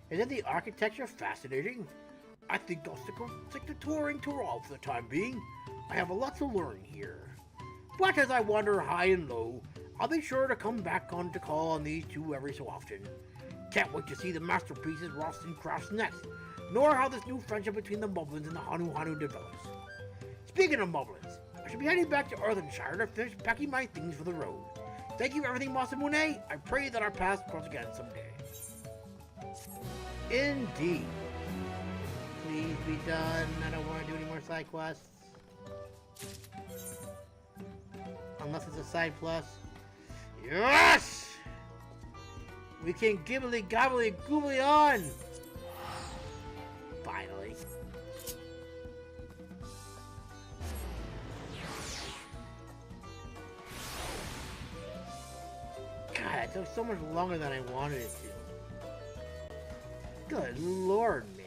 Isn't the architecture fascinating? I think I'll stick to touring Tyrol for the time being. I have a lot to learn here. But as I wander high and low, I'll be sure to come back on to call on these two every so often. Can't wait to see the masterpieces Ralston crafts next, nor how this new friendship between the Moblins and the Hanu develops. Speaking of Moblins, I should be heading back to Earthenshire to finish packing my things for the road. Thank you for everything, Masamune. I pray that our paths cross again someday. Indeed. Please be done. I don't want to do any more side quests. Unless it's a side plus. Yes! We can gibbly gobbly goobly on! Finally. God, it took so much longer than I wanted it to. Good lord, man.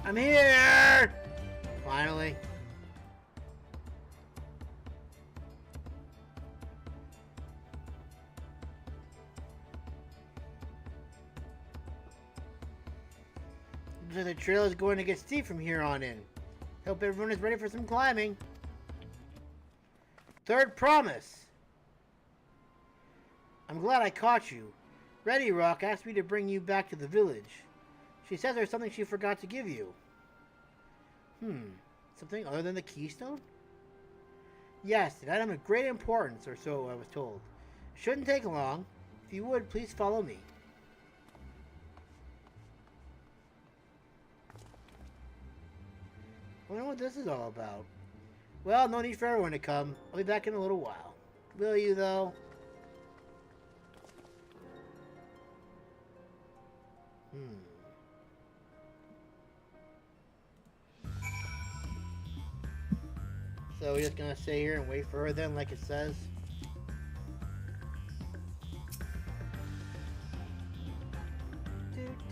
I'm here! Finally. Looks like the trail is going to get steep from here on in. Hope everyone is ready for some climbing. Third promise. I'm glad I caught you. Ready Rock asked me to bring you back to the village. She says there's something she forgot to give you. Something other than the keystone? Yes, an item of great importance, or so I was told. Shouldn't take long. If you would, please follow me. I wonder what this is all about. Well, no need for everyone to come. I'll be back in a little while. Will you, though? So we're just gonna stay here and wait for her then, like it says.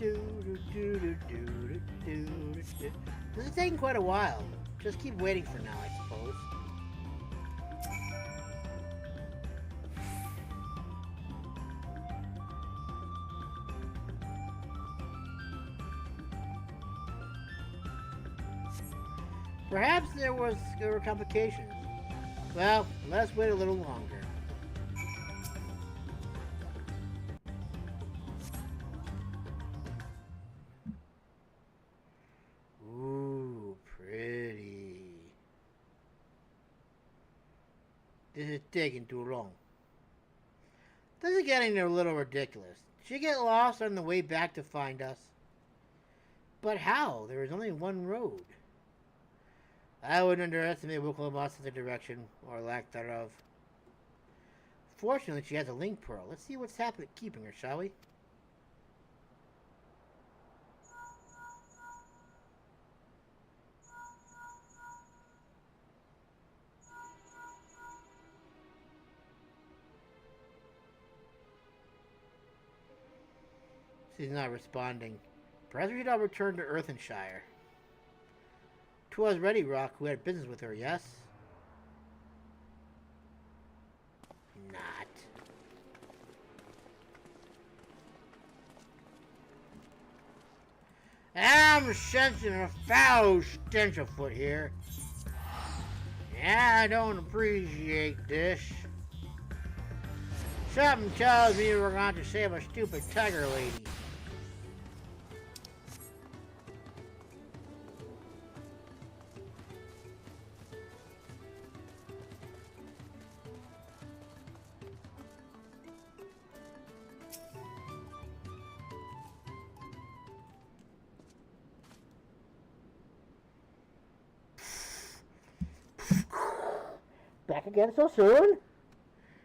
This is taking quite a while. Just keep waiting for now, I suppose. Perhaps there were complications. Well, let's wait a little longer. Ooh, pretty. This is taking too long. This is getting a little ridiculous. Did she get lost on the way back to find us? But how? There is only one road. I wouldn't underestimate Worqor Lar's direction, or lack thereof. Fortunately, she has a link pearl. Let's see what's happening keeping her, shall we? She's not responding. Perhaps we should all return to Earthenshire. 'Twas Ready Rock who had business with her, yes? Not. I'm sensing a foul stench afoot here. Yeah, I don't appreciate this. Something tells me we're going to save a stupid tiger lady. Back again so soon?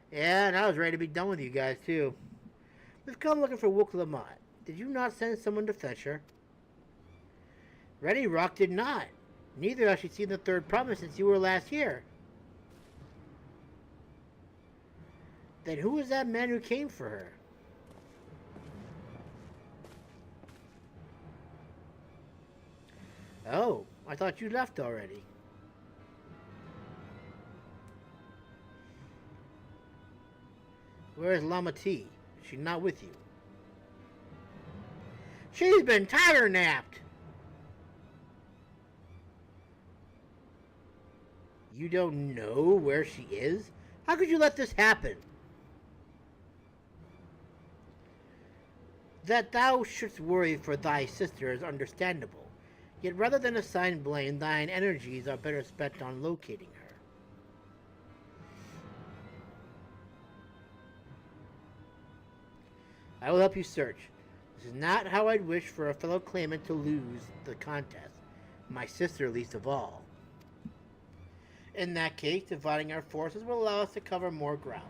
Yeah, and I was ready to be done with you guys, too. We've come looking for Worqor Lar. Did you not send someone to fetch her? Ready Rock did not. Neither has she seen the third promise since you were last here. Then who was that man who came for her? Oh, I thought you left already. Where's Lama T? Is she not with you? She's been tiger napped! You don't know where she is? How could you let this happen? That thou shouldst worry for thy sister is understandable. Yet rather than assign blame, thine energies are better spent on locating her. I will help you search. This is not how I'd wish for a fellow claimant to lose the contest, my sister least of all. In that case, dividing our forces will allow us to cover more ground.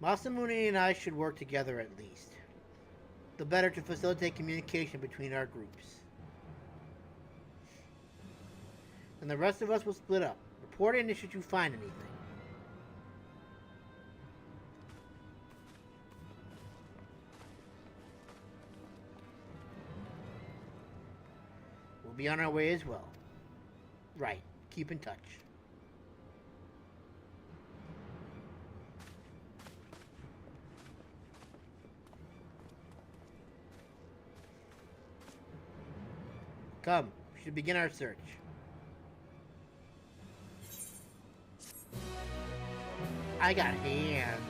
Masamune and I should work together at least. The better to facilitate communication between our groups. And the rest of us will split up. Report in should you find anything. We'll be on our way as well. Right. Keep in touch. Come, we should begin our search. I got hands.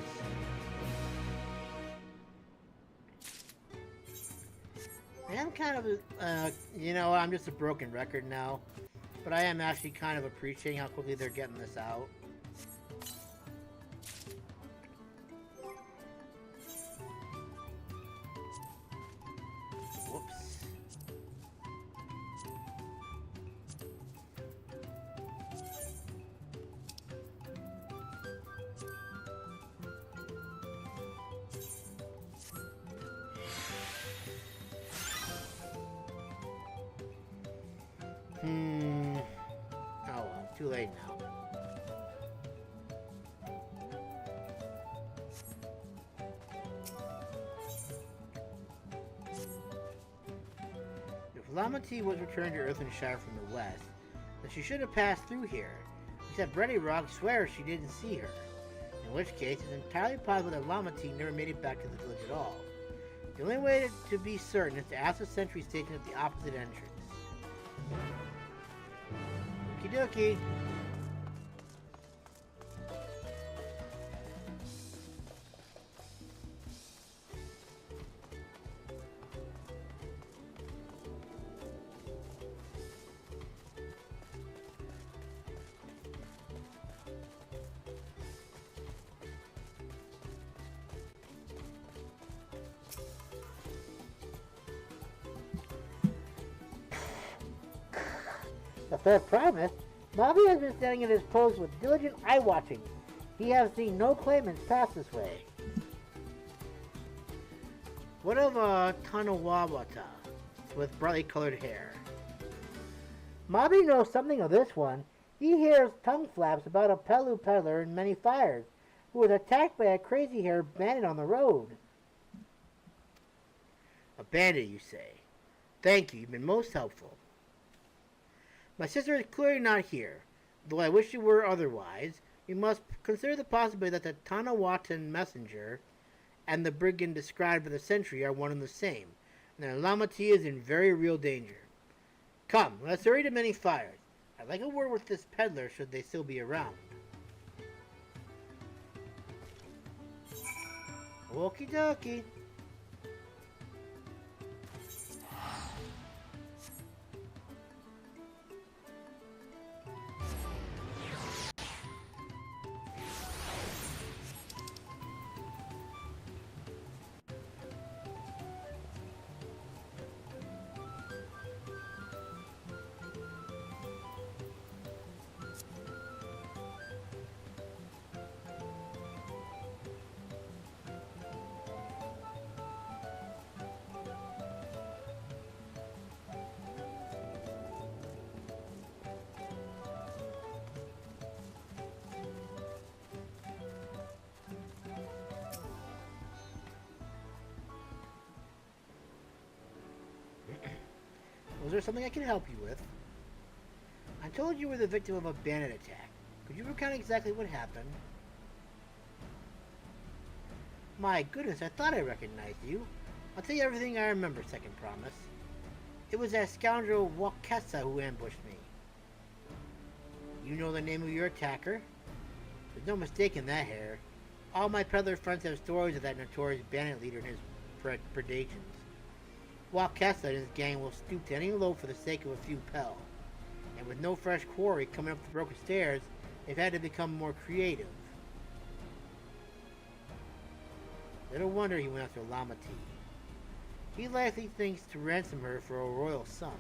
I'm kind of, you know, I'm just a broken record now. But I am actually kind of appreciating how quickly they're getting this out. Whoops. Oh well, too late now. If Lama T was returned to Earthenshire from the west, then she should have passed through here. Except Ready Rock swears she didn't see her. In which case, it's entirely possible that Lama T never made it back to the village at all. The only way to be certain is to ask the sentry station at the opposite entrance. Okie dokie. The third promise? Bobby has been standing at his post with diligent eye-watching. He has seen no claimants pass this way. What of Tanawawata with brightly colored hair? Bobby knows something of this one. He hears tongue flaps about a Pelu peddler in many fires, who was attacked by a crazy-haired bandit on the road. A bandit, you say? Thank you, you've been most helpful. My sister is clearly not here. Though I wish she were otherwise, we must consider the possibility that the Tanawatan messenger and the brigand described by the sentry are one and the same, and that Lama T is in very real danger. Come, let's hurry to many fires. I'd like a word with this peddler should they still be around. Okie dokie. Was there something I can help you with? I told you were the victim of a bandit attack. Could you recount exactly what happened? My goodness, I thought I recognized you. I'll tell you everything I remember, Second Promise. It was that scoundrel Wakesa who ambushed me. You know the name of your attacker? There's no mistaking that hair. All my peddler friends have stories of that notorious bandit leader and his predations. Wakesa and his gang will stoop to any low for the sake of a few pel. And with no fresh quarry coming up the broken stairs, they've had to become more creative. Little wonder he went after Lama T. He likely thinks to ransom her for a royal sum.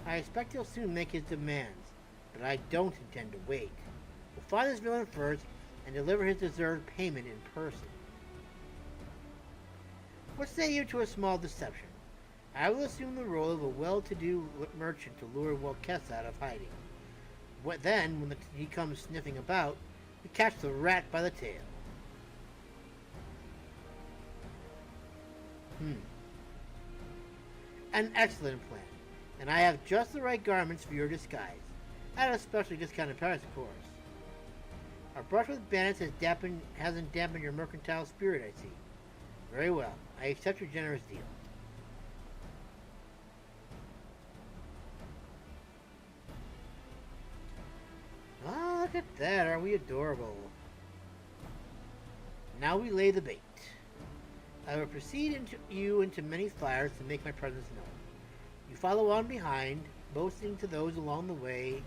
I expect he'll soon make his demands, but I don't intend to wait. We'll find this villain first and deliver his deserved payment in person. What say you to a small deception? I will assume the role of a well-to-do merchant to lure Wakesa out of hiding. Then, when he comes sniffing about, we catch the rat by the tail. An excellent plan, and I have just the right garments for your disguise, at a specially discounted price, of course. Our brush with bandits hasn't dampened your mercantile spirit, I see. Very well. I accept your generous deal. Oh, look at that. Aren't we adorable? Now we lay the bait. I will proceed into many fires to make my presence known. You follow on behind, boasting to those along the way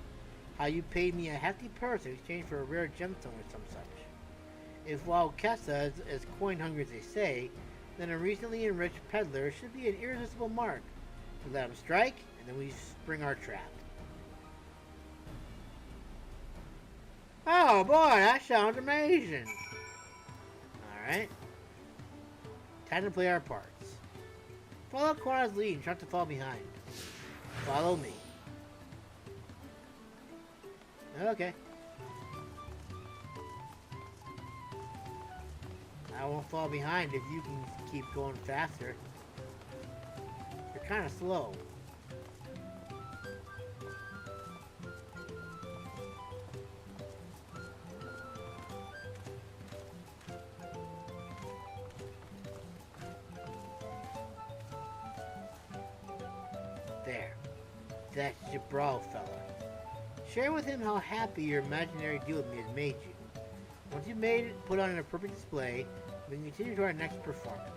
how you paid me a hefty purse in exchange for a rare gemstone or some such. If Wakesa is as coin-hungry as they say, then a recently enriched peddler should be an irresistible mark. We let him strike, and then we spring our trap. Oh boy, that sounds amazing! Alright. Time to play our parts. Follow Quara's lead and try to fall behind. Follow me. Okay. I won't fall behind if you can keep going faster. You're kind of slow. There. That's Jabral fella. Share with him how happy your imaginary deal with me has made you. Once you've made it, put on an appropriate display, we can continue to our next performance.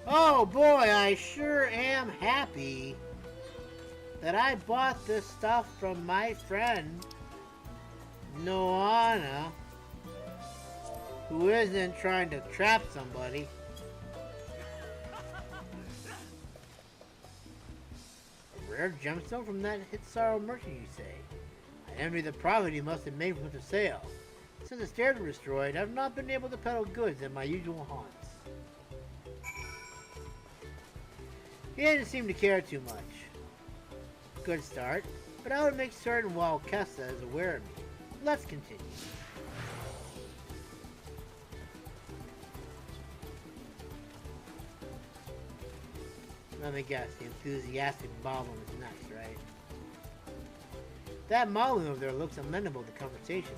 Oh boy, I sure am happy that I bought this stuff from my friend Noana, who isn't trying to trap somebody. A rare gemstone from that Hitsaro merchant, you say? I envy the profit he must have made from the sale. Since the stairs were destroyed, I've not been able to peddle goods at my usual haunts. He didn't seem to care too much. Good start, but I would make certain Wakesa is aware of me. Let's continue. Let me guess, the enthusiastic Baldwin is next, right? That Malu over there looks amenable to conversation.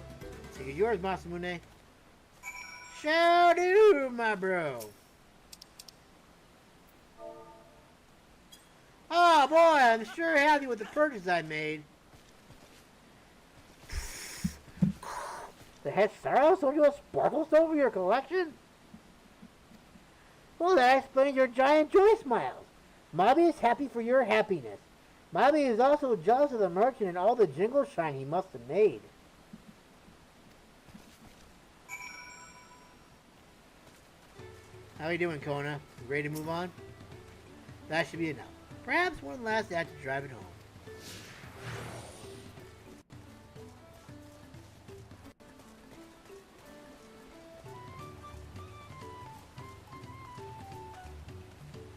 Take it yours, Masamune. Shall do, my bro. Oh boy, I'm sure happy with the purchase I made. to hedge sorrow so you sparkles over your collection? Well, that explains your giant joy smiles. Mobby is happy for your happiness. Mobby is also jealous of the merchant and all the jingle shine he must have made. How you doing, Kona? You ready to move on? That should be enough. Perhaps one last act to drive it home.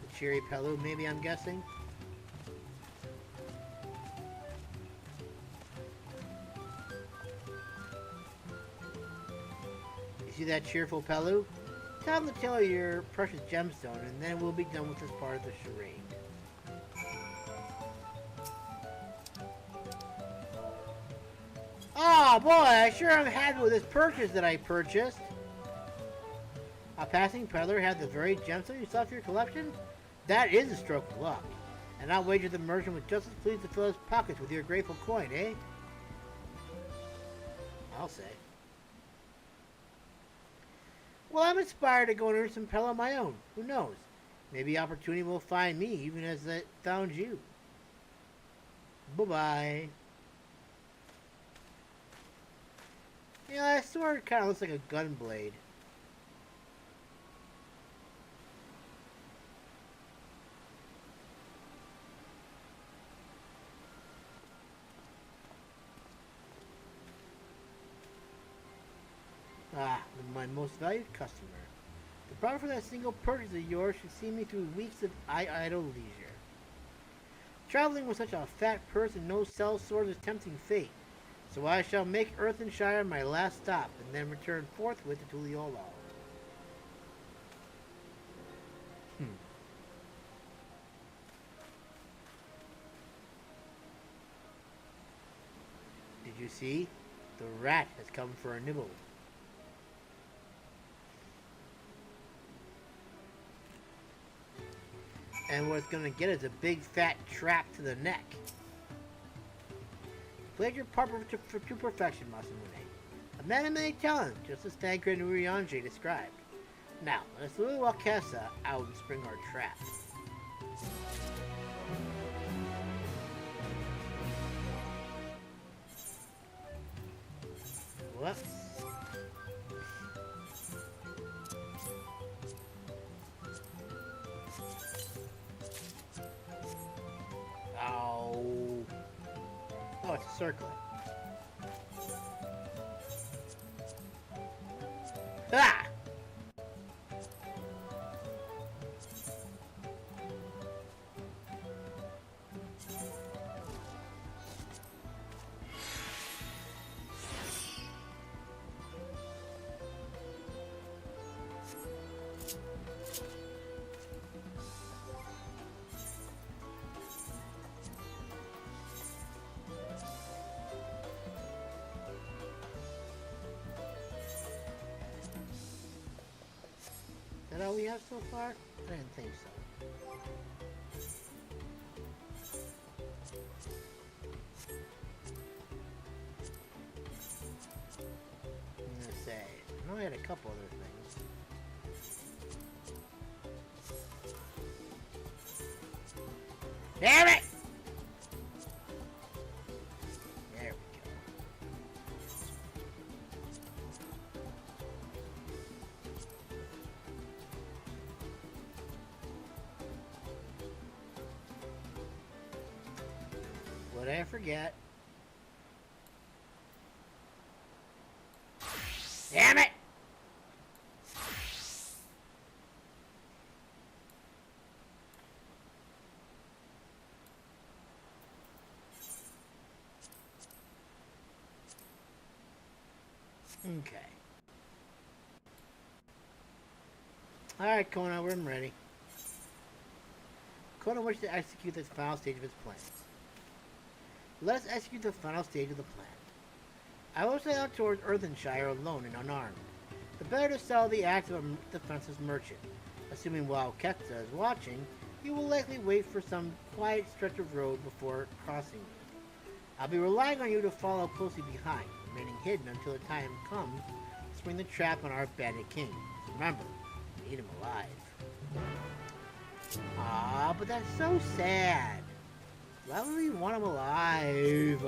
The Cherry Pelu, maybe, I'm guessing? You see that cheerful Pelu? Tell him to tell your precious gemstone, and then we'll be done with this part of the charade. Oh boy, I sure am happy with this purchase that I purchased. A passing peddler had the very gemstone you saw for your collection? That is a stroke of luck. And I'll wager the merchant was just as pleased to fill his pockets with your grateful coin, eh? I'll say. Well, I'm inspired to go and earn some Pell on my own. Who knows? Maybe opportunity will find me, even as it found you. Bye-bye. You know, that sword kind of looks like a gun blade. Ah, my most valued customer. The profit for that single purchase of yours should see me through weeks of idle leisure. Traveling with such a fat purse and no sell swords is tempting fate, so I shall make Earthenshire my last stop, and then return forthwith to Tuliolal. Did you see? The rat has come for a nibble. And what it's going to get is a big fat trap to the neck. Played your part to perfection, Masamune. A man of many talents, just as Tancred and Urianger described. Now, let's lure Wakesa out and spring our trap. Whoops. Oh. Oh, it's a circlet. Ah! Is that all we have so far? I didn't think so. I'm gonna say, I know I had a couple other things. Damn it! There we go. What did I forget? Damn it! Okay. Alright, Kona, we're ready. Kona wishes to execute this final stage of his plans. Let us execute the final stage of the plan. I will set out towards Earthenshire alone and unarmed. The better to sell the act of a defenseless merchant. Assuming while Kekta is watching, he will likely wait for some quiet stretch of road before crossing me. I'll be relying on you to follow closely behind. remaining hidden until the time comes to spring the trap on our bandit king. Remember, we need him alive. Ah, but that's so sad. Why would we want him alive?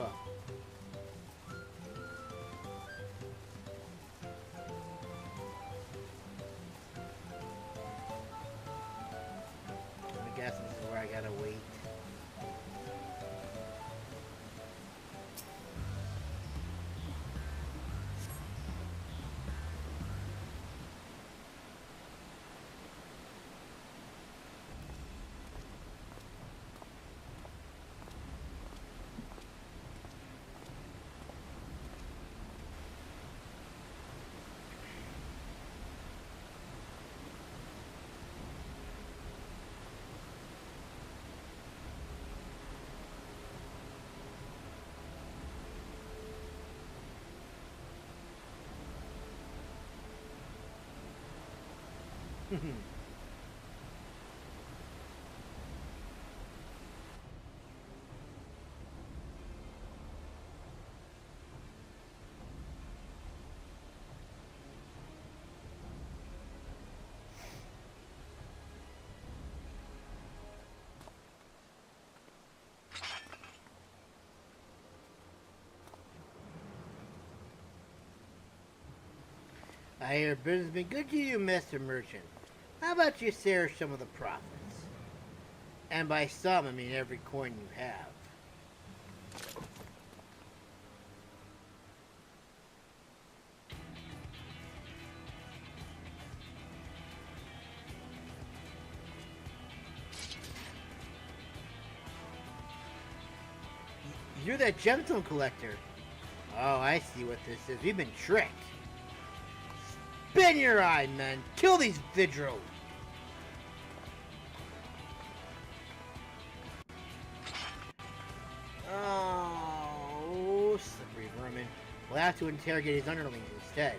I guess this is where I gotta wait. I hear business has been good to you, Mr. Merchant. How about you share some of the profits? And by some, I mean every coin you have. You're that gemstone collector. Oh, I see what this is. We've been tricked. Spin your eye, men! Kill these Vidros! Oh, slippery vermin. We'll have to interrogate his underlings instead.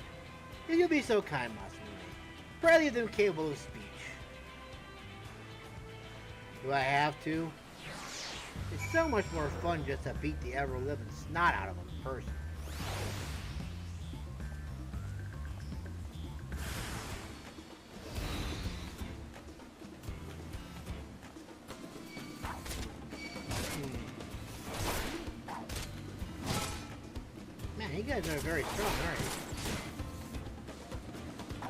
If you'll be so kind, Master. Probably them capable of speech. Do I have to? It's so much more fun just to beat the ever-living snot out of them in person. Man, you guys are very strong, aren't you?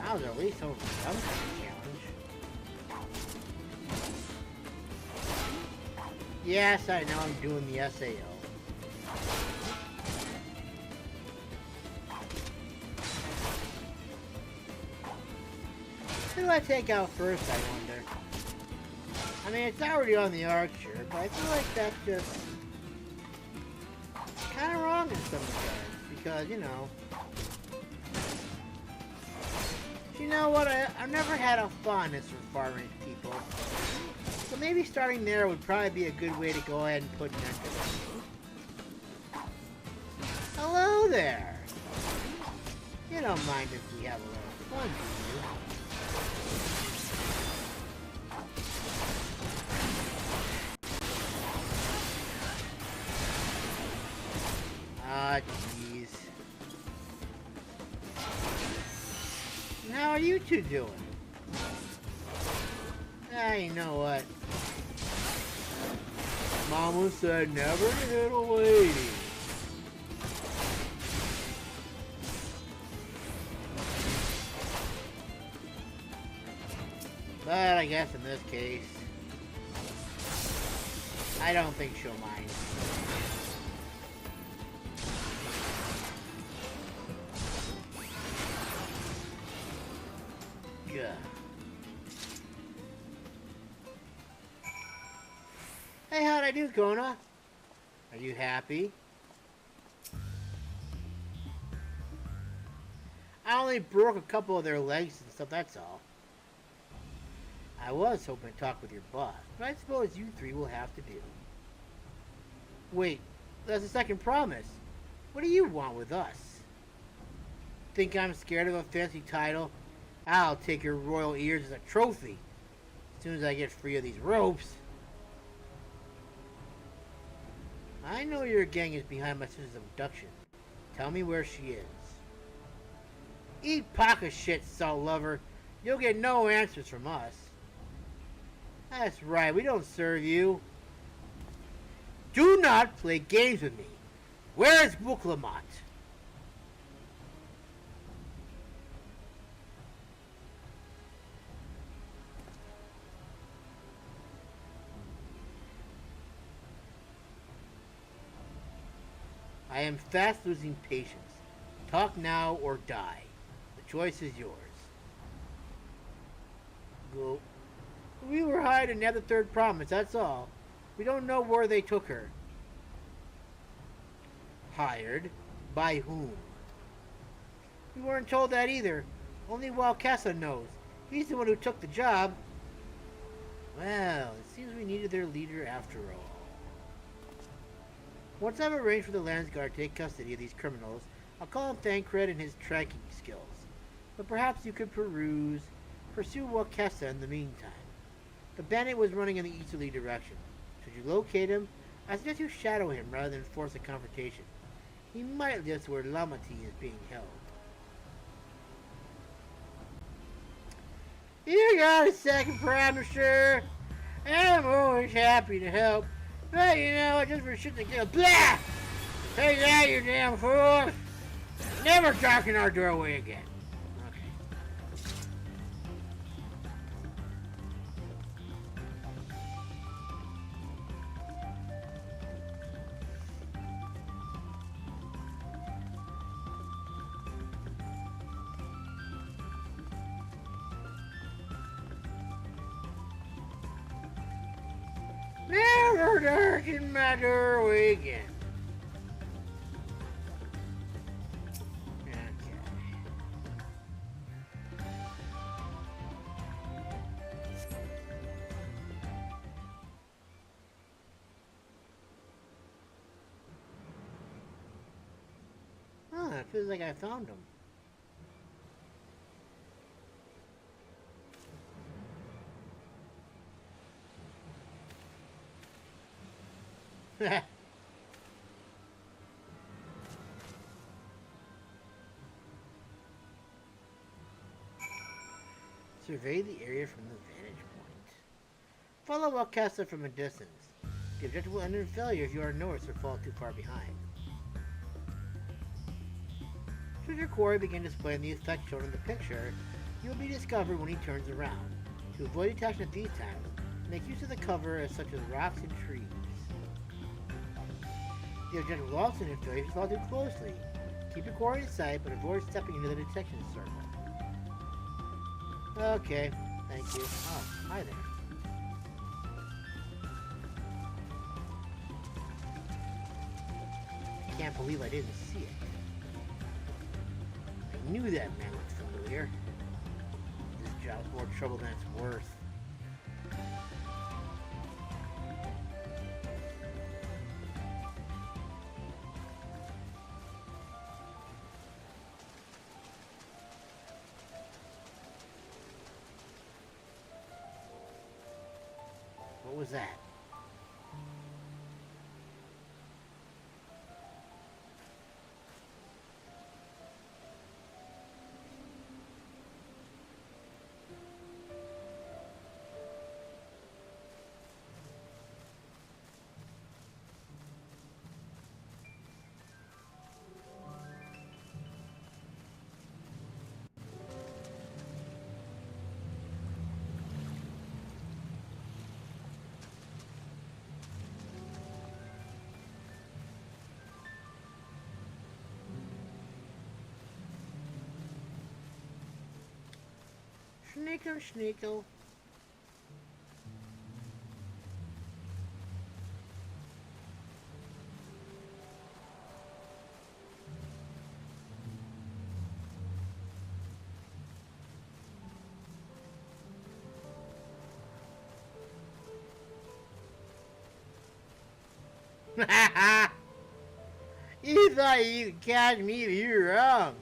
I was at least hoping for some kind of challenge. Yes, I know I'm doing the SAO. Who do I take out first, I wonder? I mean, it's already on the Archer, but I feel like that's just kind of wrong in some regards, because, you know, what, I've never had a fondness for farming people. So maybe starting there would probably be a good way to go ahead and put an end to it. Hello there! You don't mind if we have a little fun, do you? Ah, jeez. And how are you two doing? Ah, you know what? Mama said never to hit a lady. But I guess in this case, I don't think she'll mind. Yeah. Hey, how'd I do, Kona? Are you happy? I only broke a couple of their legs and stuff, that's all. I was hoping to talk with your boss, but I suppose you three will have to do. Wait, that's the second promise. What do you want with us? Think I'm scared of a fancy title? I'll take your royal ears as a trophy. As soon as I get free of these ropes. I know your gang is behind my sister's abduction, Tell me where she is. Eat pocket shit, salt lover. You'll get no answers from us. That's right, we don't serve you. Do not play games with me. Where is Wuklamat? I am fast losing patience. Talk now or die. The choice is yours. Go. We were hired and had the third promise, that's all. We don't know where they took her. Hired? By whom? We weren't told that either. Only Walkessa knows. He's the one who took the job. Well, it seems we needed their leader after all. Once I've arranged for the Landsguard to take custody of these criminals, I'll call on Thancred and his tracking skills. But perhaps you could pursue Walkessa in the meantime. The bandit was running in the easterly direction. Should you locate him, I suggest you shadow him rather than force a confrontation. He might live where Lamati is being held. You got a second, Prime Minister? I'm always happy to help. But you know, just for shit to kill. Blah! Take that, you damn fool! Never darken our doorway again. Never darken my doorway again. Huh, it feels like I found him. Survey the area from the vantage point. Follow Walkessa from a distance. The objective will end in failure if you are north or fall too far behind. Should your quarry begin displaying the effect shown in the picture, you will be discovered when he turns around. To avoid detection at these times, make use of the cover such as rocks and trees. The objective will also end in failure if you fall too closely. Keep your quarry in sight, but avoid stepping into the detection circle. Okay, thank you. Oh, hi there. I can't believe I didn't see it. I knew that man looked familiar. This job's more trouble than it's worth. What was that? Sneakle, sneakle. You thought you could catch me, but you're wrong.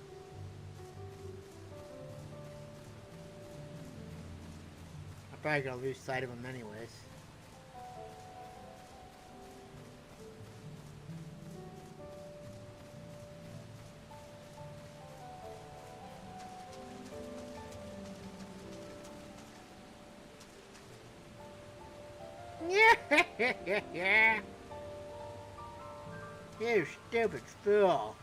I'm probably gonna lose sight of him anyways. You stupid fool.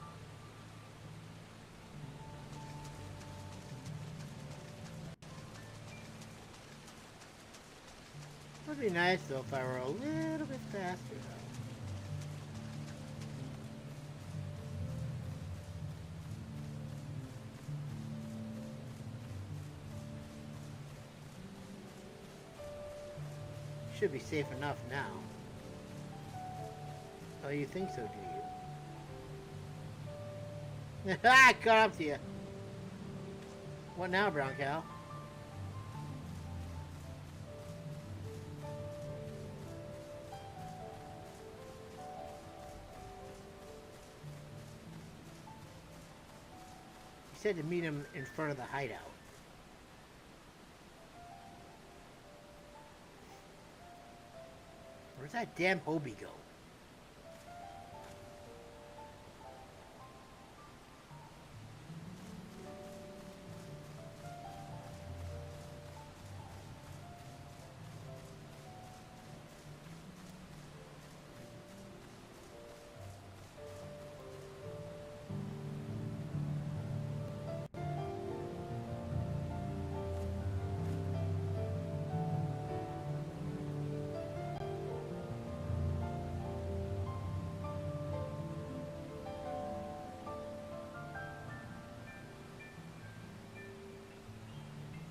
Would be nice though if I were a little bit faster though. Should be safe enough now. Oh, you think so, do you? I caught up to you. What now, brown cow? You said to meet him in front of the hideout. Where's that damn Hobie go?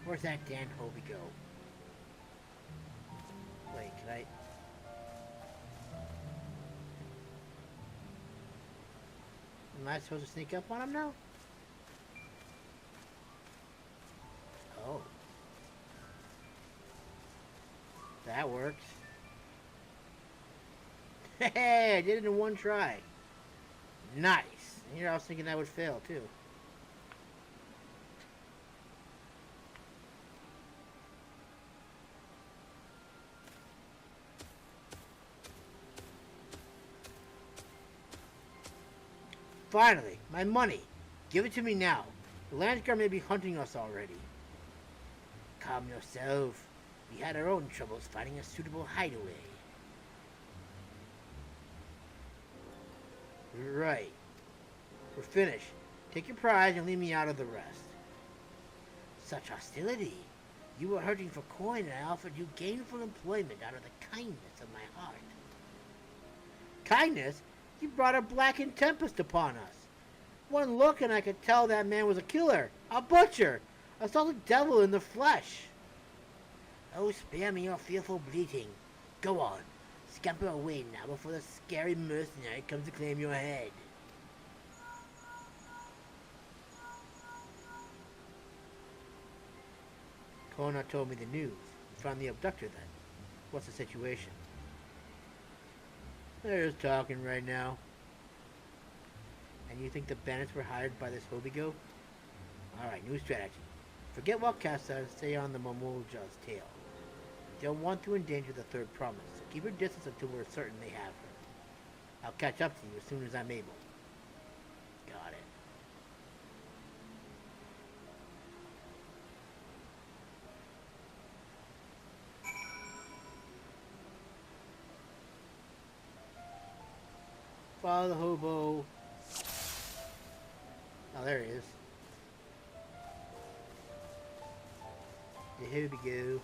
Where's that damn Hobie go? Wait, can I... Am I supposed to sneak up on him now? Oh. That works. Hey, I did it in one try. Nice. Here I was thinking that would fail too. Finally, my money. Give it to me now. The Landsguard may be hunting us already. Calm yourself. We had our own troubles finding a suitable hideaway. Right. We're finished. Take your prize and leave me out of the rest. Such hostility. You were hurting for coin and I offered you gainful employment out of the kindness of my heart. Kindness? You brought a blackened tempest upon us. One look and I could tell that man was a killer, a butcher, a salted devil in the flesh. Oh, spare me your fearful bleating. Go on, scamper away now before the scary mercenary comes to claim your head. Kona told me the news. You found the abductor then. What's the situation? They're just talking right now. And you think the bandits were hired by this Hobigo? Alright, new strategy. Forget Wakasa and stay on the Momoja's tail. They'll want to endanger the third promise, so keep your distance until we're certain they have her. I'll catch up to you as soon as I'm able. Got it. Follow the hobo. Oh, there he is. Yeah, here we go.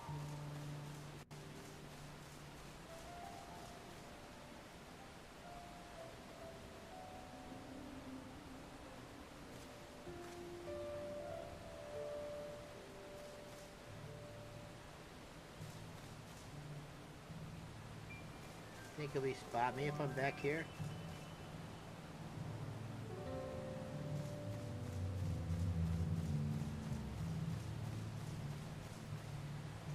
Think he'll spot me if I'm back here?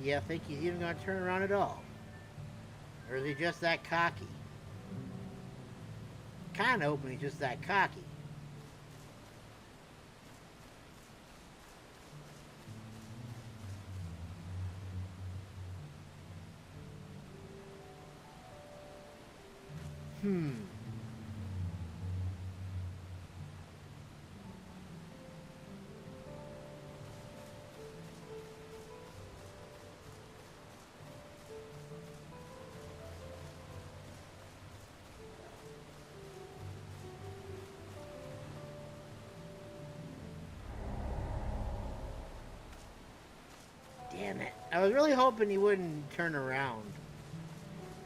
Yeah, I think he's even gonna turn around at all. Or is he just that cocky? Kinda hoping he's just that cocky. damn it. I was really hoping he wouldn't turn around.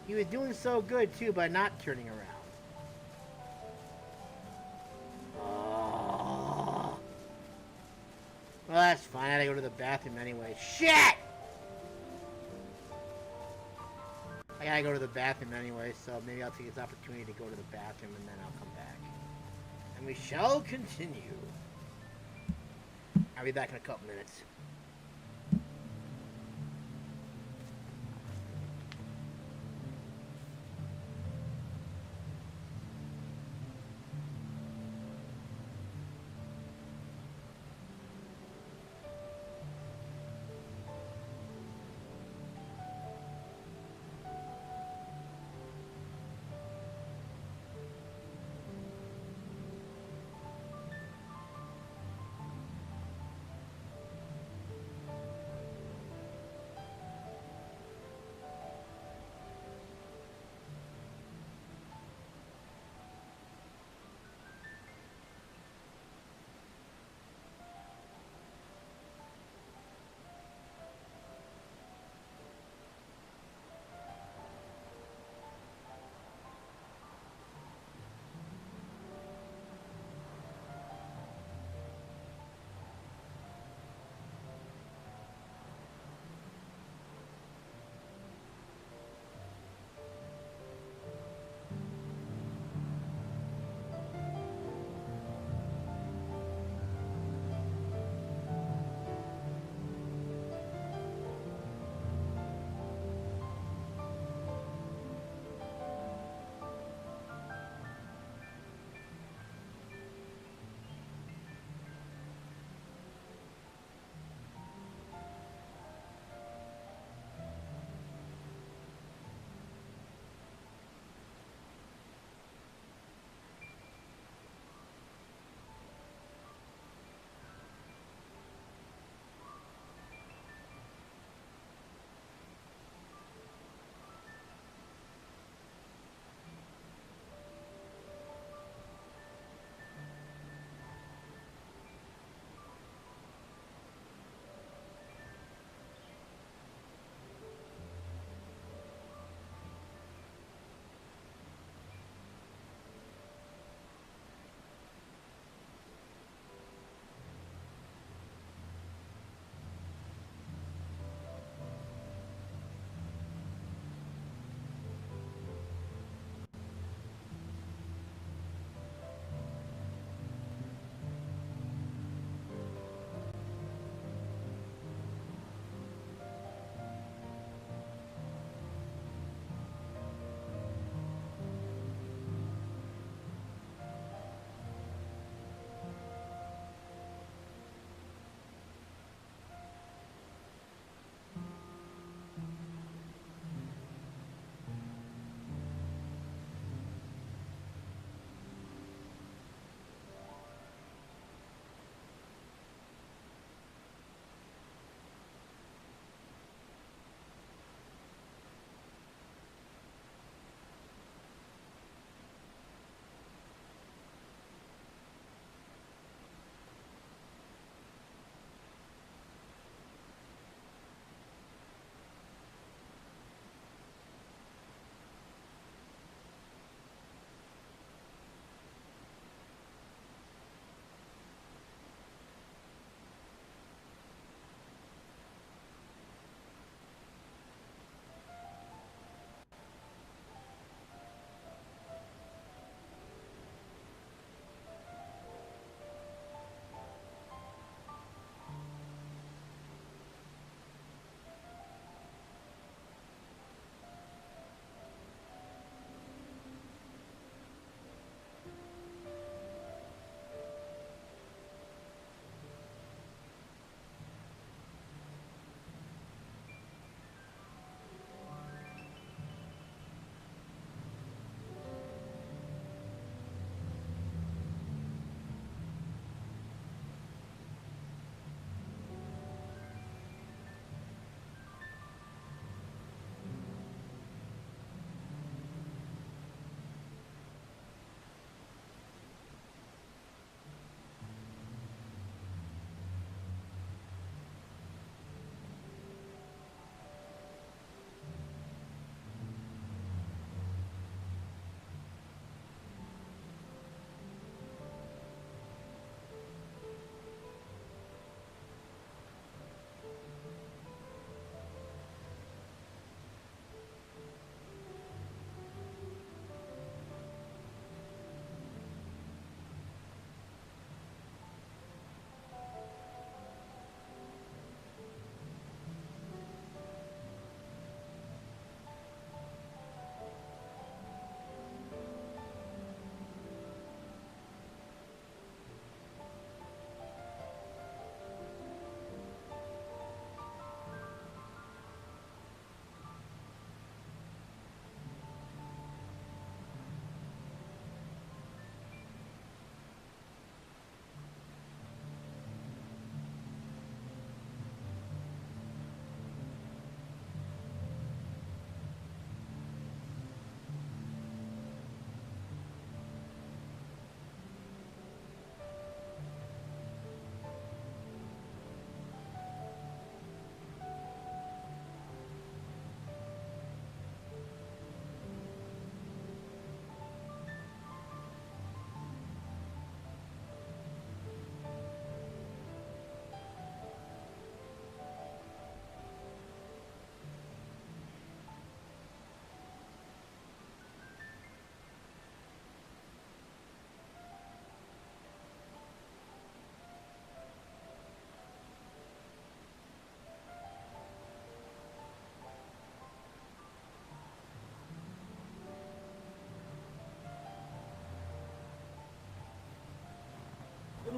He was doing so good, too, by not turning around. Oh. Well, that's fine. I gotta go to the bathroom anyway. Shit! I gotta go to the bathroom anyway, so maybe I'll take this opportunity to go to the bathroom and then I'll come back. And we shall continue. I'll be back in a couple minutes.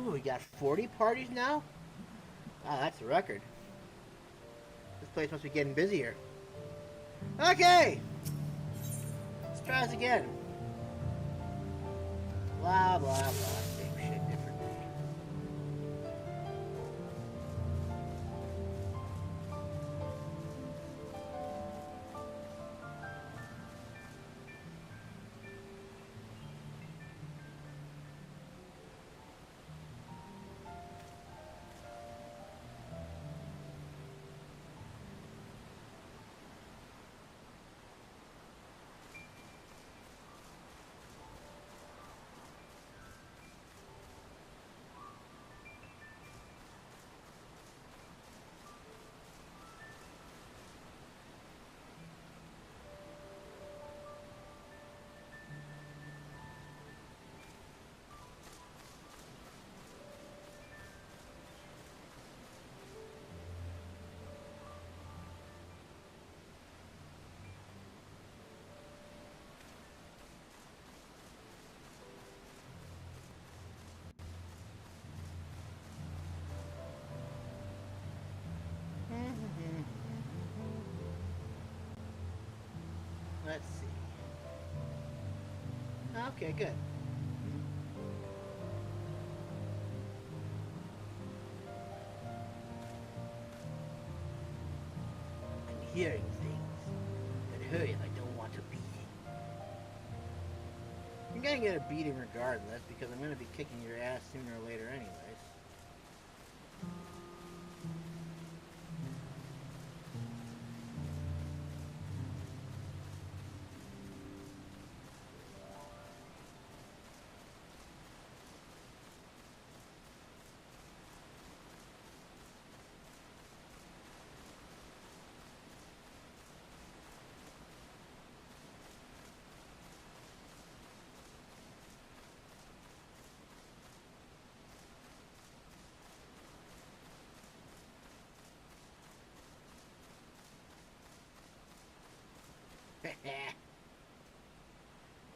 Ooh, we got 40 parties now? Wow, that's a record. This place must be getting busier. Okay! Let's try this again. Blah, blah, blah. Same shit, different day. Let's see. Okay, good. I'm hearing things. But hurry if I don't want a beating. You're gonna get a beating regardless, because I'm gonna be kicking your ass sooner or later anyways.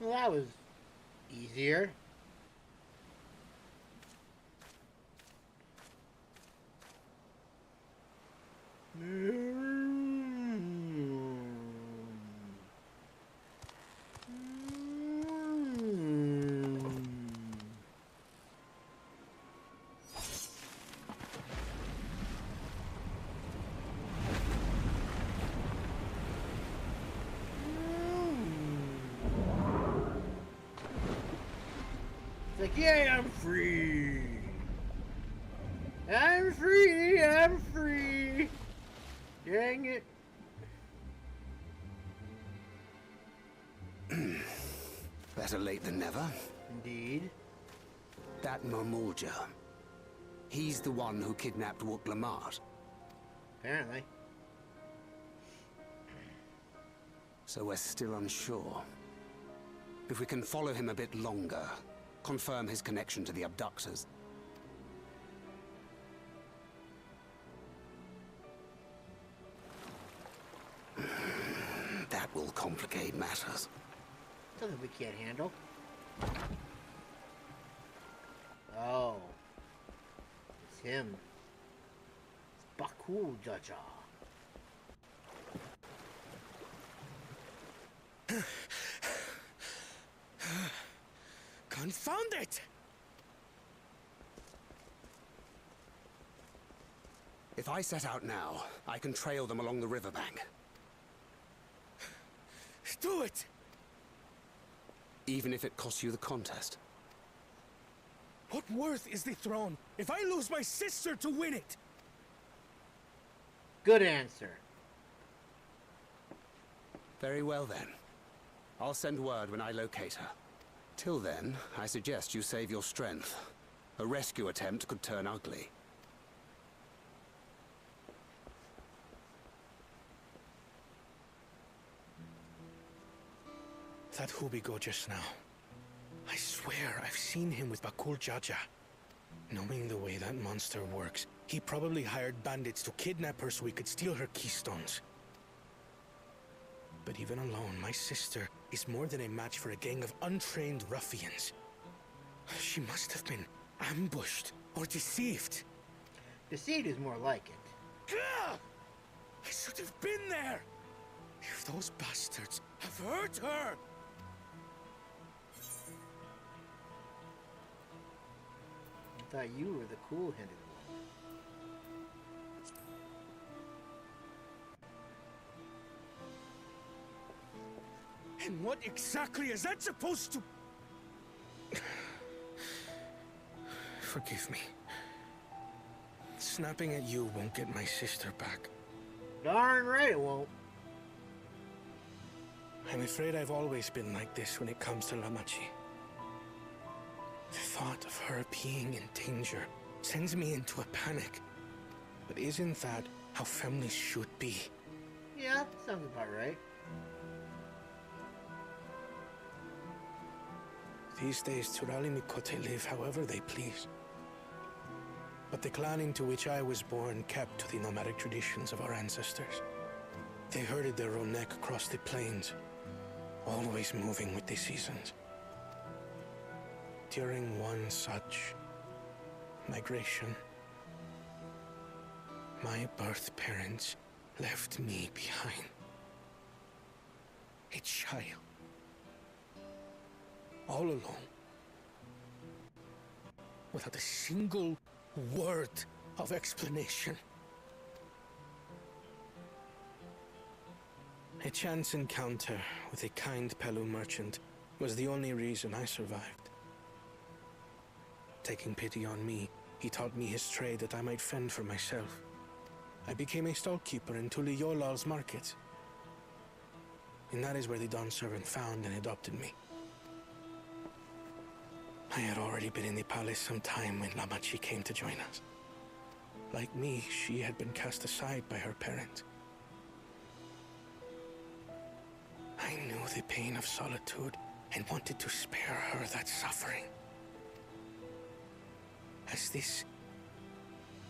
Well, that was easier. Like, yeah, I'm free. I'm free. I'm free. Dang it. Better late than never. Indeed. That Momulja. He's the one who kidnapped Worqor Lar. Apparently. So we're still unsure. If we can follow him a bit longer, confirm his connection to the abductors. That will complicate matters. Something we can't handle. Oh. It's him. It's Bakul Jaja. Confound it! If I set out now, I can trail them along the riverbank. Do it! Even if it costs you the contest. What worth is the throne if I lose my sister to win it? Good answer. Very well then. I'll send word when I locate her. Till then, I suggest you save your strength. A rescue attempt could turn ugly. That Hubigo just now. I swear I've seen him with Bakul Jaja. Knowing the way that monster works, he probably hired bandits to kidnap her so he could steal her keystones. But even alone, my sister is more than a match for a gang of untrained ruffians. She must have been ambushed or deceived. Deceived is more like it. Gah! I should have been there! If those bastards have hurt her! I thought you were the cool-headed one. And what exactly is that supposed to... Forgive me. Snapping at you won't get my sister back. Darn right it won't. I'm afraid I've always been like this when it comes to Lamachi. The thought of her being in danger sends me into a panic. But isn't that how families should be? Yeah, sounds about right. These days, Turali Mikote live however they please. But the clan into which I was born kept to the nomadic traditions of our ancestors. They herded their own neck across the plains, always moving with the seasons. During one such migration, my birth parents left me behind. A child. All alone. Without a single word of explanation. A chance encounter with a kind Pelu merchant was the only reason I survived. Taking pity on me, he taught me his trade that I might fend for myself. I became a stallkeeper in Tuliyolal's market. And that is where the Dawn servant found and adopted me. I had already been in the palace some time when Lamachi came to join us. Like me, she had been cast aside by her parents. I knew the pain of solitude and wanted to spare her that suffering. As this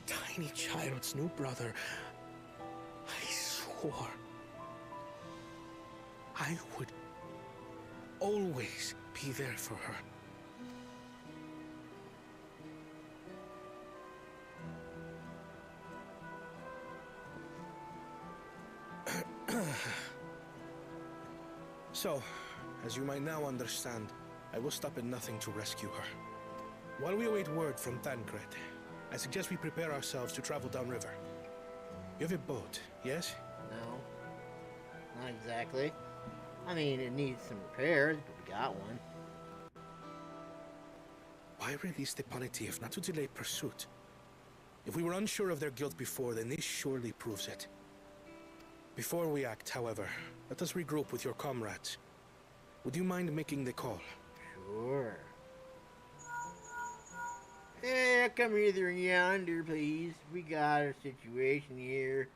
tiny child's new brother, I swore I would always be there for her. So, as you might now understand, I will stop at nothing to rescue her. While we await word from Thancred, I suggest we prepare ourselves to travel downriver. You have a boat, yes? No. Not exactly. I mean, it needs some repairs, but we got one. Why release the polity if not to delay pursuit? If we were unsure of their guilt before, then this surely proves it. Before we act, however, let us regroup with your comrades. Would you mind making the call? Sure. Yeah, come hither and yonder, please. We got a situation here.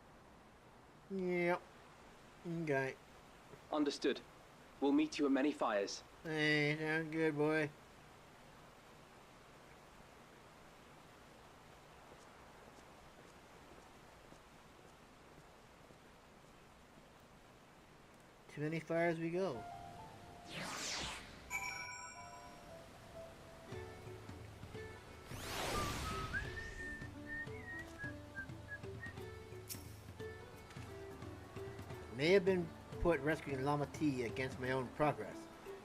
Yep. Okay. Understood. We'll meet you at many fires. Hey, sounds good, boy. Too many fires we go. May have been put rescuing Lamaty against my own progress,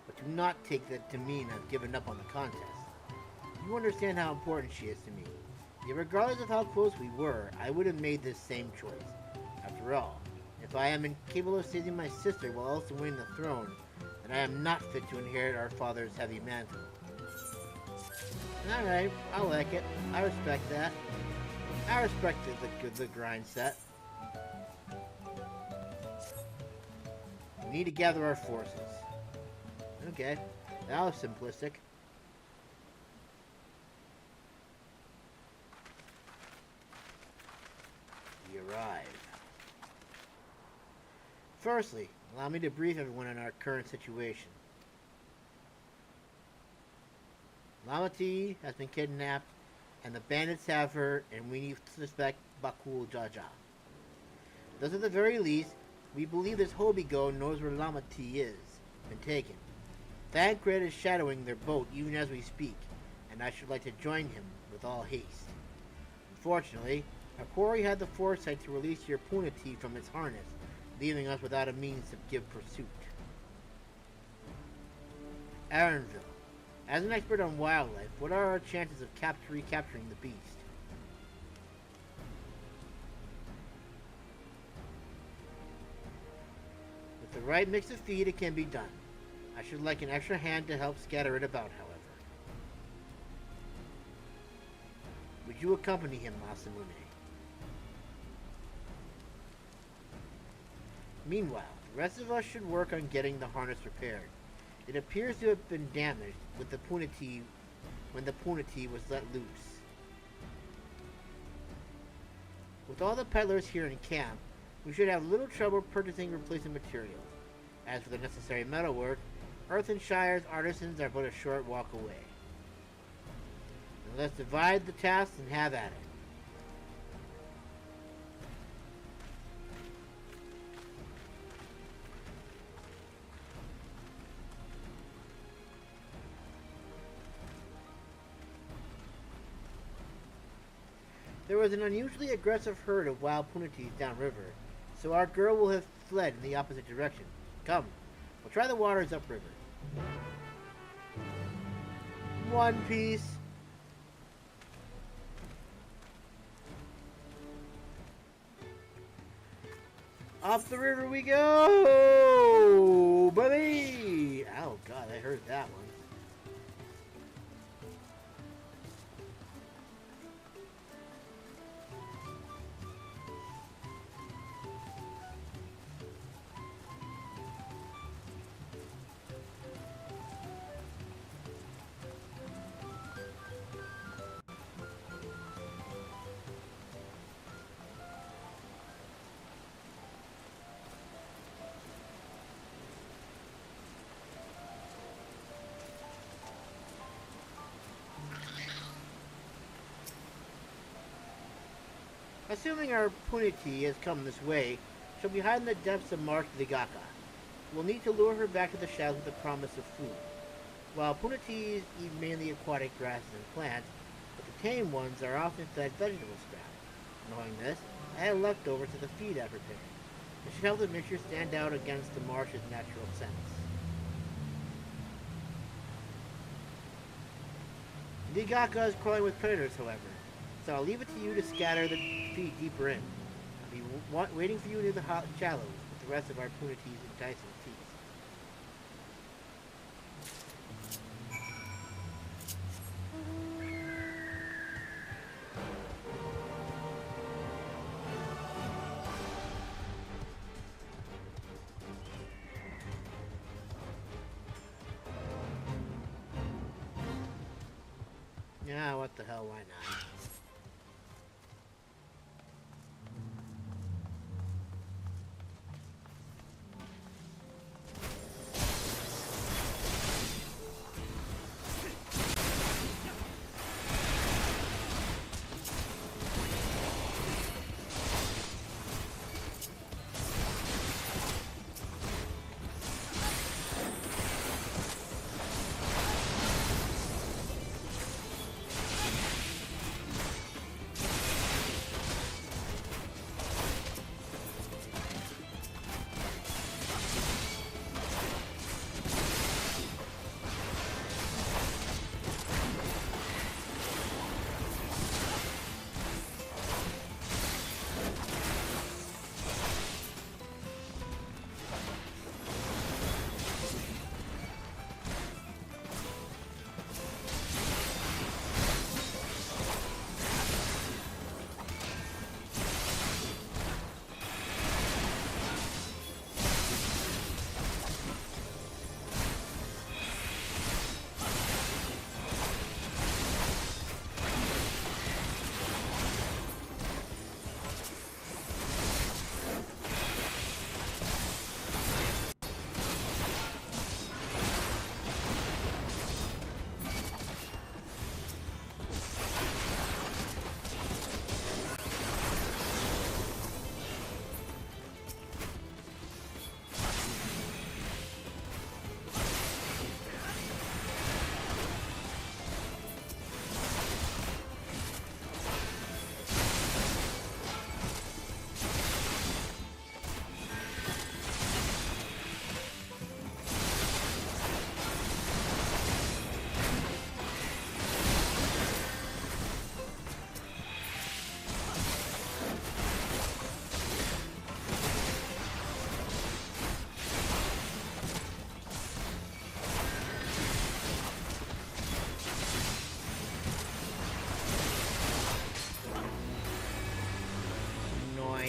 but do not take that to mean I've given up on the contest. You understand how important she is to me. Yet regardless of how close we were, I would have made this same choice. After all, if I am incapable of saving my sister while also winning the throne, then I am not fit to inherit our father's heavy mantle. Alright, I like it. I respect that. I respect the grind set. We need to gather our forces. Okay, that was simplistic. We arrive. Firstly, allow me to brief everyone on our current situation. Lamaty has been kidnapped, and the bandits have her, and we need to suspect Bakul Jaja. Thus, at the very least, we believe this Hobigo knows where Lamaty is, been taken. Thancred is shadowing their boat even as we speak, and I should like to join him with all haste. Unfortunately, our quarry had the foresight to release your punity from its harness, leaving us without a means to give pursuit. Arenville. As an expert on wildlife, what are our chances of recapturing the beast? With the right mix of feed, it can be done. I should like an extra hand to help scatter it about, however. Would you accompany him, Masamune? Meanwhile, the rest of us should work on getting the harness repaired. It appears to have been damaged with the punity when the punity was let loose. With all the peddlers here in camp, we should have little trouble purchasing replacement materials. As for the necessary metalwork, Earthenshire's artisans are but a short walk away. And let's divide the tasks and have at it. There was an unusually aggressive herd of wild punities downriver, so our girl will have fled in the opposite direction. Come, we'll try the waters upriver. One Piece. Up the river we go, buddy! Oh god, I heard that one. Assuming our punity has come this way, she'll be hiding in the depths of Marsh Vigaka. We'll need to lure her back to the shadows with the promise of food. While punities eat mainly aquatic grasses and plants, but the tame ones are often fed vegetable scraps. Knowing this, I had leftovers of the feed I prepared. It should help the mixture stand out against the marsh's natural scents. Vigaka is crawling with predators, however, so I'll leave it to you to scatter the feed deeper in. I'll be waiting for you near the hot shallows with the rest of our punities enticing feast. Yeah, what the hell, why not?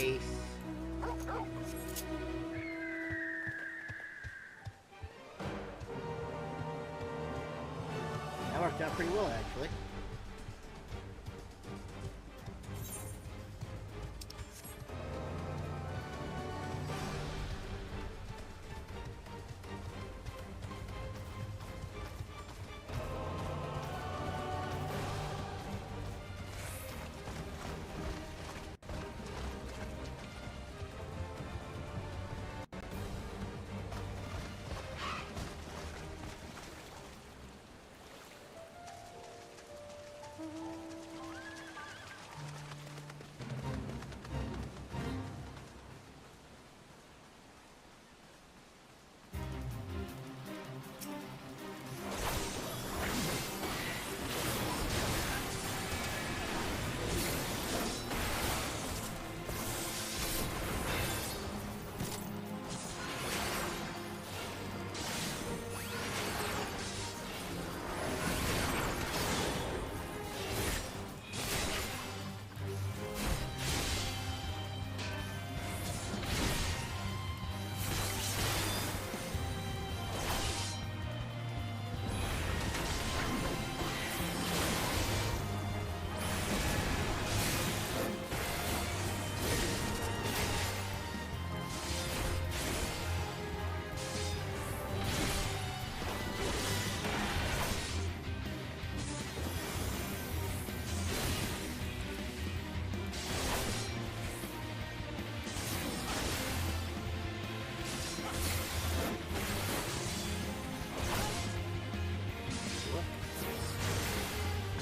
Nice. That worked out pretty well, actually.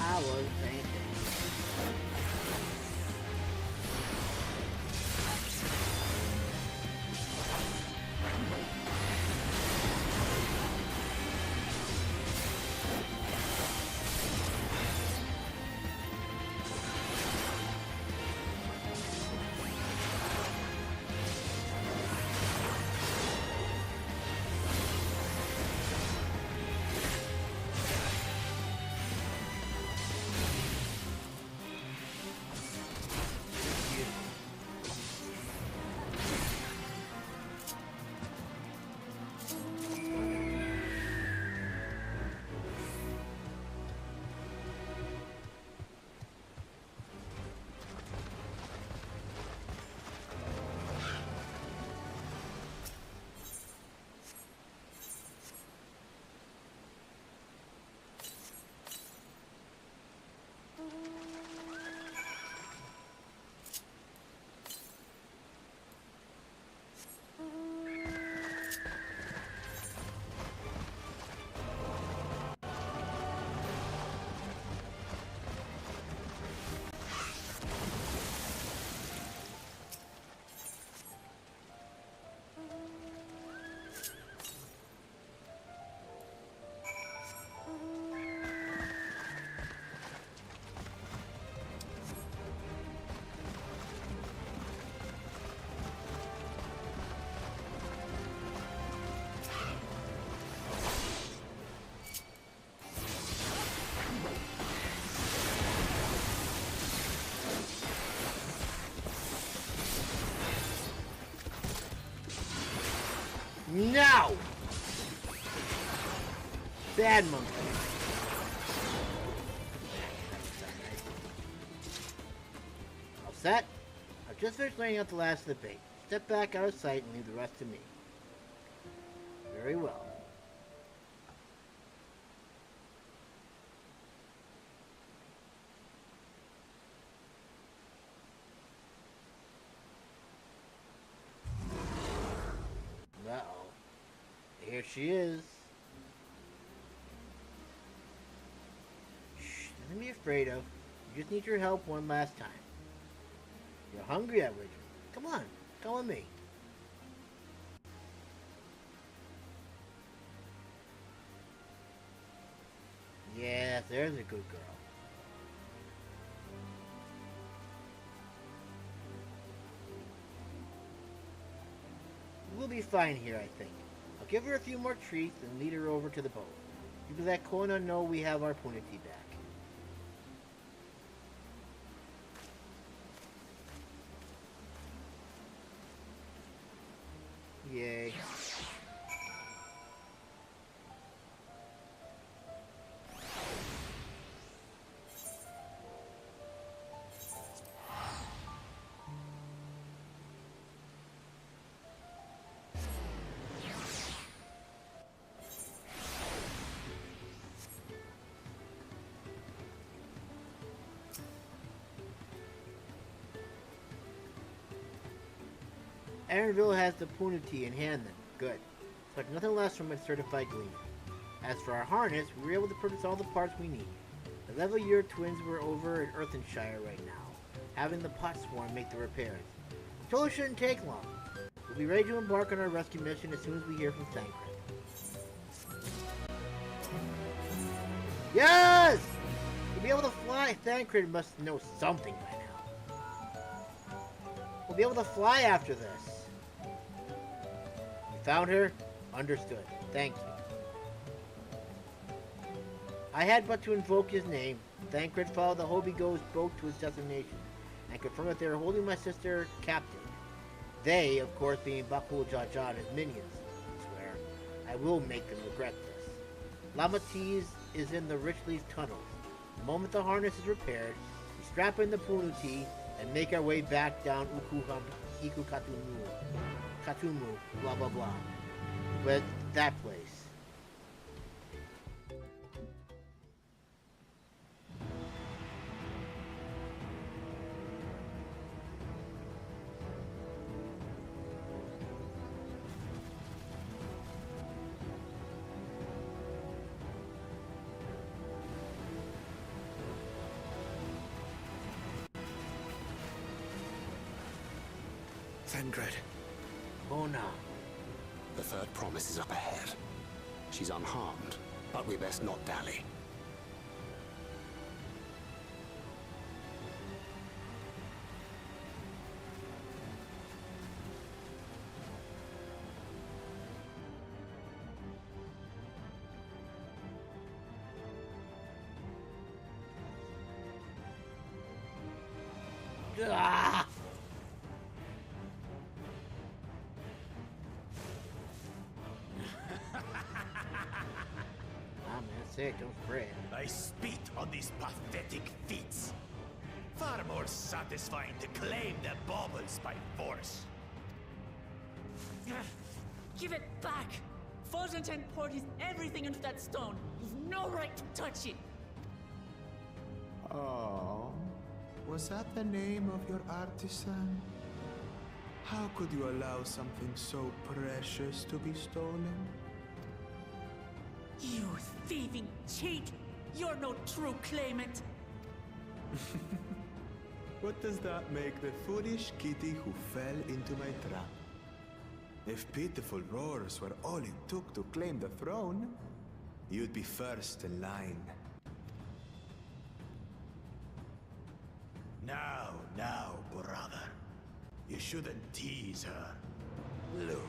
I was thinking. No! Bad monkey. All set? I've just finished laying out the last of the bait. Step back out of sight and leave the rest to me. Very well. Uh-oh. Here she is. Shh, nothing to be afraid of. You just need your help one last time. You're hungry, I wager. Come on, come with me. Yes, there's a good girl. We'll be fine here, I think. I'll give her a few more treats and lead her over to the boat. You let Kona know we have our punity back. Aaronville has the Punity in hand then. Good. Expect nothing less from its certified gleaner. As for our harness, we were able to purchase all the parts we need. The level year twins were over in Earthenshire right now, having the pot swarm make the repairs. So it shouldn't take long. We'll be ready to embark on our rescue mission as soon as we hear from Thancred. Yes! We'll be able to fly. Thancred must know something by now. We'll be able to fly after this. You found her? Understood. Thank you. I had but to invoke his name. Thancred followed the Hobigo's boat to its destination, and confirmed that they were holding my sister captive. They, of course, being Bakul Jaja and his minions. I swear, I will make them regret this. Lamatease is in the Rich Leaf tunnels. The moment the harness is repaired, we strap in the Punuti and make our way back down Katumu, blah blah blah. But that place. Thancred. Oh no. The third promise is up ahead. She's unharmed, but we best not dally. Ah! Don't spread. I spit on these pathetic feats. Far more satisfying to claim the baubles by force. Give it back! Fosunten poured his everything into that stone. You've no right to touch it. Oh, was that the name of your artisan? How could you allow something so precious to be stolen? You thieving cheat! You're no true claimant! What does that make the foolish kitty who fell into my trap? If pitiful roars were all it took to claim the throne, you'd be first in line. Now, brother. You shouldn't tease her. Look.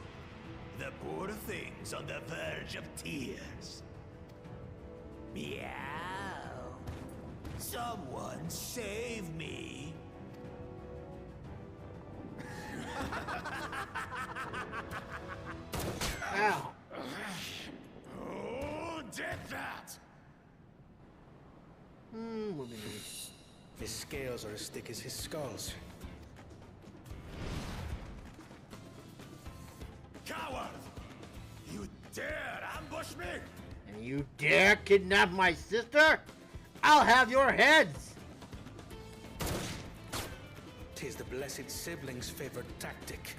The poor thing's on the verge of tears. Meow. Someone save me. Ow. Who did that? His scales are as thick as his skulls. Coward! You dare ambush me? And you dare kidnap my sister? I'll have your heads! 'Tis the blessed sibling's favorite tactic.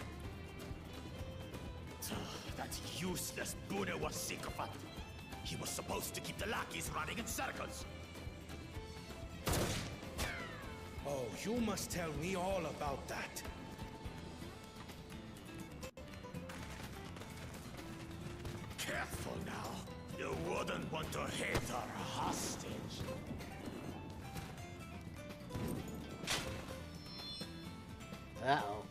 That useless Bune was sycophant. He was supposed to keep the lackeys running in circles. Oh, you must tell me all about that. Careful now. You wouldn't want to hit her hostage. Uh-oh.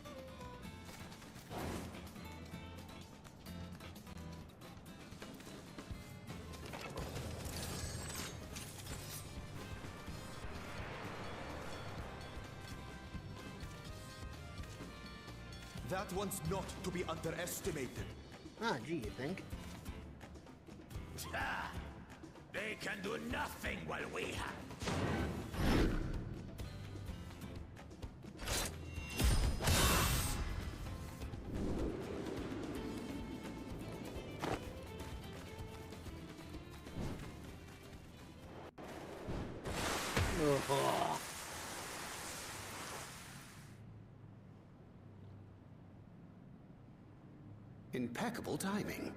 That one's not to be underestimated. Ah, gee, you think? They can do nothing while we have. Oh. Impeccable timing.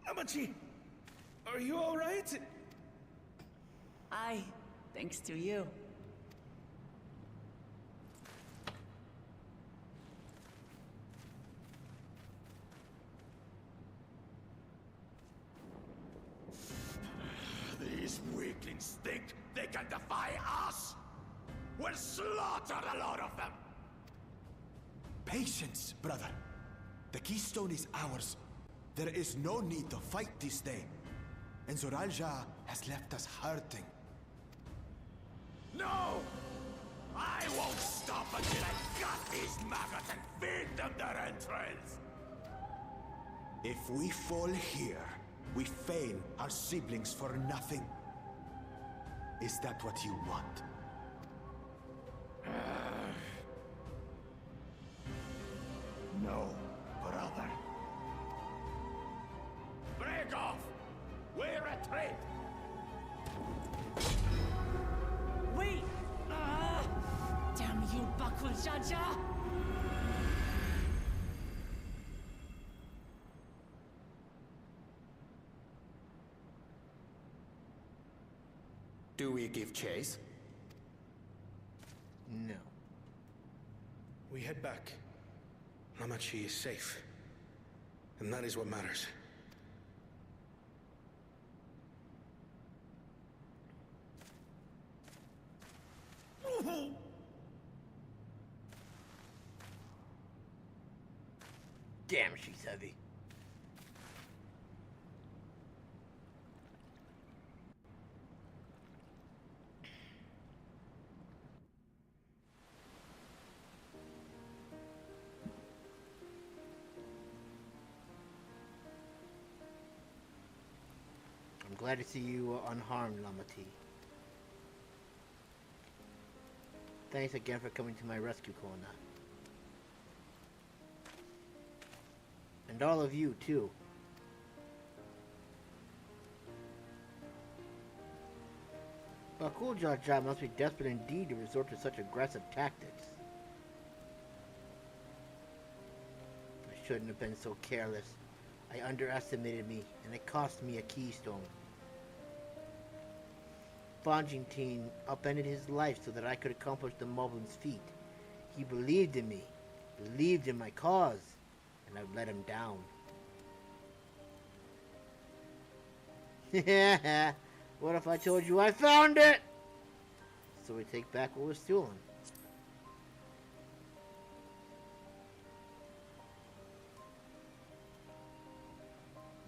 Amachi, are you all right? Aye, thanks to you. These weaklings think they can defy us? We'll slaughter a lot of them! Patience, brother. The keystone is ours. There is no need to fight this day. And Zoralja has left us hurting. No! I won't stop until I gut these maggots and feed them their entrails! If we fall here, we fail our siblings for nothing. Is that what you want? No, brother. Break off! We retreat! Wait! Damn you, Bakul Jaja! Do we give chase? No. We head back. Amachi is safe. And that is what matters. Damn, she's heavy. I'm glad to see you unharmed, Lamati. Thanks again for coming to my rescue, Kona. And all of you, too. Bakul Jaja must be desperate indeed to resort to such aggressive tactics. I shouldn't have been so careless. I underestimated me, and it cost me a keystone. Fonjingtine upended his life so that I could accomplish the Moblin's feat. He believed in me, believed in my cause, and I've let him down. What if I told you I found it? So we take back what was stolen.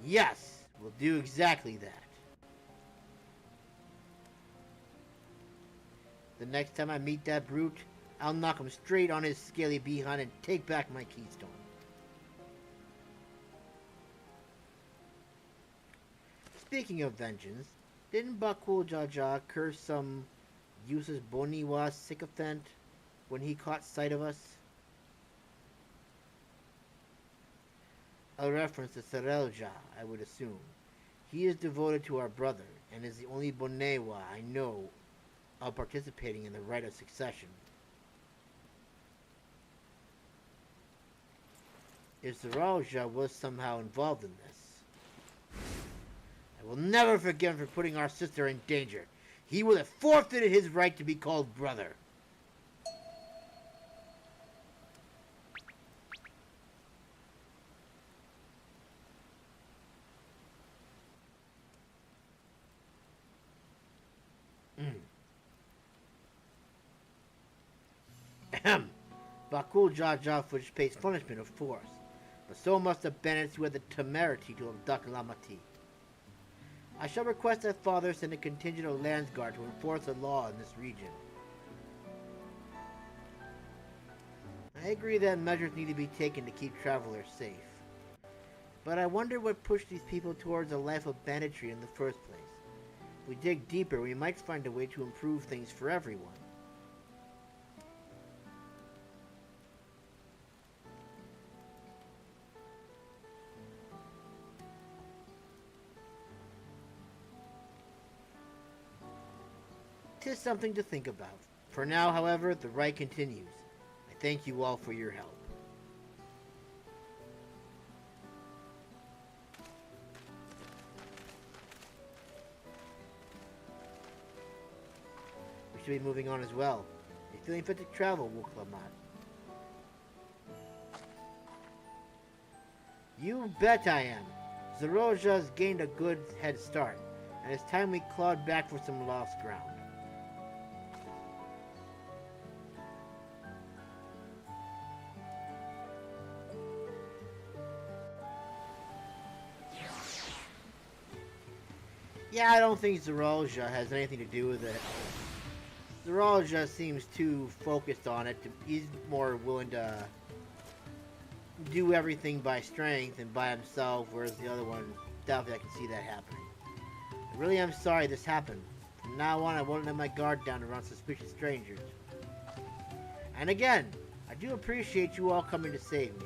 Yes, we'll do exactly that. The next time I meet that brute, I'll knock him straight on his scaly behind and take back my keystone. Speaking of vengeance, didn't Bakul Jaja curse some useless Boniwa sycophant when he caught sight of us? A reference to Sarelja, I would assume. He is devoted to our brother, and is the only Bonewa I know of participating in the rite of succession. If Sarelja was somehow involved in this, I will never forgive him for putting our sister in danger. He will have forfeited his right to be called brother. Ahem. Bakul Jaja pays punishment, of course, but so must the bandits who had the temerity to abduct Lamati. I shall request that Father send a contingent of Landsguard to enforce the law in this region. I agree that measures need to be taken to keep travelers safe. But I wonder what pushed these people towards a life of banditry in the first place. If we dig deeper, we might find a way to improve things for everyone. Tis something to think about. For now, however, the rite continues. thank you all for your help. We should be moving on as well. Are you feeling fit to travel, Worqor Lar? You bet I am. Zeroja's gained a good head start, and it's time we clawed back for some lost ground. Yeah, I don't think Zeroja has anything to do with it. Zeroja seems too focused on it. He's more willing to do everything by strength and by himself, whereas the other one, definitely I can see that happening. I really am sorry this happened. From now on, I won't let my guard down around suspicious strangers. And again, I do appreciate you all coming to save me.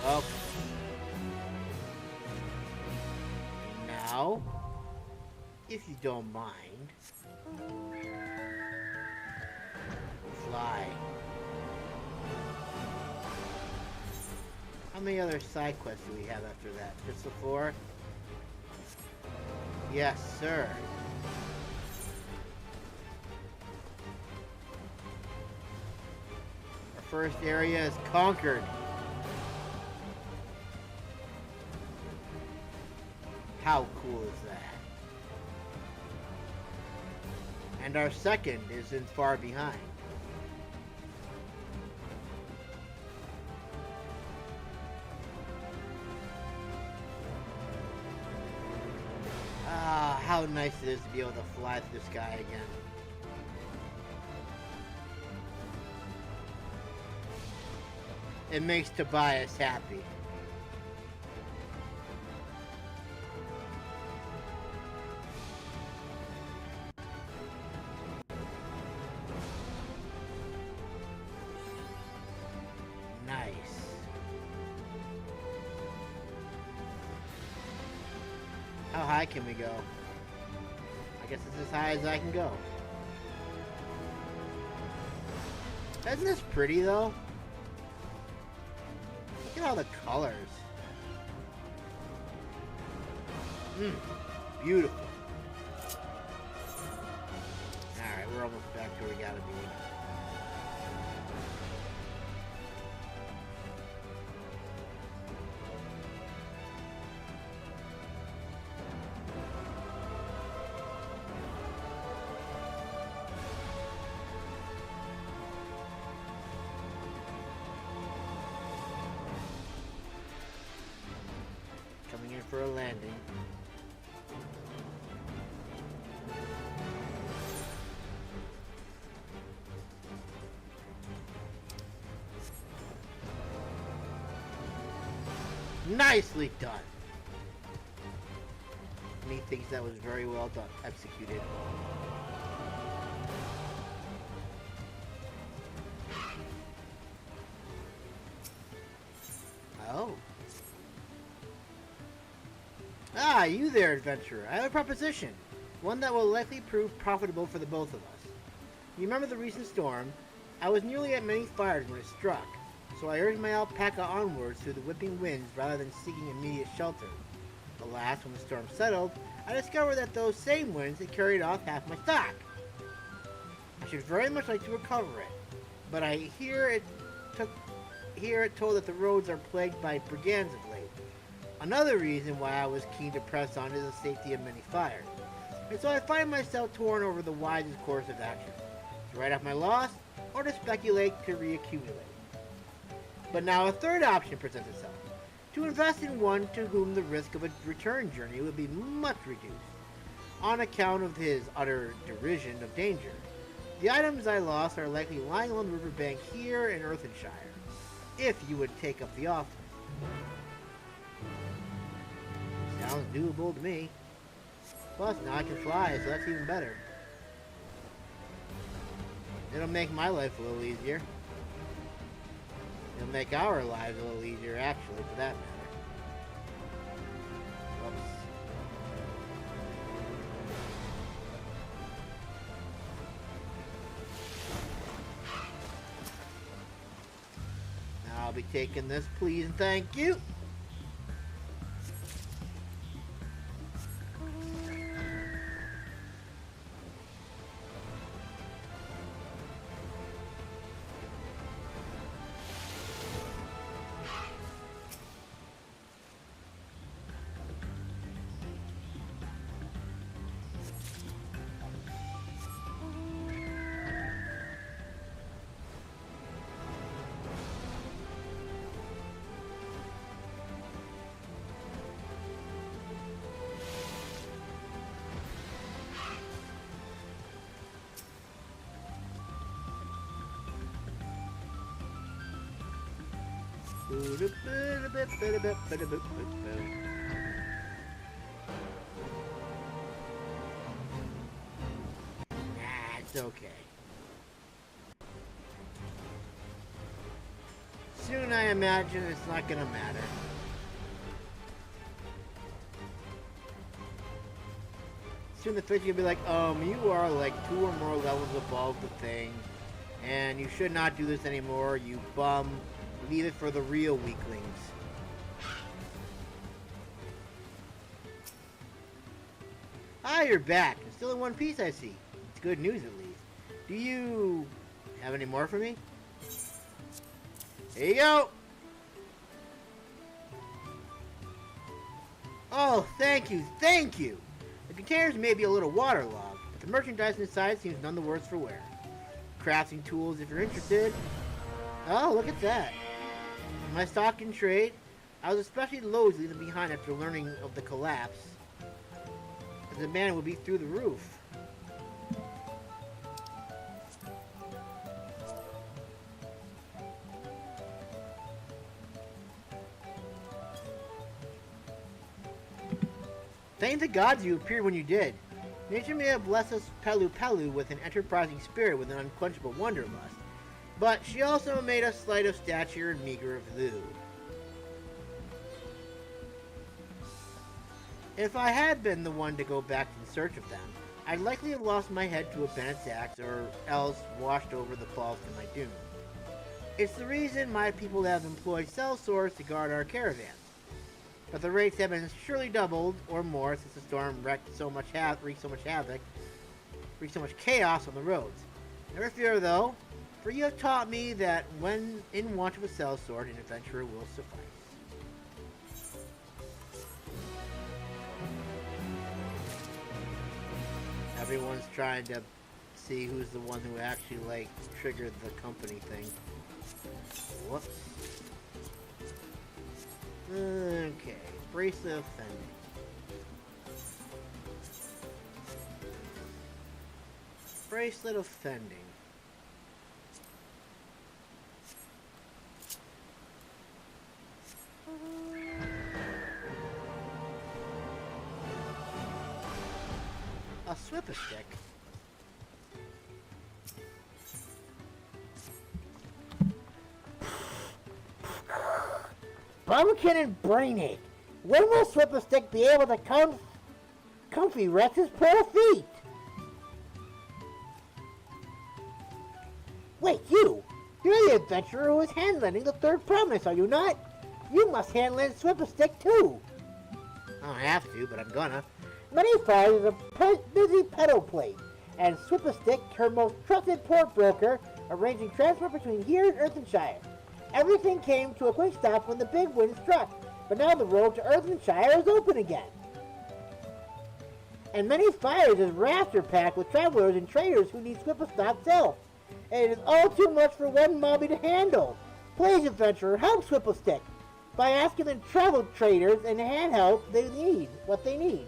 Welcome. Now, if you don't mind, fly. How many other side quests do we have after that? Just the 4? Yes, sir. Our first area is conquered. How cool is that? And our second isn't far behind. Ah, how nice it is to be able to fly through the sky again. It makes Tobias happy. How high can we go? I guess it's as high as I can go. Isn't this pretty though? Look at all the colors. Beautiful. Alright, we're almost back to where we gotta be. For a landing. Nicely done. Methinks that was very well done, executed. Oh. Ah, you there, adventurer. I have a proposition. One that will likely prove profitable for the both of us. You remember the recent storm? I was nearly at many fires when it struck, so I urged my alpaca onwards through the whipping winds rather than seeking immediate shelter. Alas, when the storm settled, I discovered that those same winds had carried off half my stock. I should very much like to recover it, but I hear it told that the roads are plagued by brigands of late. Another reason why I was keen to press on is the safety of many fires. And so I find myself torn over the wisest course of action. To write off my loss, or to speculate to reaccumulate. But now a third option presents itself. To invest in one to whom the risk of a return journey would be much reduced, on account of his utter derision of danger. The items I lost are likely lying along the riverbank here in Earthenshire, if you would take up the offer. Sounds doable to me. Plus, now I can fly, so that's even better. It'll make my life a little easier. It'll make our lives a little easier, actually, for that matter. Whoops. I'll be taking this, please and thank you. It's okay. Soon I imagine it's not gonna matter. Soon the Twitch will be like, you are like 2 or more levels above the thing, and you should not do this anymore, you bum. Leave it for the real weaklings. Ah, you're back. You're still in one piece, I see. It's good news, at least. Do you have any more for me? Here you go! Oh, thank you, thank you! The containers may be a little waterlogged, but the merchandise inside seems none the worse for wear. Crafting tools if you're interested. Oh, look at that. My stock in trade, I was especially loath leaving behind after learning of the collapse. The demand would be through the roof. Thank the gods you appeared when you did. Nature may have blessed us Pelu with an enterprising spirit with an unquenchable wanderlust, but she also made us slight of stature and meager of lieu. If I had been the one to go back in search of them, I'd likely have lost my head to a Bennett's axe or else washed over the falls to my doom. It's the reason my people have employed sellswords to guard our caravans. But the rates have been surely doubled or more since the storm wreaked so much chaos on the roads. Never fear though, for you have taught me that when in want of a sellsword, an adventurer will suffice. Everyone's trying to see who's the one who actually, like, triggered the company thing. Whoops. Okay, bracelet of fending. Bracelet of fending. A swipper stick. Bumpkin and Brainache. When will Swipper Stick be able to comfy rest his poor feet? Wait, you're the adventurer who is hand-lending the third promise, are you not? You must hand-lend Swipper Stick too. I don't have to, but I'm gonna. Many Fires is a busy pedal plate, and Swipper Stick, her most trusted port broker, arranging transport between here and Earthenshire. Everything came to a quick stop when the big wind struck, but now the road to Earthenshire is open again. And Many Fires is rafter packed with travelers and traders who need Swipper Stock's help. And it is all too much for one mobby to handle. Please, adventurer, help Swipper Stick by asking the travel traders and hand help they need, what they need.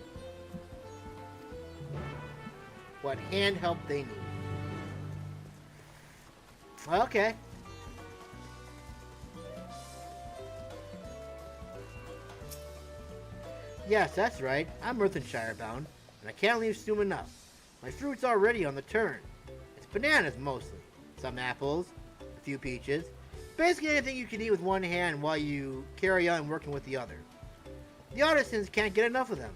What hand help they need. Okay. Yes, that's right. I'm Earthenshire bound, and I can't leave soon enough. My fruit's already on the turn. It's bananas mostly. Some apples, a few peaches. Basically anything you can eat with one hand while you carry on working with the other. The artisans can't get enough of them.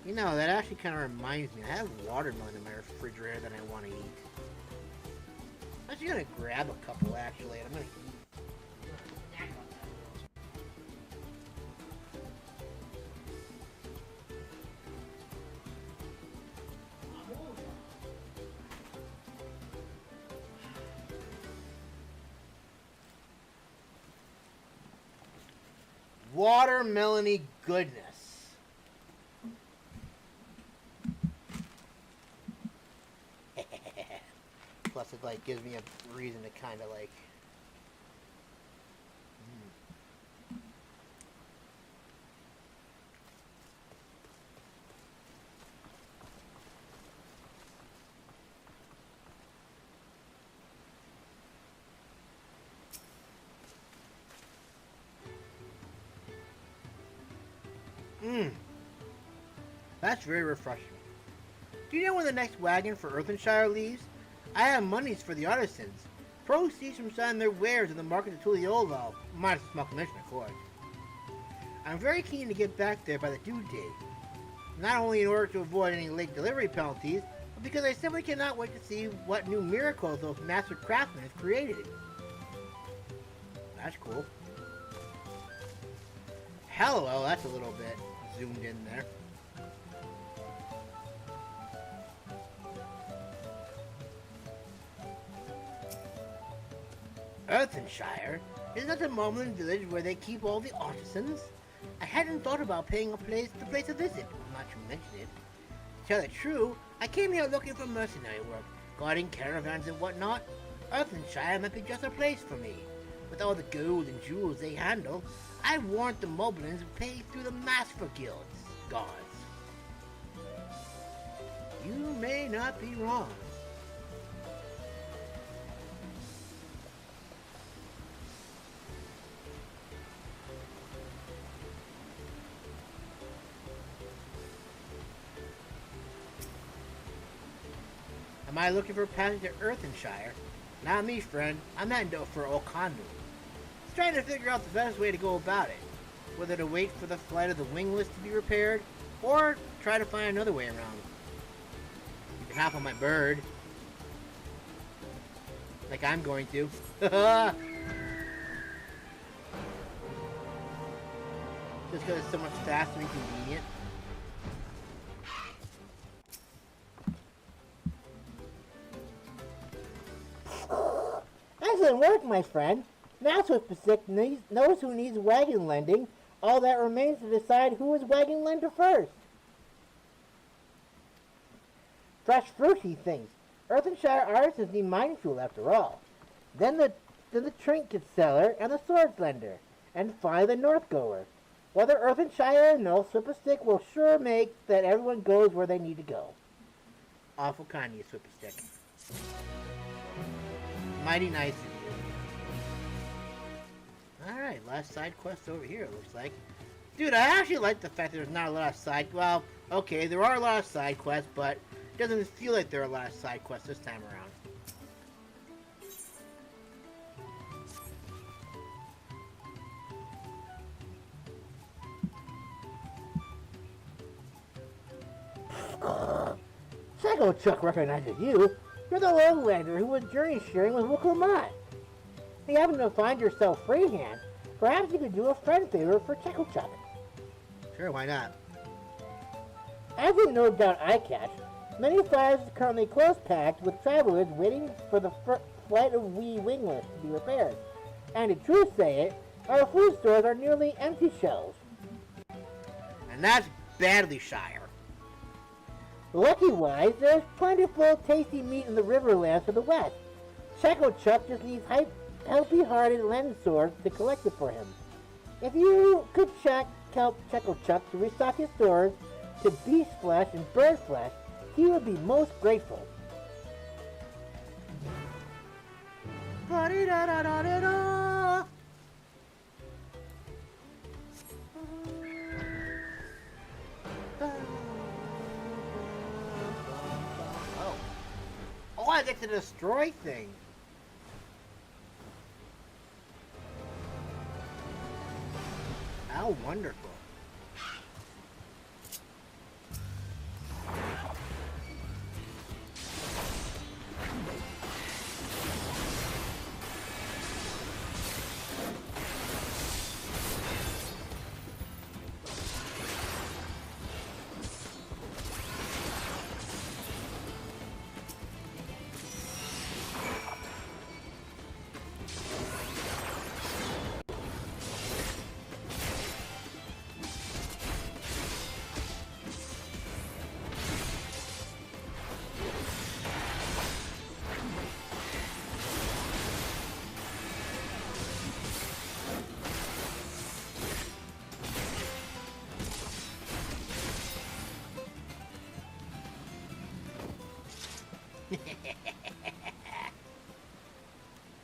You know, that actually kind of reminds me. I have watermelon in my refrigerator that I want to eat. I'm just gonna grab a couple actually, and I'm gonna eat. Watermelony goodness. Plus it like gives me a reason to kind of like That's very refreshing. Do you know when the next wagon for Earthenshire leaves? I have monies for the artisans. Proceeds from selling their wares in the market to the old elf, minus a small commission, of course. I'm very keen to get back there by the due date. Not only in order to avoid any late delivery penalties, but because I simply cannot wait to see what new miracles those master craftsmen have created. That's cool. Hello, that's a little bit zoomed in there. Earthenshire? Isn't that the Moblin village where they keep all the artisans? I hadn't thought about paying the place a visit, not to mention it. To tell the truth, I came here looking for mercenary work, guarding caravans and whatnot. Earthenshire might be just a place for me. With all the gold and jewels they handle, I warrant the Moblins pay through the Master Guild's guards. You may not be wrong. Am I looking for passage to Earthenshire? Not me, friend. I'm heading for Okandu. Just trying to figure out the best way to go about it. Whether to wait for the flight of the wingless to be repaired, or try to find another way around. You can hop on my bird. Like I'm going to. Just because it's so much faster and convenient. Excellent work, my friend. Now Swift knows who needs wagon lending. All that remains to decide who is wagon lender first. Fresh fruit, he thinks. Earthenshire artisans need mine fuel after all. Then the trinket seller and the swords lender. And finally the north goer. Whether Earthenshire or no, Swift will sure make that everyone goes where they need to go. Awful kind of you, Swift. Mighty nice of you. Alright, last side quest over here, it looks like. Dude, I actually like the fact that there's not a lot of side... Well, okay, there are a lot of side quests, but it doesn't feel like there are a lot of side quests this time around. Psycho Chuck recognizes you. You're the lowlander who was journey sharing with Worqor Lar. If you happen to find yourself freehand, perhaps you could do a friend favor for Psycho Chuck. Sure, why not? As you no doubt I catch, many fires currently close packed with travelers waiting for the flight of wee winglets to be repaired. And to truth say it, our food stores are nearly empty shelves. And that's badly Shire. Lucky-wise, there's plentiful, tasty meat in the Riverlands to the west. Psycho Chuck just needs healthy-hearted lens swords to collect it for him. If you could help Psycho Chuck to restock his stores to beast flesh and bird flesh, he would be most grateful. Ba-dee-da-da-da-da-da. Oh, I get to destroy things. How wonderful.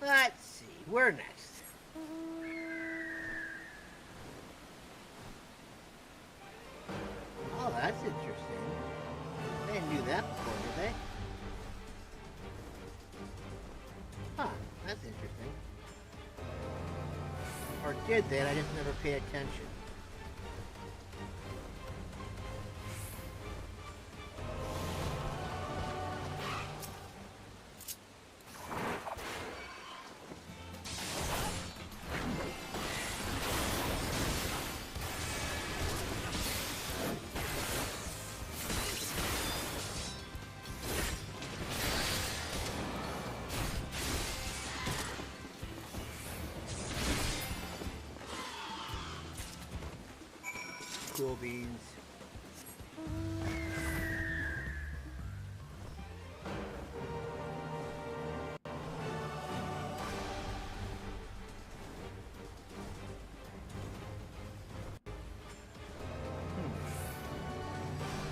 Let's see, where next? Oh, that's interesting. They didn't do that before, did they? Huh, that's interesting. Or did they? I just never paid attention. Cool beans.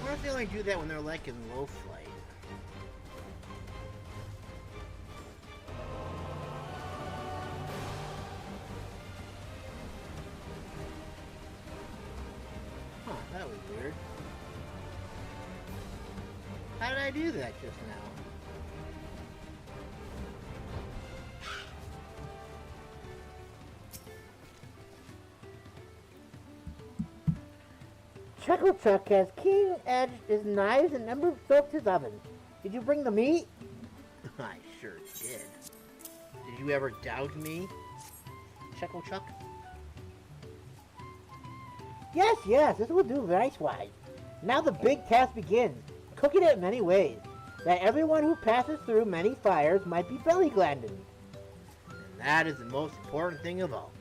What if they only do that when they're like in low flight? Huh, that was weird. How did I do that just now? Chuckle Chuck has keen-edged his knives and number-soaked his oven. Did you bring the meat? I sure did. Did you ever doubt me, Chuckle Chuck? Yes, this will do nice-wise. Now the big task begins, cooking it many ways, that everyone who passes through many fires might be belly-gladdened. And that is the most important thing of all.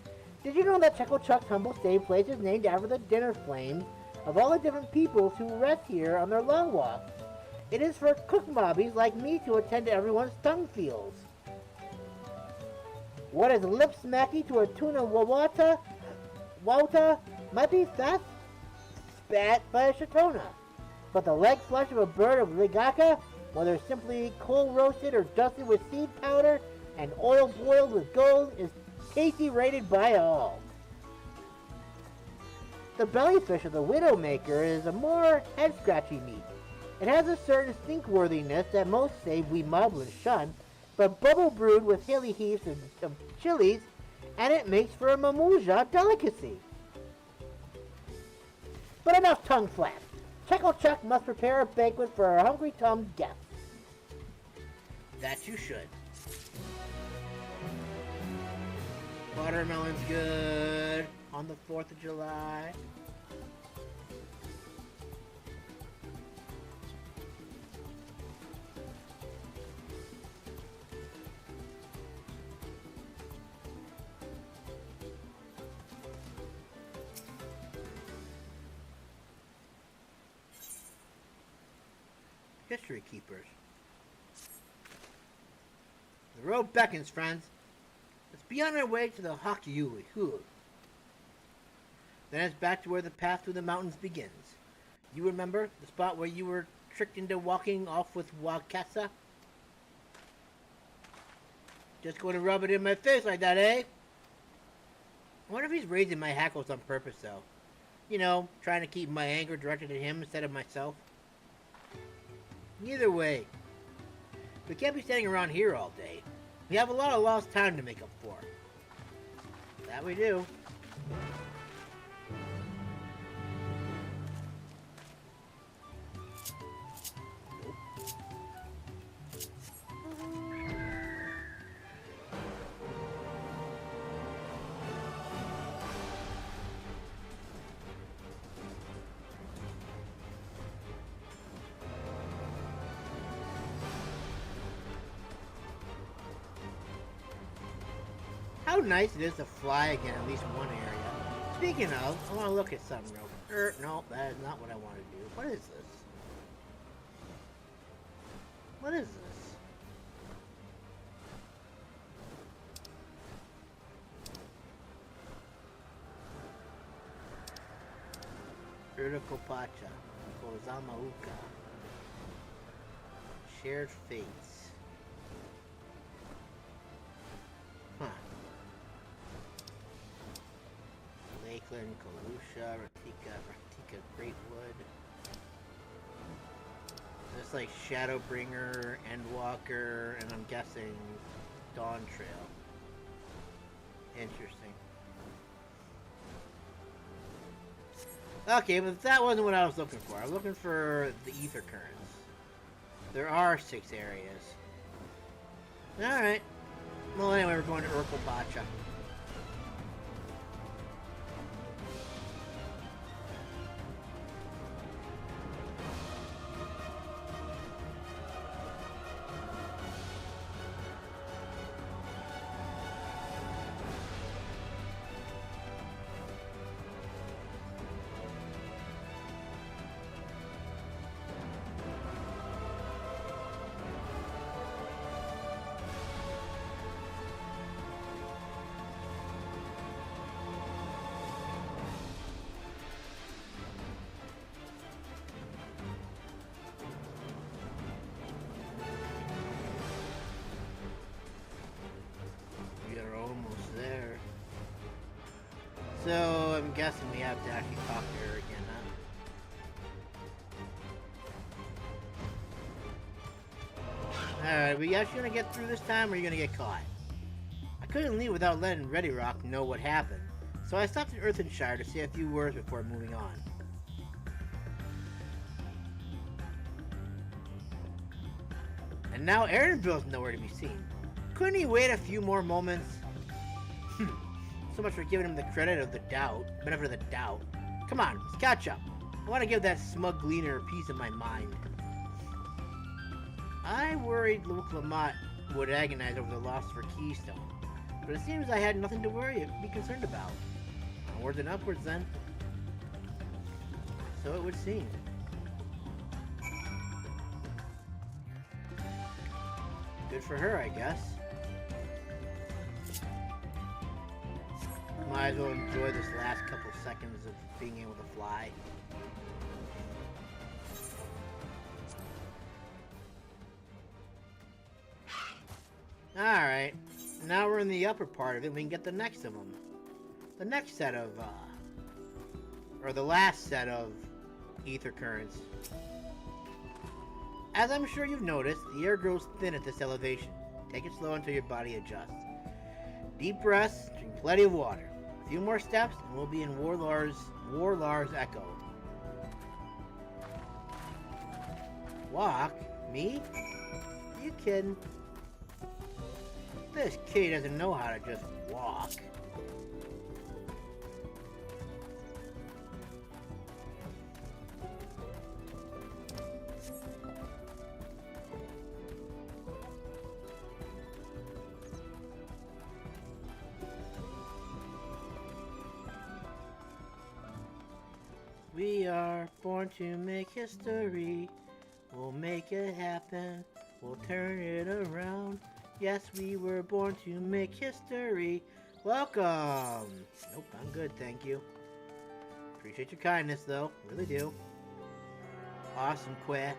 Did you know that Chuckle Chuck's humble stay place is named after the dinner flames of all the different peoples who rest here on their long walks? It is for cook mobbies like me to attend to everyone's tongue feels. What is lip smacky to a tuna wawata might be fast spat by a Shatona. But the leg flesh of a bird of Ligaka, whether simply coal roasted or dusted with seed powder and oil boiled with gold, is tasty rated by all. The bellyfish of the Widowmaker is a more head-scratchy meat. It has a certain stinkworthiness that most say we moblins shun, but bubble brewed with hilly heaps of chilies, and it makes for a mamuja delicacy. But enough tongue flaps. Chuckle Chuck must prepare a banquet for our hungry-tongued guests. That you should. Watermelon's good on the 4th of July. History keepers. The road beckons, friends. Let's be on our way to the Hakyuli. Then it's back to where the path through the mountains begins. You remember the spot where you were tricked into walking off with Wakasa? Just going to rub it in my face like that, eh? I wonder if he's raising my hackles on purpose, though. You know, trying to keep my anger directed at him instead of myself. Either way, we can't be standing around here all day. We have a lot of lost time to make up for. That we do. How nice it is to fly again, at least one area. Speaking of, I want to look at something real. No, that is not what I want to do. What is this? What is this? Urikopacha, Kozamauka, Shared fates. Huh. Lakeland, Kalusha, Ratika Greatwood. There's like Shadowbringer, Endwalker, and I'm guessing DawnTrail. Interesting. Okay, but that wasn't what I was looking for. I was looking for the Aether Currents. There are 6 areas. Alright. Well, anyway, we're going to Urkelbacha. So, I'm guessing we have to actually talk to her again, huh? Alright, we actually gonna get through this time, or are you gonna get caught? I couldn't leave without letting Ready Rock know what happened, so I stopped in Earthenshire to say a few words before moving on. And now Aaronville's nowhere to be seen. Couldn't he wait a few more moments? So much for giving him the credit of the doubt, benefit of the doubt. Come on, let's catch up. I want to give that smug gleaner a piece of my mind. I worried Luke Lamont would agonize over the loss for Keystone, but it seems I had nothing to be concerned about. Onwards and upwards then. So it would seem. Good for her, I guess. Might as well enjoy this last couple seconds of being able to fly. Alright, now we're in the upper part of it, we can get the next of them. The next set of, or the last set of Aether Currents. As I'm sure you've noticed, the air grows thin at this elevation. Take it slow until your body adjusts. Deep breaths, drink plenty of water. A few more steps, and we'll be in Worqor Lar's Echo. Walk? Me? You kidding? This kid doesn't know how to just walk. We are born to make history. We'll make it happen. We'll turn it around. Yes, we were born to make history. Welcome. Nope, I'm good, thank you. Appreciate your kindness, though. Really do. Awesome, Quay.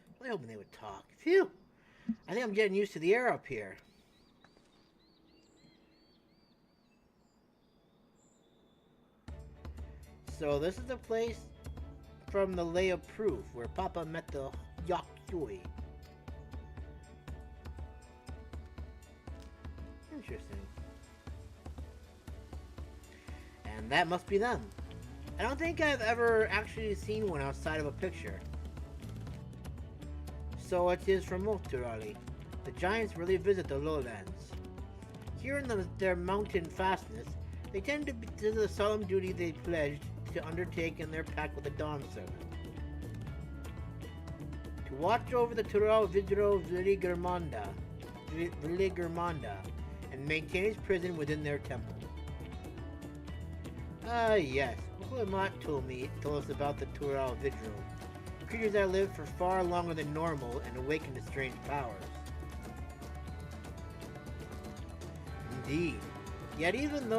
I was hoping they would talk. Phew! I think I'm getting used to the air up here. So this is the place from the Lay of Proof where Papa met the Yakyui. Interesting. And that must be them. I don't think I've ever actually seen one outside of a picture. So it is from Moturali. The giants really visit the lowlands. Here in their mountain fastness, they tend to the solemn duty they pledged to undertake in their pact with the Dawn Servant. To watch over the Tural Vidro Viligermanda and maintain his prison within their temple. Ah, yes. Lamont told us about the Tural Vidro. creatures that live for far longer than normal and awaken to strange powers. Indeed. Yet even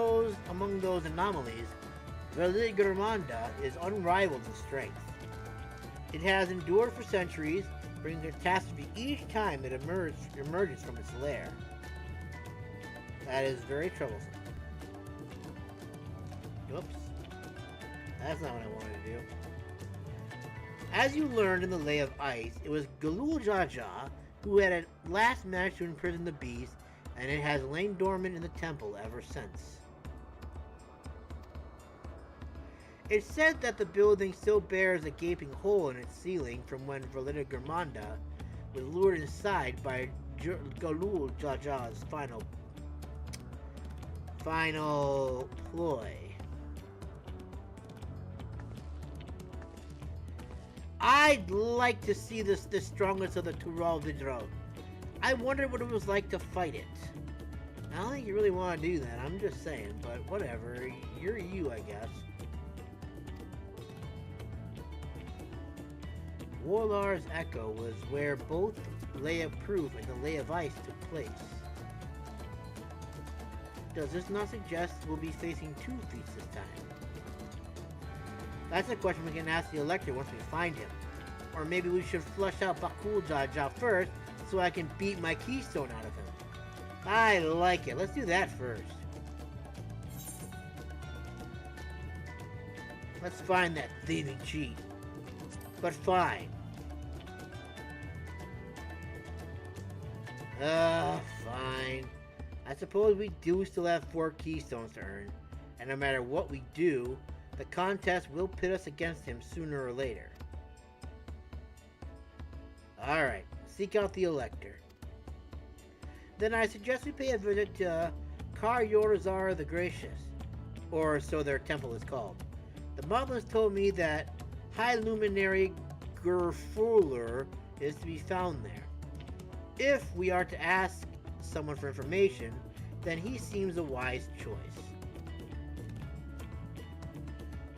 among those anomalies, Veligrmanda is unrivaled in strength. It has endured for centuries, bringing catastrophe each time it emerges from its lair. That is very troublesome. Whoops. That's not what I wanted to do. As you learned in the Lay of Ice, it was Galul Jaja who had at last managed to imprison the beast, and it has lain dormant in the temple ever since. It's said that the building still bears a gaping hole in its ceiling from when Veligrmanda was lured inside by Galul Jaja's final ploy. I'd like to see the strongest of the Tural Vidro. I wondered what it was like to fight it. I don't think you really want to do that, I'm just saying, but whatever. You're you, I guess. Worqor's Echo was where both Lay of Proof and the Lay of Ice took place. Does this not suggest we'll be facing 2 feats this time? That's a question we can ask the Elector once we find him. Or maybe we should flush out Bakul Jaja first so I can beat my keystone out of him. I like it. Let's do that first. Let's find that thieving cheat. But fine. Fine. I suppose we do still have 4 keystones to earn, and no matter what we do, the contest will pit us against him sooner or later. Alright, seek out the Elector. Then I suggest we pay a visit to Kar Yorzar the Gracious, or so their temple is called. The Moblins told me that High Luminary Gurfuller is to be found there. If we are to ask someone for information, then he seems a wise choice.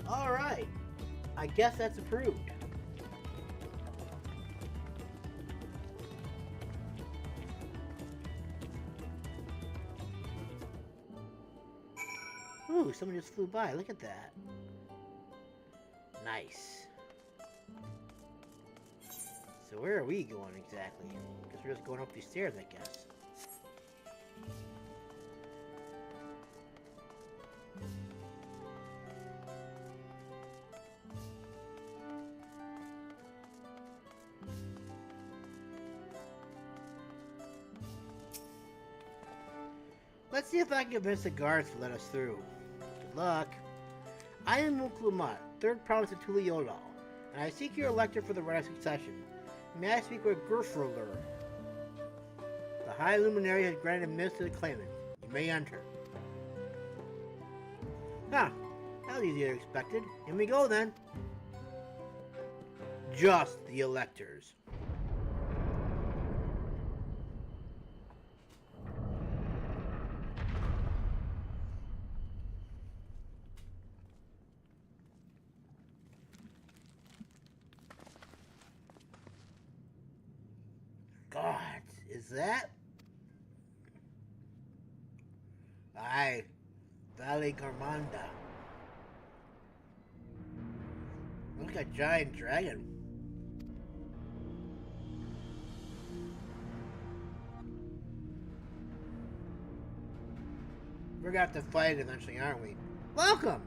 Alright, I guess that's approved. Ooh, someone just flew by, look at that. Nice. So where are we going exactly? Guess we're just going up these stairs, I guess. Let's see if I can convince the guards to let us through. Good luck. I am Muklumat, 3rd province of Tuliolal, and I seek your Elector for the right of succession. May I speak with Gurfuller? The High Luminary has granted admittance to the claimant. You may enter. Huh. That was easier than expected. Here we go then. Just the Electors. God, is that? Aye, Veligrmanda. Look like a giant dragon. We're gonna have to fight it eventually, aren't we? Welcome!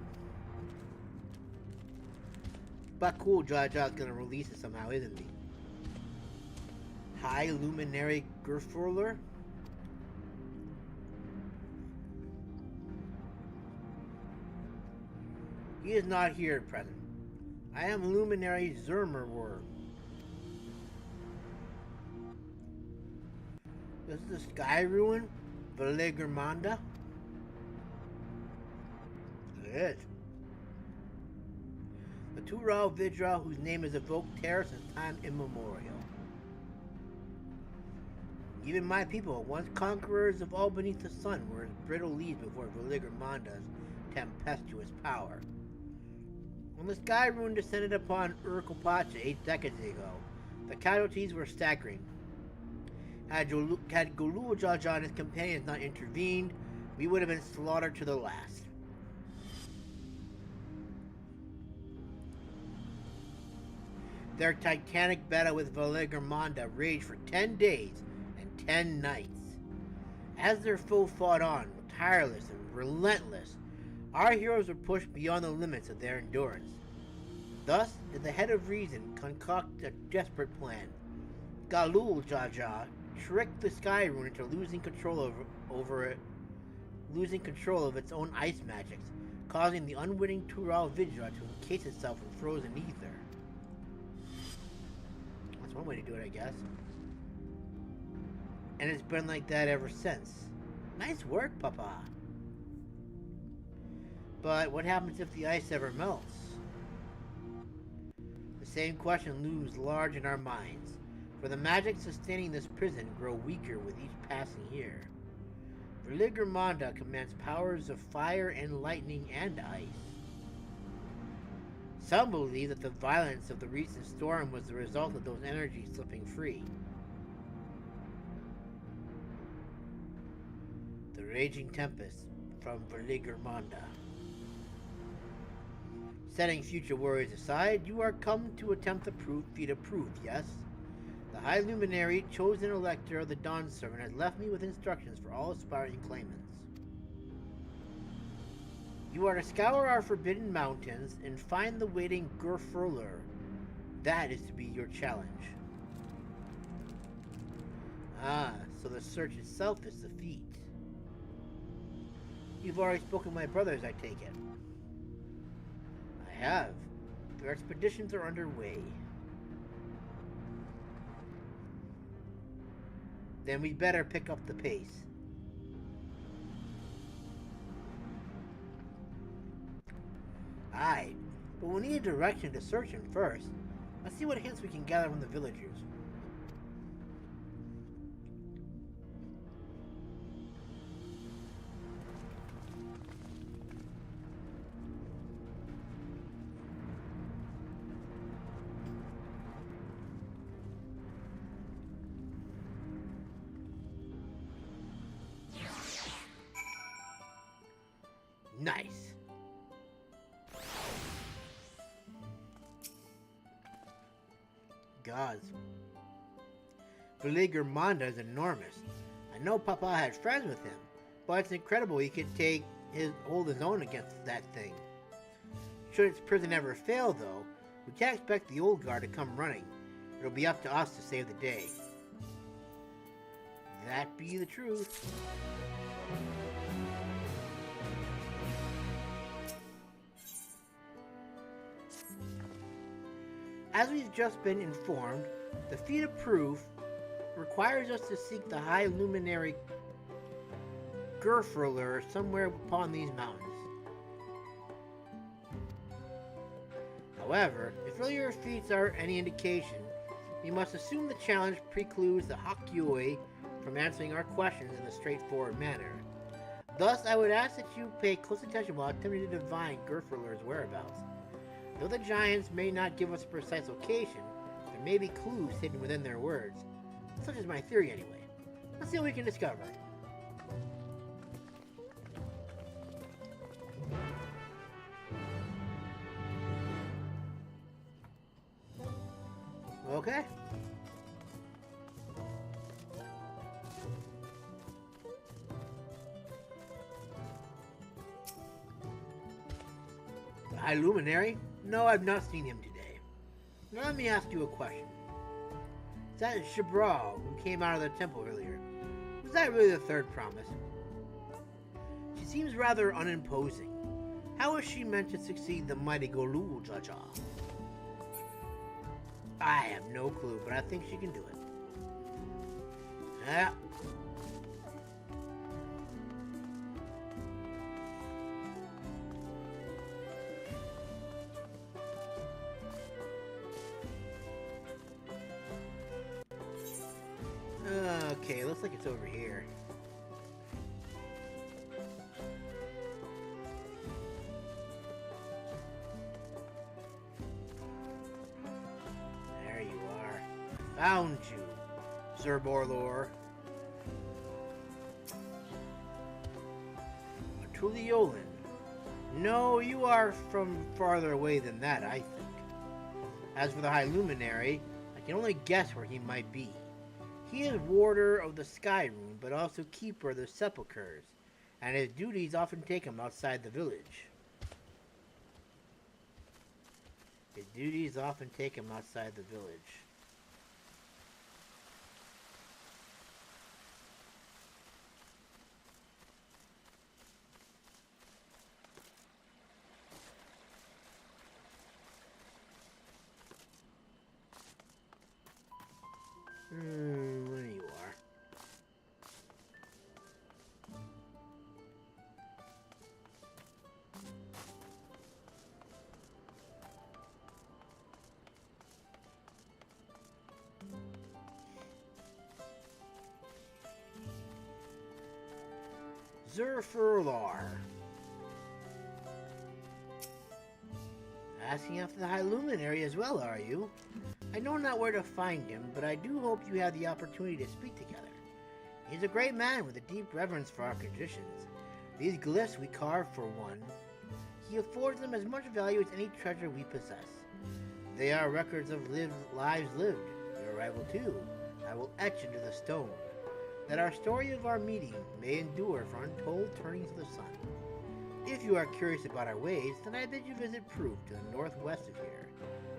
But cool, Jaja's gonna release it somehow, isn't he? High Luminary Gurfuller? He is not here at present. I am Luminary Zormor. This is the Skyruin? Veligrmanda? It is. The Tural Vidra whose name is evoked terror since time immemorial. Even my people, once conquerors of all beneath the sun, were as brittle leaves before Veligrmanda's tempestuous power. When the Skyruin descended upon Urkelpacha 8 decades ago, the casualties were staggering. Had Golul Jaja and his companions not intervened, we would have been slaughtered to the last. Their titanic battle with Valigermanda raged for 10 days and 10 nights. As their foe fought on, tireless and relentless, our heroes were pushed beyond the limits of their endurance. Thus did the head of reason concoct a desperate plan. Golul Jaja tricked the Skyruin into losing control of its own ice magics, causing the unwitting Tural Vidra to encase itself in frozen ether. That's one way to do it, I guess. And it's been like that ever since. Nice work, Papa. But what happens if the ice ever melts? The same question looms large in our minds, for the magic sustaining this prison grow weaker with each passing year. Valigermanda commands powers of fire and lightning and ice. Some believe that the violence of the recent storm was the result of those energies slipping free. The raging tempest from Valigermanda. Setting future worries aside, you are come to attempt the feat of proof, yes? The High Luminary, chosen elector of the Dawn Servant, has left me with instructions for all aspiring claimants. You are to scour our forbidden mountains and find the waiting Worqor Lar. That is to be your challenge. Ah, so the search itself is the feat. You've already spoken to my brothers, I take it. I have. Their expeditions are underway. Then we better pick up the pace. Aye, but we'll need a direction to search him first. Let's see what hints we can gather from the villagers. Nice. Gods. Valigermanda is enormous. I know Papa had friends with him, but it's incredible he could hold his own against that thing. Should its prison ever fail, though, we can't expect the old guard to come running. It'll be up to us to save the day. That be the truth. As we've just been informed, the feat of proof requires us to seek the High Luminary Worqor Lar somewhere upon these mountains. However, if earlier feats are any indication, we must assume the challenge precludes the Hakyoi from answering our questions in a straightforward manner. Thus, I would ask that you pay close attention while attempting to divine Worqor Lar's whereabouts. Though the giants may not give us a precise location, there may be clues hidden within their words. Such is my theory anyway. Let's see what we can discover. Okay. The High Luminary? No, I've not seen him today. Now let me ask you a question. Is that Shabral who came out of the temple earlier? Was that really the third promise? She seems rather unimposing. How is she meant to succeed the mighty Golul Jaja? I have no clue, but I think she can do it. Yeah. Okay, looks like it's over here. Zormor lore. A truly Yolan. No, you are from farther away than that, I think. As for the High Luminary, I can only guess where he might be. He is warder of the Skyruin, but also keeper of the sepulchres, and his duties often take him outside the village. His duties often take him outside the village. There you are. Worqor Lar. Asking after the High Luminary as well, are you? I know not where to find him, but I do hope you have the opportunity to speak together. He's a great man with a deep reverence for our traditions. These glyphs we carve for one. He affords them as much value as any treasure we possess. They are records of lives lived. Your arrival too, I will etch into the stone, that our story of our meeting may endure for untold turnings of the sun. If you are curious about our ways, then I bid you visit Proof to the northwest of here.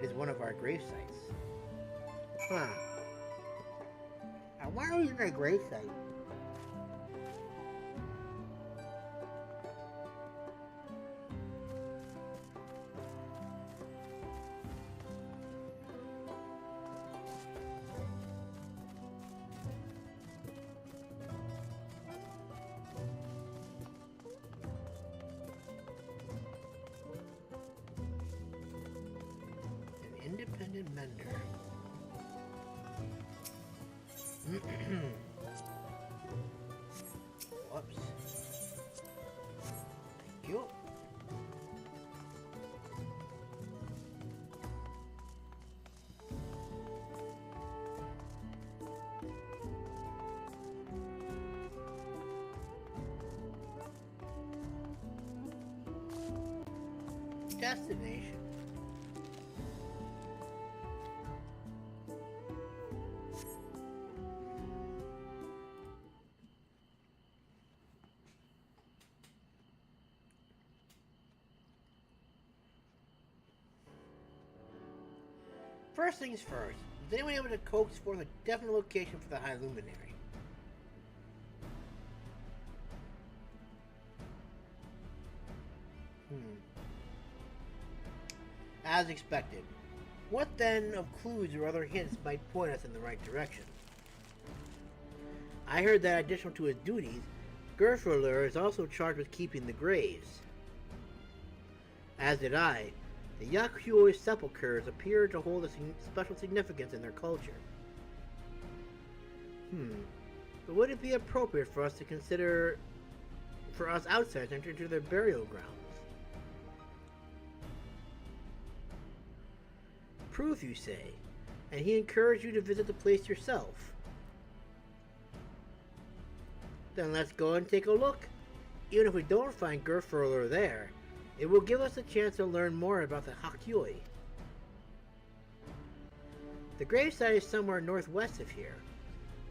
It is one of our grave sites. Huh. I wonder who's in a grave site. An independent mender. Whoops. Thank you. Destination. First things first, was anyone able to coax forth a definite location for the High Luminary? As expected. What then of clues or other hints might point us in the right direction? I heard that additional to his duties, Worqor Lar is also charged with keeping the graves. As did I. The Yakuoi sepulchres appear to hold a special significance in their culture. But would it be appropriate for us to consider, for us outsiders to enter into their burial grounds? Proof, you say, and he encouraged you to visit the place yourself. Then let's go and take a look. Even if we don't find Worqor Lar there, it will give us a chance to learn more about the Yakuoi. The gravesite is somewhere northwest of here.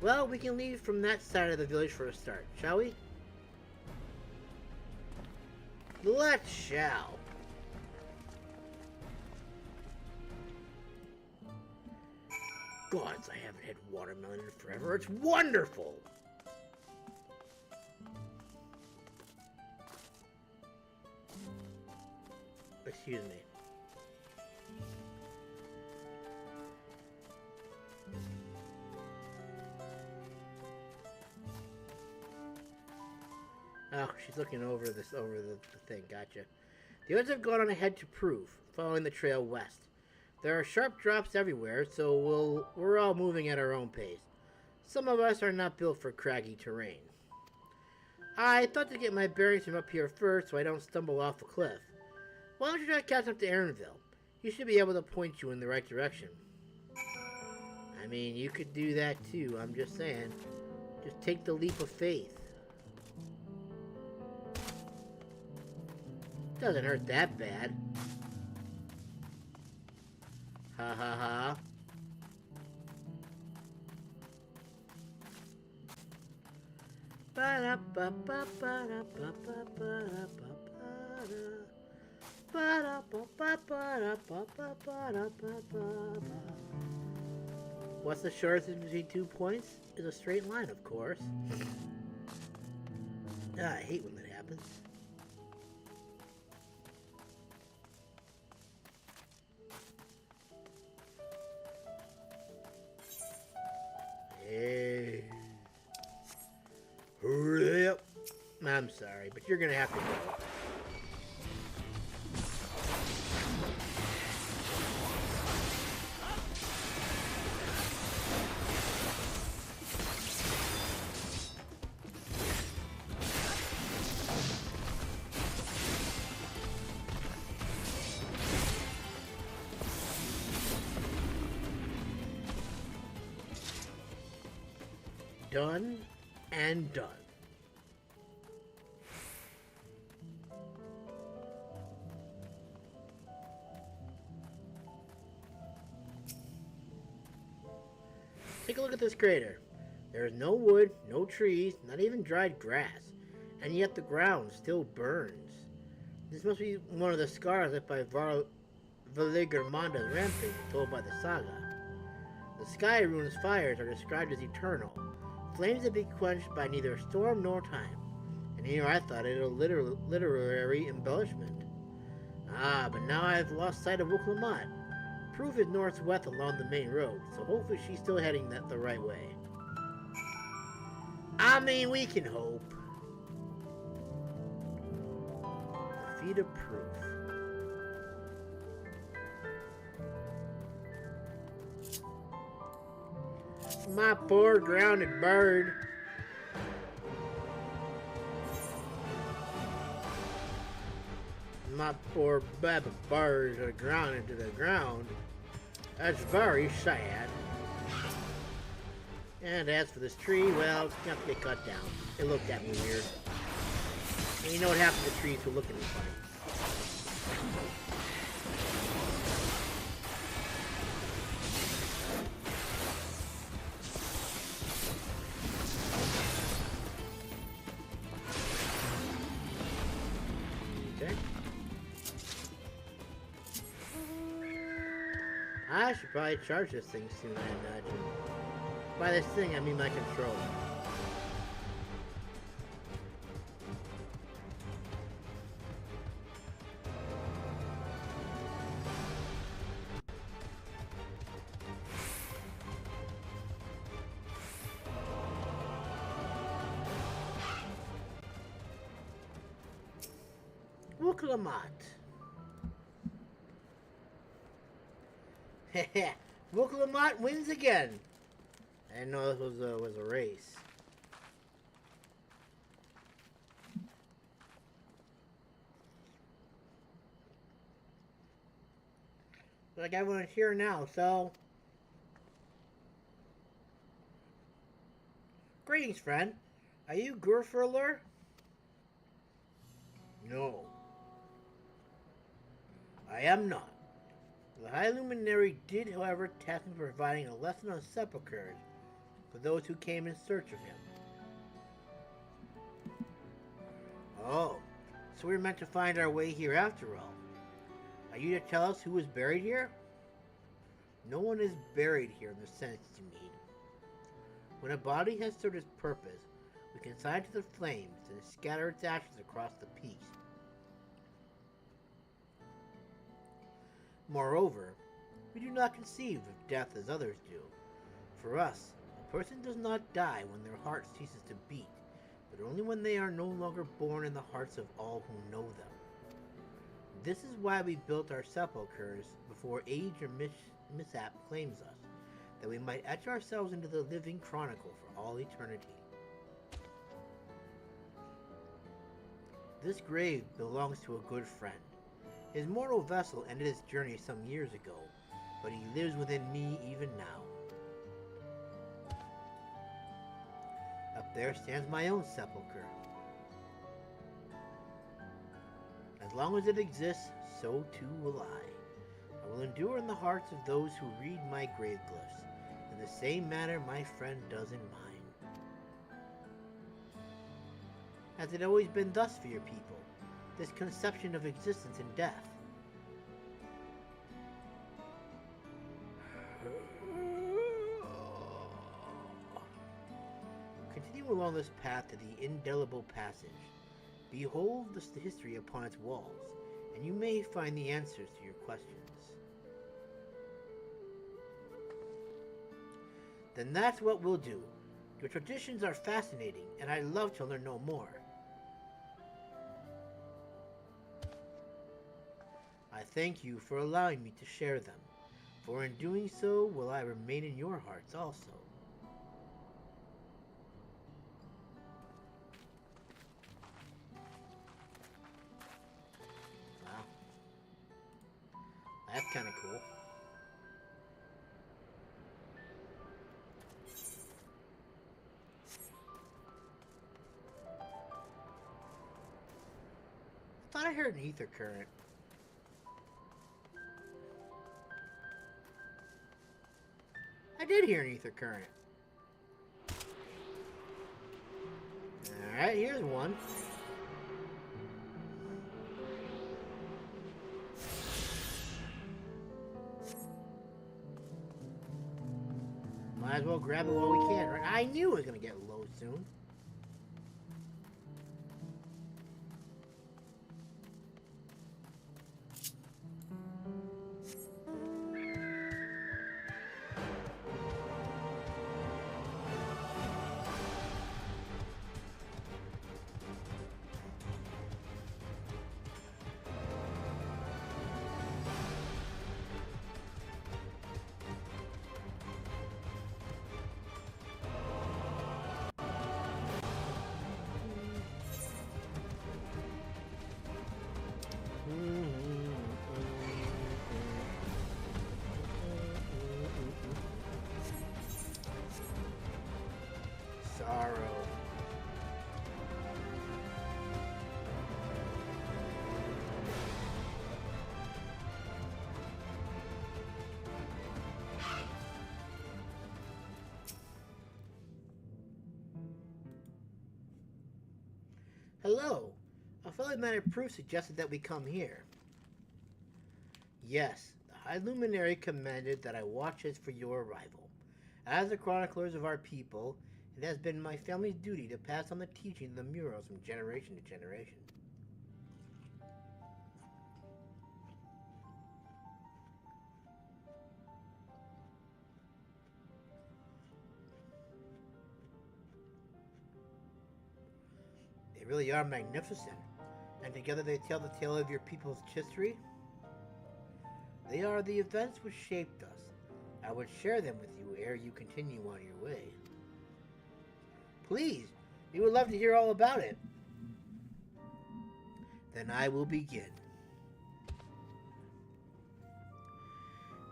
Well, we can leave from that side of the village for a start, shall we? Let's shall. Gods, I haven't had watermelon in forever. It's wonderful! Excuse me. Oh, she's looking over the thing. Gotcha. The others have gone on ahead to Proof, following the trail west. There are sharp drops everywhere, so we're all moving at our own pace. Some of us are not built for craggy terrain. I thought to get my bearings from up here first so I don't stumble off a cliff. Why don't you try catching up to Aaronville? He should be able to point you in the right direction. I mean, you could do that too, I'm just saying. Just take the leap of faith. Doesn't hurt that bad. Ha ha ha. What's the shortest between 2 points? Is a straight line, of course. I hate when that happens. Hey. Hurry up. I'm sorry, but you're gonna have to go. Done and done. Take a look at this crater. There is no wood, no trees, not even dried grass, and yet the ground still burns. This must be one of the scars left by Valigermanda's rampage told by the saga. The Skyruin's fires are described as eternal, flames that be quenched by neither storm nor time. And here I thought it a literary embellishment. Ah, but now I've lost sight of Woklamat. Proof is northwest along the main road, so hopefully she's still heading the right way. I mean, we can hope. Defeat of proof. My poor grounded bird. My poor baby birds are grounded to the ground. That's very sad. And as for this tree, well, it's gonna have to get cut down. It looked at me weird. And you know what happened to the trees who look at me funny. I should probably charge this thing soon, I imagine. By this thing, I mean my controller. Woklamat. Heh Woklamat wins again. I didn't know this was a race. Like everyone's here now, so. Greetings, friend. Are you Worqor Lar? No. I am not. The High Luminary did, however, task me providing a lesson on sepulchres for those who came in search of him. Oh, so we're meant to find our way here after all. Are you to tell us who is buried here? No one is buried here in the sense you mean. When a body has served its purpose, we consign it to the flames and scatter its ashes across the peace. Moreover, we do not conceive of death as others do. For us, a person does not die when their heart ceases to beat, but only when they are no longer born in the hearts of all who know them. This is why we built our sepulchres before age or mishap claims us, that we might etch ourselves into the living chronicle for all eternity. This grave belongs to a good friend. His mortal vessel ended its journey some years ago, but he lives within me even now. there stands my own sepulchre. As long as it exists, so too will I. I will endure in the hearts of those who read my grave glyphs, in the same manner my friend does in mine. Has it always been thus for your people, this conception of existence and death? Continue along this path to the indelible passage. Behold the history upon its walls, and you may find the answers to your questions. Then that's what we'll do. Your traditions are fascinating, and I'd love to learn no more. I thank you for allowing me to share them, for in doing so will I remain in your hearts also. Wow. That's kind of cool. I thought I heard an ether current. I did hear an ether current. Alright, here's one. Might as well grab it while we can, right? I knew it was going to get low soon. Sorrow. Hello. A fellow man of proof suggested that we come here. Yes, the High Luminary commanded that I watch as for your arrival. As the chroniclers of our people, it has been my family's duty to pass on the teaching of the murals from generation to generation. They really are magnificent, and together they tell the tale of your people's history. They are the events which shaped us. I would share them with you ere you continue on your way. Please, we would love to hear all about it. Then I will begin.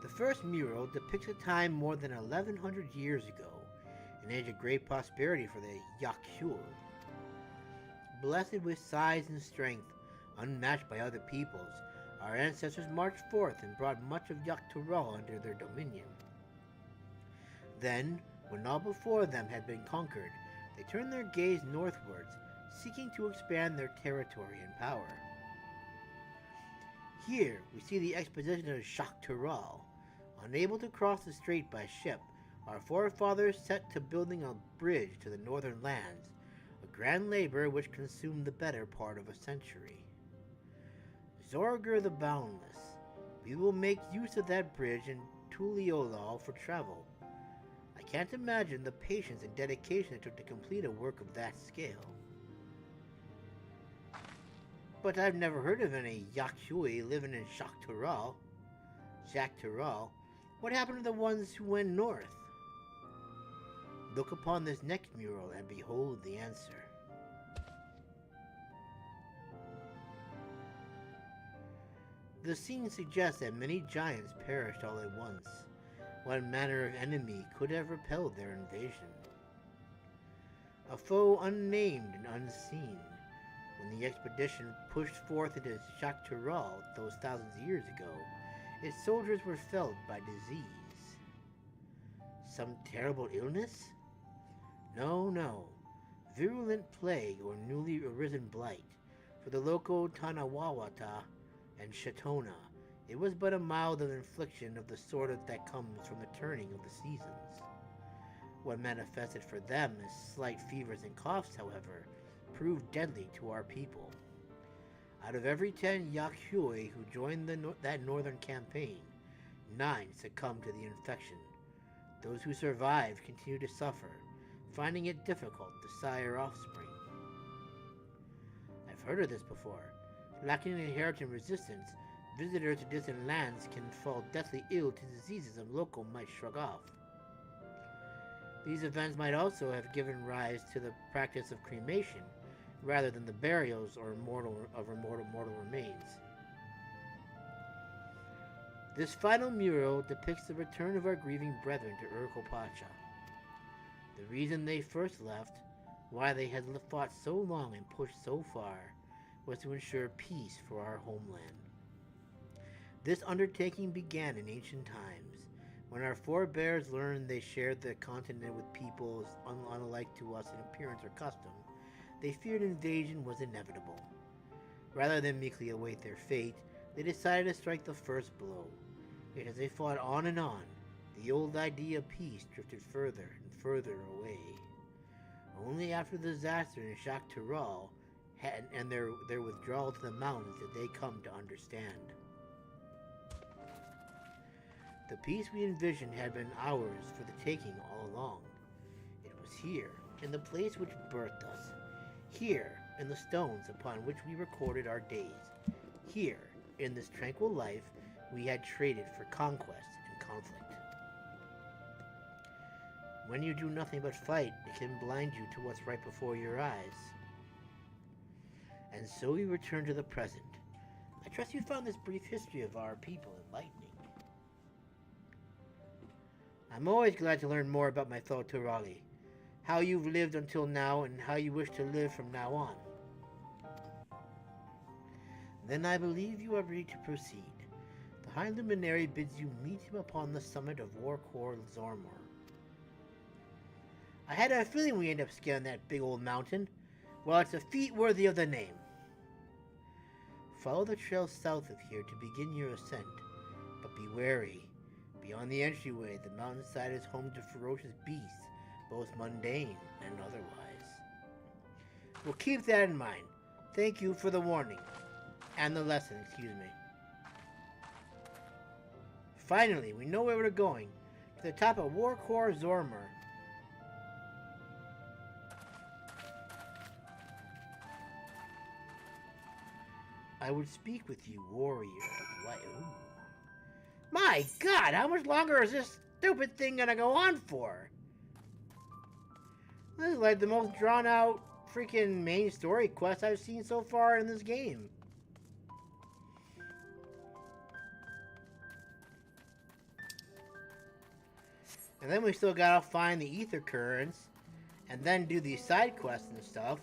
The first mural depicts a time more than 1100 years ago, an age of great prosperity for the Yakhul. Blessed with size and strength, unmatched by other peoples, our ancestors marched forth and brought much of Yakhul under their dominion. Then, when all before them had been conquered, they turned their gaze northwards, seeking to expand their territory and power. Here, we see the expedition of Yakhul. Unable to cross the strait by ship, our forefathers set to building a bridge to the northern lands, a grand labor which consumed the better part of a century. Zormor the Boundless, we will make use of that bridge in Tuliolal for travel. I can't imagine the patience and dedication it took to complete a work of that scale. But I've never heard of any Yakhul living in Yakhul. What happened to the ones who went north? Look upon this next mural and behold the answer. The scene suggests that many giants perished all at once. What manner of enemy could have repelled their invasion? a foe unnamed and unseen. When the expedition pushed forth into Shaktural those thousands of years ago, its soldiers were felled by disease. Some terrible illness? No, no. Virulent plague or newly arisen blight. For the local Tanawawata and Shatona, it was but a mild infliction of the sort that comes from the turning of the seasons. What manifested for them as slight fevers and coughs, however, proved deadly to our people. Out of every 10 Yakyoi who joined that northern campaign, 9 succumbed to the infection. Those who survived continued to suffer, finding it difficult to sire offspring. I've heard of this before. Lacking inherent resistance, visitors to distant lands can fall deathly ill to diseases a local might shrug off. These events might also have given rise to the practice of cremation, rather than the burials or mortal remains. This final mural depicts the return of our grieving brethren to Urkopacha. The reason they first left, why they had fought so long and pushed so far, was to ensure peace for our homeland. This undertaking began in ancient times, when our forebears learned they shared the continent with peoples unlike to us in appearance or custom. They feared invasion was inevitable. Rather than meekly await their fate, they decided to strike the first blow. Yet as they fought on and on, the old idea of peace drifted further and further away. Only after the disaster in Shaktural and their withdrawal to the mountains did they come to understand. The peace we envisioned had been ours for the taking all along. It was here, in the place which birthed us. Here, in the stones upon which we recorded our days. Here, in this tranquil life, we had traded for conquest and conflict. When you do nothing but fight, it can blind you to what's right before your eyes. And so we return to the present. I trust you found this brief history of our people enlightening. I'm always glad to learn more about my fellow Turali, how you've lived until now, and how you wish to live from now on. Then I believe you are ready to proceed. The High Luminary bids you meet him upon the summit of Worqor Zormor. I had a feeling we end up scaling that big old mountain. Well, it's a feat worthy of the name. Follow the trail south of here to begin your ascent, but be wary. Beyond the entryway, the mountainside is home to ferocious beasts, both mundane and otherwise. We'll keep that in mind. Thank you for the warning. And the lesson, excuse me. Finally, we know where we're going. To the top of Worqor Zormor. I would speak with you, warrior of light. Ooh. My God, how much longer is this stupid thing gonna go on for? This is like the most drawn out freaking main story quest I've seen so far in this game. And then we still gotta find the ether currents and then do these side quests and stuff.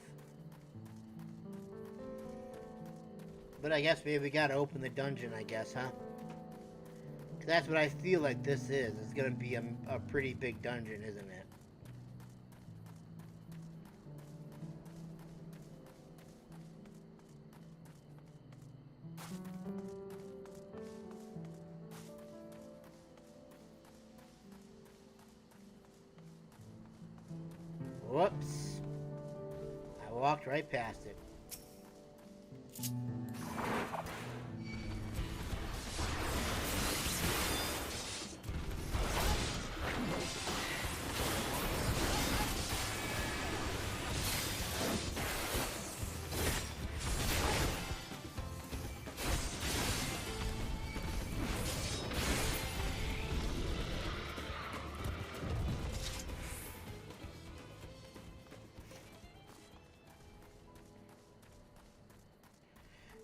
But I guess maybe we gotta open the dungeon, I guess, huh? 'Cause that's what I feel like this is. It's gonna be a pretty big dungeon, isn't it? Whoops. I walked right past it.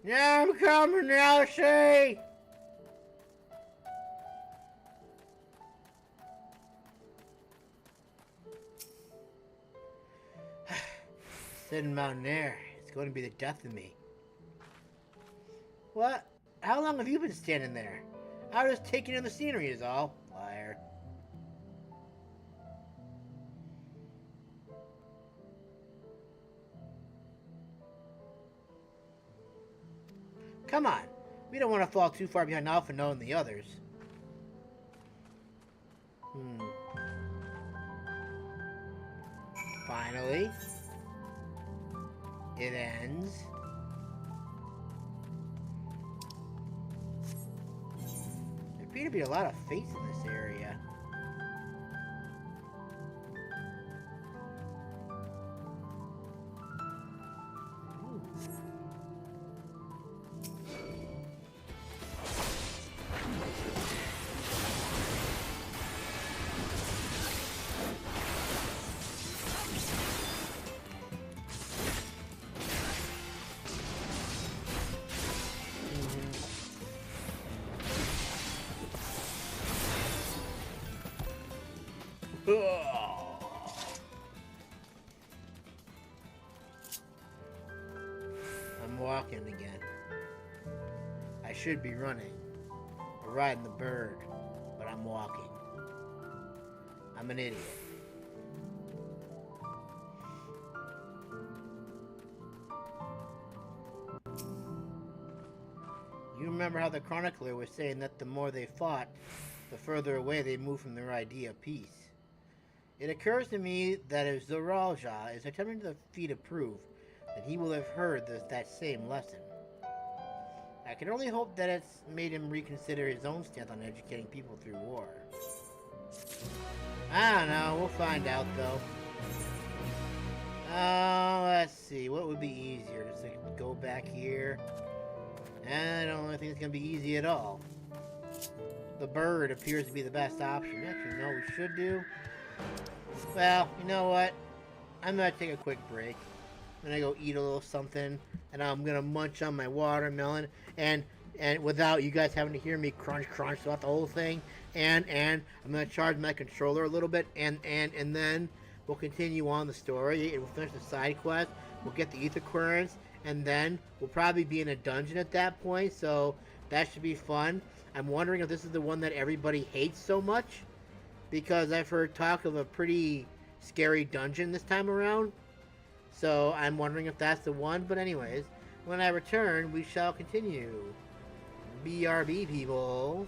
Now I'm coming, Elsie! Sitting down there, it's going to be the death of me. What? How long have you been standing there? I was just taking in the scenery is all. Liar. Come on. We don't want to fall too far behind Alpha knowing the others. Finally. It ends. There appear to be a lot of fates in this area. I'm walking again. I should be running or riding the bird, but I'm walking. I'm an idiot. You remember how the chronicler was saying that the more they fought, the further away they moved from their idea of peace. It occurs to me that if Zoralja is attempting to defeat a proof, then he will have heard that same lesson. I can only hope that it's made him reconsider his own stance on educating people through war. I don't know, we'll find out though. Let's see, what would be easier? Just to go back here? I don't think it's going to be easy at all. The bird appears to be the best option. Actually, no, we should do. Well, you know what? I'm gonna take a quick break. I'm gonna go eat a little something, and I'm gonna munch on my watermelon, and without you guys having to hear me crunch throughout the whole thing, and I'm gonna charge my controller a little bit, and then we'll continue on the story, and we'll finish the side quest. We'll get the ether clearance, and then we'll probably be in a dungeon at that point. So that should be fun. I'm wondering if this is the one that everybody hates so much, because I've heard talk of a pretty scary dungeon this time around. So I'm wondering if that's the one. But anyways, when I return, we shall continue. BRB, people.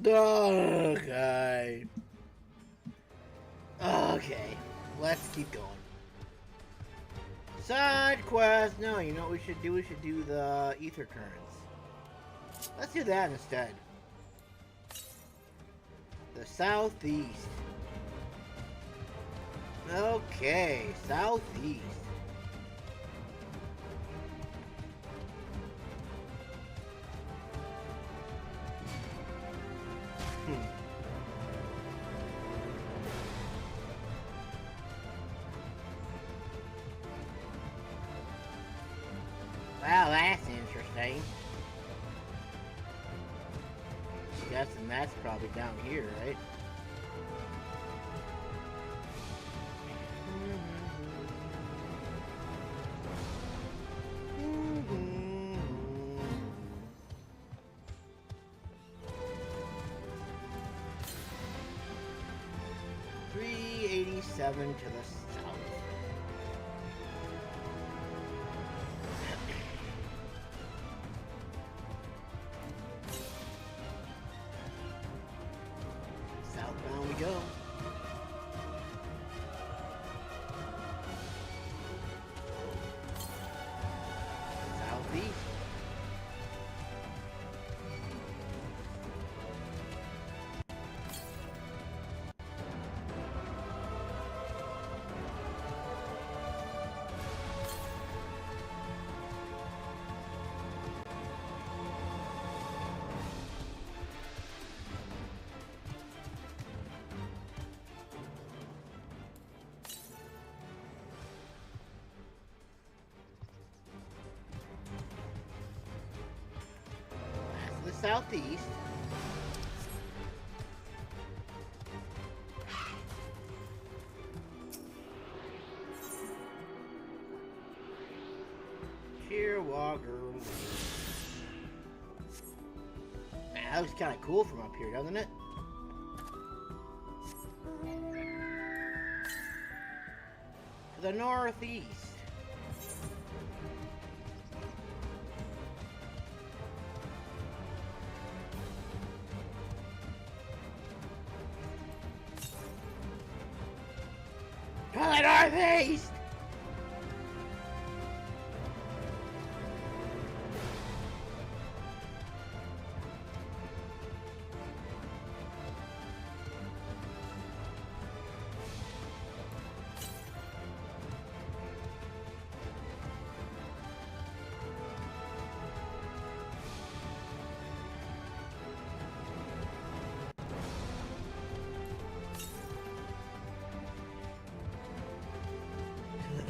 Okay. Okay. Let's keep going. Side quest. No, you know what we should do? We should do the ether currents. Let's do that instead. The southeast. Okay, southeast. Wow, that's interesting. Guessing that's probably down here, right? .387 to the south. Southbound we go. Southeast. The southeast. Shearwater. Man, that looks kind of cool from up here, doesn't it? To the northeast. To the northeast!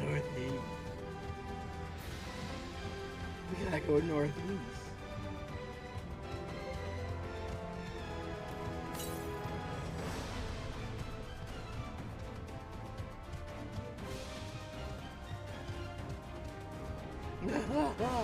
Northeast. We gotta go northeast. Northeast.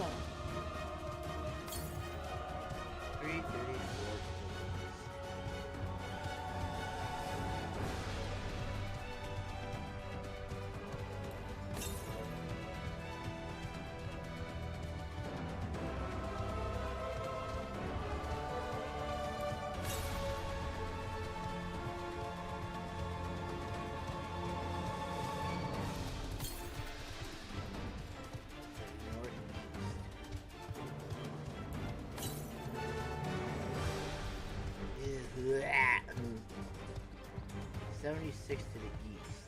76 to the east.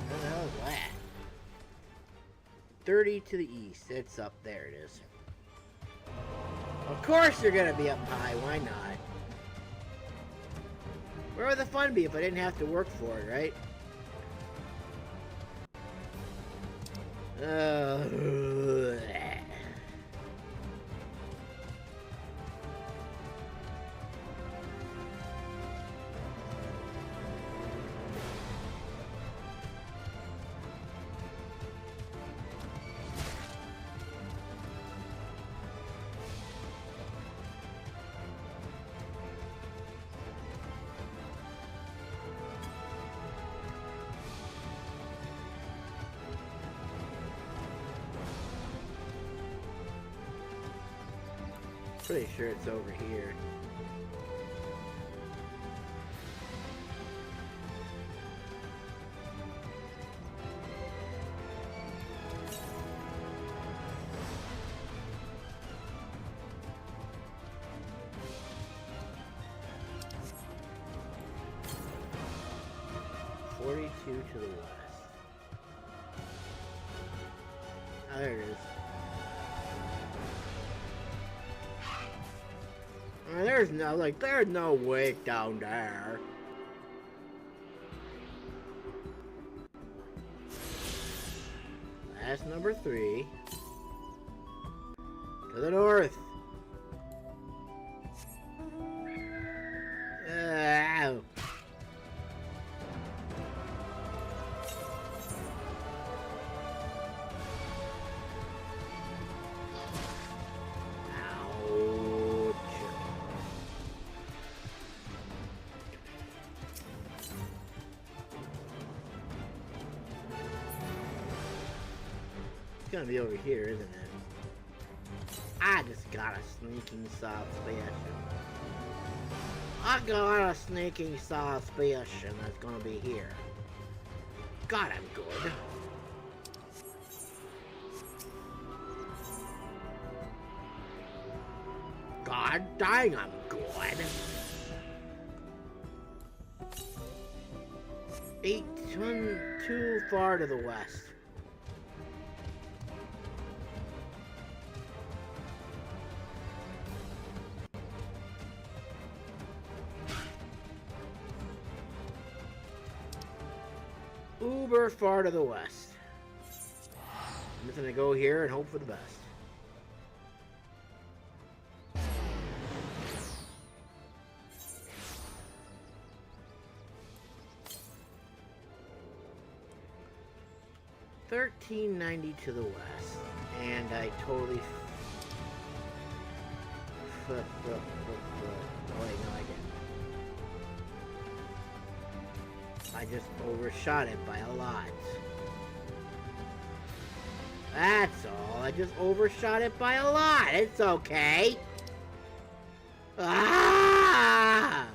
Where the hell is that? 30 to the east. It's up there. It is. Of course they're gonna be up high. Why not? Where would the fun be if I didn't have to work for it, right? Pretty sure it's over here. To the west. Oh, there it is. There's no way down there. That's number 3. To the north. Ow. It's gonna be over here, isn't it? I just got a sneaking suspicion. I got a sneaking suspicion that's gonna be here. God, I'm good. God dang, I'm good. too far to the west. Uber far to the west. I'm just gonna go here and hope for the best. $13.90 to the west, and I totally. Oh wait, no, I didn't. I just overshot it by a lot. That's all. I just overshot it by a lot. It's okay. Ah!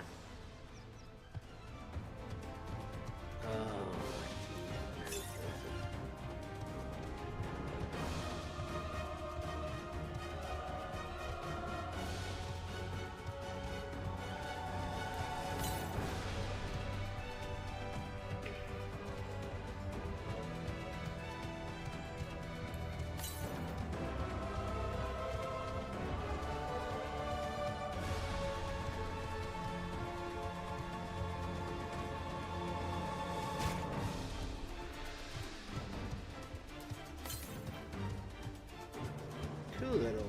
Too little.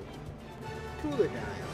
Too little dial.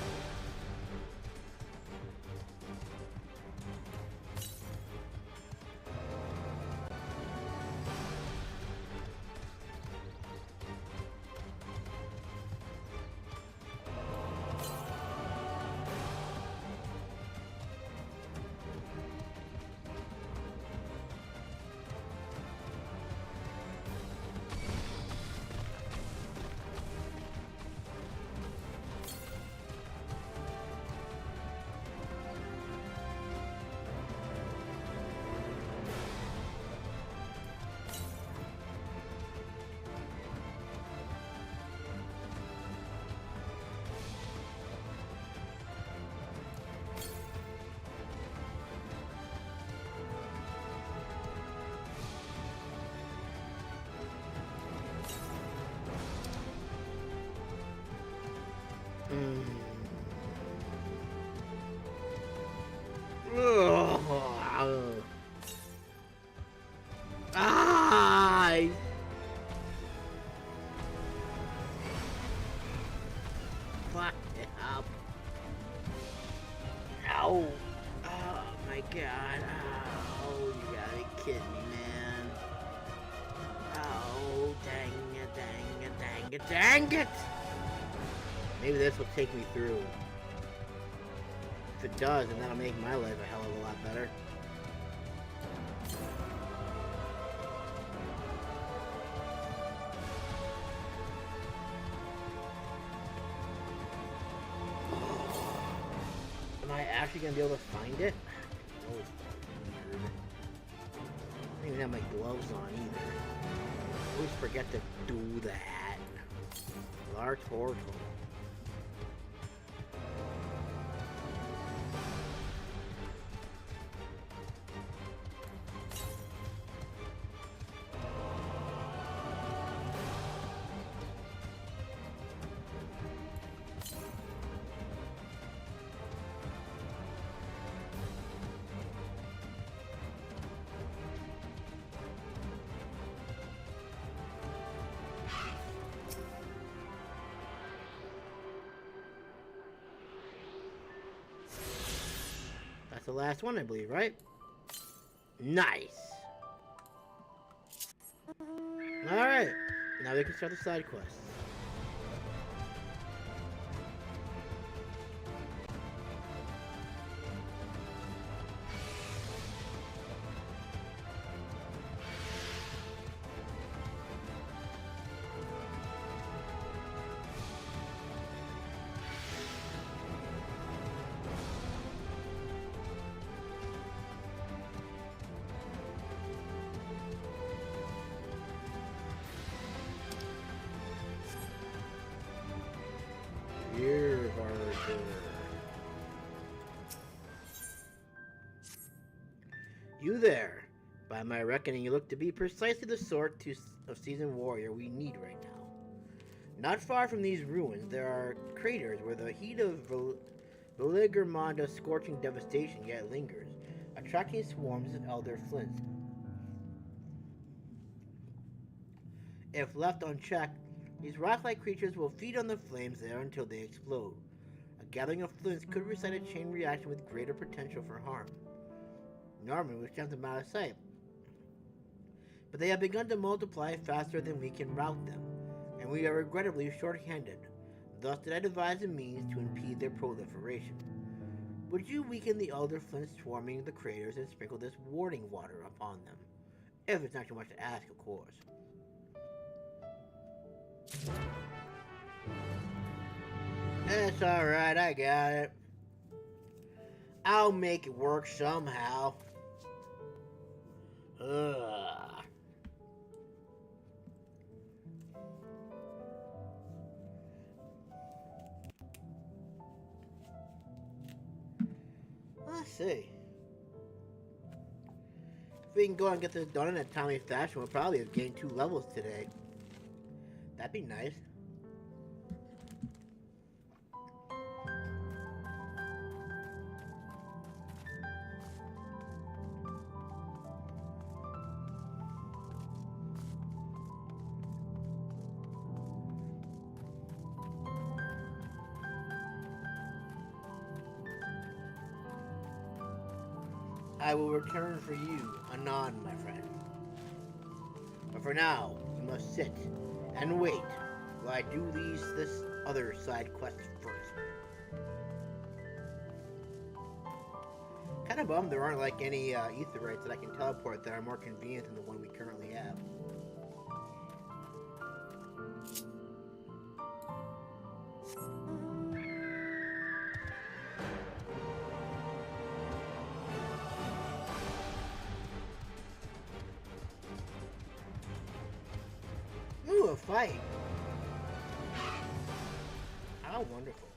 Fuck it up. No. Oh my god. Oh, you gotta be kidding me, man. Oh, dang it, dang it, dang it, dang it! Maybe this will take me through. If it does, then that'll make my life a hell of a lot better. I actually gonna be able to find it? Oh, weird. I don't even have my gloves on either. I always forget to do that. Large portal. That's the last one, I believe, right? Nice! Alright, now we can start the side quests. You there! By my reckoning, you look to be precisely the sort of seasoned warrior we need right now. Not far from these ruins, there are craters where the heat of Veligermonda's scorching devastation yet lingers, attracting swarms of elder flints. If left unchecked, these rock-like creatures will feed on the flames there until they explode. A gathering of flints could recite a chain reaction with greater potential for harm. Normally, we stamp them out of sight, but they have begun to multiply faster than we can rout them, and we are regrettably short-handed. Thus did I devise a means to impede their proliferation. Would you weaken the elder flints swarming the craters and sprinkle this warding water upon them? If it's not too much to ask, of course. It's alright, I got it. I'll make it work somehow. Ugh. Let's see. If we can go and get this done in a timely fashion, we'll probably have gained 2 levels today. That'd be nice. I will return for you anon, my friend. But for now, you must sit and wait while I do this other side quest first. Kind of bummed there aren't like any aetherytes that I can teleport that are more convenient than the one we currently have. Ooh, a fight! How wonderful.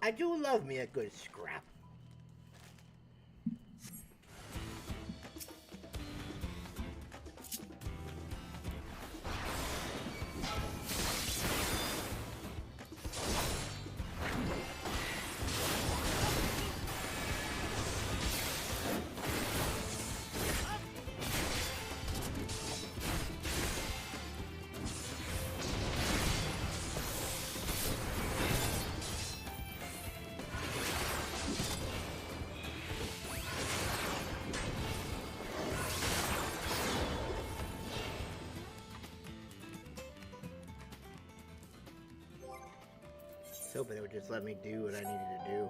I do love me a good scrap. I was hoping it would just let me do what I needed to do.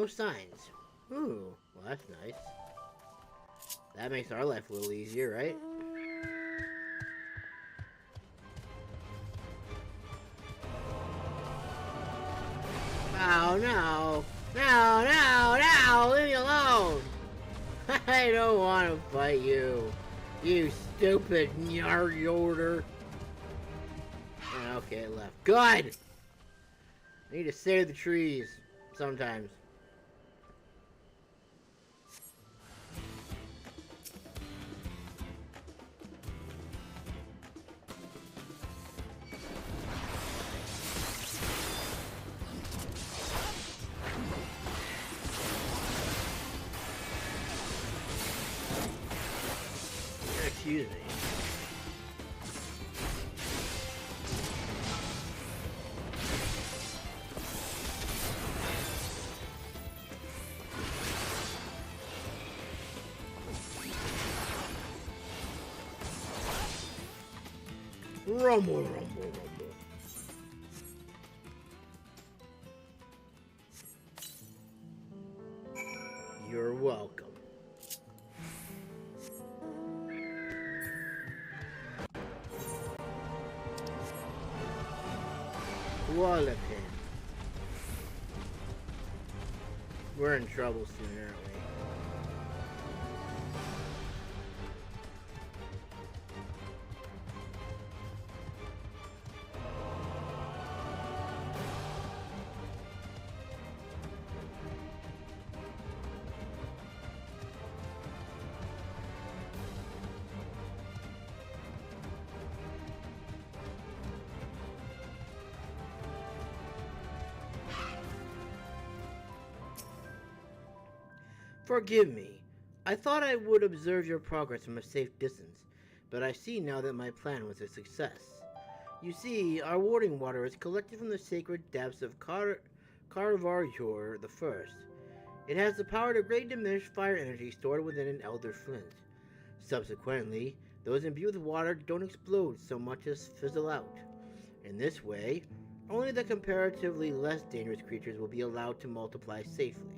signs. Ooh, well that's nice. That makes our life a little easier, right? Oh no! No, no, no! Leave me alone! I don't want to fight you. You stupid nyaryorder. Okay, it left. Good! I need to save the trees sometimes. Excuse me. Rumble, rumble, rumble. You're welcome. Wallopin. We're in trouble soon, aren't we? Forgive me. I thought I would observe your progress from a safe distance, but I see now that my plan was a success. You see, our warding water is collected from the sacred depths of Worqor the First. It has the power to greatly diminish fire energy stored within an elder flint. Subsequently, those imbued with water don't explode so much as fizzle out. In this way, only the comparatively less dangerous creatures will be allowed to multiply safely.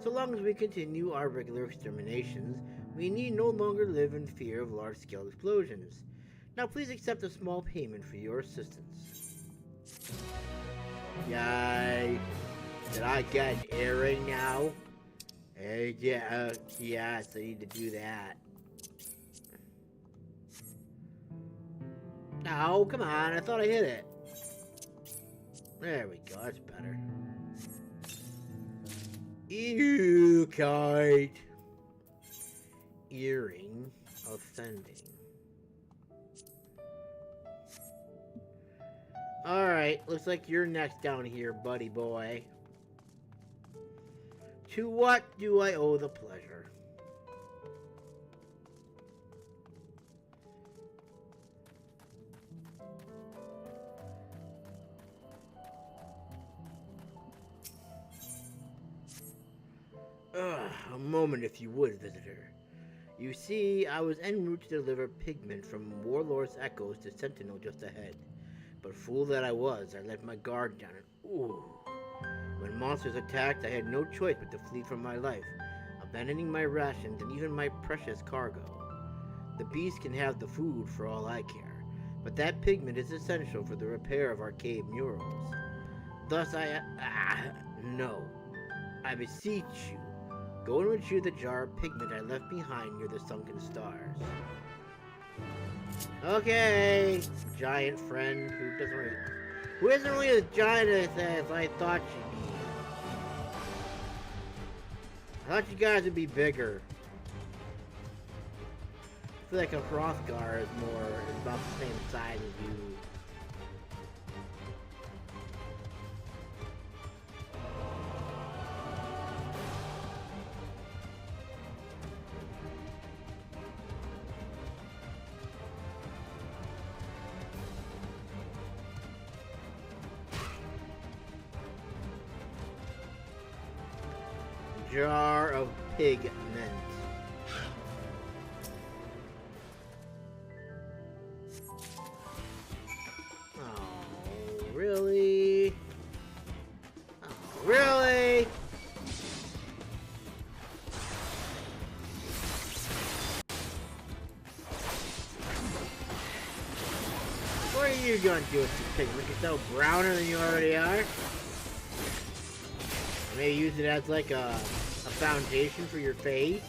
So long as we continue our regular exterminations, we need no longer live in fear of large-scale explosions. Now please accept a small payment for your assistance. Yay! Did I get an earring now? Yes, I need to do that. No, come on, I thought I hit it. There we go, that's better. Ew, kite. Earring offending. Alright, looks like you're next down here, buddy boy. To what do I owe the pleasure? A moment if you would, visitor. You see, I was en route to deliver Pigment from Warlord's Echoes to Sentinel just ahead. But fool that I was, I let my guard down and ooh. When monsters attacked, I had no choice but to flee for my life, abandoning my rations and even my precious cargo. The beast can have the food for all I care, but that Pigment is essential for the repair of our cave murals. Thus no. I beseech you, go and retrieve the jar of Pigment I left behind near the sunken stars. Okay, giant friend who isn't really as giant as I thought she'd be. I thought you guys would be bigger. I feel like a Hrothgar is about the same size as you. Jar of Pigment. Oh, really? Oh, really? are you going to do with this pigment? Make yourself browner than you already are? Maybe use it as like a foundation for your face?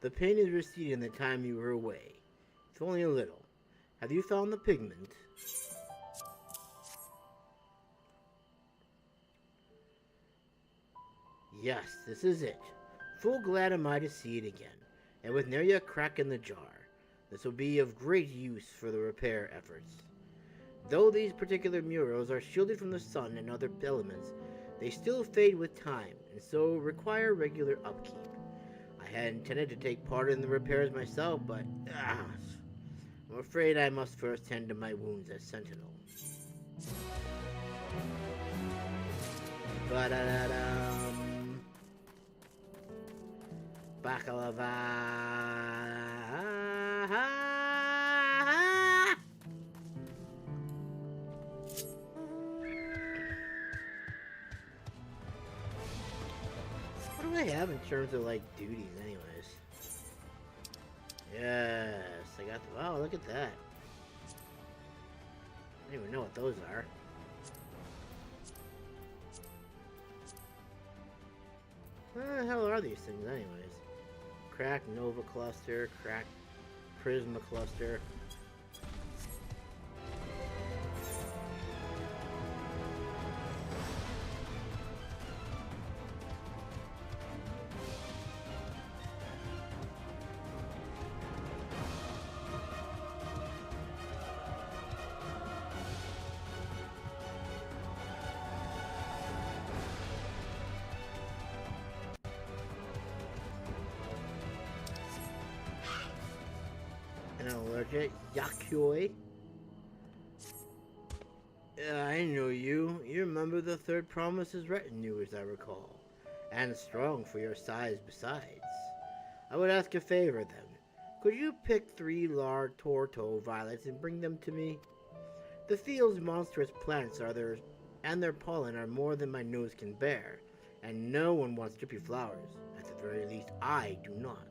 The pain is receding the time you were away. It's only a little. Have you found the pigment? Yes, this is it. Full glad am I to see it again, and with nary a crack in the jar. This will be of great use for the repair efforts. Though these particular murals are shielded from the sun and other elements, they still fade with time, and so require regular upkeep. I had intended to take part in the repairs myself, but I'm afraid I must first tend to my wounds as sentinel. Ba-da-da-dum. Bakalava. What do I have in terms of, like, duties, anyways? Yes, I got the... Wow, look at that. I don't even know what those are. What the hell are these things, anyways? Crack Nova Cluster, Crack Prisma Cluster. Yakoi. I know you. You're a member of the Third Promise's retinue, as I recall. And strong for your size besides. I would ask a favor, then. Could you pick 3 large Torto violets and bring them to me? The field's monstrous plants are there, and their pollen are more than my nose can bear. And no one wants drippy flowers. At the very least, I do not.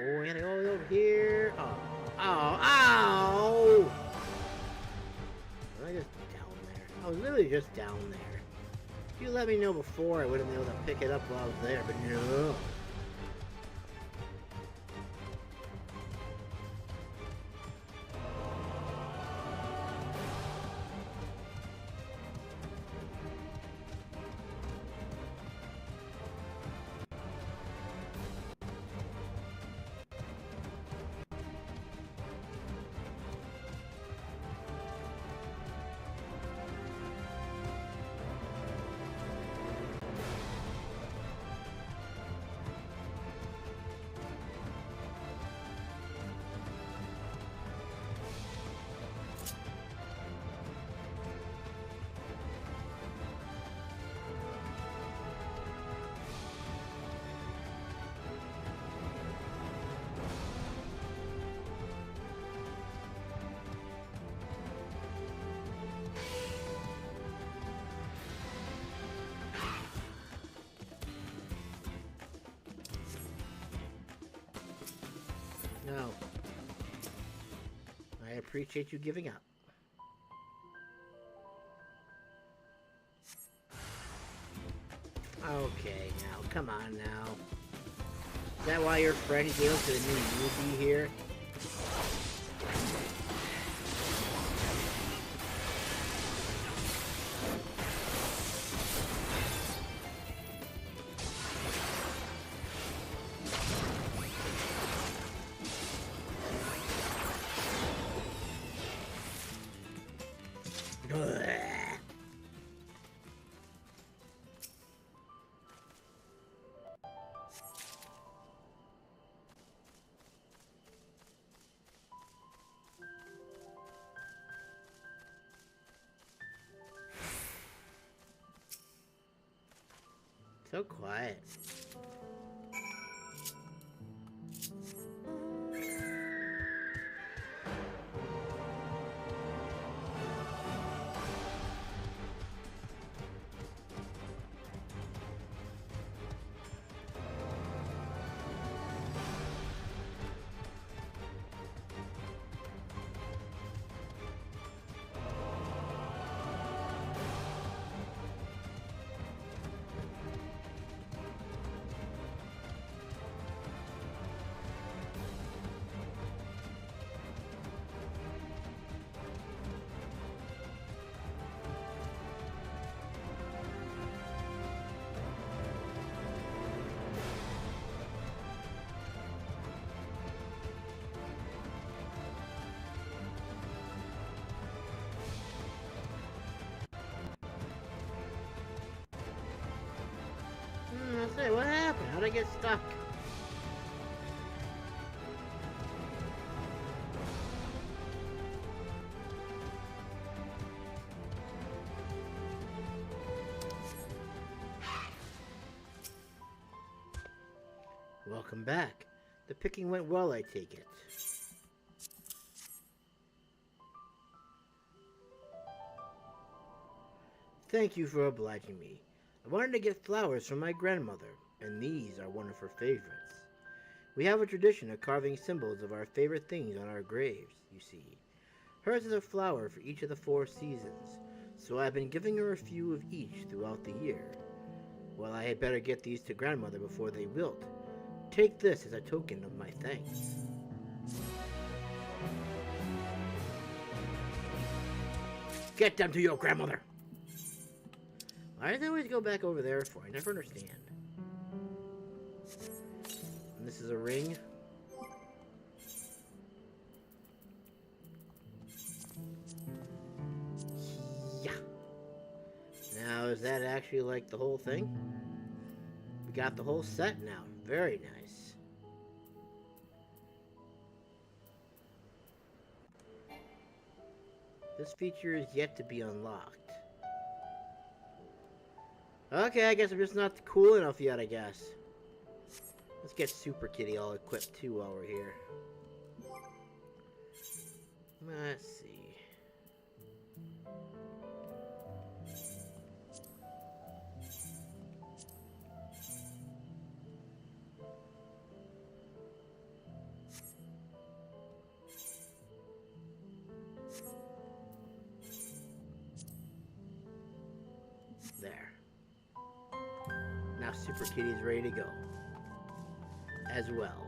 Oh, we gotta go over here. Oh, ow! Was I just down there? I was literally just down there. If you let me know before, I would have been able to pick it up while I was there, but no. No. I appreciate you giving up. Okay, now, come on now. Is that why your friend gave us to the new newbie here? So quiet. Say, what happened? How'd I get stuck? Welcome back. The picking went well, I take it. Thank you for obliging me. I wanted to get flowers from my grandmother, and these are one of her favorites. We have a tradition of carving symbols of our favorite things on our graves, you see. Hers is a flower for each of the 4 seasons, so I've been giving her a few of each throughout the year. Well, I had better get these to grandmother before they wilt. Take this as a token of my thanks. Get them to your grandmother! Why do they always go back over there for? I never understand. And this is a ring. Yeah. Now, is that actually like the whole thing? We got the whole set now. Very nice. This feature is yet to be unlocked. Okay, I guess I'm just not cool enough yet, I guess. Let's get Super Kitty all equipped too while we're here. Let's see. There. Now Super Kitty's ready to go. As well.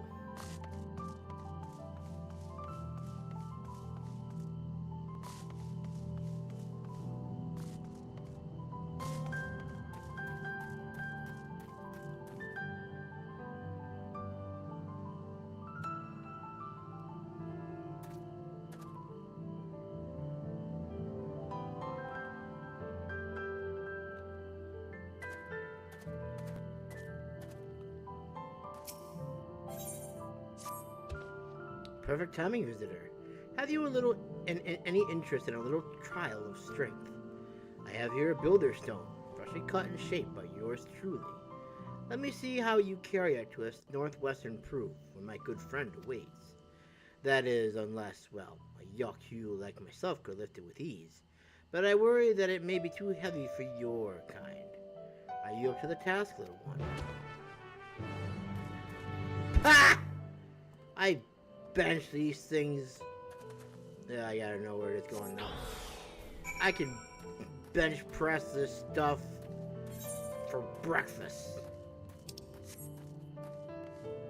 Perfect timing, visitor. Have you any interest in a little trial of strength? I have here a builder stone, freshly cut and shaped by yours truly. Let me see how you carry it to a northwestern proof where my good friend awaits. That is, unless, well, a Yaku like myself could lift it with ease. But I worry that it may be too heavy for your kind. Are you up to the task, little one? Ha! I bench these things. Yeah, I gotta know where it's going now. I can bench press this stuff for breakfast.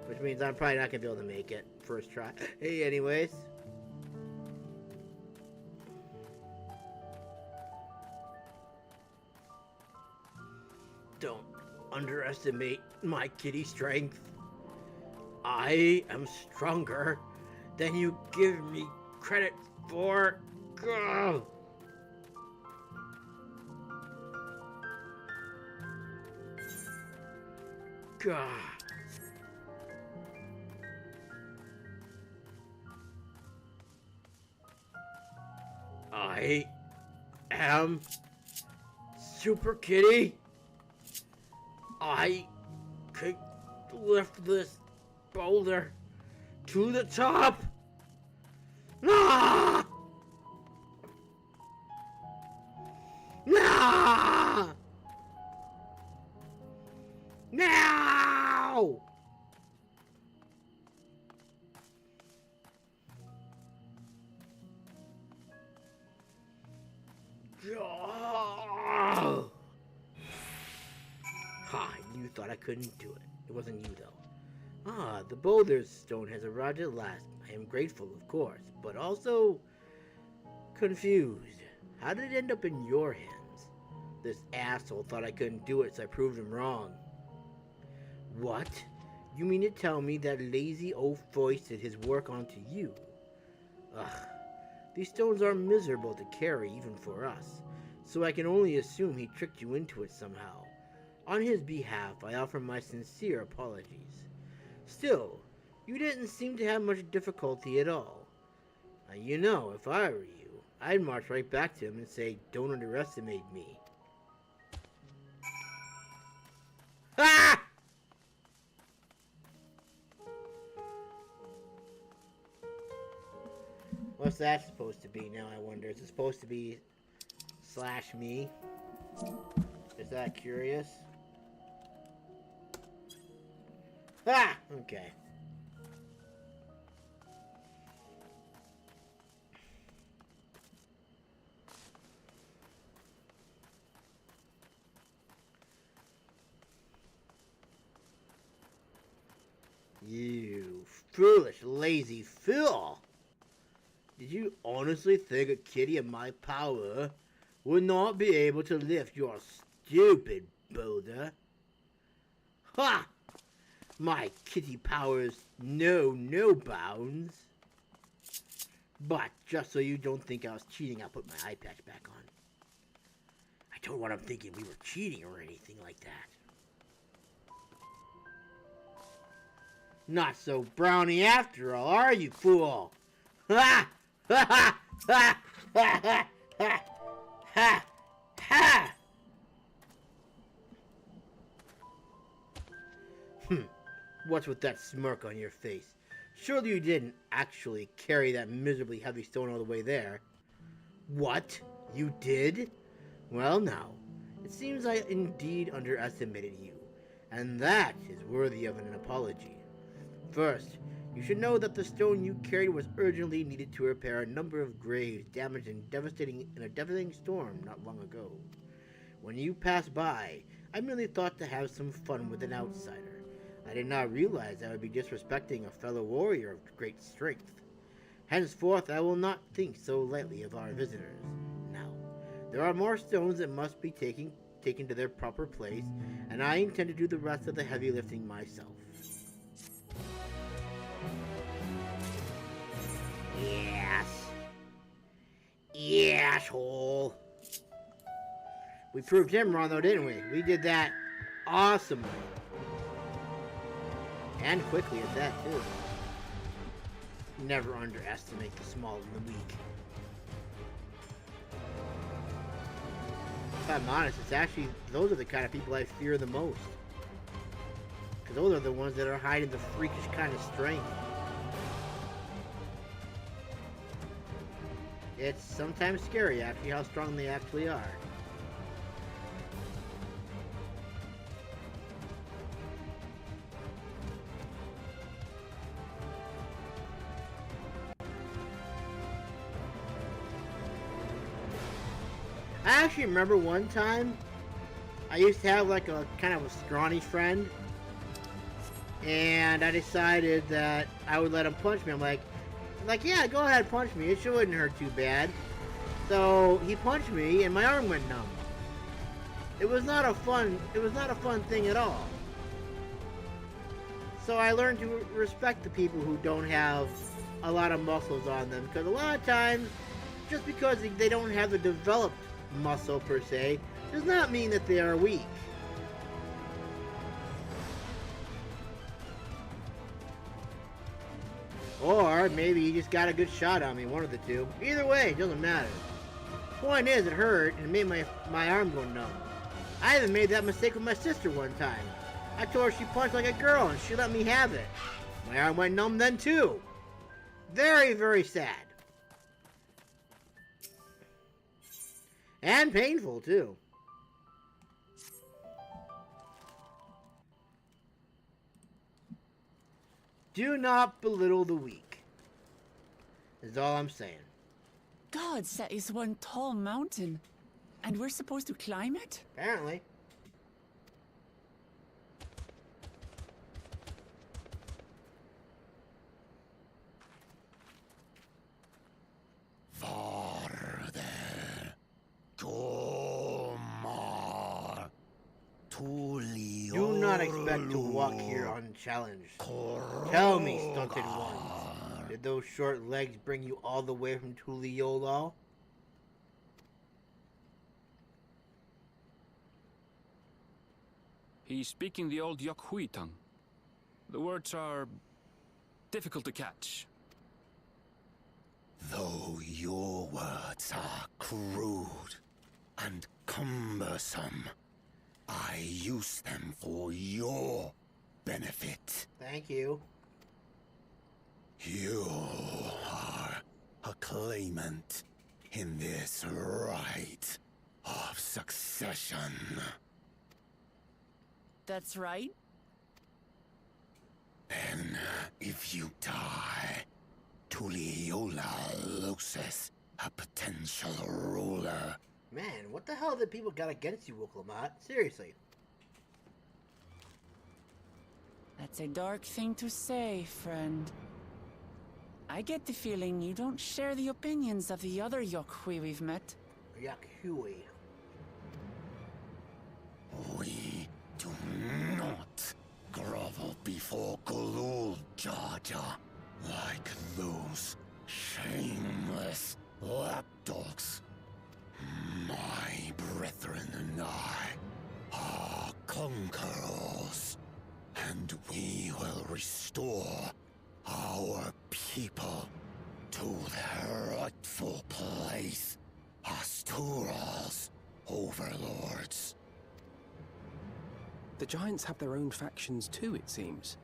Which means I'm probably not gonna be able to make it first try. Hey, anyways. Don't underestimate my kitty strength. I am stronger than you give me credit for. Gah. God. I am Super Kitty. I could lift this boulder to the top. Ah! No! No! Oh. Ha, you thought I couldn't do it. It wasn't you, though. Ah, the boulder's stone has arrived at last. I am grateful, of course, but also confused. How did it end up in your hands? This asshole thought I couldn't do it, so I proved him wrong. What? You mean to tell me that lazy old foisted his work onto you? Ugh. These stones are miserable to carry, even for us, so I can only assume he tricked you into it somehow. On his behalf, I offer my sincere apologies. Still, you didn't seem to have much difficulty at all. You know, if I were you, I'd march right back to him and say, don't underestimate me. Ah! What's that supposed to be now, I wonder? Is it supposed to be /me? Is that curious? Ah! Okay. You foolish, lazy fool! Did you honestly think a kitty of my power would not be able to lift your stupid boulder? Ha! My kitty powers know no bounds. But just so you don't think I was cheating, I'll put my eye patch back on. I don't want him thinking we were cheating or anything like that. Not so brownie after all, are you, fool? Ha! Ha ha! Ha! Ha! Ha! Ha! Ha! Ha! What's with that smirk on your face? Surely you didn't actually carry that miserably heavy stone all the way there. What? You did? Well now, it seems I indeed underestimated you, and that is worthy of an apology. First, you should know that the stone you carried was urgently needed to repair a number of graves damaged in a devastating storm not long ago. When you passed by, I merely thought to have some fun with an outsider. I did not realize I would be disrespecting a fellow warrior of great strength. Henceforth, I will not think so lightly of our visitors. Now, there are more stones that must be taken to their proper place, and I intend to do the rest of the heavy lifting myself. Yes. Yes, hole. We proved him wrong though, didn't we? We did that awesomely. And quickly at that, too. Never underestimate the small and the weak. If I'm honest, it's actually, those are the kind of people I fear the most. Because those are the ones that are hiding the freakish kind of strength. It's sometimes scary, actually, how strong they actually are. I actually remember one time I used to have like a kind of a scrawny friend, and I decided that I would let him punch me. I'm like, yeah, go ahead, punch me. It sure wouldn't hurt too bad. So he punched me, and my arm went numb. It was not a fun thing at all. So I learned to respect the people who don't have a lot of muscles on them, because a lot of times, just because they don't have the developed muscle per se, does not mean that they are weak. Or maybe you just got a good shot on me, one of the two. Either way, it doesn't matter. Point is, it hurt and it made my arm go numb. I even made that mistake with my sister one time. I told her she punched like a girl and she let me have it. My arm went numb then too. Very, very sad. And painful too. Do not belittle the weak. Is all I'm saying. Gods, that is one tall mountain. And we're supposed to climb it? Apparently. Do not expect to walk here unchallenged. Tell me, stunted ones, did those short legs bring you all the way from Tuliyola? He's speaking the old Yokhui tongue. The words are difficult to catch. Though your words are crude and cumbersome, I use them for your benefit. Thank you. You are a claimant in this right of succession. That's right. Then, if you die, Tuliyola loses a potential ruler. Man, what the hell did people got against you, Worqor Lar? Seriously. That's a dark thing to say, friend. I get the feeling you don't share the opinions of the other Yokhui we've met. Yokhui. We do not grovel before Galul, Jar Jar, like those shameless lapdogs. My brethren and I are conquerors, and we will restore our people to their rightful place as Tural's overlords. The Giants have their own factions too, it seems.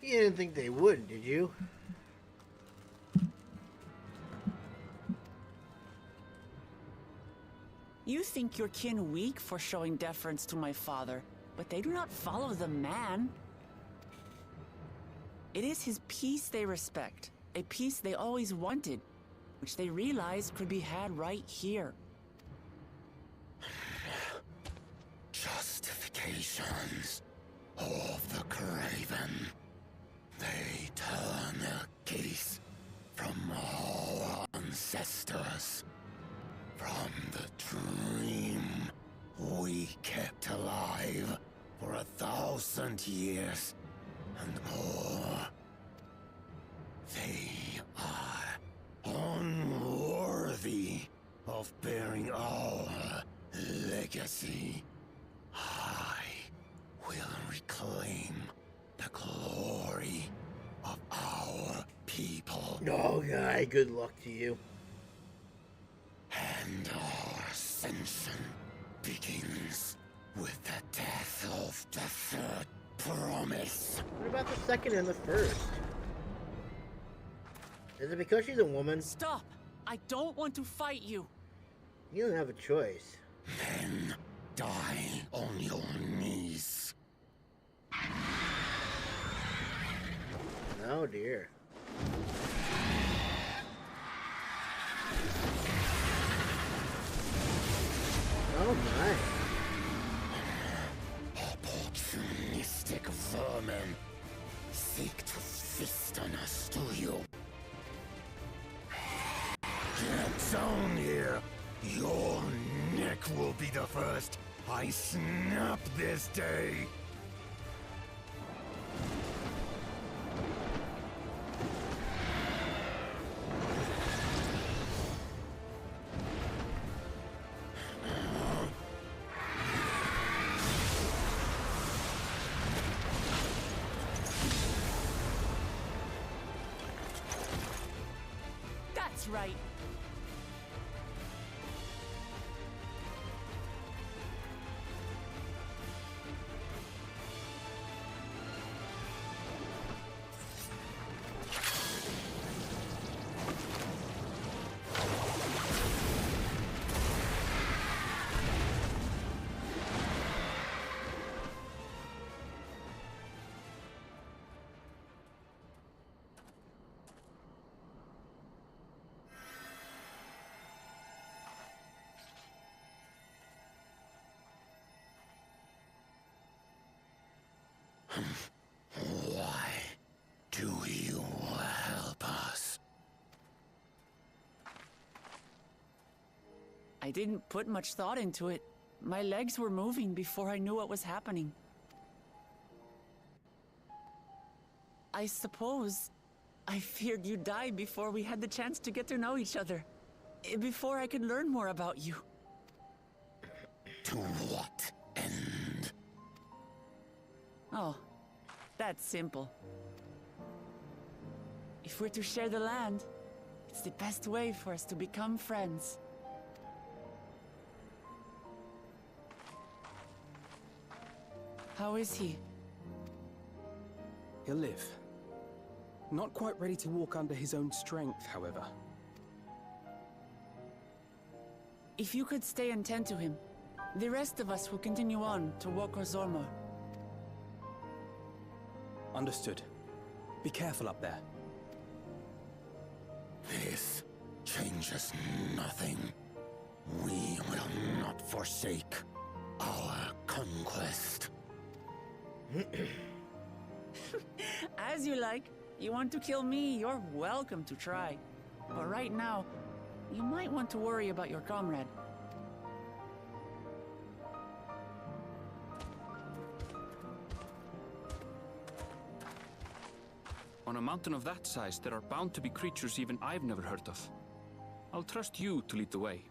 You didn't think they would, did you? You think your kin weak for showing deference to my father, but they do not follow the man. It is his peace they respect, a peace they always wanted, which they realized could be had right here. Justifications of the craven. They turn their gaze from our ancestors, from the dream we kept alive for 1,000 years and more. They are unworthy of bearing our legacy. I will reclaim the glory of our people. Oh, guy, good luck to you. And our ascension begins with the death of the third promise. What about the second and the first? Is it because she's a woman? Stop! I don't want to fight you. You don't have a choice. Then die on your knees. Oh dear. Oh my. zone here. Your neck will be the first I snap this day. That's right. Why do you help us? I didn't put much thought into it. My legs were moving before I knew what was happening. I suppose I feared you'd die before we had the chance to get to know each other. Before I could learn more about you. To what end? Oh, that's simple. If we're to share the land, it's the best way for us to become friends. How is he? He'll live. Not quite ready to walk under his own strength, however. If you could stay and tend to him, the rest of us will continue on to Worqor Zormor. Understood. Be careful up there. This changes nothing. We will not forsake our conquest. As you like. You want to kill me, you're welcome to try. But right now, you might want to worry about your comrade. On a mountain of that size, there are bound to be creatures even I've never heard of. I'll trust you to lead the way.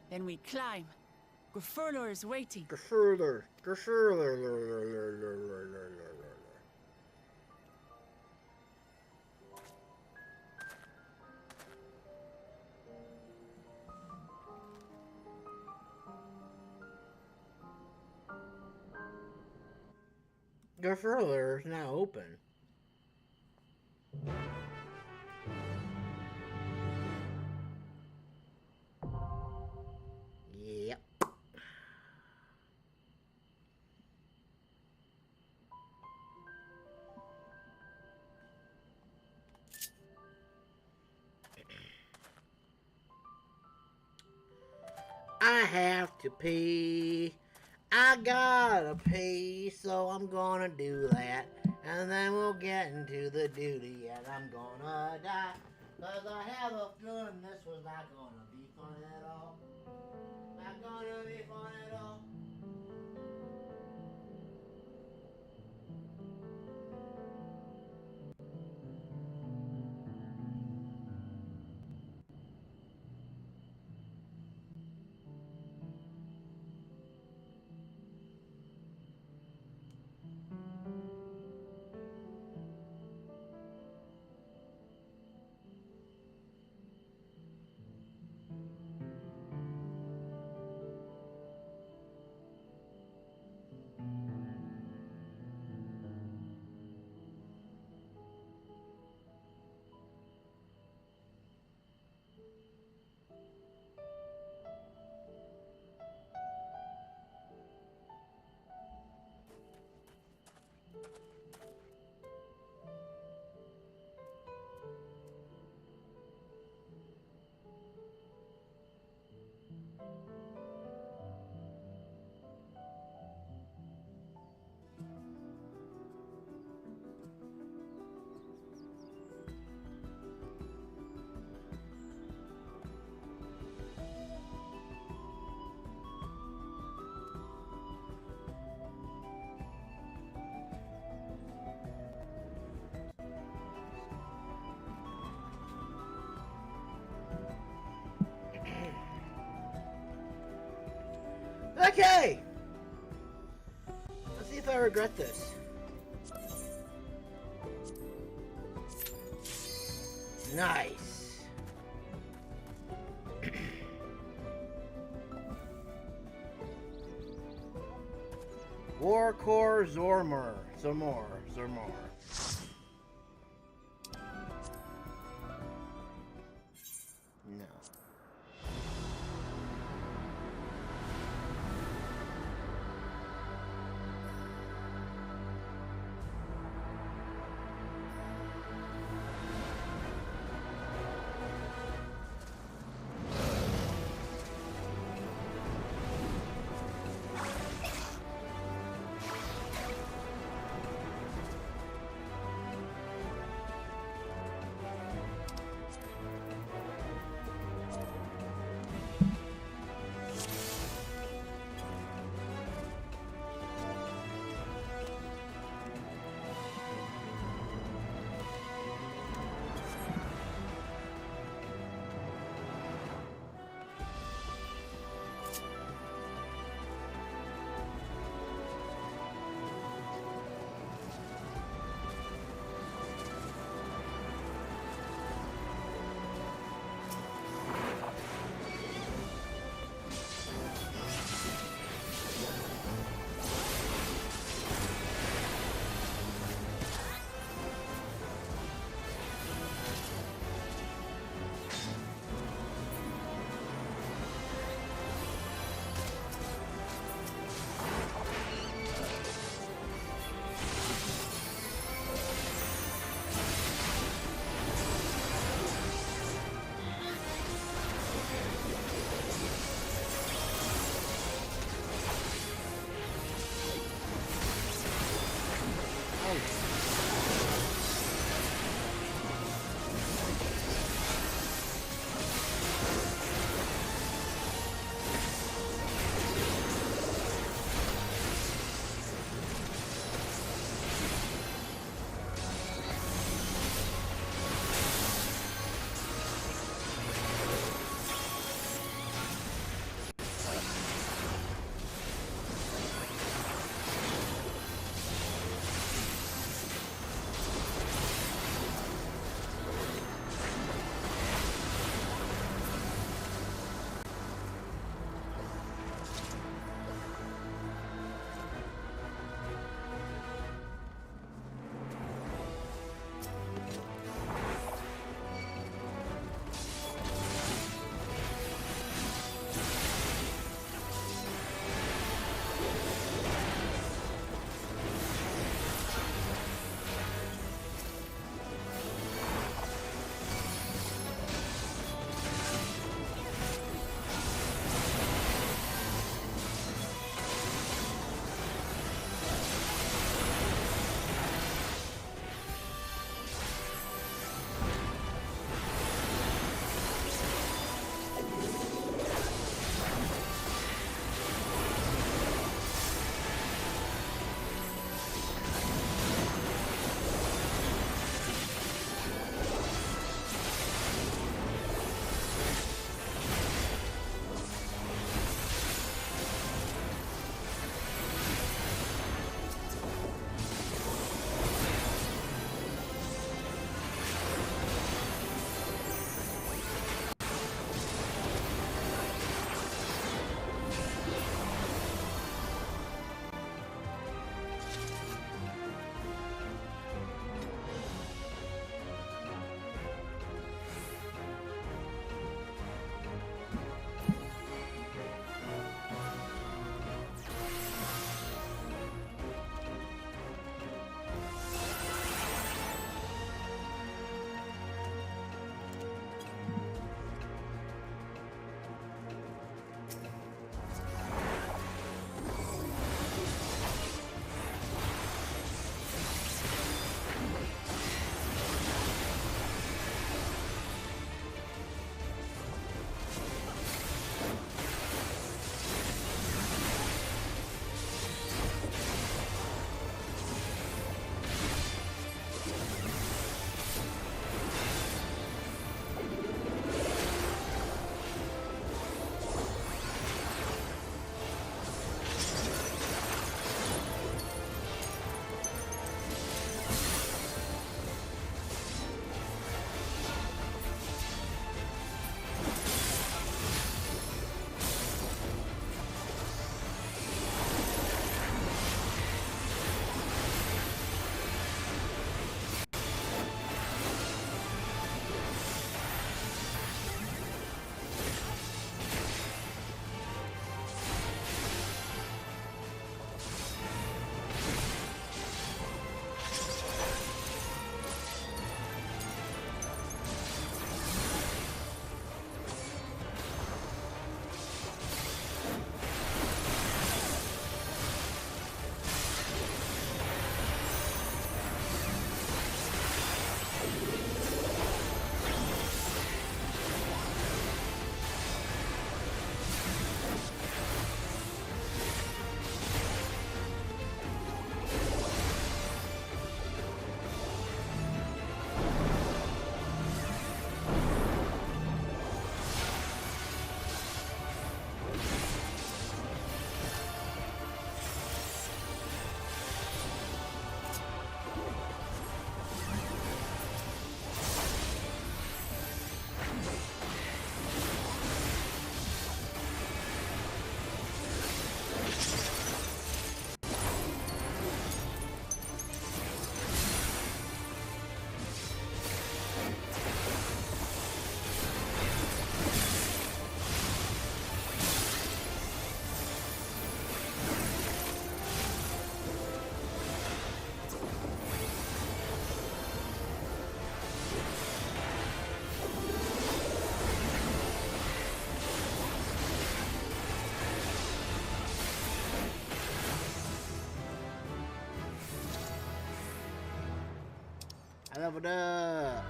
Then we climb. Gefurler is waiting. Gefurler. Gefurler is now open. Yep. I have to pee. I gotta pee, so I'm gonna do that. And then we'll get into the duty, and I'm gonna die. Cause I have a feeling this was not gonna be fun at all. Not gonna be fun at all. Okay! Let's see if I regret this. Nice. Worqor Zormor. Zormor. No. leveled up.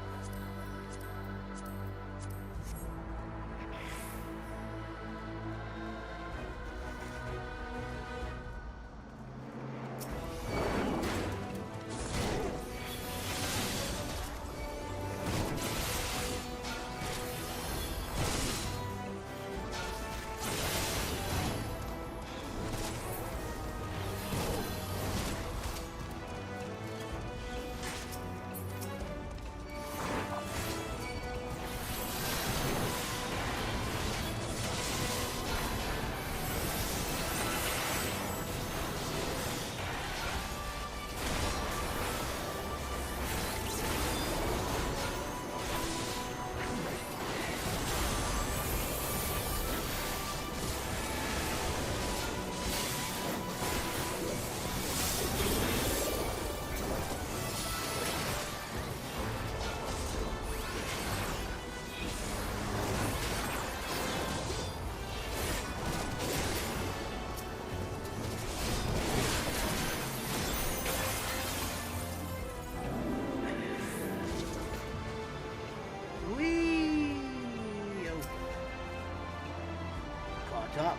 Up.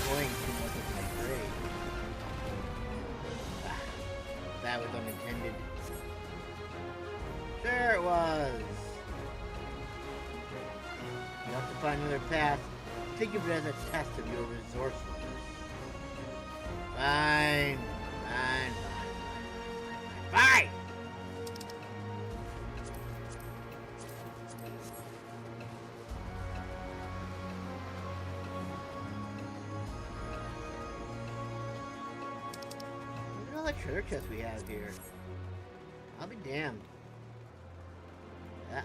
Going too much of my grade. That was unintended. Sure it was. You have to find another path. Think of it as a test of your resourcefulness. Fine. Fine! Treasure chest we have here. I'll be damned. Uh-oh.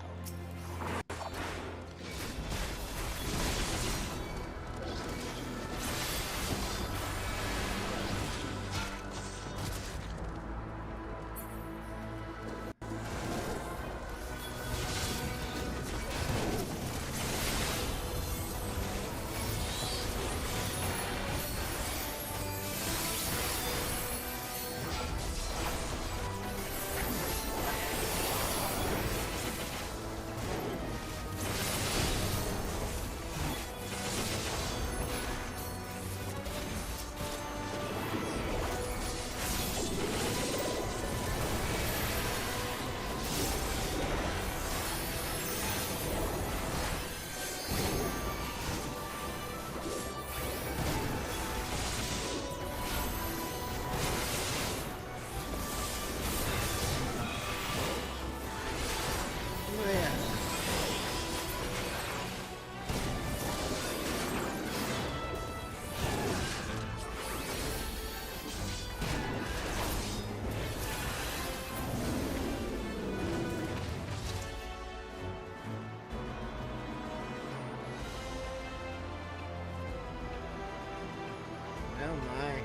Oh my.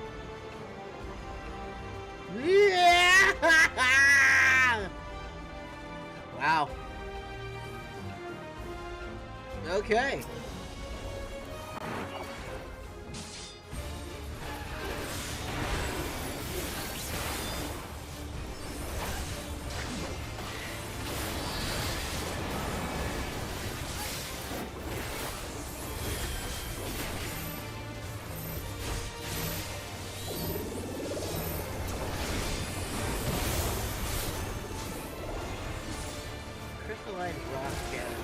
Yeah! Wow. Okay. Crystallite rock scatter.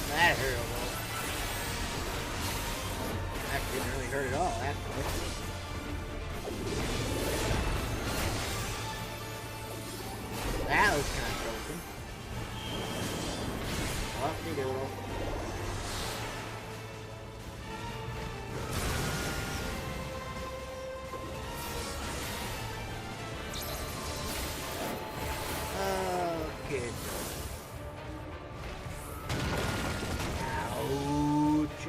That hurt a little. That didn't really hurt at all, actually. That was kind of broken. Off-de-doodle. Okay. Ouch.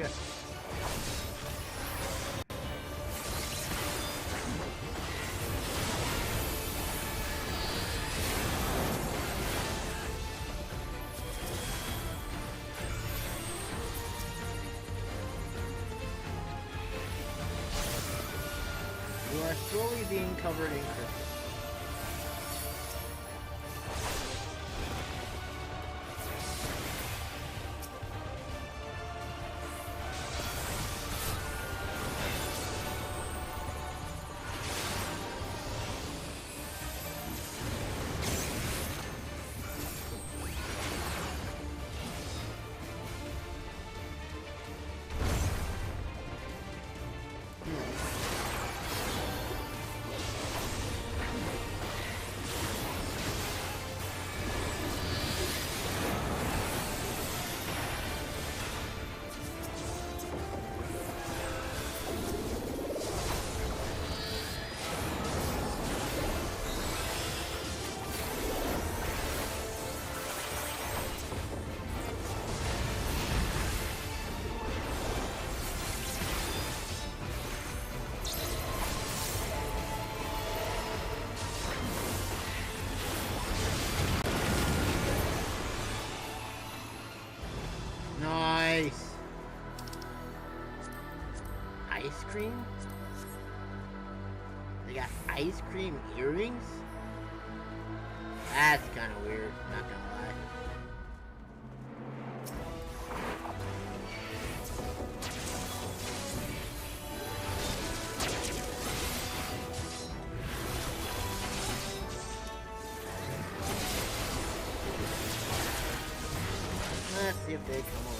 slowly being covered in crystals. Nice. Ice cream? They got ice cream earrings? That's kind of weird, not gonna lie. Let's see if they come along.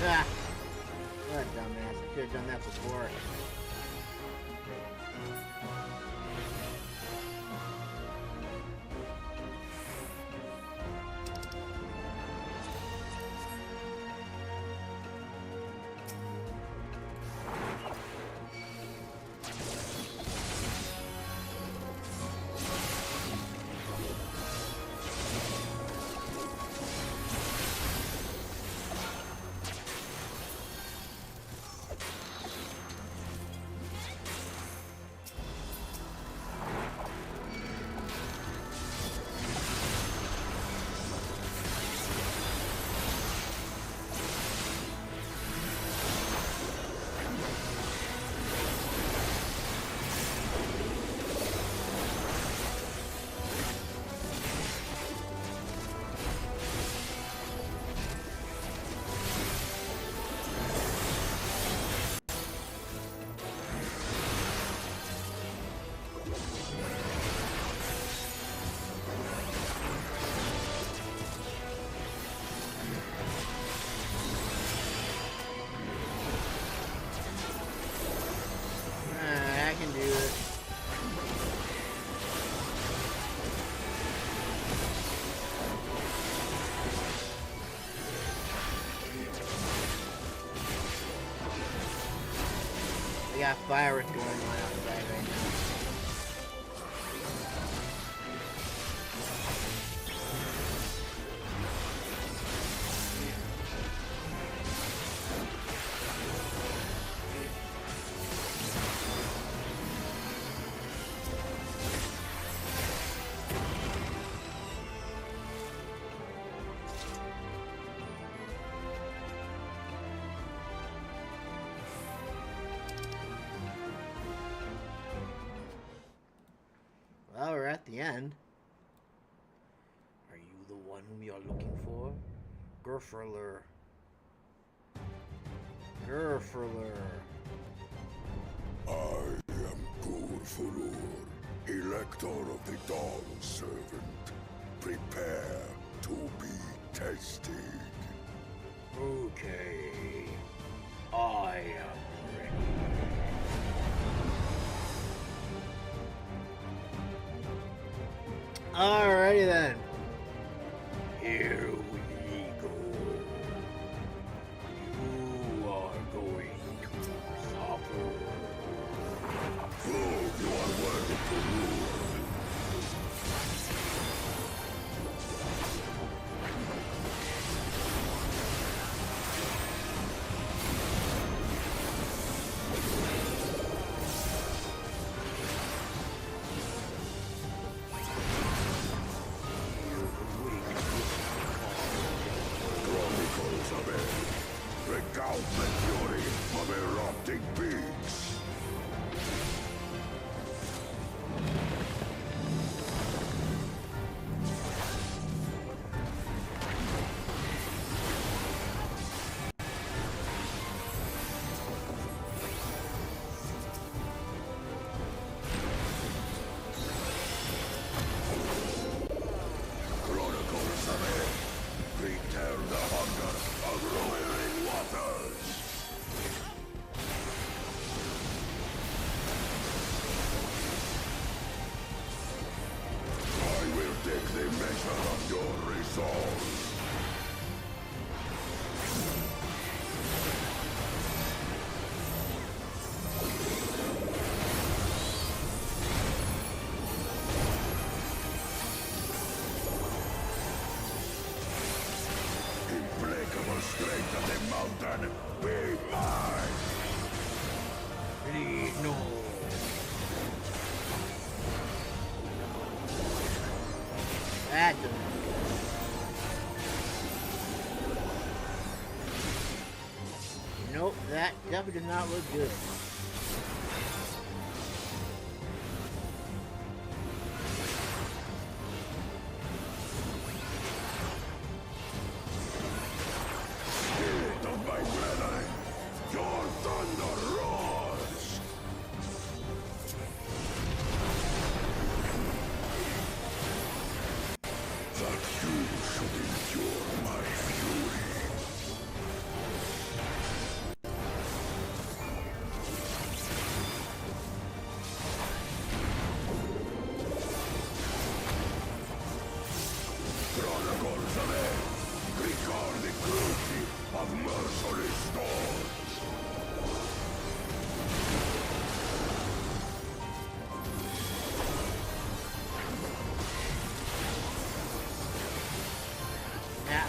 Ah, what a dumbass. I should have done that before. I can do it. We got fireworks going on outside right now. Well, we're at the end. Are you the one we are looking for? Gerferler. Gerferler. I am Gur Furur, Elector of the Dawn Servant. Prepare to be tested. Okay. I am ready. Alrighty then. Here we go. You are going to suffer. Prove you are worthy to rule. Recount the fury of erupting beasts. Chronicles of it. Return the hunger of roiling waters. I will take the measure of your resolve. Implacable strength of the mountain, be mine! Please, no. That doesn't look good. Nope, that definitely does not look good. Spirit of my brethren, your thunder roars! That you should endure my fury. Chronicles of it, record the cruelty of merciless storms. Now.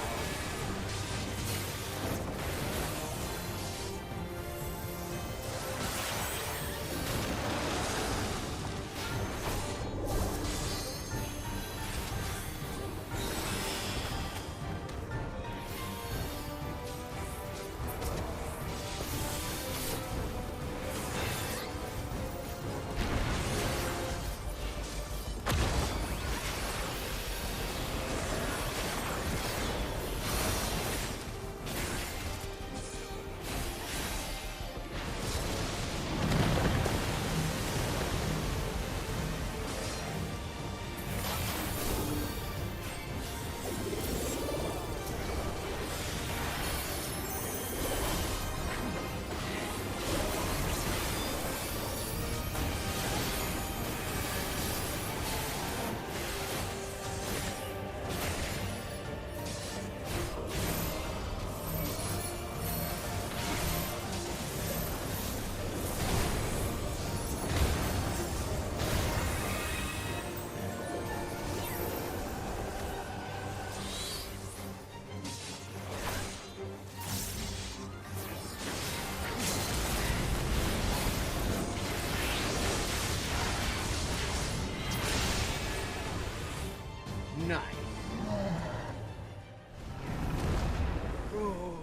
Nice. Oh.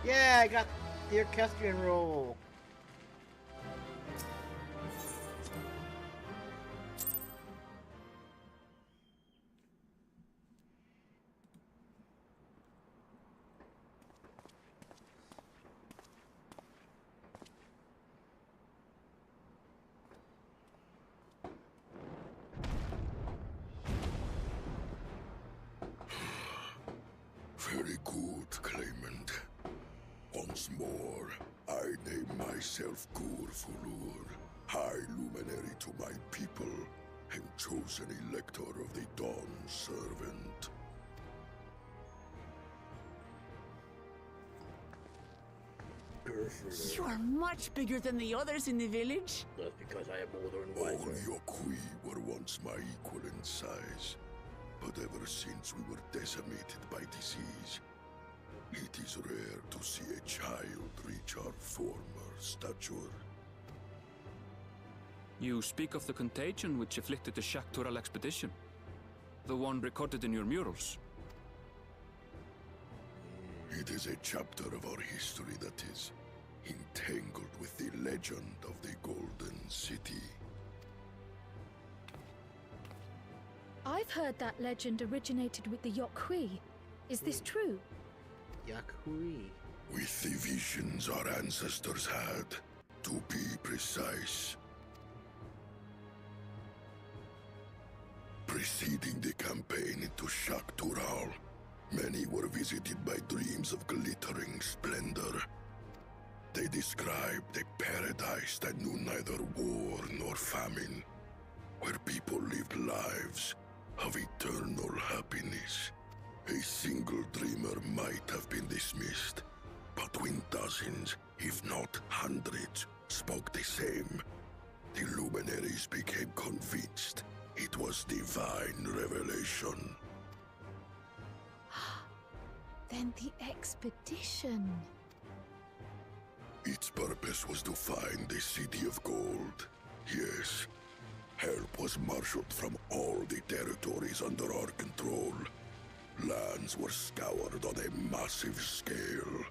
Yeah, I got the orchestrion roll. Very good, claimant. Once more, I name myself Gurfulur, High Luminary to my people, and chosen elector of the Dawn Servant. You are much bigger than the others in the village. That's because I am older and wiser. All your Kui were once my equal in size, but ever since we were decimated by disease, it is rare to see a child reach our former stature. You speak of the contagion which afflicted the Shaktural expedition? The one recorded in your murals? It is a chapter of our history that is entangled with the legend of the Golden City. I've heard that legend originated with the Yokhui. Is this true? Yokhui. With the visions our ancestors had, to be precise. Preceding the campaign into Shaktural, many were visited by dreams of glittering splendor. They described a paradise that knew neither war nor famine, where people lived lives of eternal happiness. A single dreamer might have been dismissed, but when dozens, if not hundreds, spoke the same, the luminaries became convinced it was divine revelation. Then the expedition. Its purpose was to find the City of Gold. Yes, help was marshaled from all the territories under our control. Lands were scoured on a massive scale.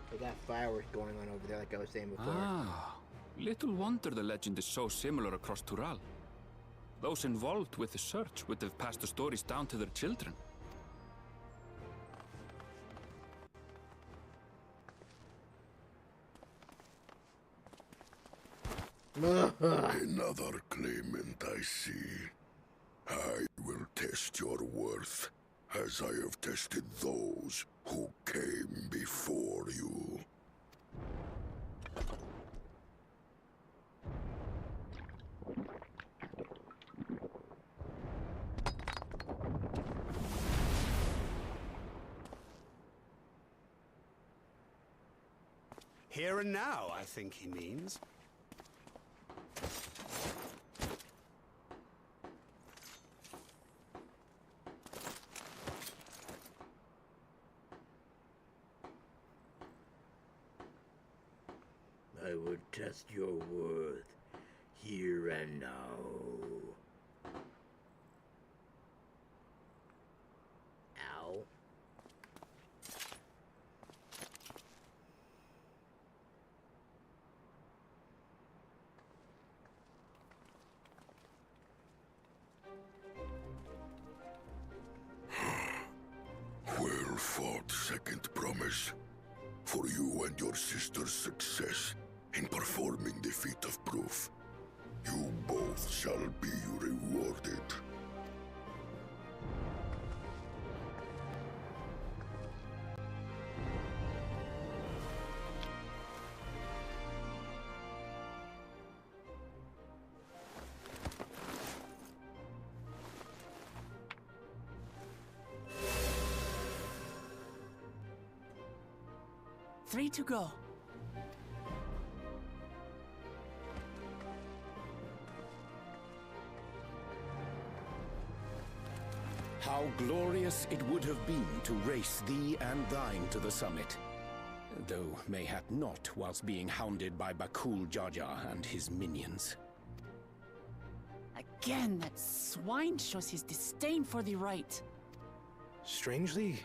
We got fireworks going on over there, like I was saying before. Ah, little wonder the legend is so similar across Tural. Those involved with the search would have passed the stories down to their children. Another claimant, I see. I will test your worth, as I have tested those who came before you. Here and now, I think he means. I would test your worth here and now. Ow. Well fought, Second Promise. For you and your sister's success in performing the feat of proof, you both shall be rewarded. Three to go. How glorious it would have been to race thee and thine to the summit. Though mayhap not whilst being hounded by Bakul Jaja and his minions. Again, that swine shows his disdain for the right. Strangely,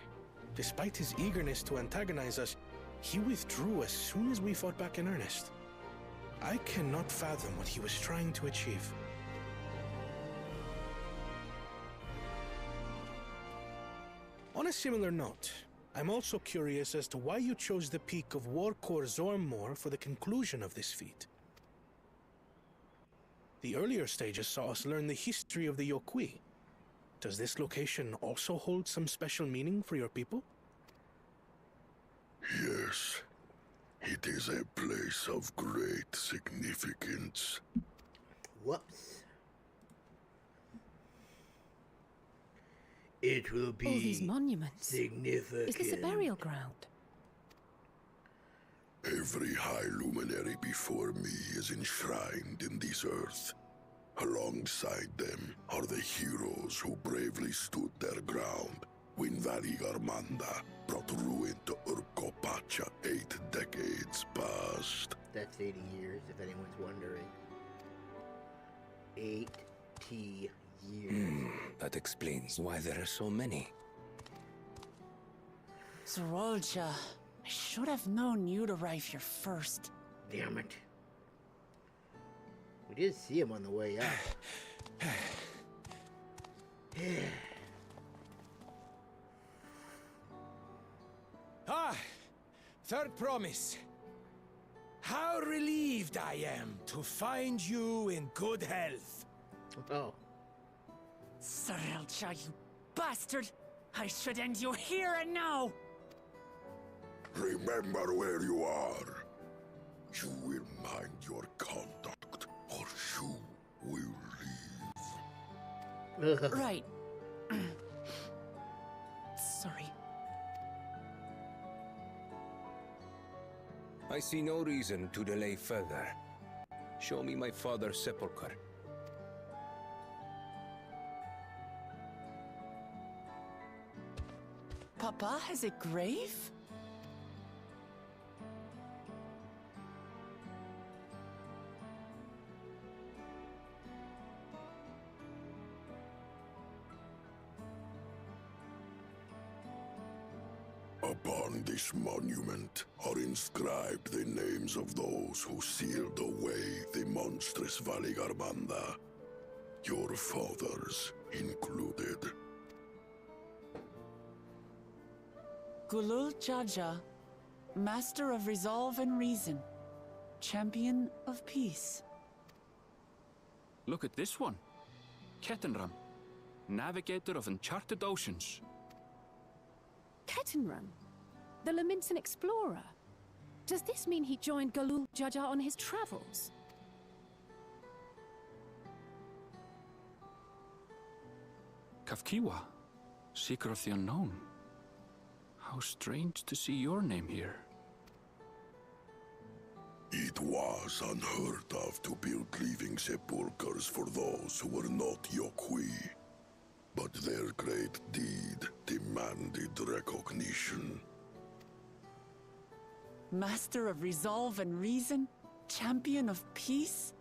despite his eagerness to antagonize us, He withdrew as soon as we fought back in earnest. I cannot fathom what he was trying to achieve. On a similar note, I'm also curious as to why you chose the peak of Worqor Zormor for the conclusion of this feat. The earlier stages saw us learn the history of the Yoqui. Does this location also hold some special meaning for your people? Yes. It is a place of great significance. Whoops. It will be all these monuments. Significant. Is this a burial ground? Every high luminary before me is enshrined in this earth. Alongside them are the heroes who bravely stood their ground when Valigarmanda brought ruin to Urkopacha 8 decades past. That's 80 years, if anyone's wondering. 80 years. That explains why there are so many. Zorolja, I should have known you'd arrive here first. Damn it. We did see him on the way up. Ah! Third promise. How relieved I am to find you in good health. Oh. Zorolja, you bastard! I should end you here and now! Remember where you are. You will mind your conduct, or you will leave. Right. Sorry. I see no reason to delay further. Show me my father's sepulchre. Papa has a grave? Upon this monument are inscribed the names of those who sealed away the monstrous Valigarmanda, your fathers included. Gulul Jaja, Master of Resolve and Reason, Champion of Peace. Look at this one. Kettenram, Navigator of Uncharted Oceans. Kettenram? The Laminson explorer? Does this mean he joined Gulul Jaja on his travels? Kafkiwa, Seeker of the Unknown. How strange to see your name here. It was unheard of to build living sepulchres for those who were not Yoqui. But their great deed demanded recognition. Master of Resolve and Reason, Champion of Peace?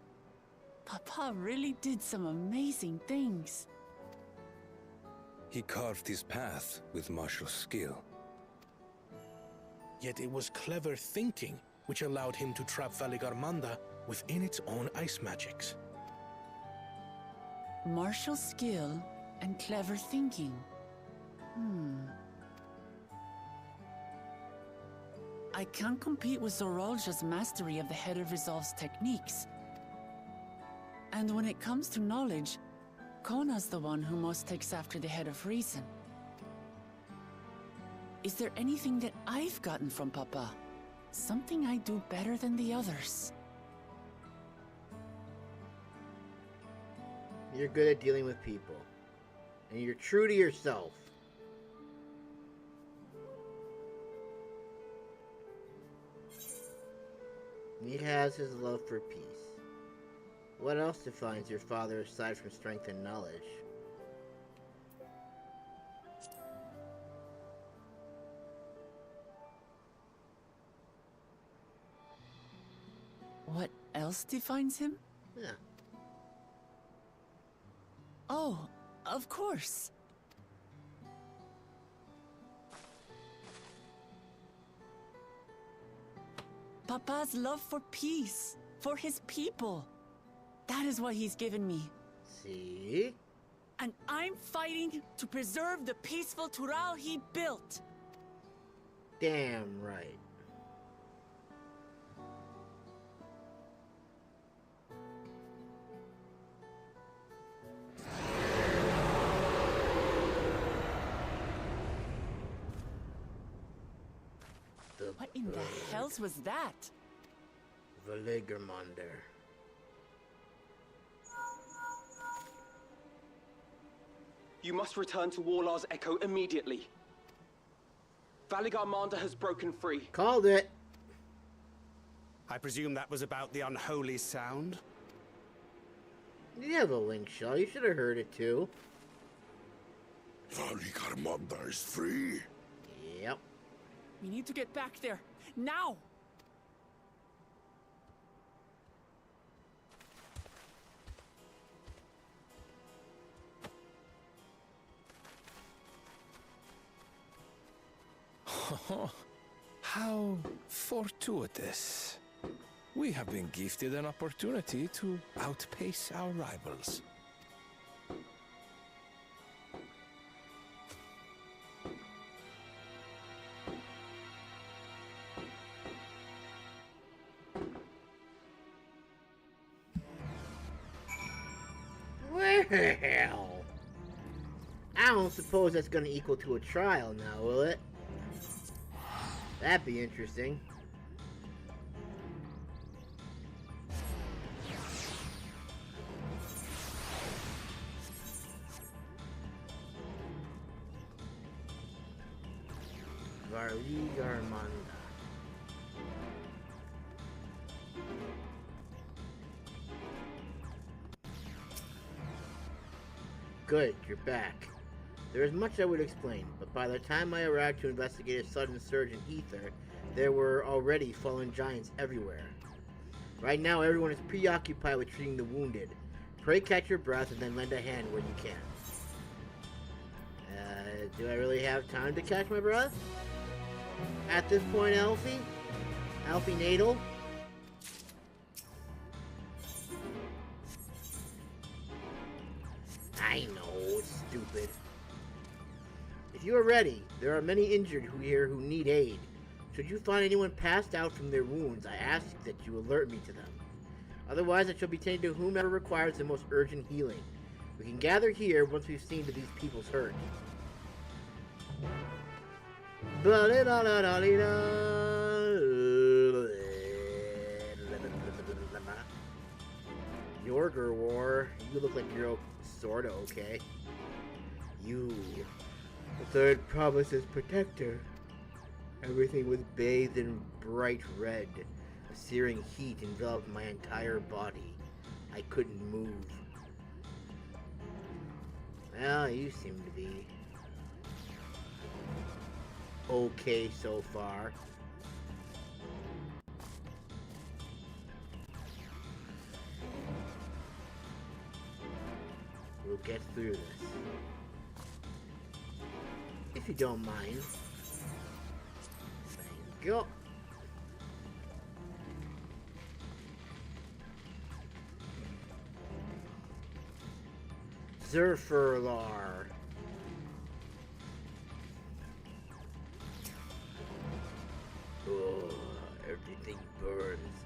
Papa really did some amazing things. He carved his path with martial skill. Yet it was clever thinking which allowed him to trap Valigarmanda within its own ice magics. Martial skill and clever thinking. I can't compete with Zorolja's mastery of the Head of Resolve's techniques. And when it comes to knowledge, Kona's the one who most takes after the Head of Reason. Is there anything that I've gotten from Papa? Something I do better than the others? You're good at dealing with people. And you're true to yourself. He has his love for peace. What else defines your father aside from strength and knowledge? What else defines him? Yeah. Oh, of course. Papa's love for peace, for his people. That is what he's given me. See? And I'm fighting to preserve the peaceful Tural he built. Damn right. What in the hells was that? Valigermander. You must return to Warlar's Echo immediately. Valigarmander has broken free. Called it. I presume that was about the unholy sound? You have a link shell. You should have heard it too. Valigarmander is free. Yep. We need to get back there. Now! How fortuitous. We have been gifted an opportunity to outpace our rivals. Well, I don't suppose that's going to equal to a trial now, will it? That'd be interesting. Valigarmanda. Good, you're back. There is much I would explain, but by the time I arrived to investigate a sudden surge in Aether, there were already fallen giants everywhere. Right now, everyone is preoccupied with treating the wounded. Pray catch your breath and then lend a hand where you can. Do I really have time to catch my breath? At this point, Elfie? Elfie Nadal? I know, it's stupid. If you are ready, there are many injured here who need aid. Should you find anyone passed out from their wounds, I ask that you alert me to them. Otherwise, I shall be tending to whomever requires the most urgent healing. We can gather here once we've seen to these people's hurt. Worqor Lar, you look like you're sorta okay. You, the third promise's protector. Everything was bathed in bright red. A searing heat enveloped my entire body. I couldn't move. Well, you seem to be okay so far. We'll get through this. If you don't mind. Thank you. Zormor Lar. Oh, everything burns.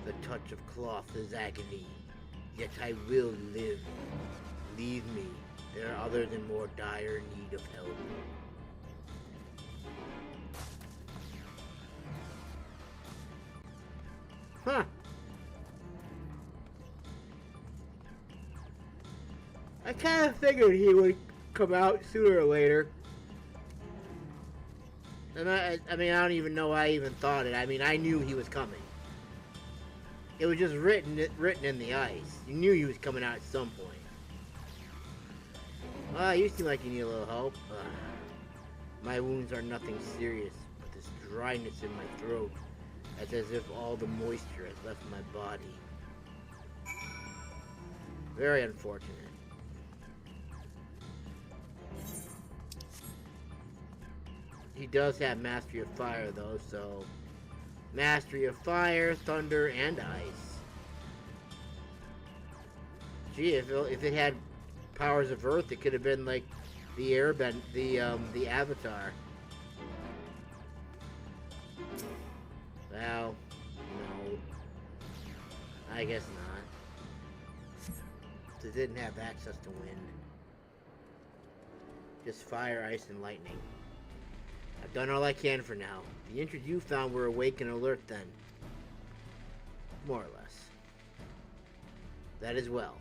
The touch of cloth is agony. Yet I will live. Leave me. There are others in more dire need of help. Huh. I kind of figured he would come out sooner or later. And I mean, I don't even know why I even thought it. I mean, I knew he was coming. It was just written in the ice. You knew he was coming out at some point. You seem like you need a little help. My wounds are nothing serious, but this dryness in my throat. It's as if all the moisture has left my body. Very unfortunate. He does have mastery of fire though, so Mastery of fire, thunder, and ice. Gee, if it had powers of earth, it could have been like the airbend, the Avatar. Well, no. I guess not. It didn't have access to wind. Just fire, ice, and lightning. I've done all I can for now. The injured you found were awake and alert then. More or less. That is well.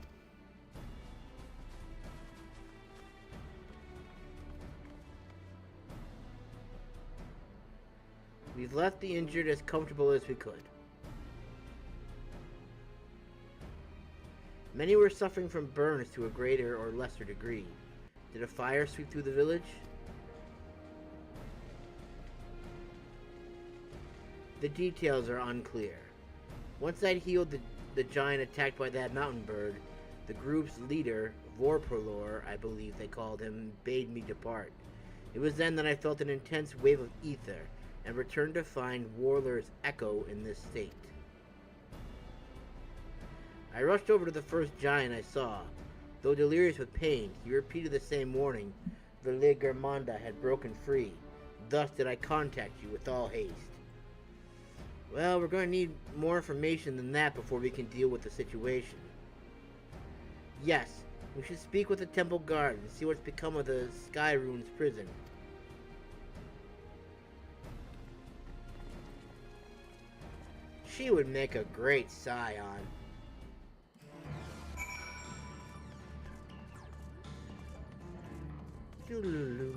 We've left the injured as comfortable as we could. Many were suffering from burns to a greater or lesser degree. Did a fire sweep through the village? The details are unclear. Once I'd healed the giant attacked by that mountain bird, the group's leader, Worqor Lar, I believe they called him, bade me depart. It was then that I felt an intense wave of ether, and returned to find Worqor's echo in this state. I rushed over to the first giant I saw. Though delirious with pain, he repeated the same warning. The Ligermanda had broken free. Thus did I contact you with all haste. Well, we're going to need more information than that before we can deal with the situation. Yes, we should speak with the temple guard and see what's become of the Skyruin's prison. She would make a great scion. Doodaloo.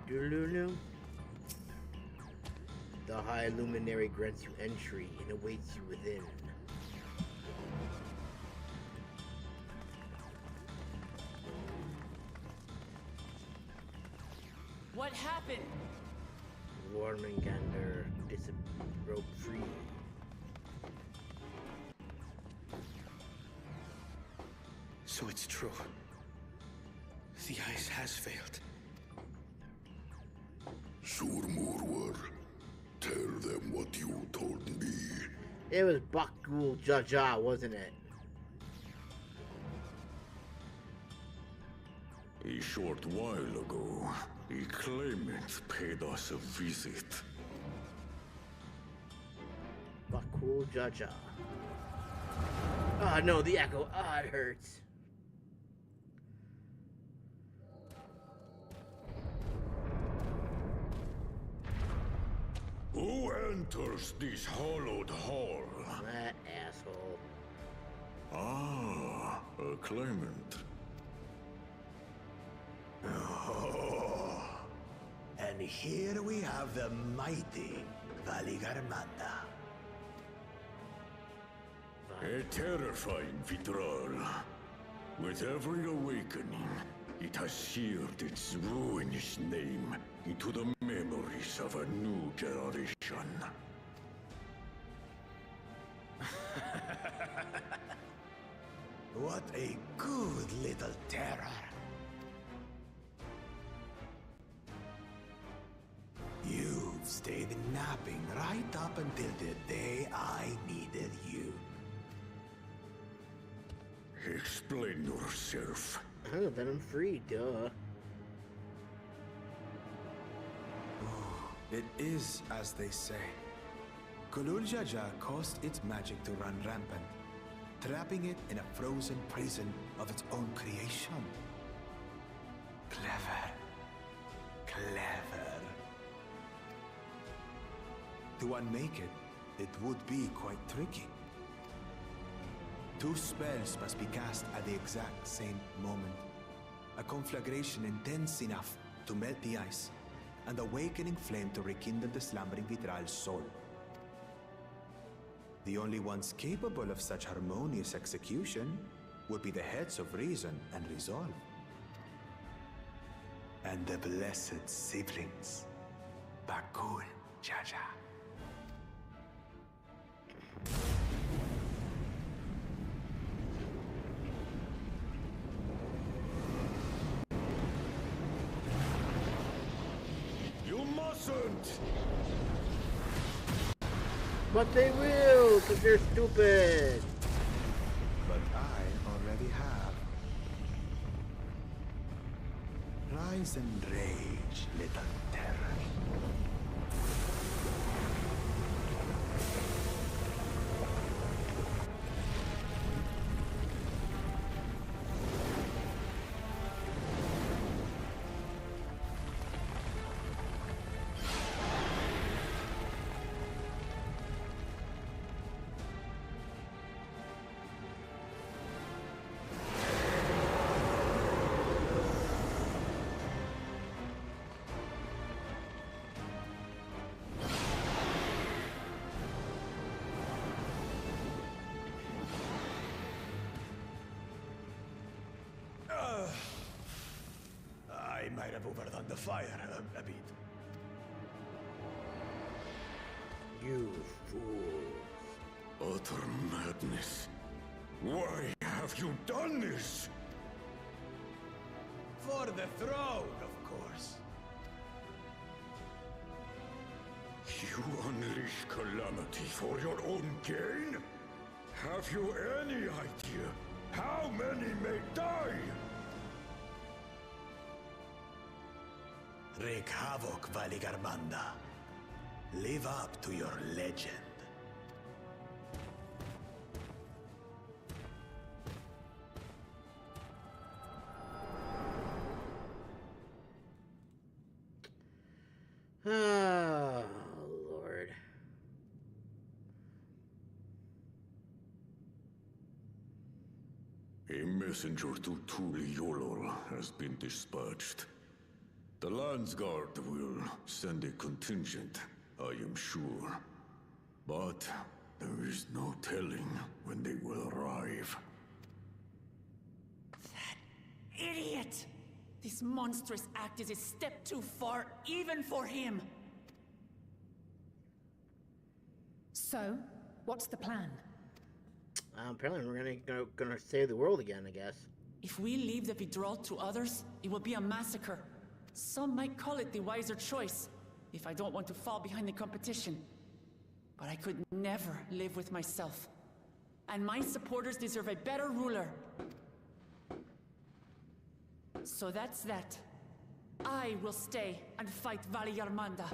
Doodaloo. The High Luminary grants you entry and awaits you within. What happened? Warmingander broke free. So it's true. The ice has failed. Zormor, tell them what you told me. It was Bakul Jaja, wasn't it? A short while ago, a claimant paid us a visit. Bakul Jaja. Ah, no, the echo. Ah, it hurts. Who enters this hollowed hall? That asshole. Ah, a claimant. Oh. And here we have the mighty Valigarmanda. A terrifying withdrawal. With every awakening, it has seared its ruinous name into the memories of a new generation. What a good little terror. You've stayed napping right up until the day I needed you. Explain yourself. Oh, then I'm free, duh. It is as they say. Gulul Jaja caused its magic to run rampant, trapping it in a frozen prison of its own creation. Clever. Clever. To unmake it, it would be quite tricky. 2 spells must be cast at the exact same moment. A conflagration intense enough to melt the ice, and awakening flame to rekindle the slumbering Vitral's soul. The only ones capable of such harmonious execution would be the heads of reason and resolve. And the blessed siblings, Bakul Jaja. mustn't! But they will, because they're stupid. But I already have. Rise and rage, little terror. I might have overdone the fire a bit. You fools. Utter madness. Why have you done this? For the throne, of course. You unleash calamity for your own gain? Have you any idea how many may die? Wreak havoc, Valigarmanda. Live up to your legend. Oh, Lord. A messenger to Tuli Yolol has been dispatched. The Landsguard will send a contingent, I am sure. But there is no telling when they will arrive. Idiot! This monstrous act is a step too far, even for him! So, what's the plan? Apparently we're gonna save the world again, I guess. If we leave the withdrawal to others, it will be a massacre. Some might call it the wiser choice, if I don't want to fall behind the competition. But I could never live with myself. And my supporters deserve a better ruler. So that's that. I will stay and fight Valigarmanda.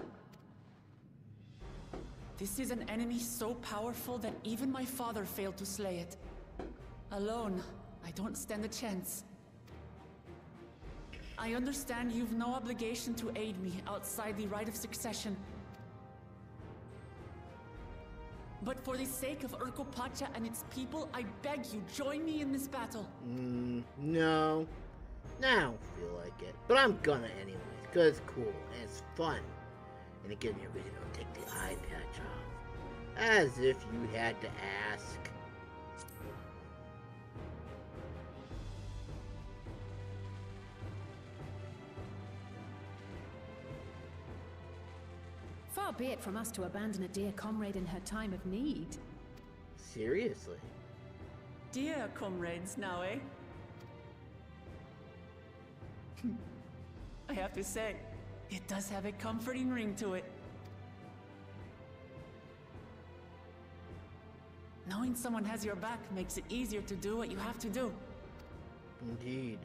This is an enemy so powerful that even my father failed to slay it. Alone, I don't stand a chance. I understand you've no obligation to aid me outside the right of succession. But for the sake of Urkopacha and its people, I beg you, join me in this battle. No. I don't feel like it. But I'm gonna anyways, because it's cool, and it's fun. And it gives me a reason to take the eye patch off. As if you had to ask. Far be it from us to abandon a dear comrade in her time of need. Seriously? Dear comrades now, eh? I have to say, it does have a comforting ring to it. Knowing someone has your back makes it easier to do what you have to do. Indeed.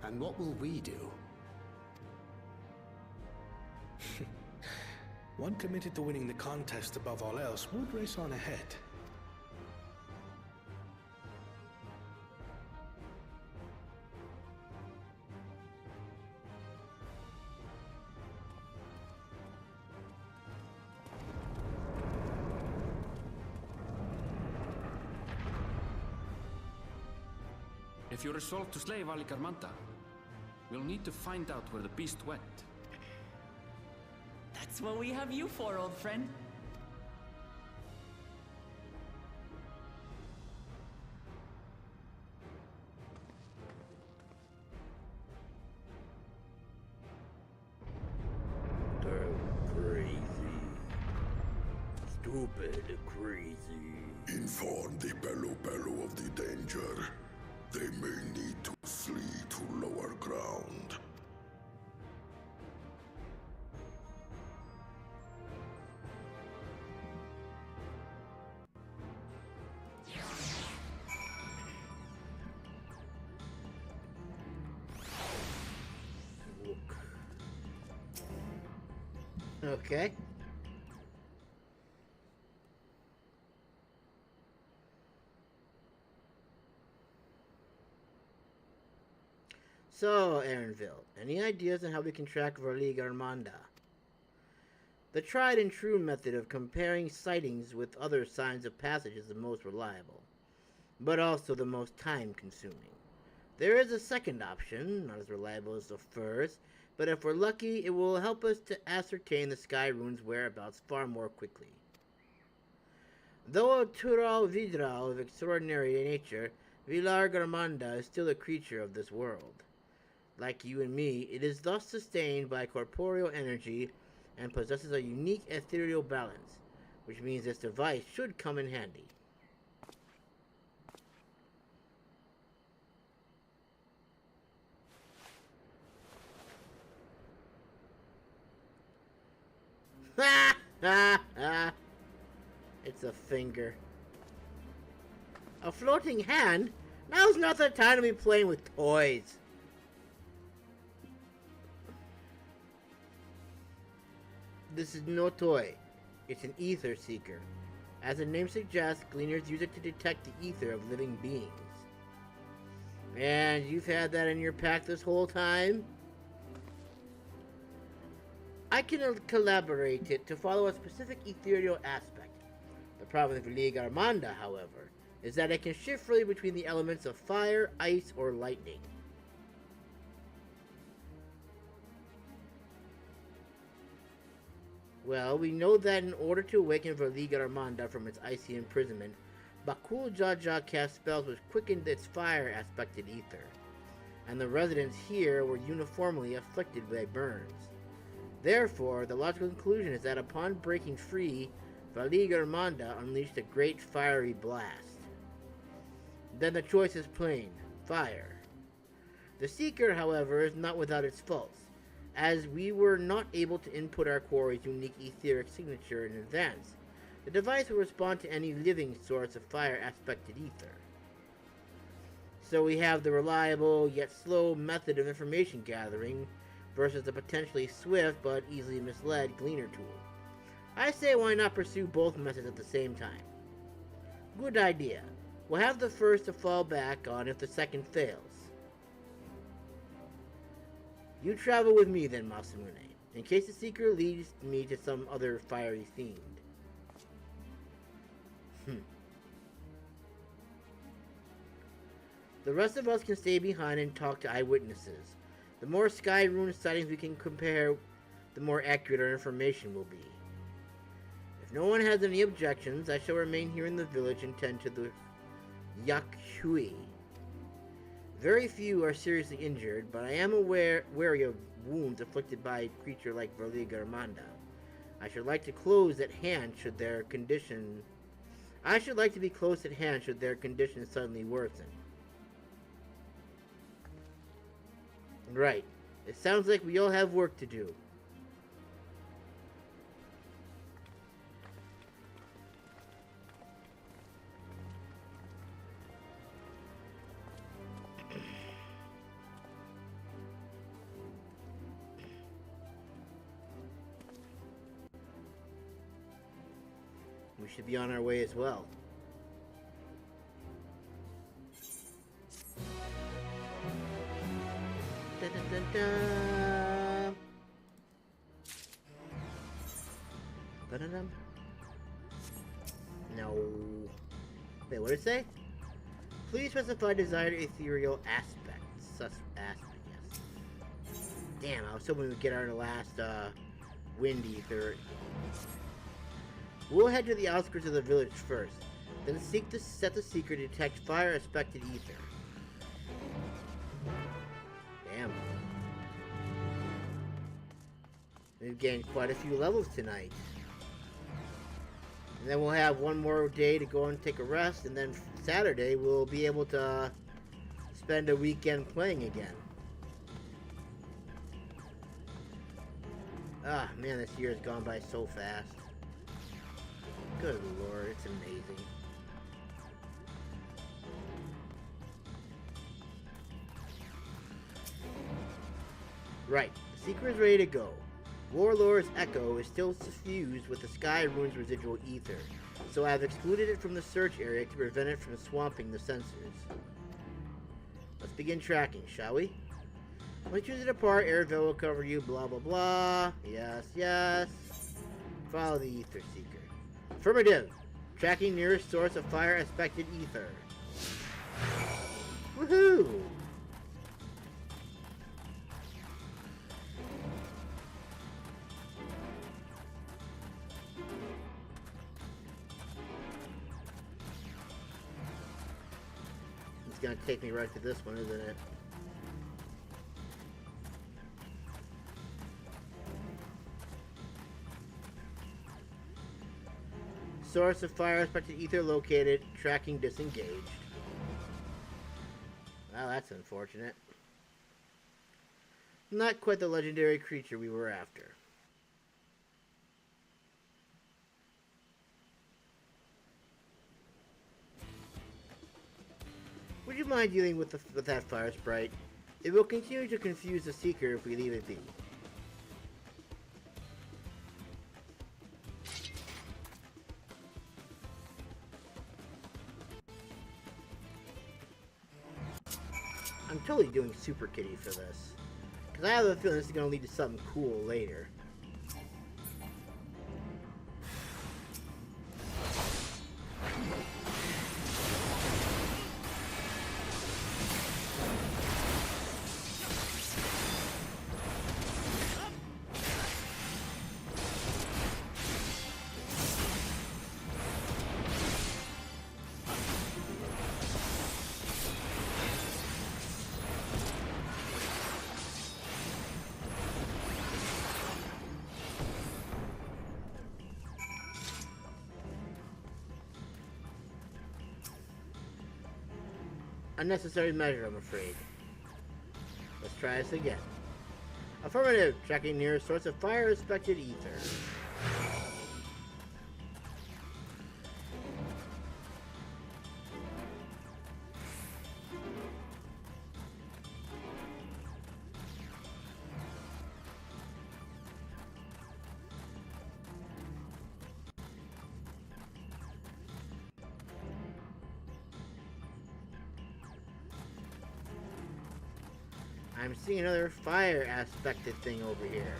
And what will we do? One committed to winning the contest above all else would race on ahead. If you resolve to slay Valigarmanda, we'll need to find out where the beast went. That's what we have you for, old friend. stupid, crazy. Inform the Bello of the danger. They may need to flee to lower ground. Okay. So, Aaronville, any ideas on how we can track Verlig Armanda? The tried and true method of comparing sightings with other signs of passage is the most reliable, but also the most time-consuming. There is a second option, not as reliable as the first, but if we're lucky, it will help us to ascertain the Skyruin's whereabouts far more quickly. Though a Tural Vidral of extraordinary nature, Vilar Garmanda is still a creature of this world. Like you and me, it is thus sustained by corporeal energy and possesses a unique ethereal balance, which means this device should come in handy. Ha! Ha! Ha! It's a finger. A floating hand? Now's not the time to be playing with toys. This is no toy. It's an ether seeker. As the name suggests, gleaners use it to detect the ether of living beings. And you've had that in your pack this whole time? I can collaborate it to follow a specific ethereal aspect. The problem with Verlig Armanda, however, is that it can shift freely between the elements of fire, ice, or lightning. Well, we know that in order to awaken Verlig Armanda from its icy imprisonment, Bakul Jaja cast spells which quickened its fire aspected ether, and the residents here were uniformly afflicted by burns. Therefore, the logical conclusion is that upon breaking free, Verlig Armanda unleashed a great fiery blast. Then the choice is plain: fire. The Seeker, however, is not without its faults, as we were not able to input our quarry's unique etheric signature in advance. The device will respond to any living source of fire-aspected ether. So we have the reliable yet slow method of information gathering versus the potentially swift but easily misled gleaner tool. I say why not pursue both methods at the same time. Good idea. We'll have the first to fall back on if the second fails. You travel with me then, Masamune, in case the Seeker leads me to some other fiery fiend. The rest of us can stay behind and talk to eyewitnesses. The more Skyruin sightings we can compare, the more accurate our information will be. If no one has any objections, I shall remain here in the village and tend to the Yakhui. Very few are seriously injured, but I am wary of wounds inflicted by a creature like Verlig Armanda. I should like to be close at hand should their condition suddenly worsen. Right. It sounds like we all have work to do. We should be on our way as well. Dun, dun, dun, dun. Ba-dum-dum. No. Wait, what did it say? Please specify desired ethereal aspects. Yes. Damn, I was hoping we'd get our last wind ether. We'll head to the outskirts of the village first, then seek to set the Seeker to detect fire-aspected ether. Damn. We've gained quite a few levels tonight. Then we'll have one more day to go and take a rest, and then Saturday we'll be able to spend a weekend playing again. Ah, man, this year has gone by so fast. Good lord, it's amazing. Right, the Seeker is ready to go. Worqor's echo is still suffused with the Skyruin's residual ether, so I have excluded it from the search area to prevent it from swamping the sensors. Let's begin tracking, shall we? Once you depart, Airville will cover you, blah blah blah. Yes, yes. Follow the ether seeker. Affirmative. Tracking nearest source of fire expected ether. Woohoo! It's gonna take me right to this one, isn't it? Source of fire expected ether located. Tracking disengaged. Well, that's unfortunate. Not quite the legendary creature we were after. Would you mind dealing with that fire sprite? It will continue to confuse the seeker if we leave it be. I'm totally doing Super Kitty for this. Because I have a feeling this is going to lead to something cool later. Unnecessary measure, I'm afraid. Let's try this again. Affirmative. Tracking nearest source of fire expected ether. I'm seeing another fire aspected thing over here.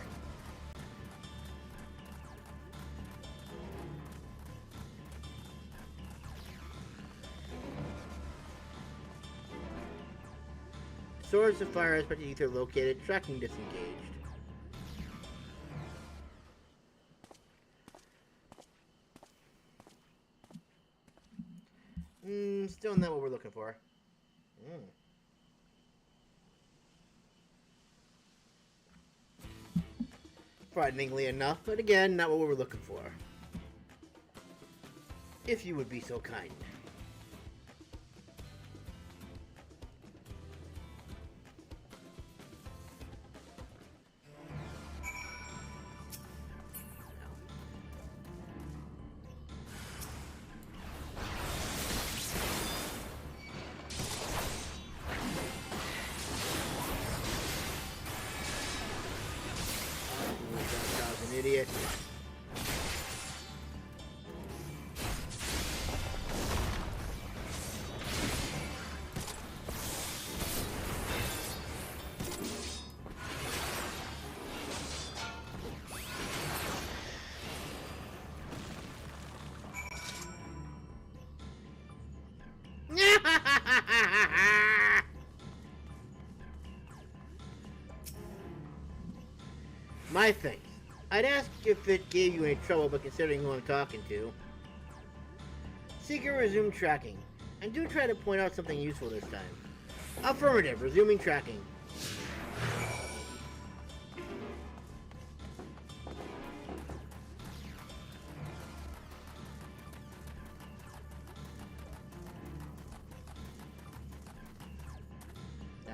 Source of fire aspected ether located. Tracking disengaged. Still not what we're looking for. Frighteningly enough, but again, not what we were looking for. If you would be so kind. Idiot. My thing. I'd ask if it gave you any trouble, but considering who I'm talking to. Seeker, resume tracking. And do try to point out something useful this time. Affirmative, resuming tracking.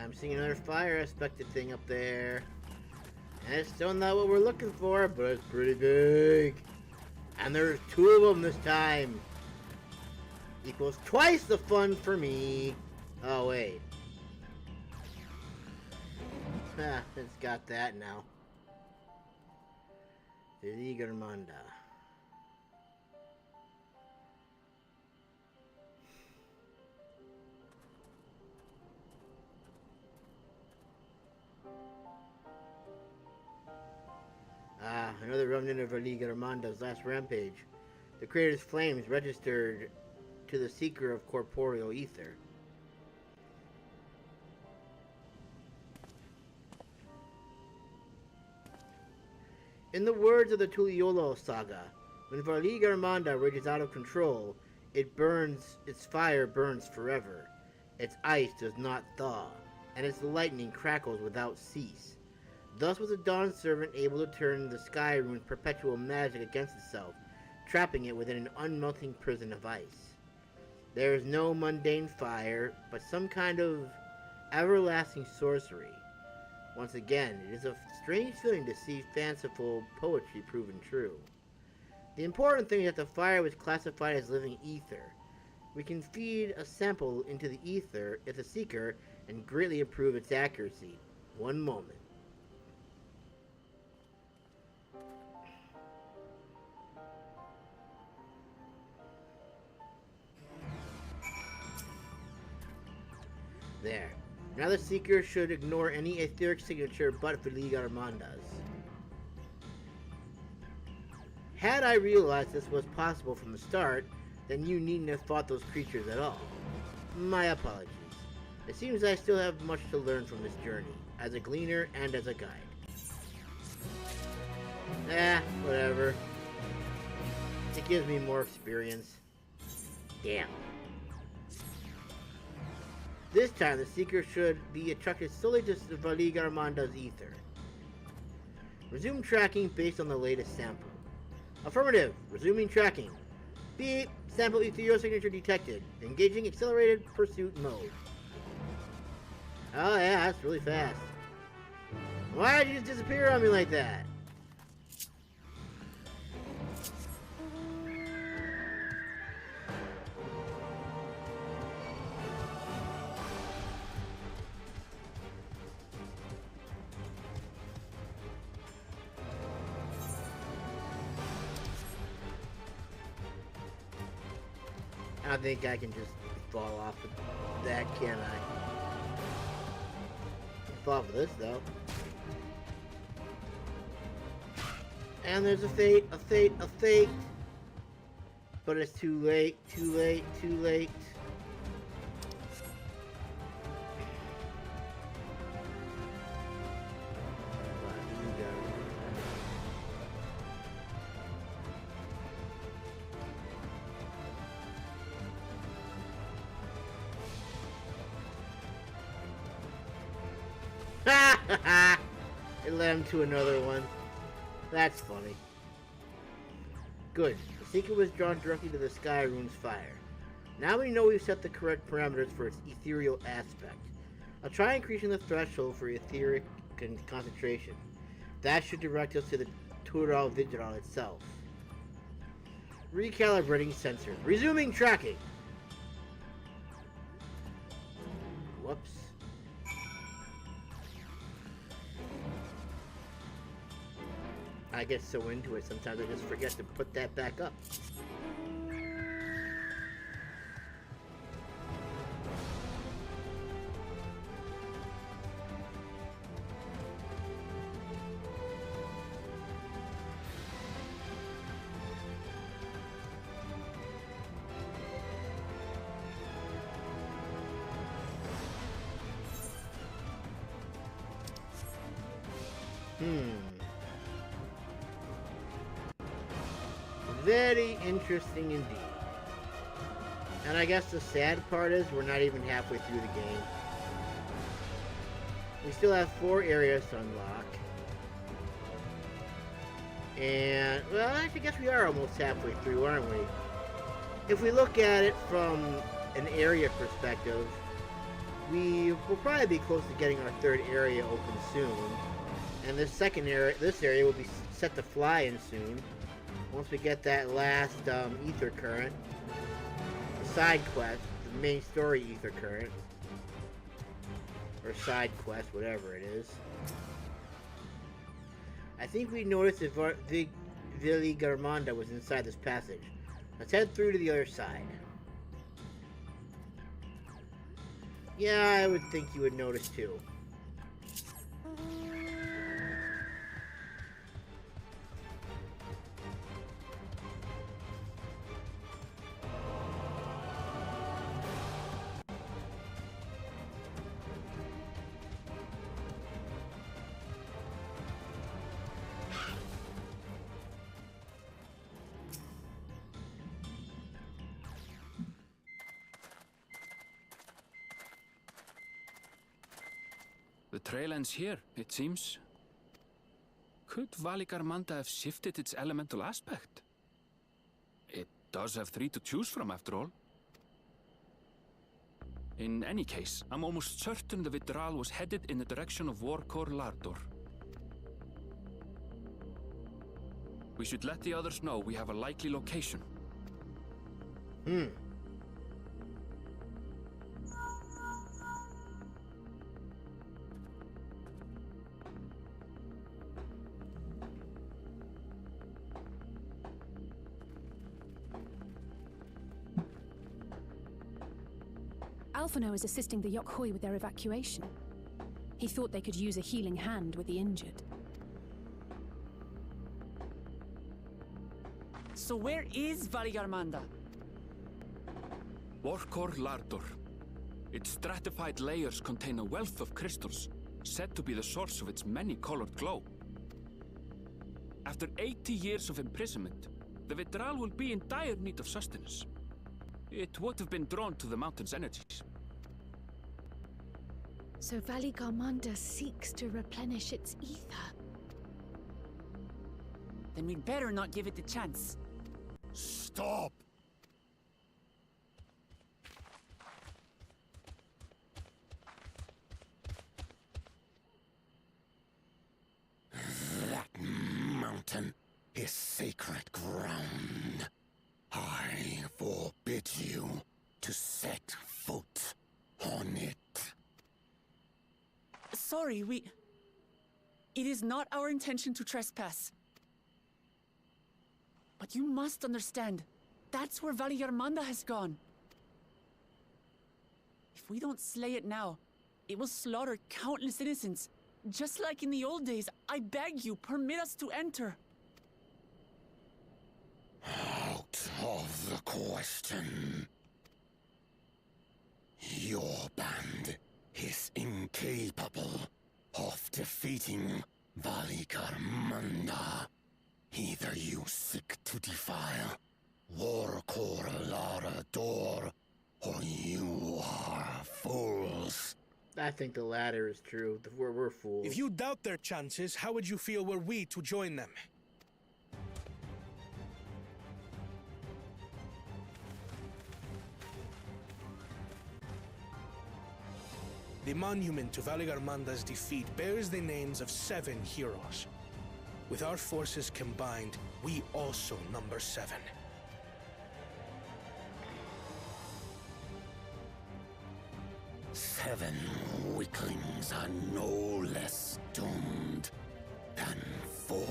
I'm seeing another fire aspected thing up there. And it's still not what we're looking for, but it's pretty big. And there's 2 of them this time. Equals twice the fun for me. Oh, wait. Ah, it's got that now. Viligarmanda. Ah, another remnant of Viligarmanda's last rampage. The crater's flames registered to the seeker of corporeal ether. In the words of the Tuliolo saga, when Viligarmanda rages out of control, its fire burns forever, its ice does not thaw, and its lightning crackles without cease. Thus was the Dawn Servant able to turn the Skyruin's perpetual magic against itself, trapping it within an unmelting prison of ice. There is no mundane fire, but some kind of everlasting sorcery. Once again, it is a strange feeling to see fanciful poetry proven true. The important thing is that the fire was classified as living ether. We can feed a sample into the ether if the seeker and greatly improve its accuracy. One moment. There. Now the seeker should ignore any etheric signature but Viligarmanda's. Had I realized this was possible from the start, then you needn't have fought those creatures at all. My apologies. It seems I still have much to learn from this journey, as a gleaner and as a guide. Whatever. It gives me more experience. Damn. This time, the seeker should be attracted solely to Viligarmanda's ether. Resume tracking based on the latest sample. Affirmative. Resuming tracking. Beep. Sample ethereal signature detected. Engaging accelerated pursuit mode. Oh yeah, that's really fast. Why did you just disappear on me like that? I think I can just fall off of that, can I? Fall off of this, though. And there's a fate, a fate, a fate. But it's too late, too late, too late. It led him to another one. That's funny. Good. The seeker was drawn directly to the Skyruin's fire. Now we know we've set the correct parameters for its ethereal aspect. I'll try increasing the threshold for etheric concentration. That should direct us to the Tural Vigil itself. Recalibrating sensors. Resuming tracking. Whoops. I get so into it, sometimes I just forget to put that back up. Very interesting indeed. And I guess the sad part is we're not even halfway through the game. We still have 4 areas to unlock. And, well, I guess we are almost halfway through, aren't we? If we look at it from an area perspective, we will probably be close to getting our third area open soon. And this area will be set to fly in soon. Once we get that last ether current, the side quest, the main story ether current, or side quest, whatever it is. I think we noticed if Vili Garmanda was inside this passage. Let's head through to the other side. Yeah, I would think you would notice too. The trail ends here, it seems. Could Valigarmanda have shifted its elemental aspect? It does have 3 to choose from, after all. In any case, I'm almost certain the Vitral was headed in the direction of Worqor Lar Dor. We should let the others know we have a likely location. Alphano is assisting the Yokhui with their evacuation. He thought they could use a healing hand with the injured. So where is Valigarmanda? Worqor Lar Dor. Its stratified layers contain a wealth of crystals, said to be the source of its many-colored glow. After 80 years of imprisonment, the Vitral will be in dire need of sustenance. It would have been drawn to the mountain's energies. So Valigarmanda seeks to replenish its ether. Then we'd better not give it the chance. Stop! That mountain is sacred ground. I forbid you to set foot on it. Sorry, It is not our intention to trespass. But you must understand, that's where Valigarmanda has gone. If we don't slay it now, it will slaughter countless innocents. Just like in the old days, I beg you, permit us to enter. Out of the question. Your band is incapable of defeating Valigarmanda. Either you seek to defile Worqor Lar Dor, or you are fools. I think the latter is true. We're fools. If you doubt their chances, how would you feel were we to join them? The monument to Valigarmanda's defeat bears the names of 7 heroes. With our forces combined, we also number 7. Seven weaklings are no less doomed than 4.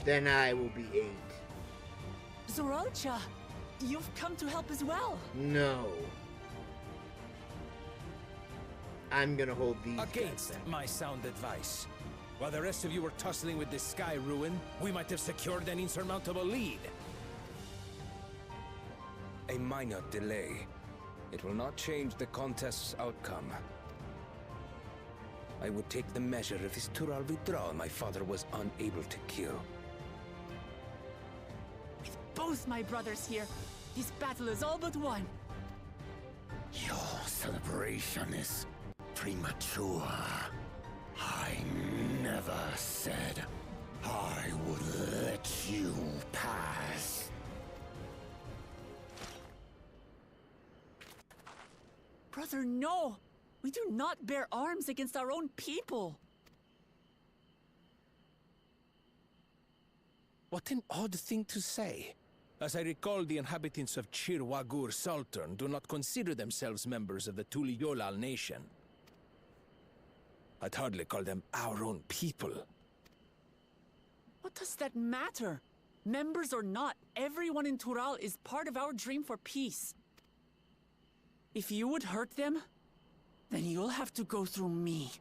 Then I will be 8. Zoralcha, you've come to help as well. No. I'm gonna hold these against my sound advice. While the rest of you were tussling with the Skyruin, we might have secured an insurmountable lead. A minor delay. It will not change the contest's outcome. I would take the measure of this Tural Vitral my father was unable to kill. With both my brothers here, this battle is all but won. Your celebration is premature. I never said I would let you pass. Brother, no! We do not bear arms against our own people! What an odd thing to say. As I recall, the inhabitants of Chir Wagur Sultan do not consider themselves members of the Tuliyolal nation. I'd hardly call them our own people. What does that matter? Members or not, everyone in Tural is part of our dream for peace. If you would hurt them, then you'll have to go through me.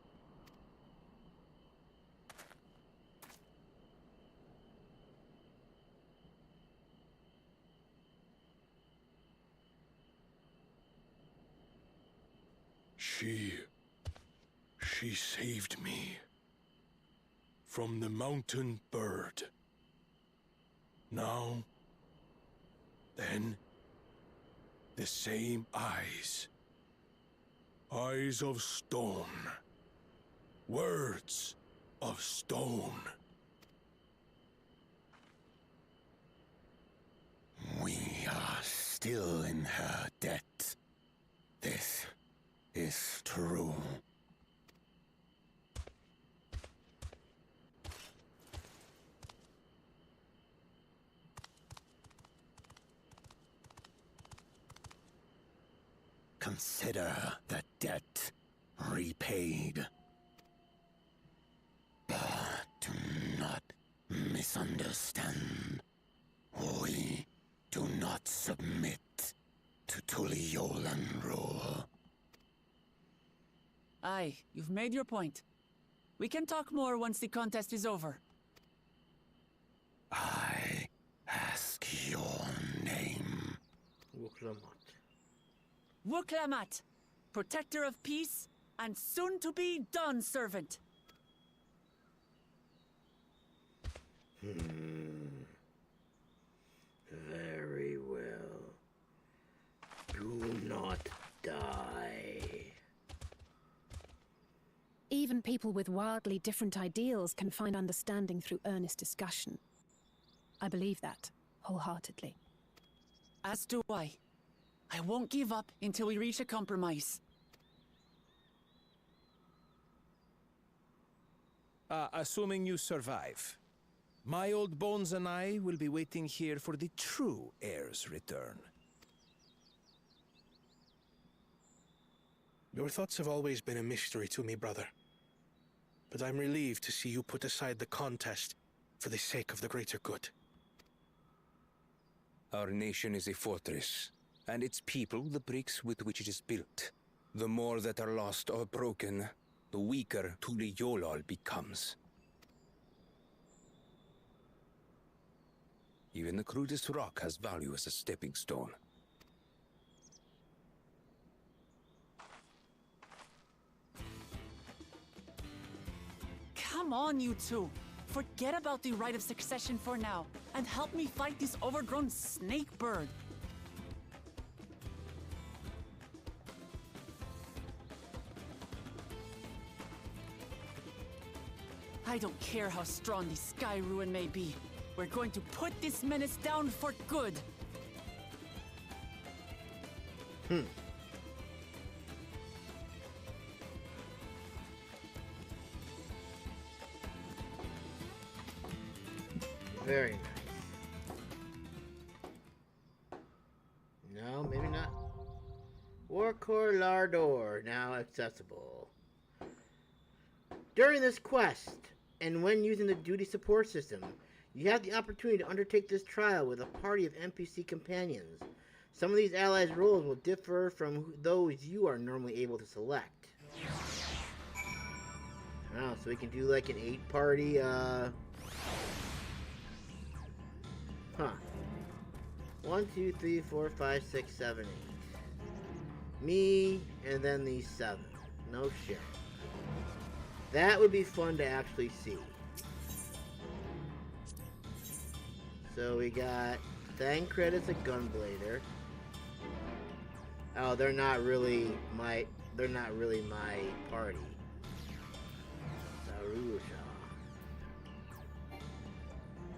She saved me from the mountain bird. Now, then, the same eyes. Eyes of stone. Words of stone. We are still in her debt. This is true. Consider the debt repaid. But do not misunderstand. We do not submit to Tuliolan rule. Aye, you've made your point. We can talk more once the contest is over. I ask your name. Wuklamat, protector of peace, and soon-to-be Dawn servant. Very well. Do not die. Even people with wildly different ideals can find understanding through earnest discussion. I believe that, wholeheartedly. As do I. I won't give up until we reach a compromise. Assuming you survive, my old bones and I will be waiting here for the true heir's return. Your thoughts have always been a mystery to me, brother. But I'm relieved to see you put aside the contest for the sake of the greater good. Our nation is a fortress, and its people the bricks with which it is built. The more that are lost or broken, the weaker Tuliyolal becomes. Even the crudest rock has value as a stepping stone. Come on, you two. Forget about the right of succession for now, and help me fight this overgrown snake bird. I don't care how strong the Skyruin may be. We're going to put this menace down for good. Very nice. No, maybe not. Worqor Lar Dor, now accessible. During this quest, and when using the duty support system, you have the opportunity to undertake this trial with a party of NPC companions. Some of these allies' roles will differ from those you are normally able to select. Oh, so we can do like an 8-party, Huh. 1, 2, 3, 4, 5, 6, 7, 8. Me, and then these 7. No shit. That would be fun to actually see. So we got Thancred as a Gunblader. Oh, they're not really my party. Sarusha.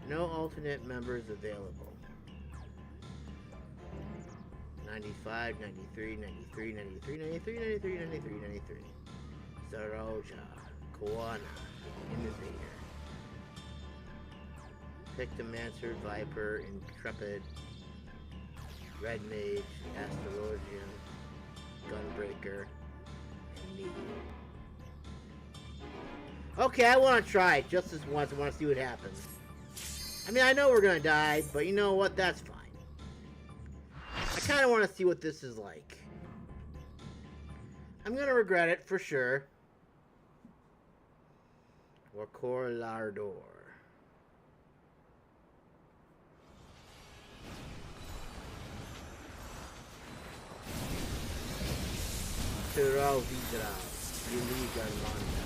No alternate members available. 95, 93, 93, 93, 93, 93, 93, 93. Saroja, Koana, Invader. Pictomancer, Viper, Intrepid, Red Mage, Astrologian, Gunbreaker, and me. Okay, I want to try it just this once. I want to see what happens. I mean, I know we're going to die, but you know what? That's fine. I kind of want to see what this is like. I'm going to regret it for sure. Worqor Lar Dor. Turo Vidra. Iligan Manda.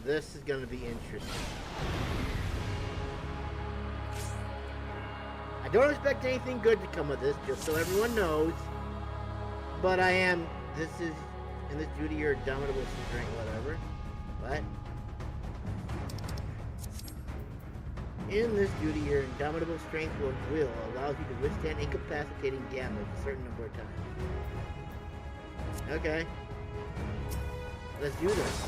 This is going to be interesting. I don't expect anything good to come of this, just so everyone knows. But I am, this is, in this duty, your indomitable strength, whatever. What? In this duty, your indomitable strength will allows you to withstand incapacitating damage a certain number of times. Okay. Let's do this.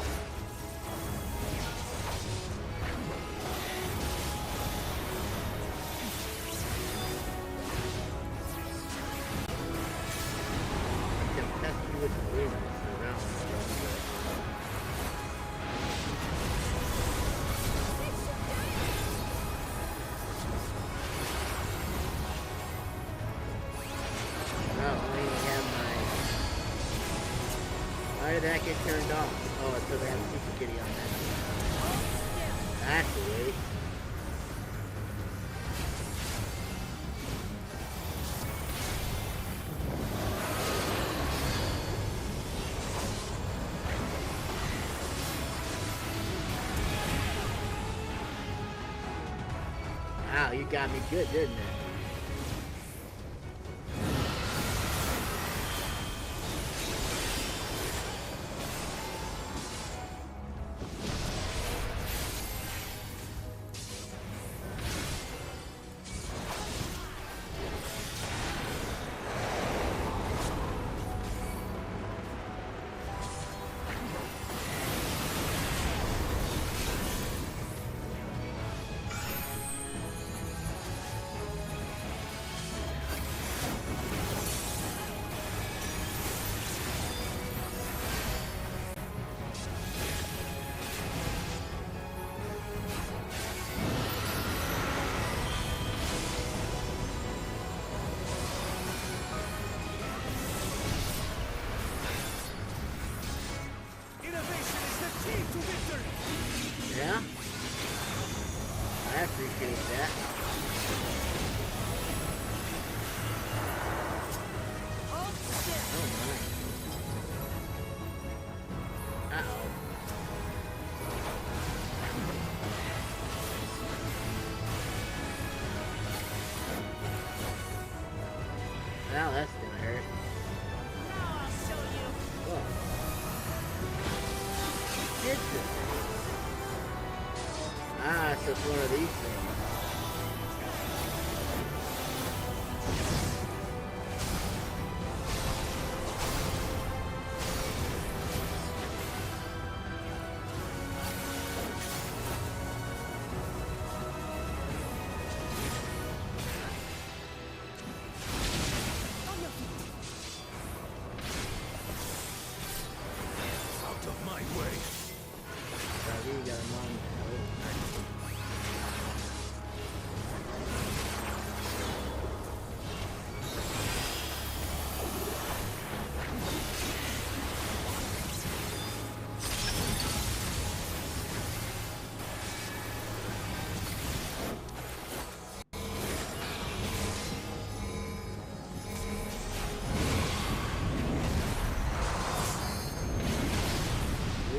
Why did that get turned off? Oh, it's because I have a Super Kitty on that. Actually. Wow, you got me good, didn't it? Yeah? I appreciate that. Oh my. Uh-oh. Well, that's gonna hurt. Now I'll show you. Whoa. Interesting. Ah, so it's one of these things. Out of my way. You got him on.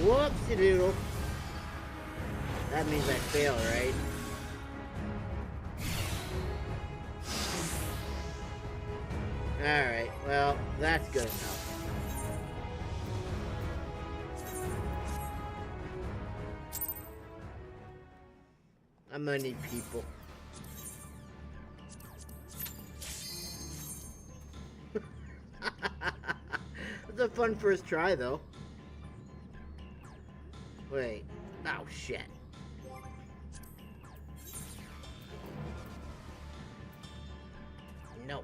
Whoopsie doodle. That means I fail, right? Alright, well, that's good enough. I'm gonna need people. It's a fun first try, though. Wait. Oh, shit. No.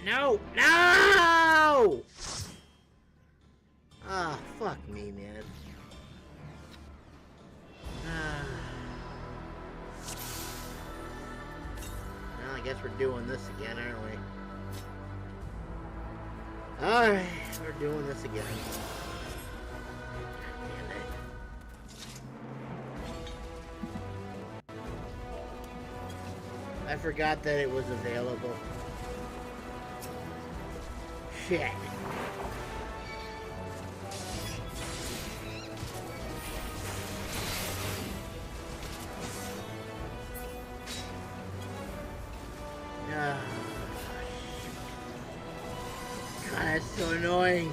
No! No! Ah, fuck me, man. Ah. Well, I guess we're doing this again, aren't we? Alright, we're doing this again. Damn it. I forgot that it was available. Shit. God, that's so annoying.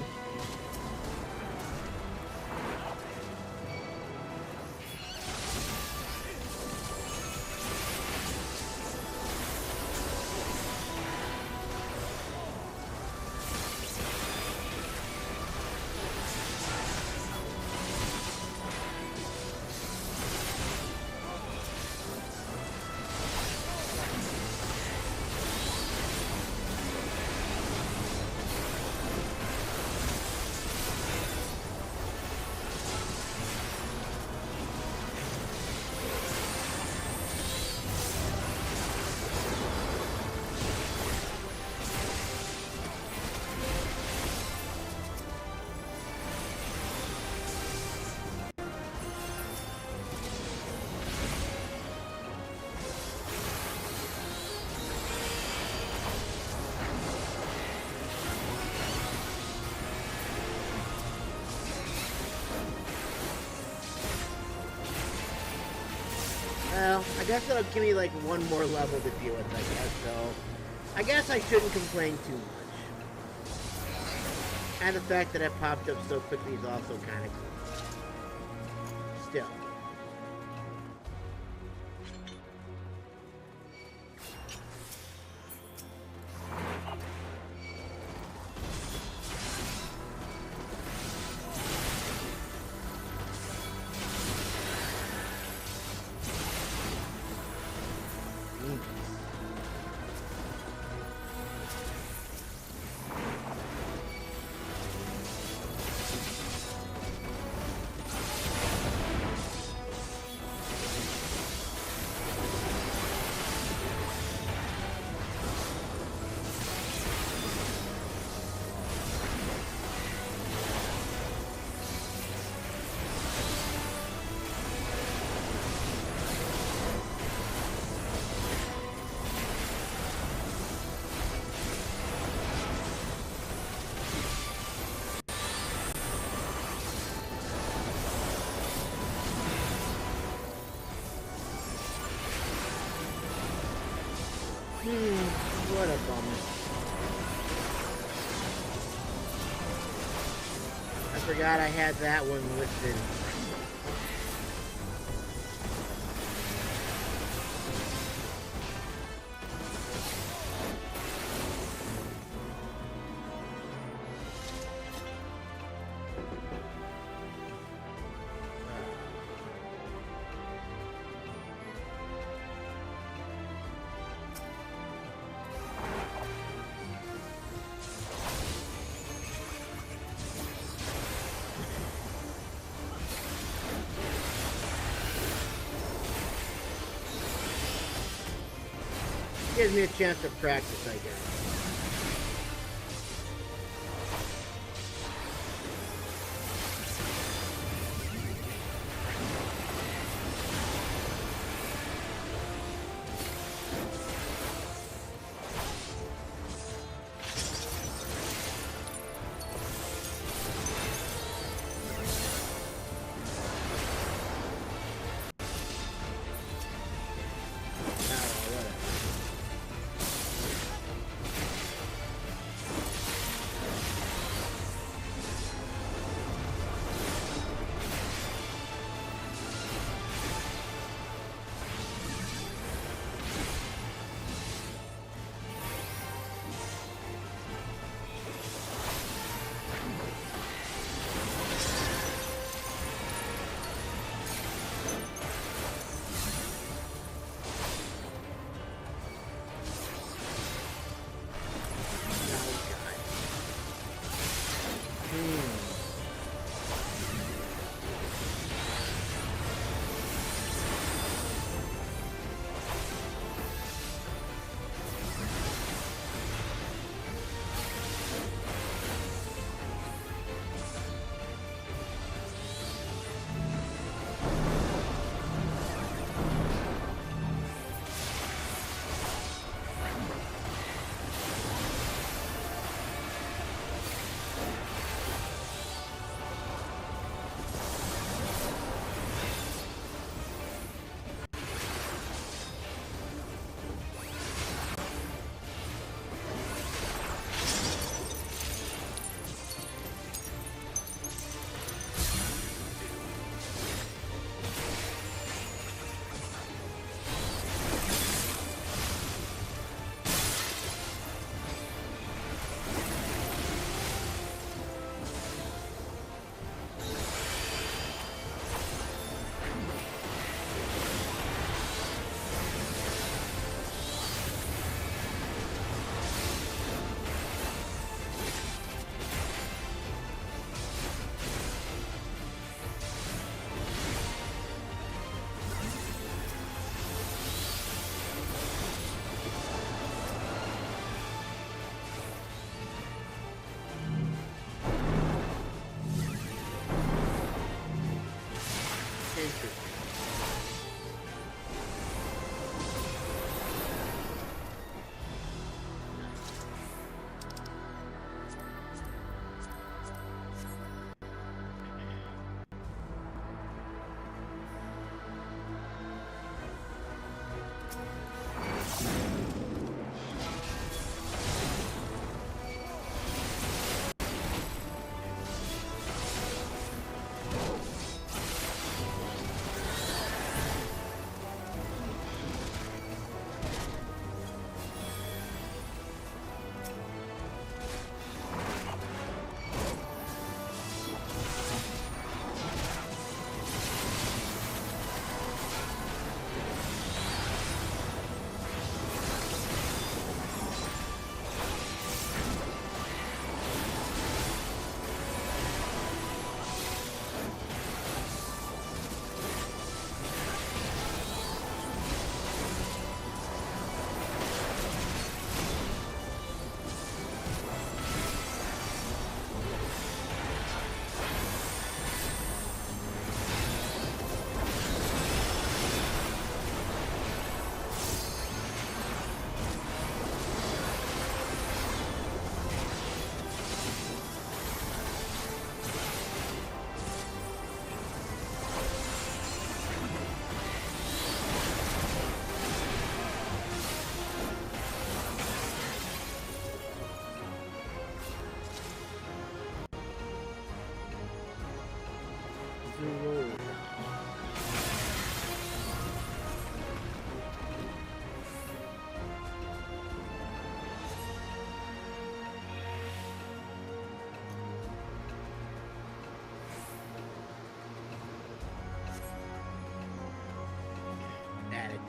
Well, I guess that'll give me like one more level to deal with, I guess, so I guess I shouldn't complain too much. And the fact that it popped up so quickly is also kind of cool. Still. What a bummer. I forgot I had that one listed. Gives me a chance to practice, I guess.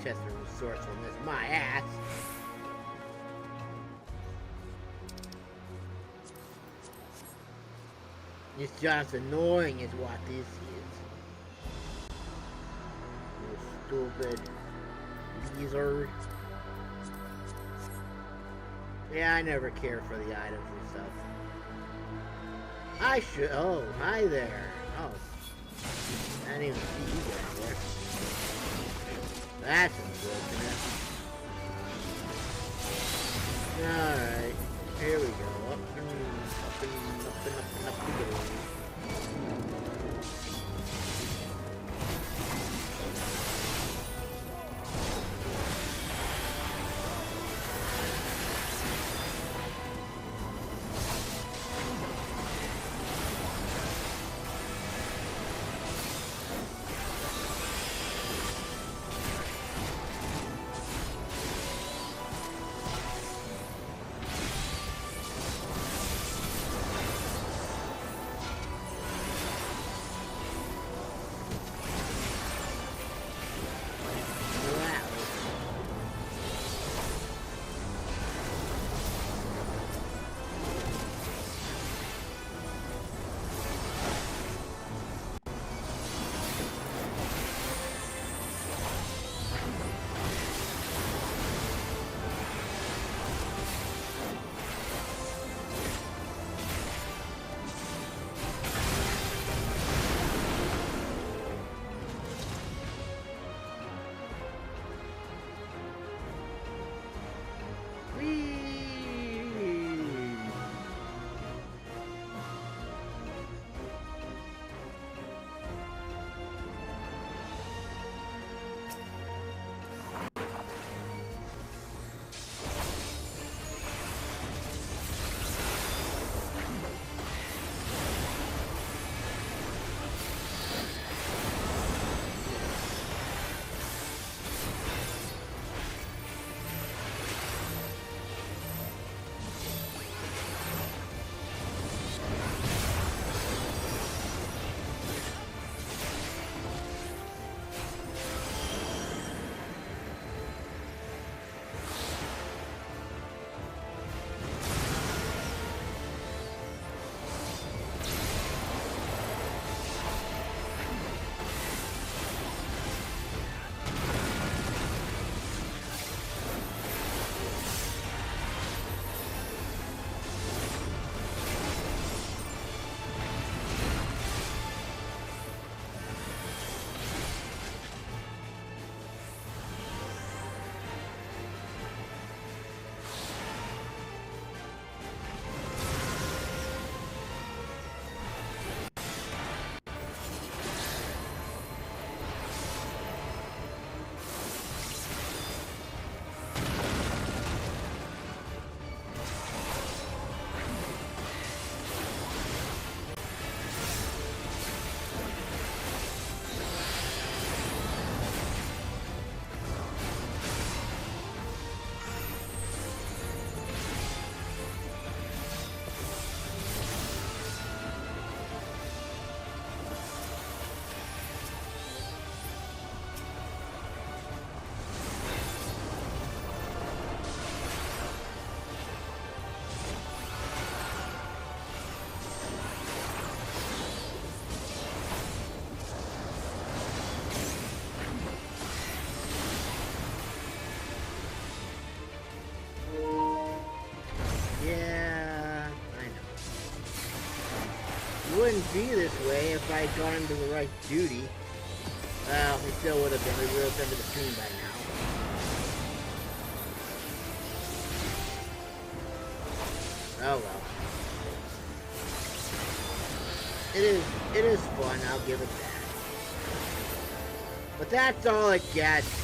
test for resourcefulness. My ass. It's just annoying is what this is. You stupid lizard. Yeah, I never care for the items and stuff. I should. Oh, hi there. Oh. I didn't even see you guys there. That's unfortunate. Alright. Here we go. Up we go. Wouldn't be this way if I had gone into the right duty. Well, it still would have been. We would have been to the stream by now. Oh well. It is fun, I'll give it that. But that's all it gets.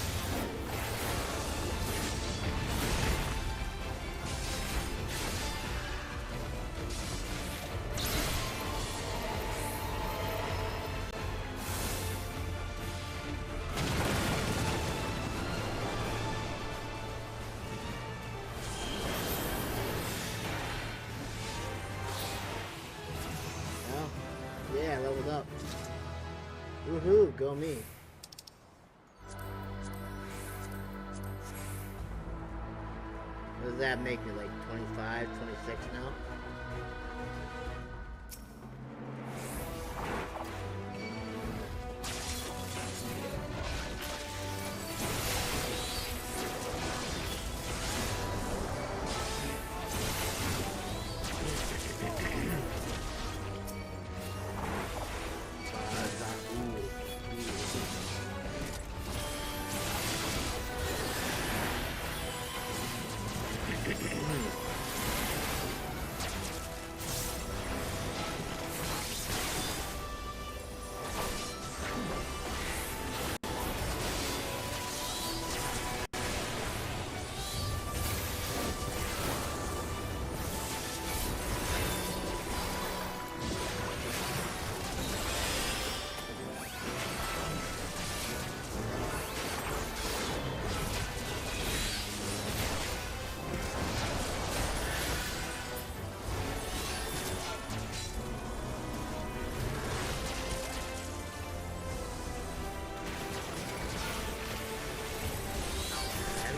Woohoo, go me. that make me, like 25, 26 now?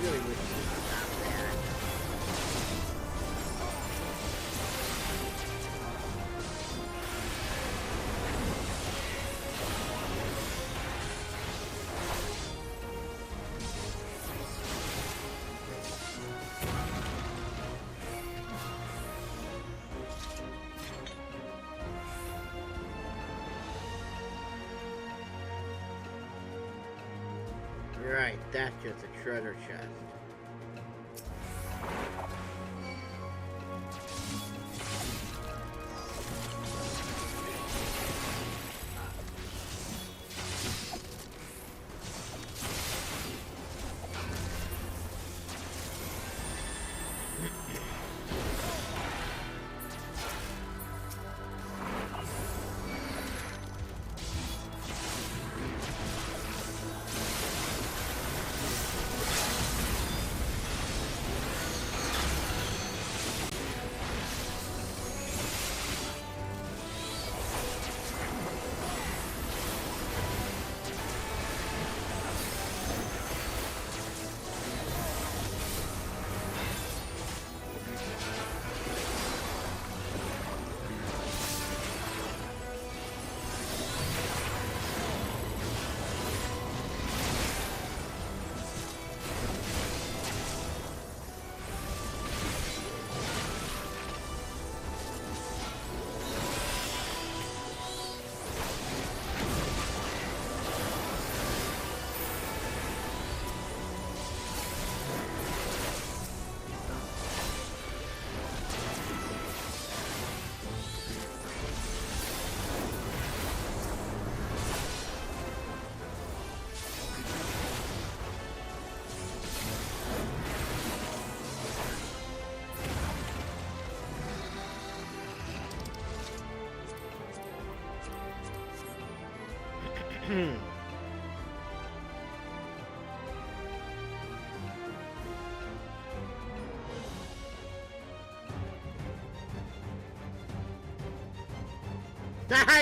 Really wish you would stop that. Right, that's just a treasure chest.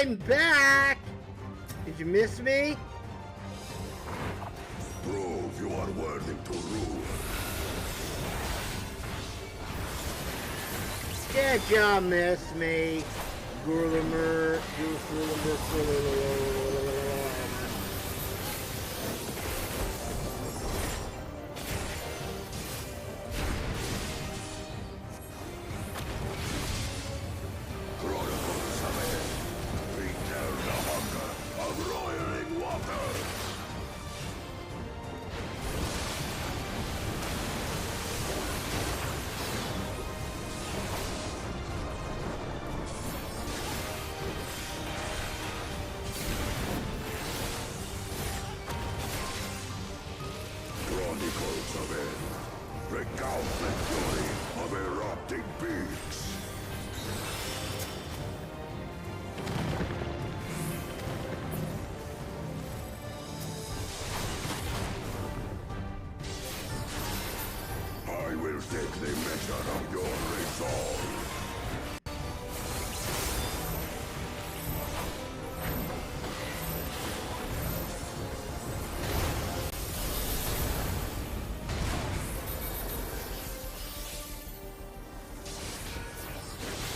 I'm back! Did you miss me? Prove you are worthy to rule. Did y'all miss me? Zormor.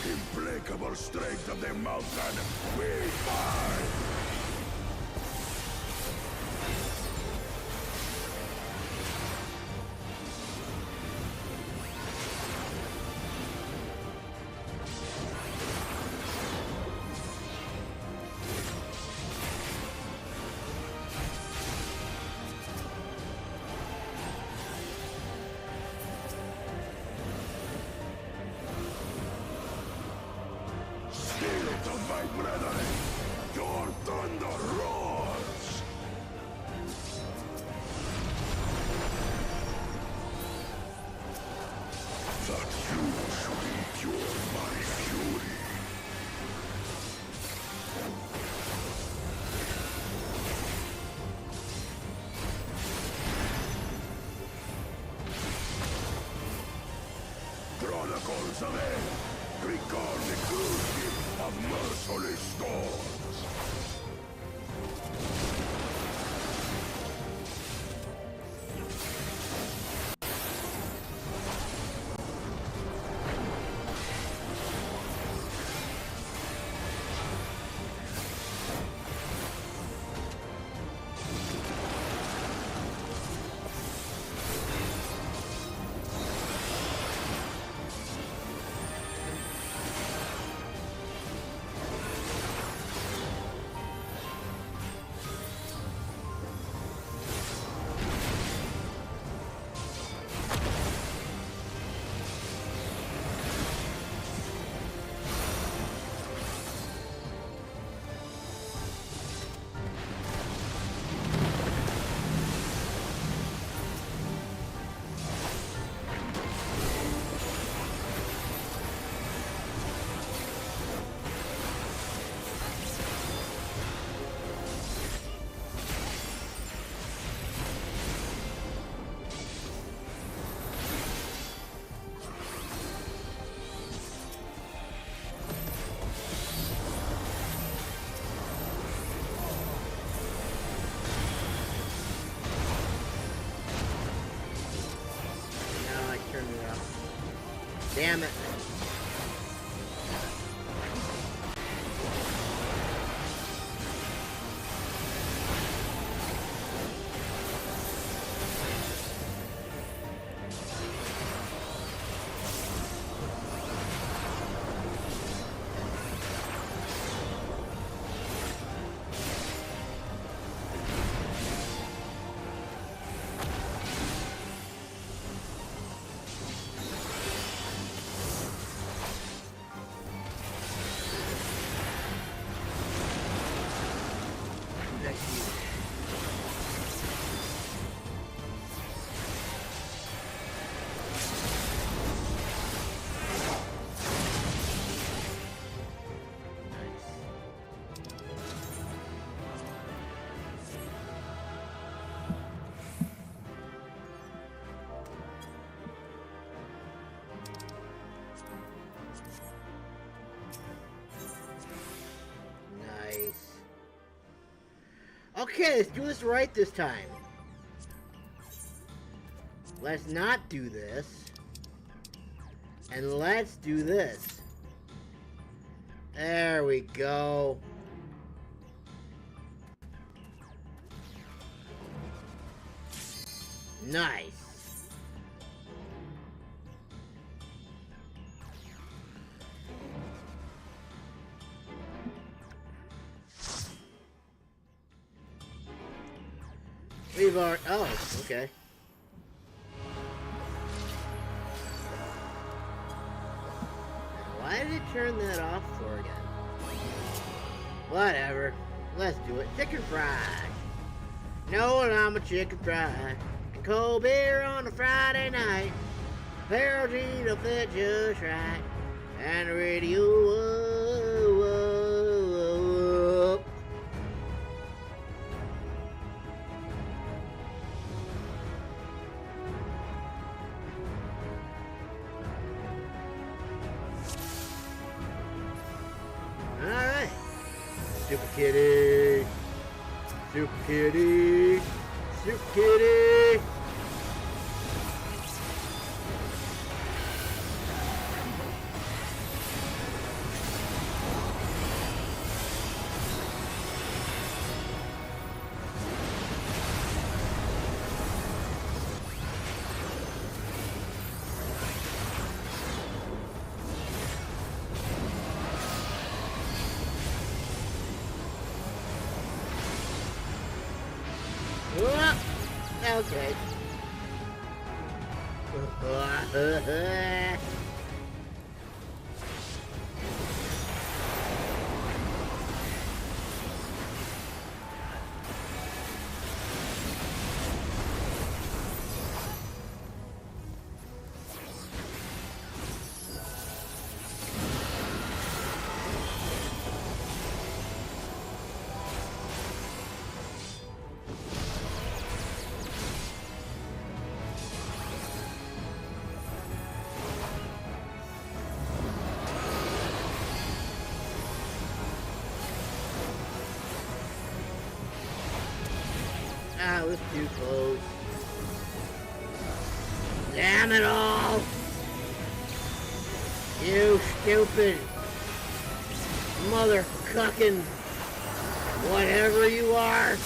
Implacable strength of the mountain, we fight! Chronicles of Hell, recall the cruelty of merciless storms. Damn it. Okay, let's do this right this time. Let's not do this. And let's do this. There we go. Nice. We've already... Oh, okay. Why did it turn that off for again? Whatever. Let's do it. Chicken fry. No, I'm a chicken fry. And cold beer on a Friday night. Harold G to fit just right. And the radio. Whoa, whoa, whoa. Alright. Super kitty. Super kitty. Super kitty. Okay. Ah, it was too close. Damn it all! You stupid mother cucking whatever you are!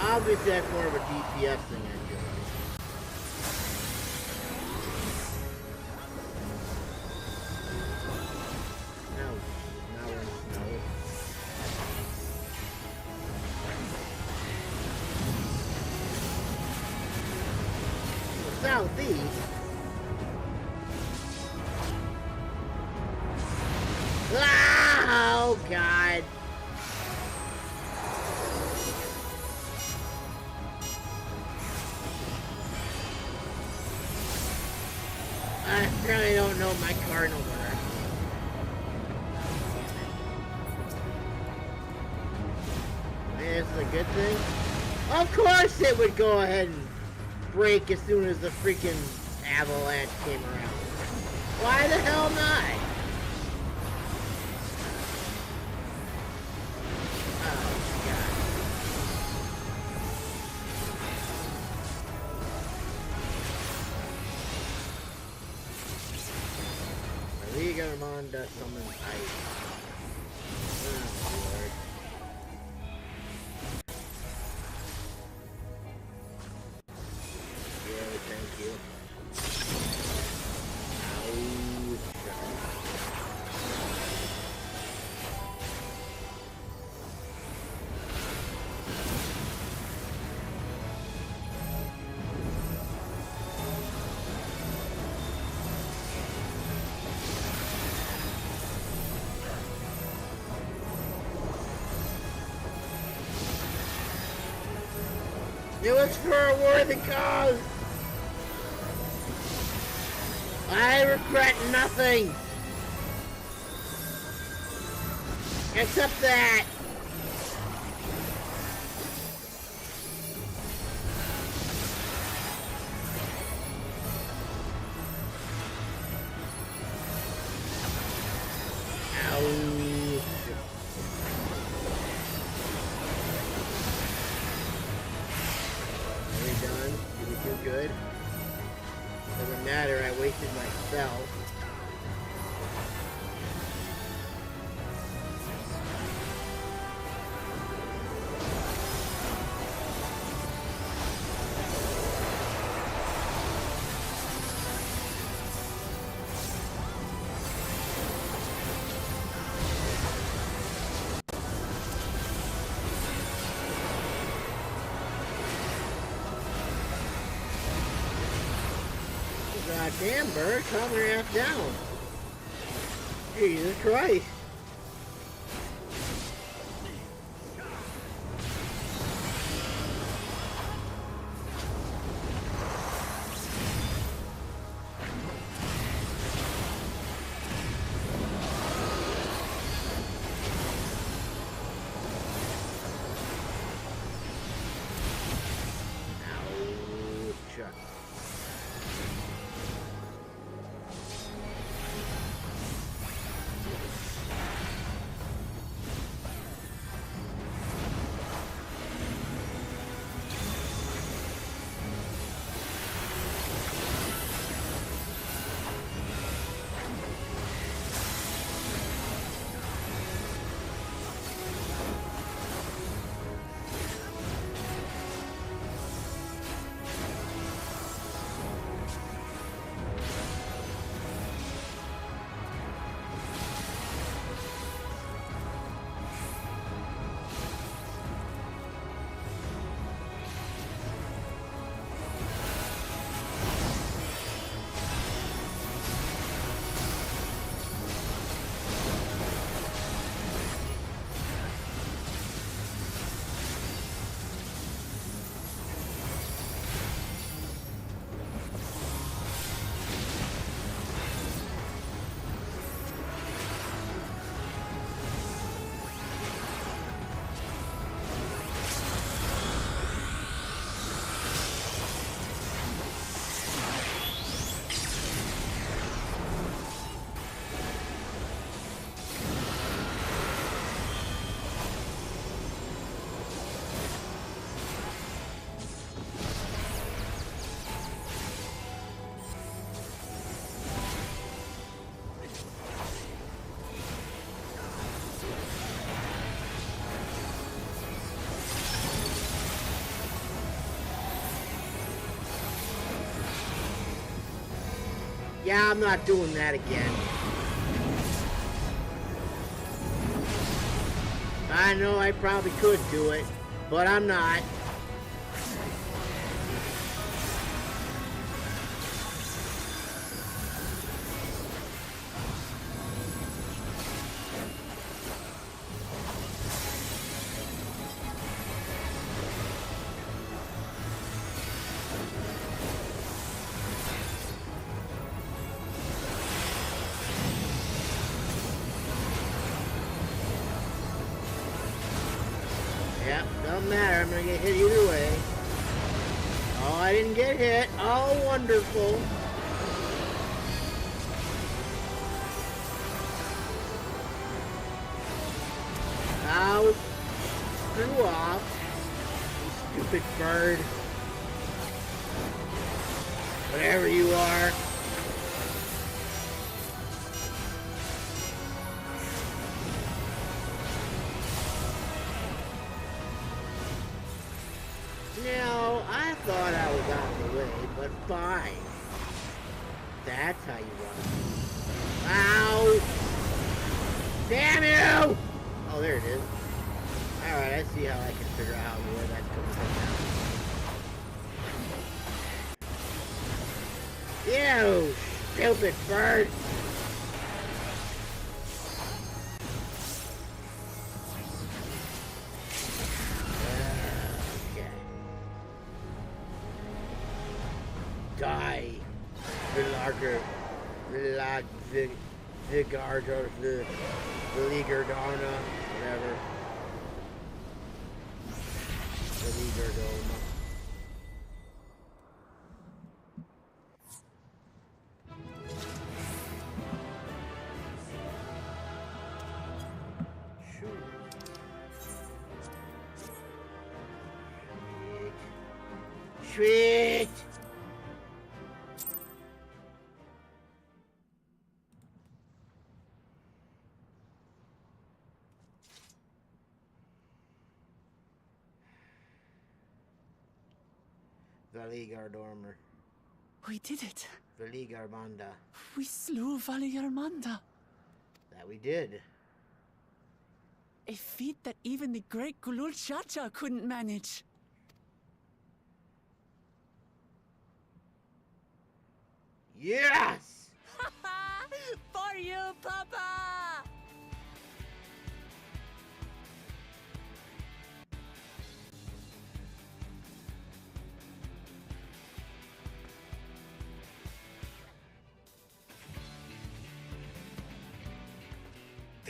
Obviously, that's more of a DPS thing, I feel like. No, now we're in snow. Southeast? Ah, oh, God. I really don't know my cardinal direction. Man, this is a good thing. Of course it would go ahead and break as soon as the freaking avalanche came around. Why the hell not? Legarmon does summon ice. Oh, Lord. Yeah, thank you. It was for a worthy cause. I regret nothing. Except that. Good. Doesn't matter, I wasted my spell. Damn, bird, calm your ass down. Jesus Christ. Yeah, I'm not doing that again. I know I probably could do it, but I'm not. Yep, doesn't matter. I'm gonna get hit either way. Oh, I didn't get hit. Oh, wonderful. Ow. Screw off. You stupid bird. Whatever you are. No, I thought I was out of the way, but fine. That's how you want it. Ow! Damn you! Oh, there it is. Alright, I see how I can figure out where that's coming from now. You stupid bird! Die, the Ligardana, whatever. The Ligardoma. Sweet! Valigardormer. We did it. Valigarmanda. We slew Valigarmanda. That we did. A feat that even the great Gulul Chacha couldn't manage. Yes! For you, Papa!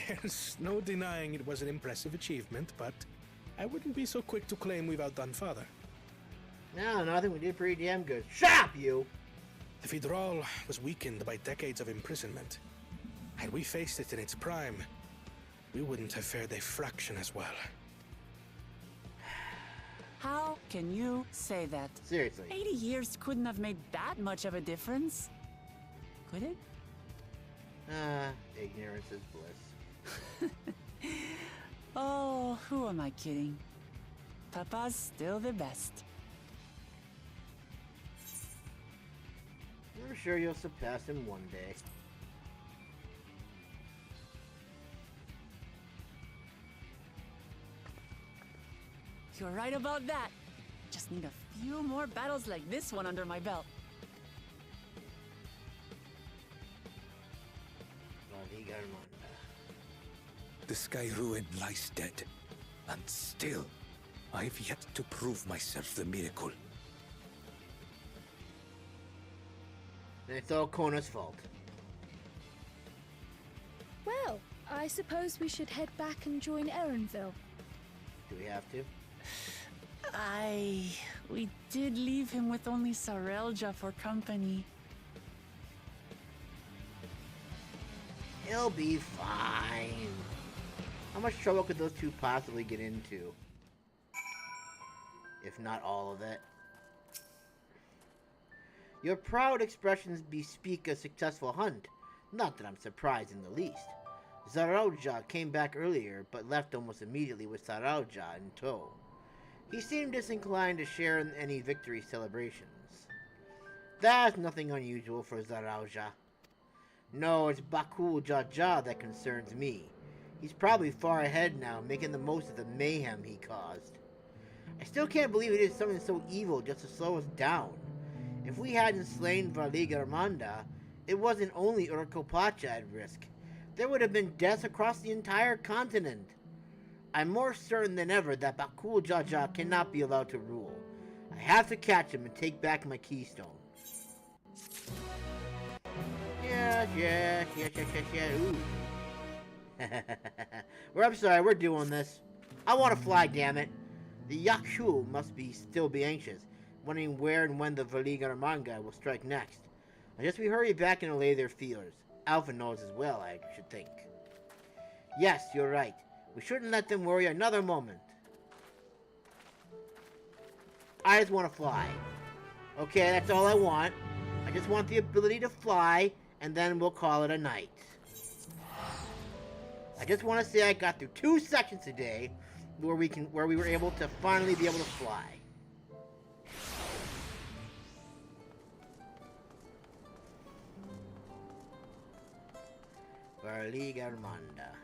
There's no denying it was an impressive achievement, but I wouldn't be so quick to claim we've outdone Father. No, I think we did pretty damn good. Shut up, you! The Federal was weakened by decades of imprisonment. Had we faced it in its prime, we wouldn't have fared a fraction as well. How can you say that? Seriously. 80 years couldn't have made that much of a difference. Could it? Ignorance is bliss. Oh, who am I kidding? Papa's still the best. I'm sure you'll surpass him one day. You're right about that. Just need a few more battles like this one under my belt. The Skyruin lies dead, and still, I've yet to prove myself the miracle. And it's all Kona's fault. Well, I suppose we should head back and join Erenville. Do we have to? We did leave him with only Sarelja for company. He'll be fine. How much trouble could those two possibly get into? If not all of it. Your proud expressions bespeak a successful hunt. Not that I'm surprised in the least. Sarelja came back earlier, but left almost immediately with Sarelja in tow. He seemed disinclined to share in any victory celebrations. That's nothing unusual for Sarelja. No, it's Bakul Jaja that concerns me. He's probably far ahead now, making the most of the mayhem he caused. I still can't believe he did something so evil just to slow us down. If we hadn't slain Valigarmanda, it wasn't only Urkopacha at risk. There would have been deaths across the entire continent. I'm more certain than ever that Bakul Jaja cannot be allowed to rule. I have to catch him and take back my keystone. Yes. Ooh. I'm sorry, we're doing this. I want to fly, damn it. The Yakshu must still be anxious, wondering where and when the Valigarmanga will strike next. I guess we hurry back and allay their fears. Alpha knows as well, I should think. Yes, you're right. We shouldn't let them worry another moment. I just want to fly. Okay, that's all I want. I just want the ability to fly, and then we'll call it a night. I just want to say I got through 2 sections today where we were able to finally be able to fly. Valigarmanda.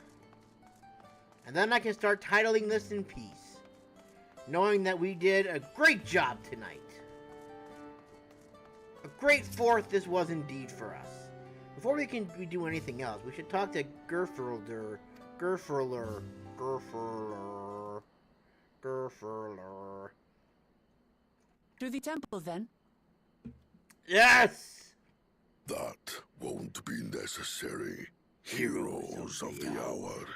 And then I can start titling this in peace, knowing that we did a great job tonight. A great fourth this was indeed for us. Before we do anything else, we should talk to Gerfurler. To the temple, then. Yes! That won't be necessary. Heroes of the hour.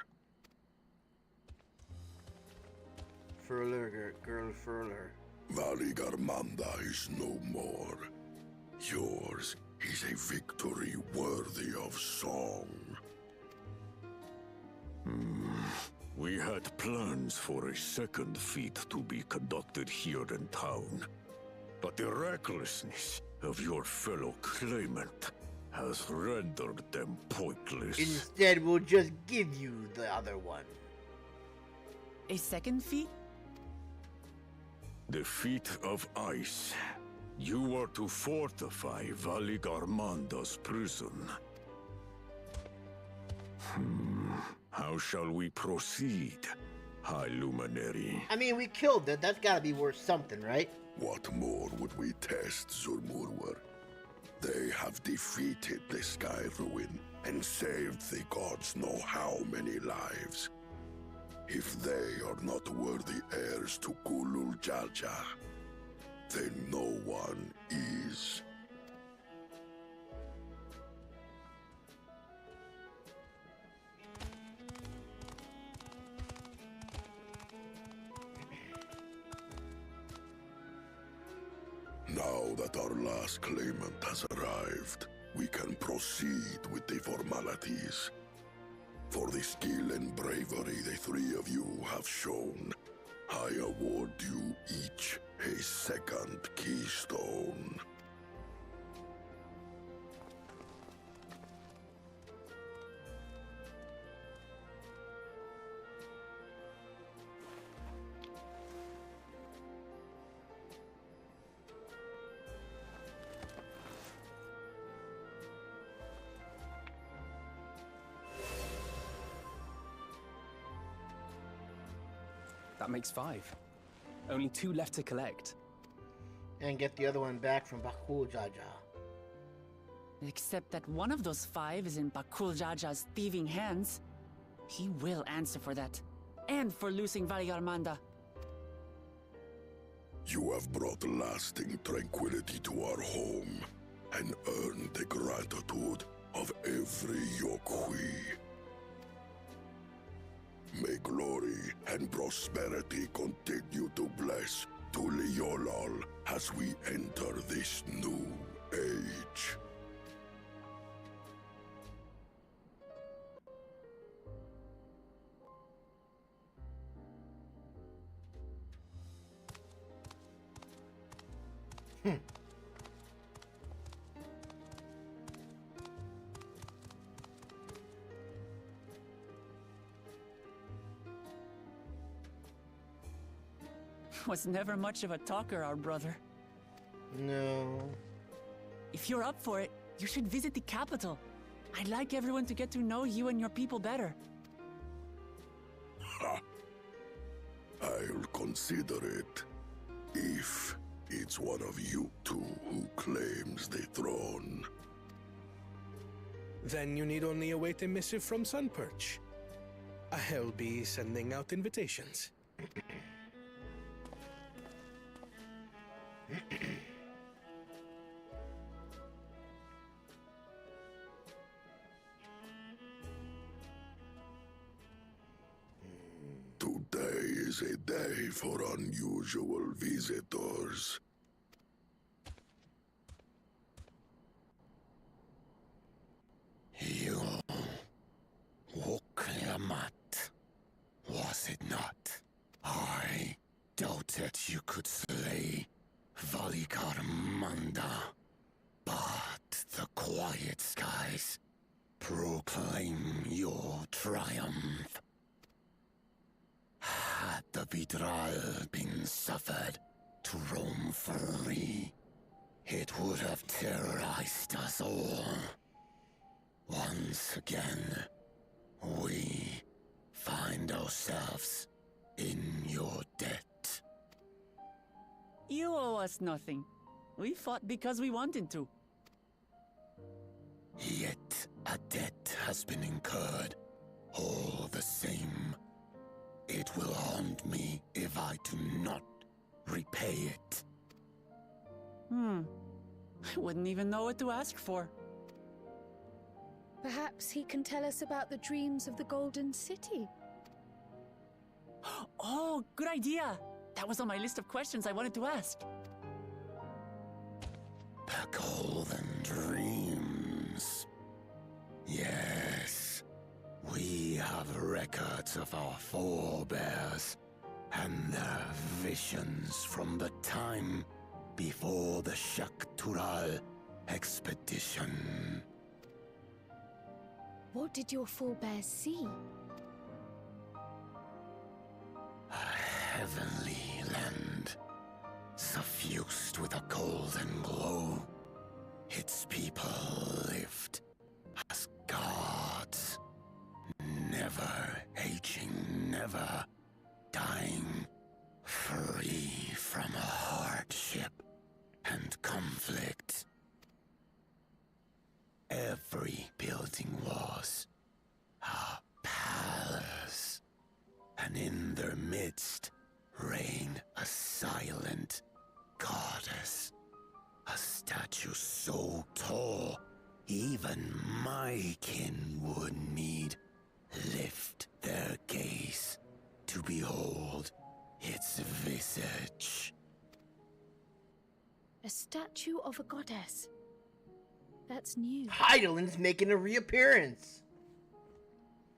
Gerfurler. Valigarmanda is no more. Yours is a victory worthy of song. We had plans for a second feat to be conducted here in town, but the recklessness of your fellow claimant has rendered them pointless. Instead, we'll just give you the other one. A second feat? The feat of ice. You are to fortify Valigarmanda's prison. How shall we proceed, High Luminary? I mean, we killed it. That's gotta be worth something, right? What more would we test, Zormor? They have defeated the Skyruin and saved the gods know how many lives. If they are not worthy heirs to Kulul Jaja, then no one is. Now that our last claimant has arrived, we can proceed with the formalities. For the skill and bravery the three of you have shown, I award you each a second keystone. That makes 5. Only 2 left to collect. And get the other one back from Bakul Jaja. Except that one of those 5 is in Bakul Jaja's thieving hands. He will answer for that. And for losing Valigarmanda. You have brought lasting tranquility to our home and earned the gratitude of every Yokhui. May glory and prosperity continue to bless Tuliolol as we enter this new age. Was never much of a talker, our brother. No. If you're up for it, you should visit the capital. I'd like everyone to get to know you and your people better. Ha! I'll consider it. If it's one of you two who claims the throne. Then you need only await a missive from Sunperch. I'll be sending out invitations. Today is a day for unusual visitors. You woke Lamat, was it not? I doubted you could slay Valigarmanda, but the quiet skies proclaim your triumph. Had the Vidral been suffered to roam free, it would have terrorized us all. Once again, we find ourselves in your debt. You owe us nothing. We fought because we wanted to. Yet a debt has been incurred. All the same, it will haunt me if I do not repay it. I wouldn't even know what to ask for. Perhaps he can tell us about the dreams of the Golden City. Oh, good idea! That was on my list of questions I wanted to ask. The Golden Dreams. Yes, we have records of our forebears and their visions from the time before the Shaktural expedition. What did your forebears see? A heavenly land, suffused with a golden glow. Its people lived as gods, never aging, never dying, free from hardship and conflict. midst reigned a silent goddess. A statue so tall, even my kin would need lift their gaze to behold its visage. A statue of a goddess. That's new. Heidelin's making a reappearance.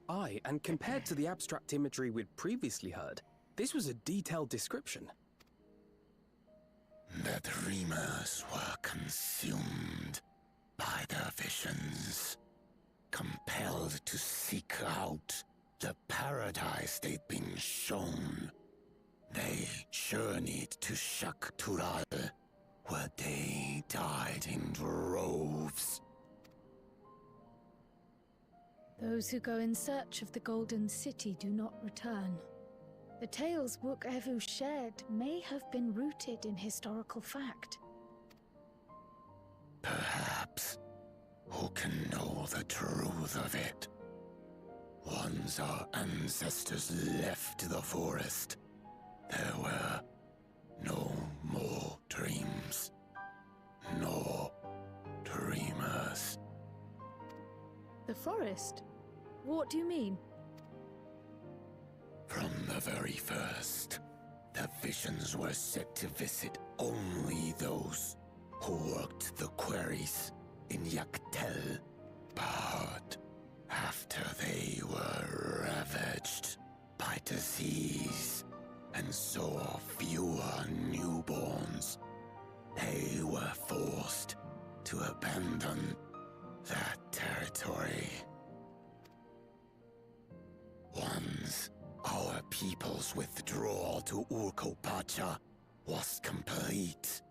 Aye, and compared to the abstract imagery we'd previously heard, this was a detailed description. The dreamers were consumed by their visions, compelled to seek out the paradise they'd been shown. They journeyed to Shaktural, where they died in droves. Those who go in search of the Golden City do not return. The tales Worqor shared may have been rooted in historical fact. Perhaps. Who can know the truth of it? Once our ancestors left the forest, there were no more dreams, nor dreamers. The forest? What do you mean? From the very first, the visions were set to visit only those who worked the quarries in Yaktel. But after they were ravaged by disease and saw fewer newborns, they were forced to abandon that territory. Once our people's withdrawal to Urkopacha was complete,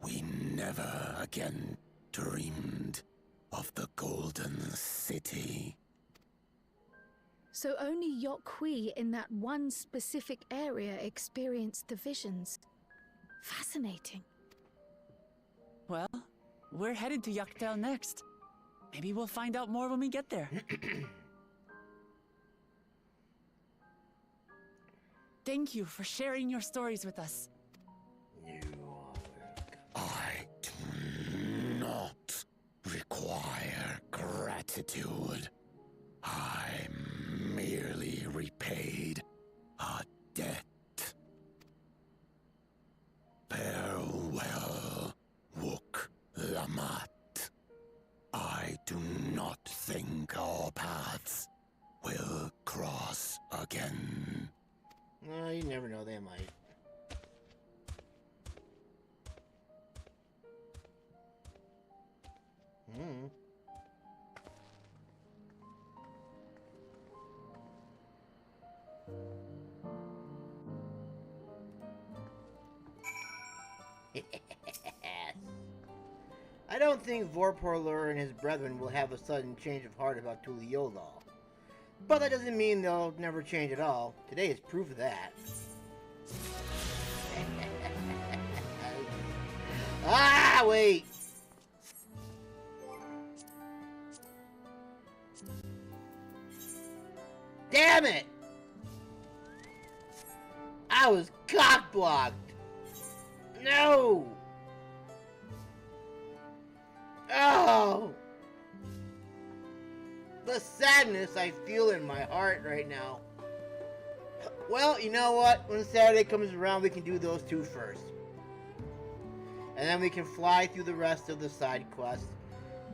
we never again dreamed of the Golden City. So only Yokwi in that one specific area experienced the visions. Fascinating. Well, we're headed to Yaktel next. Maybe we'll find out more when we get there. Thank you for sharing your stories with us. I do not require gratitude. I merely repaid a debt. Farewell, Wuk Lamat. I do not think our paths will cross again. No, you never know, they might. I don't think Worqor Lar and his brethren will have a sudden change of heart about Tuliyola. But that doesn't mean they'll never change at all. Today is proof of that. Ah, wait! Damn it! I was cock-blocked! No! Oh! The sadness I feel in my heart right now. Well, you know what? When Saturday comes around, we can do those two first. And then we can fly through the rest of the side quests.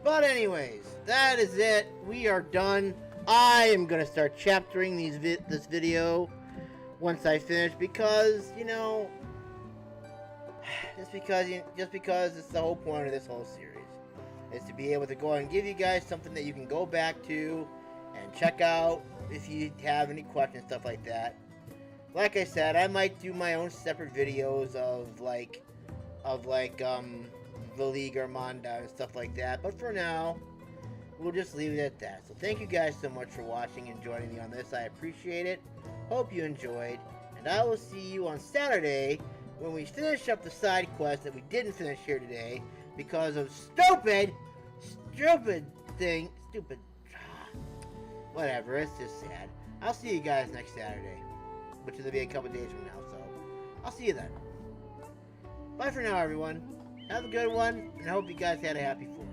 But anyways, that is it. We are done. I am going to start chaptering this video once I finish because, you know, just because it's the whole point of this whole series. Is to be able to go and give you guys something that you can go back to and check out if you have any questions, stuff like that. Like I said, I might do my own separate videos of like the League Armanda and stuff like that. But for now, we'll just leave it at that. So thank you guys so much for watching and joining me on this. I appreciate it. Hope you enjoyed. And I will see you on Saturday when we finish up the side quest that we didn't finish here today. Because of stupid thing. Whatever, it's just sad. I'll see you guys next Saturday. which is going to be a couple days from now. So I'll see you then. Bye for now, everyone. Have a good one, and I hope you guys had a happy 4th.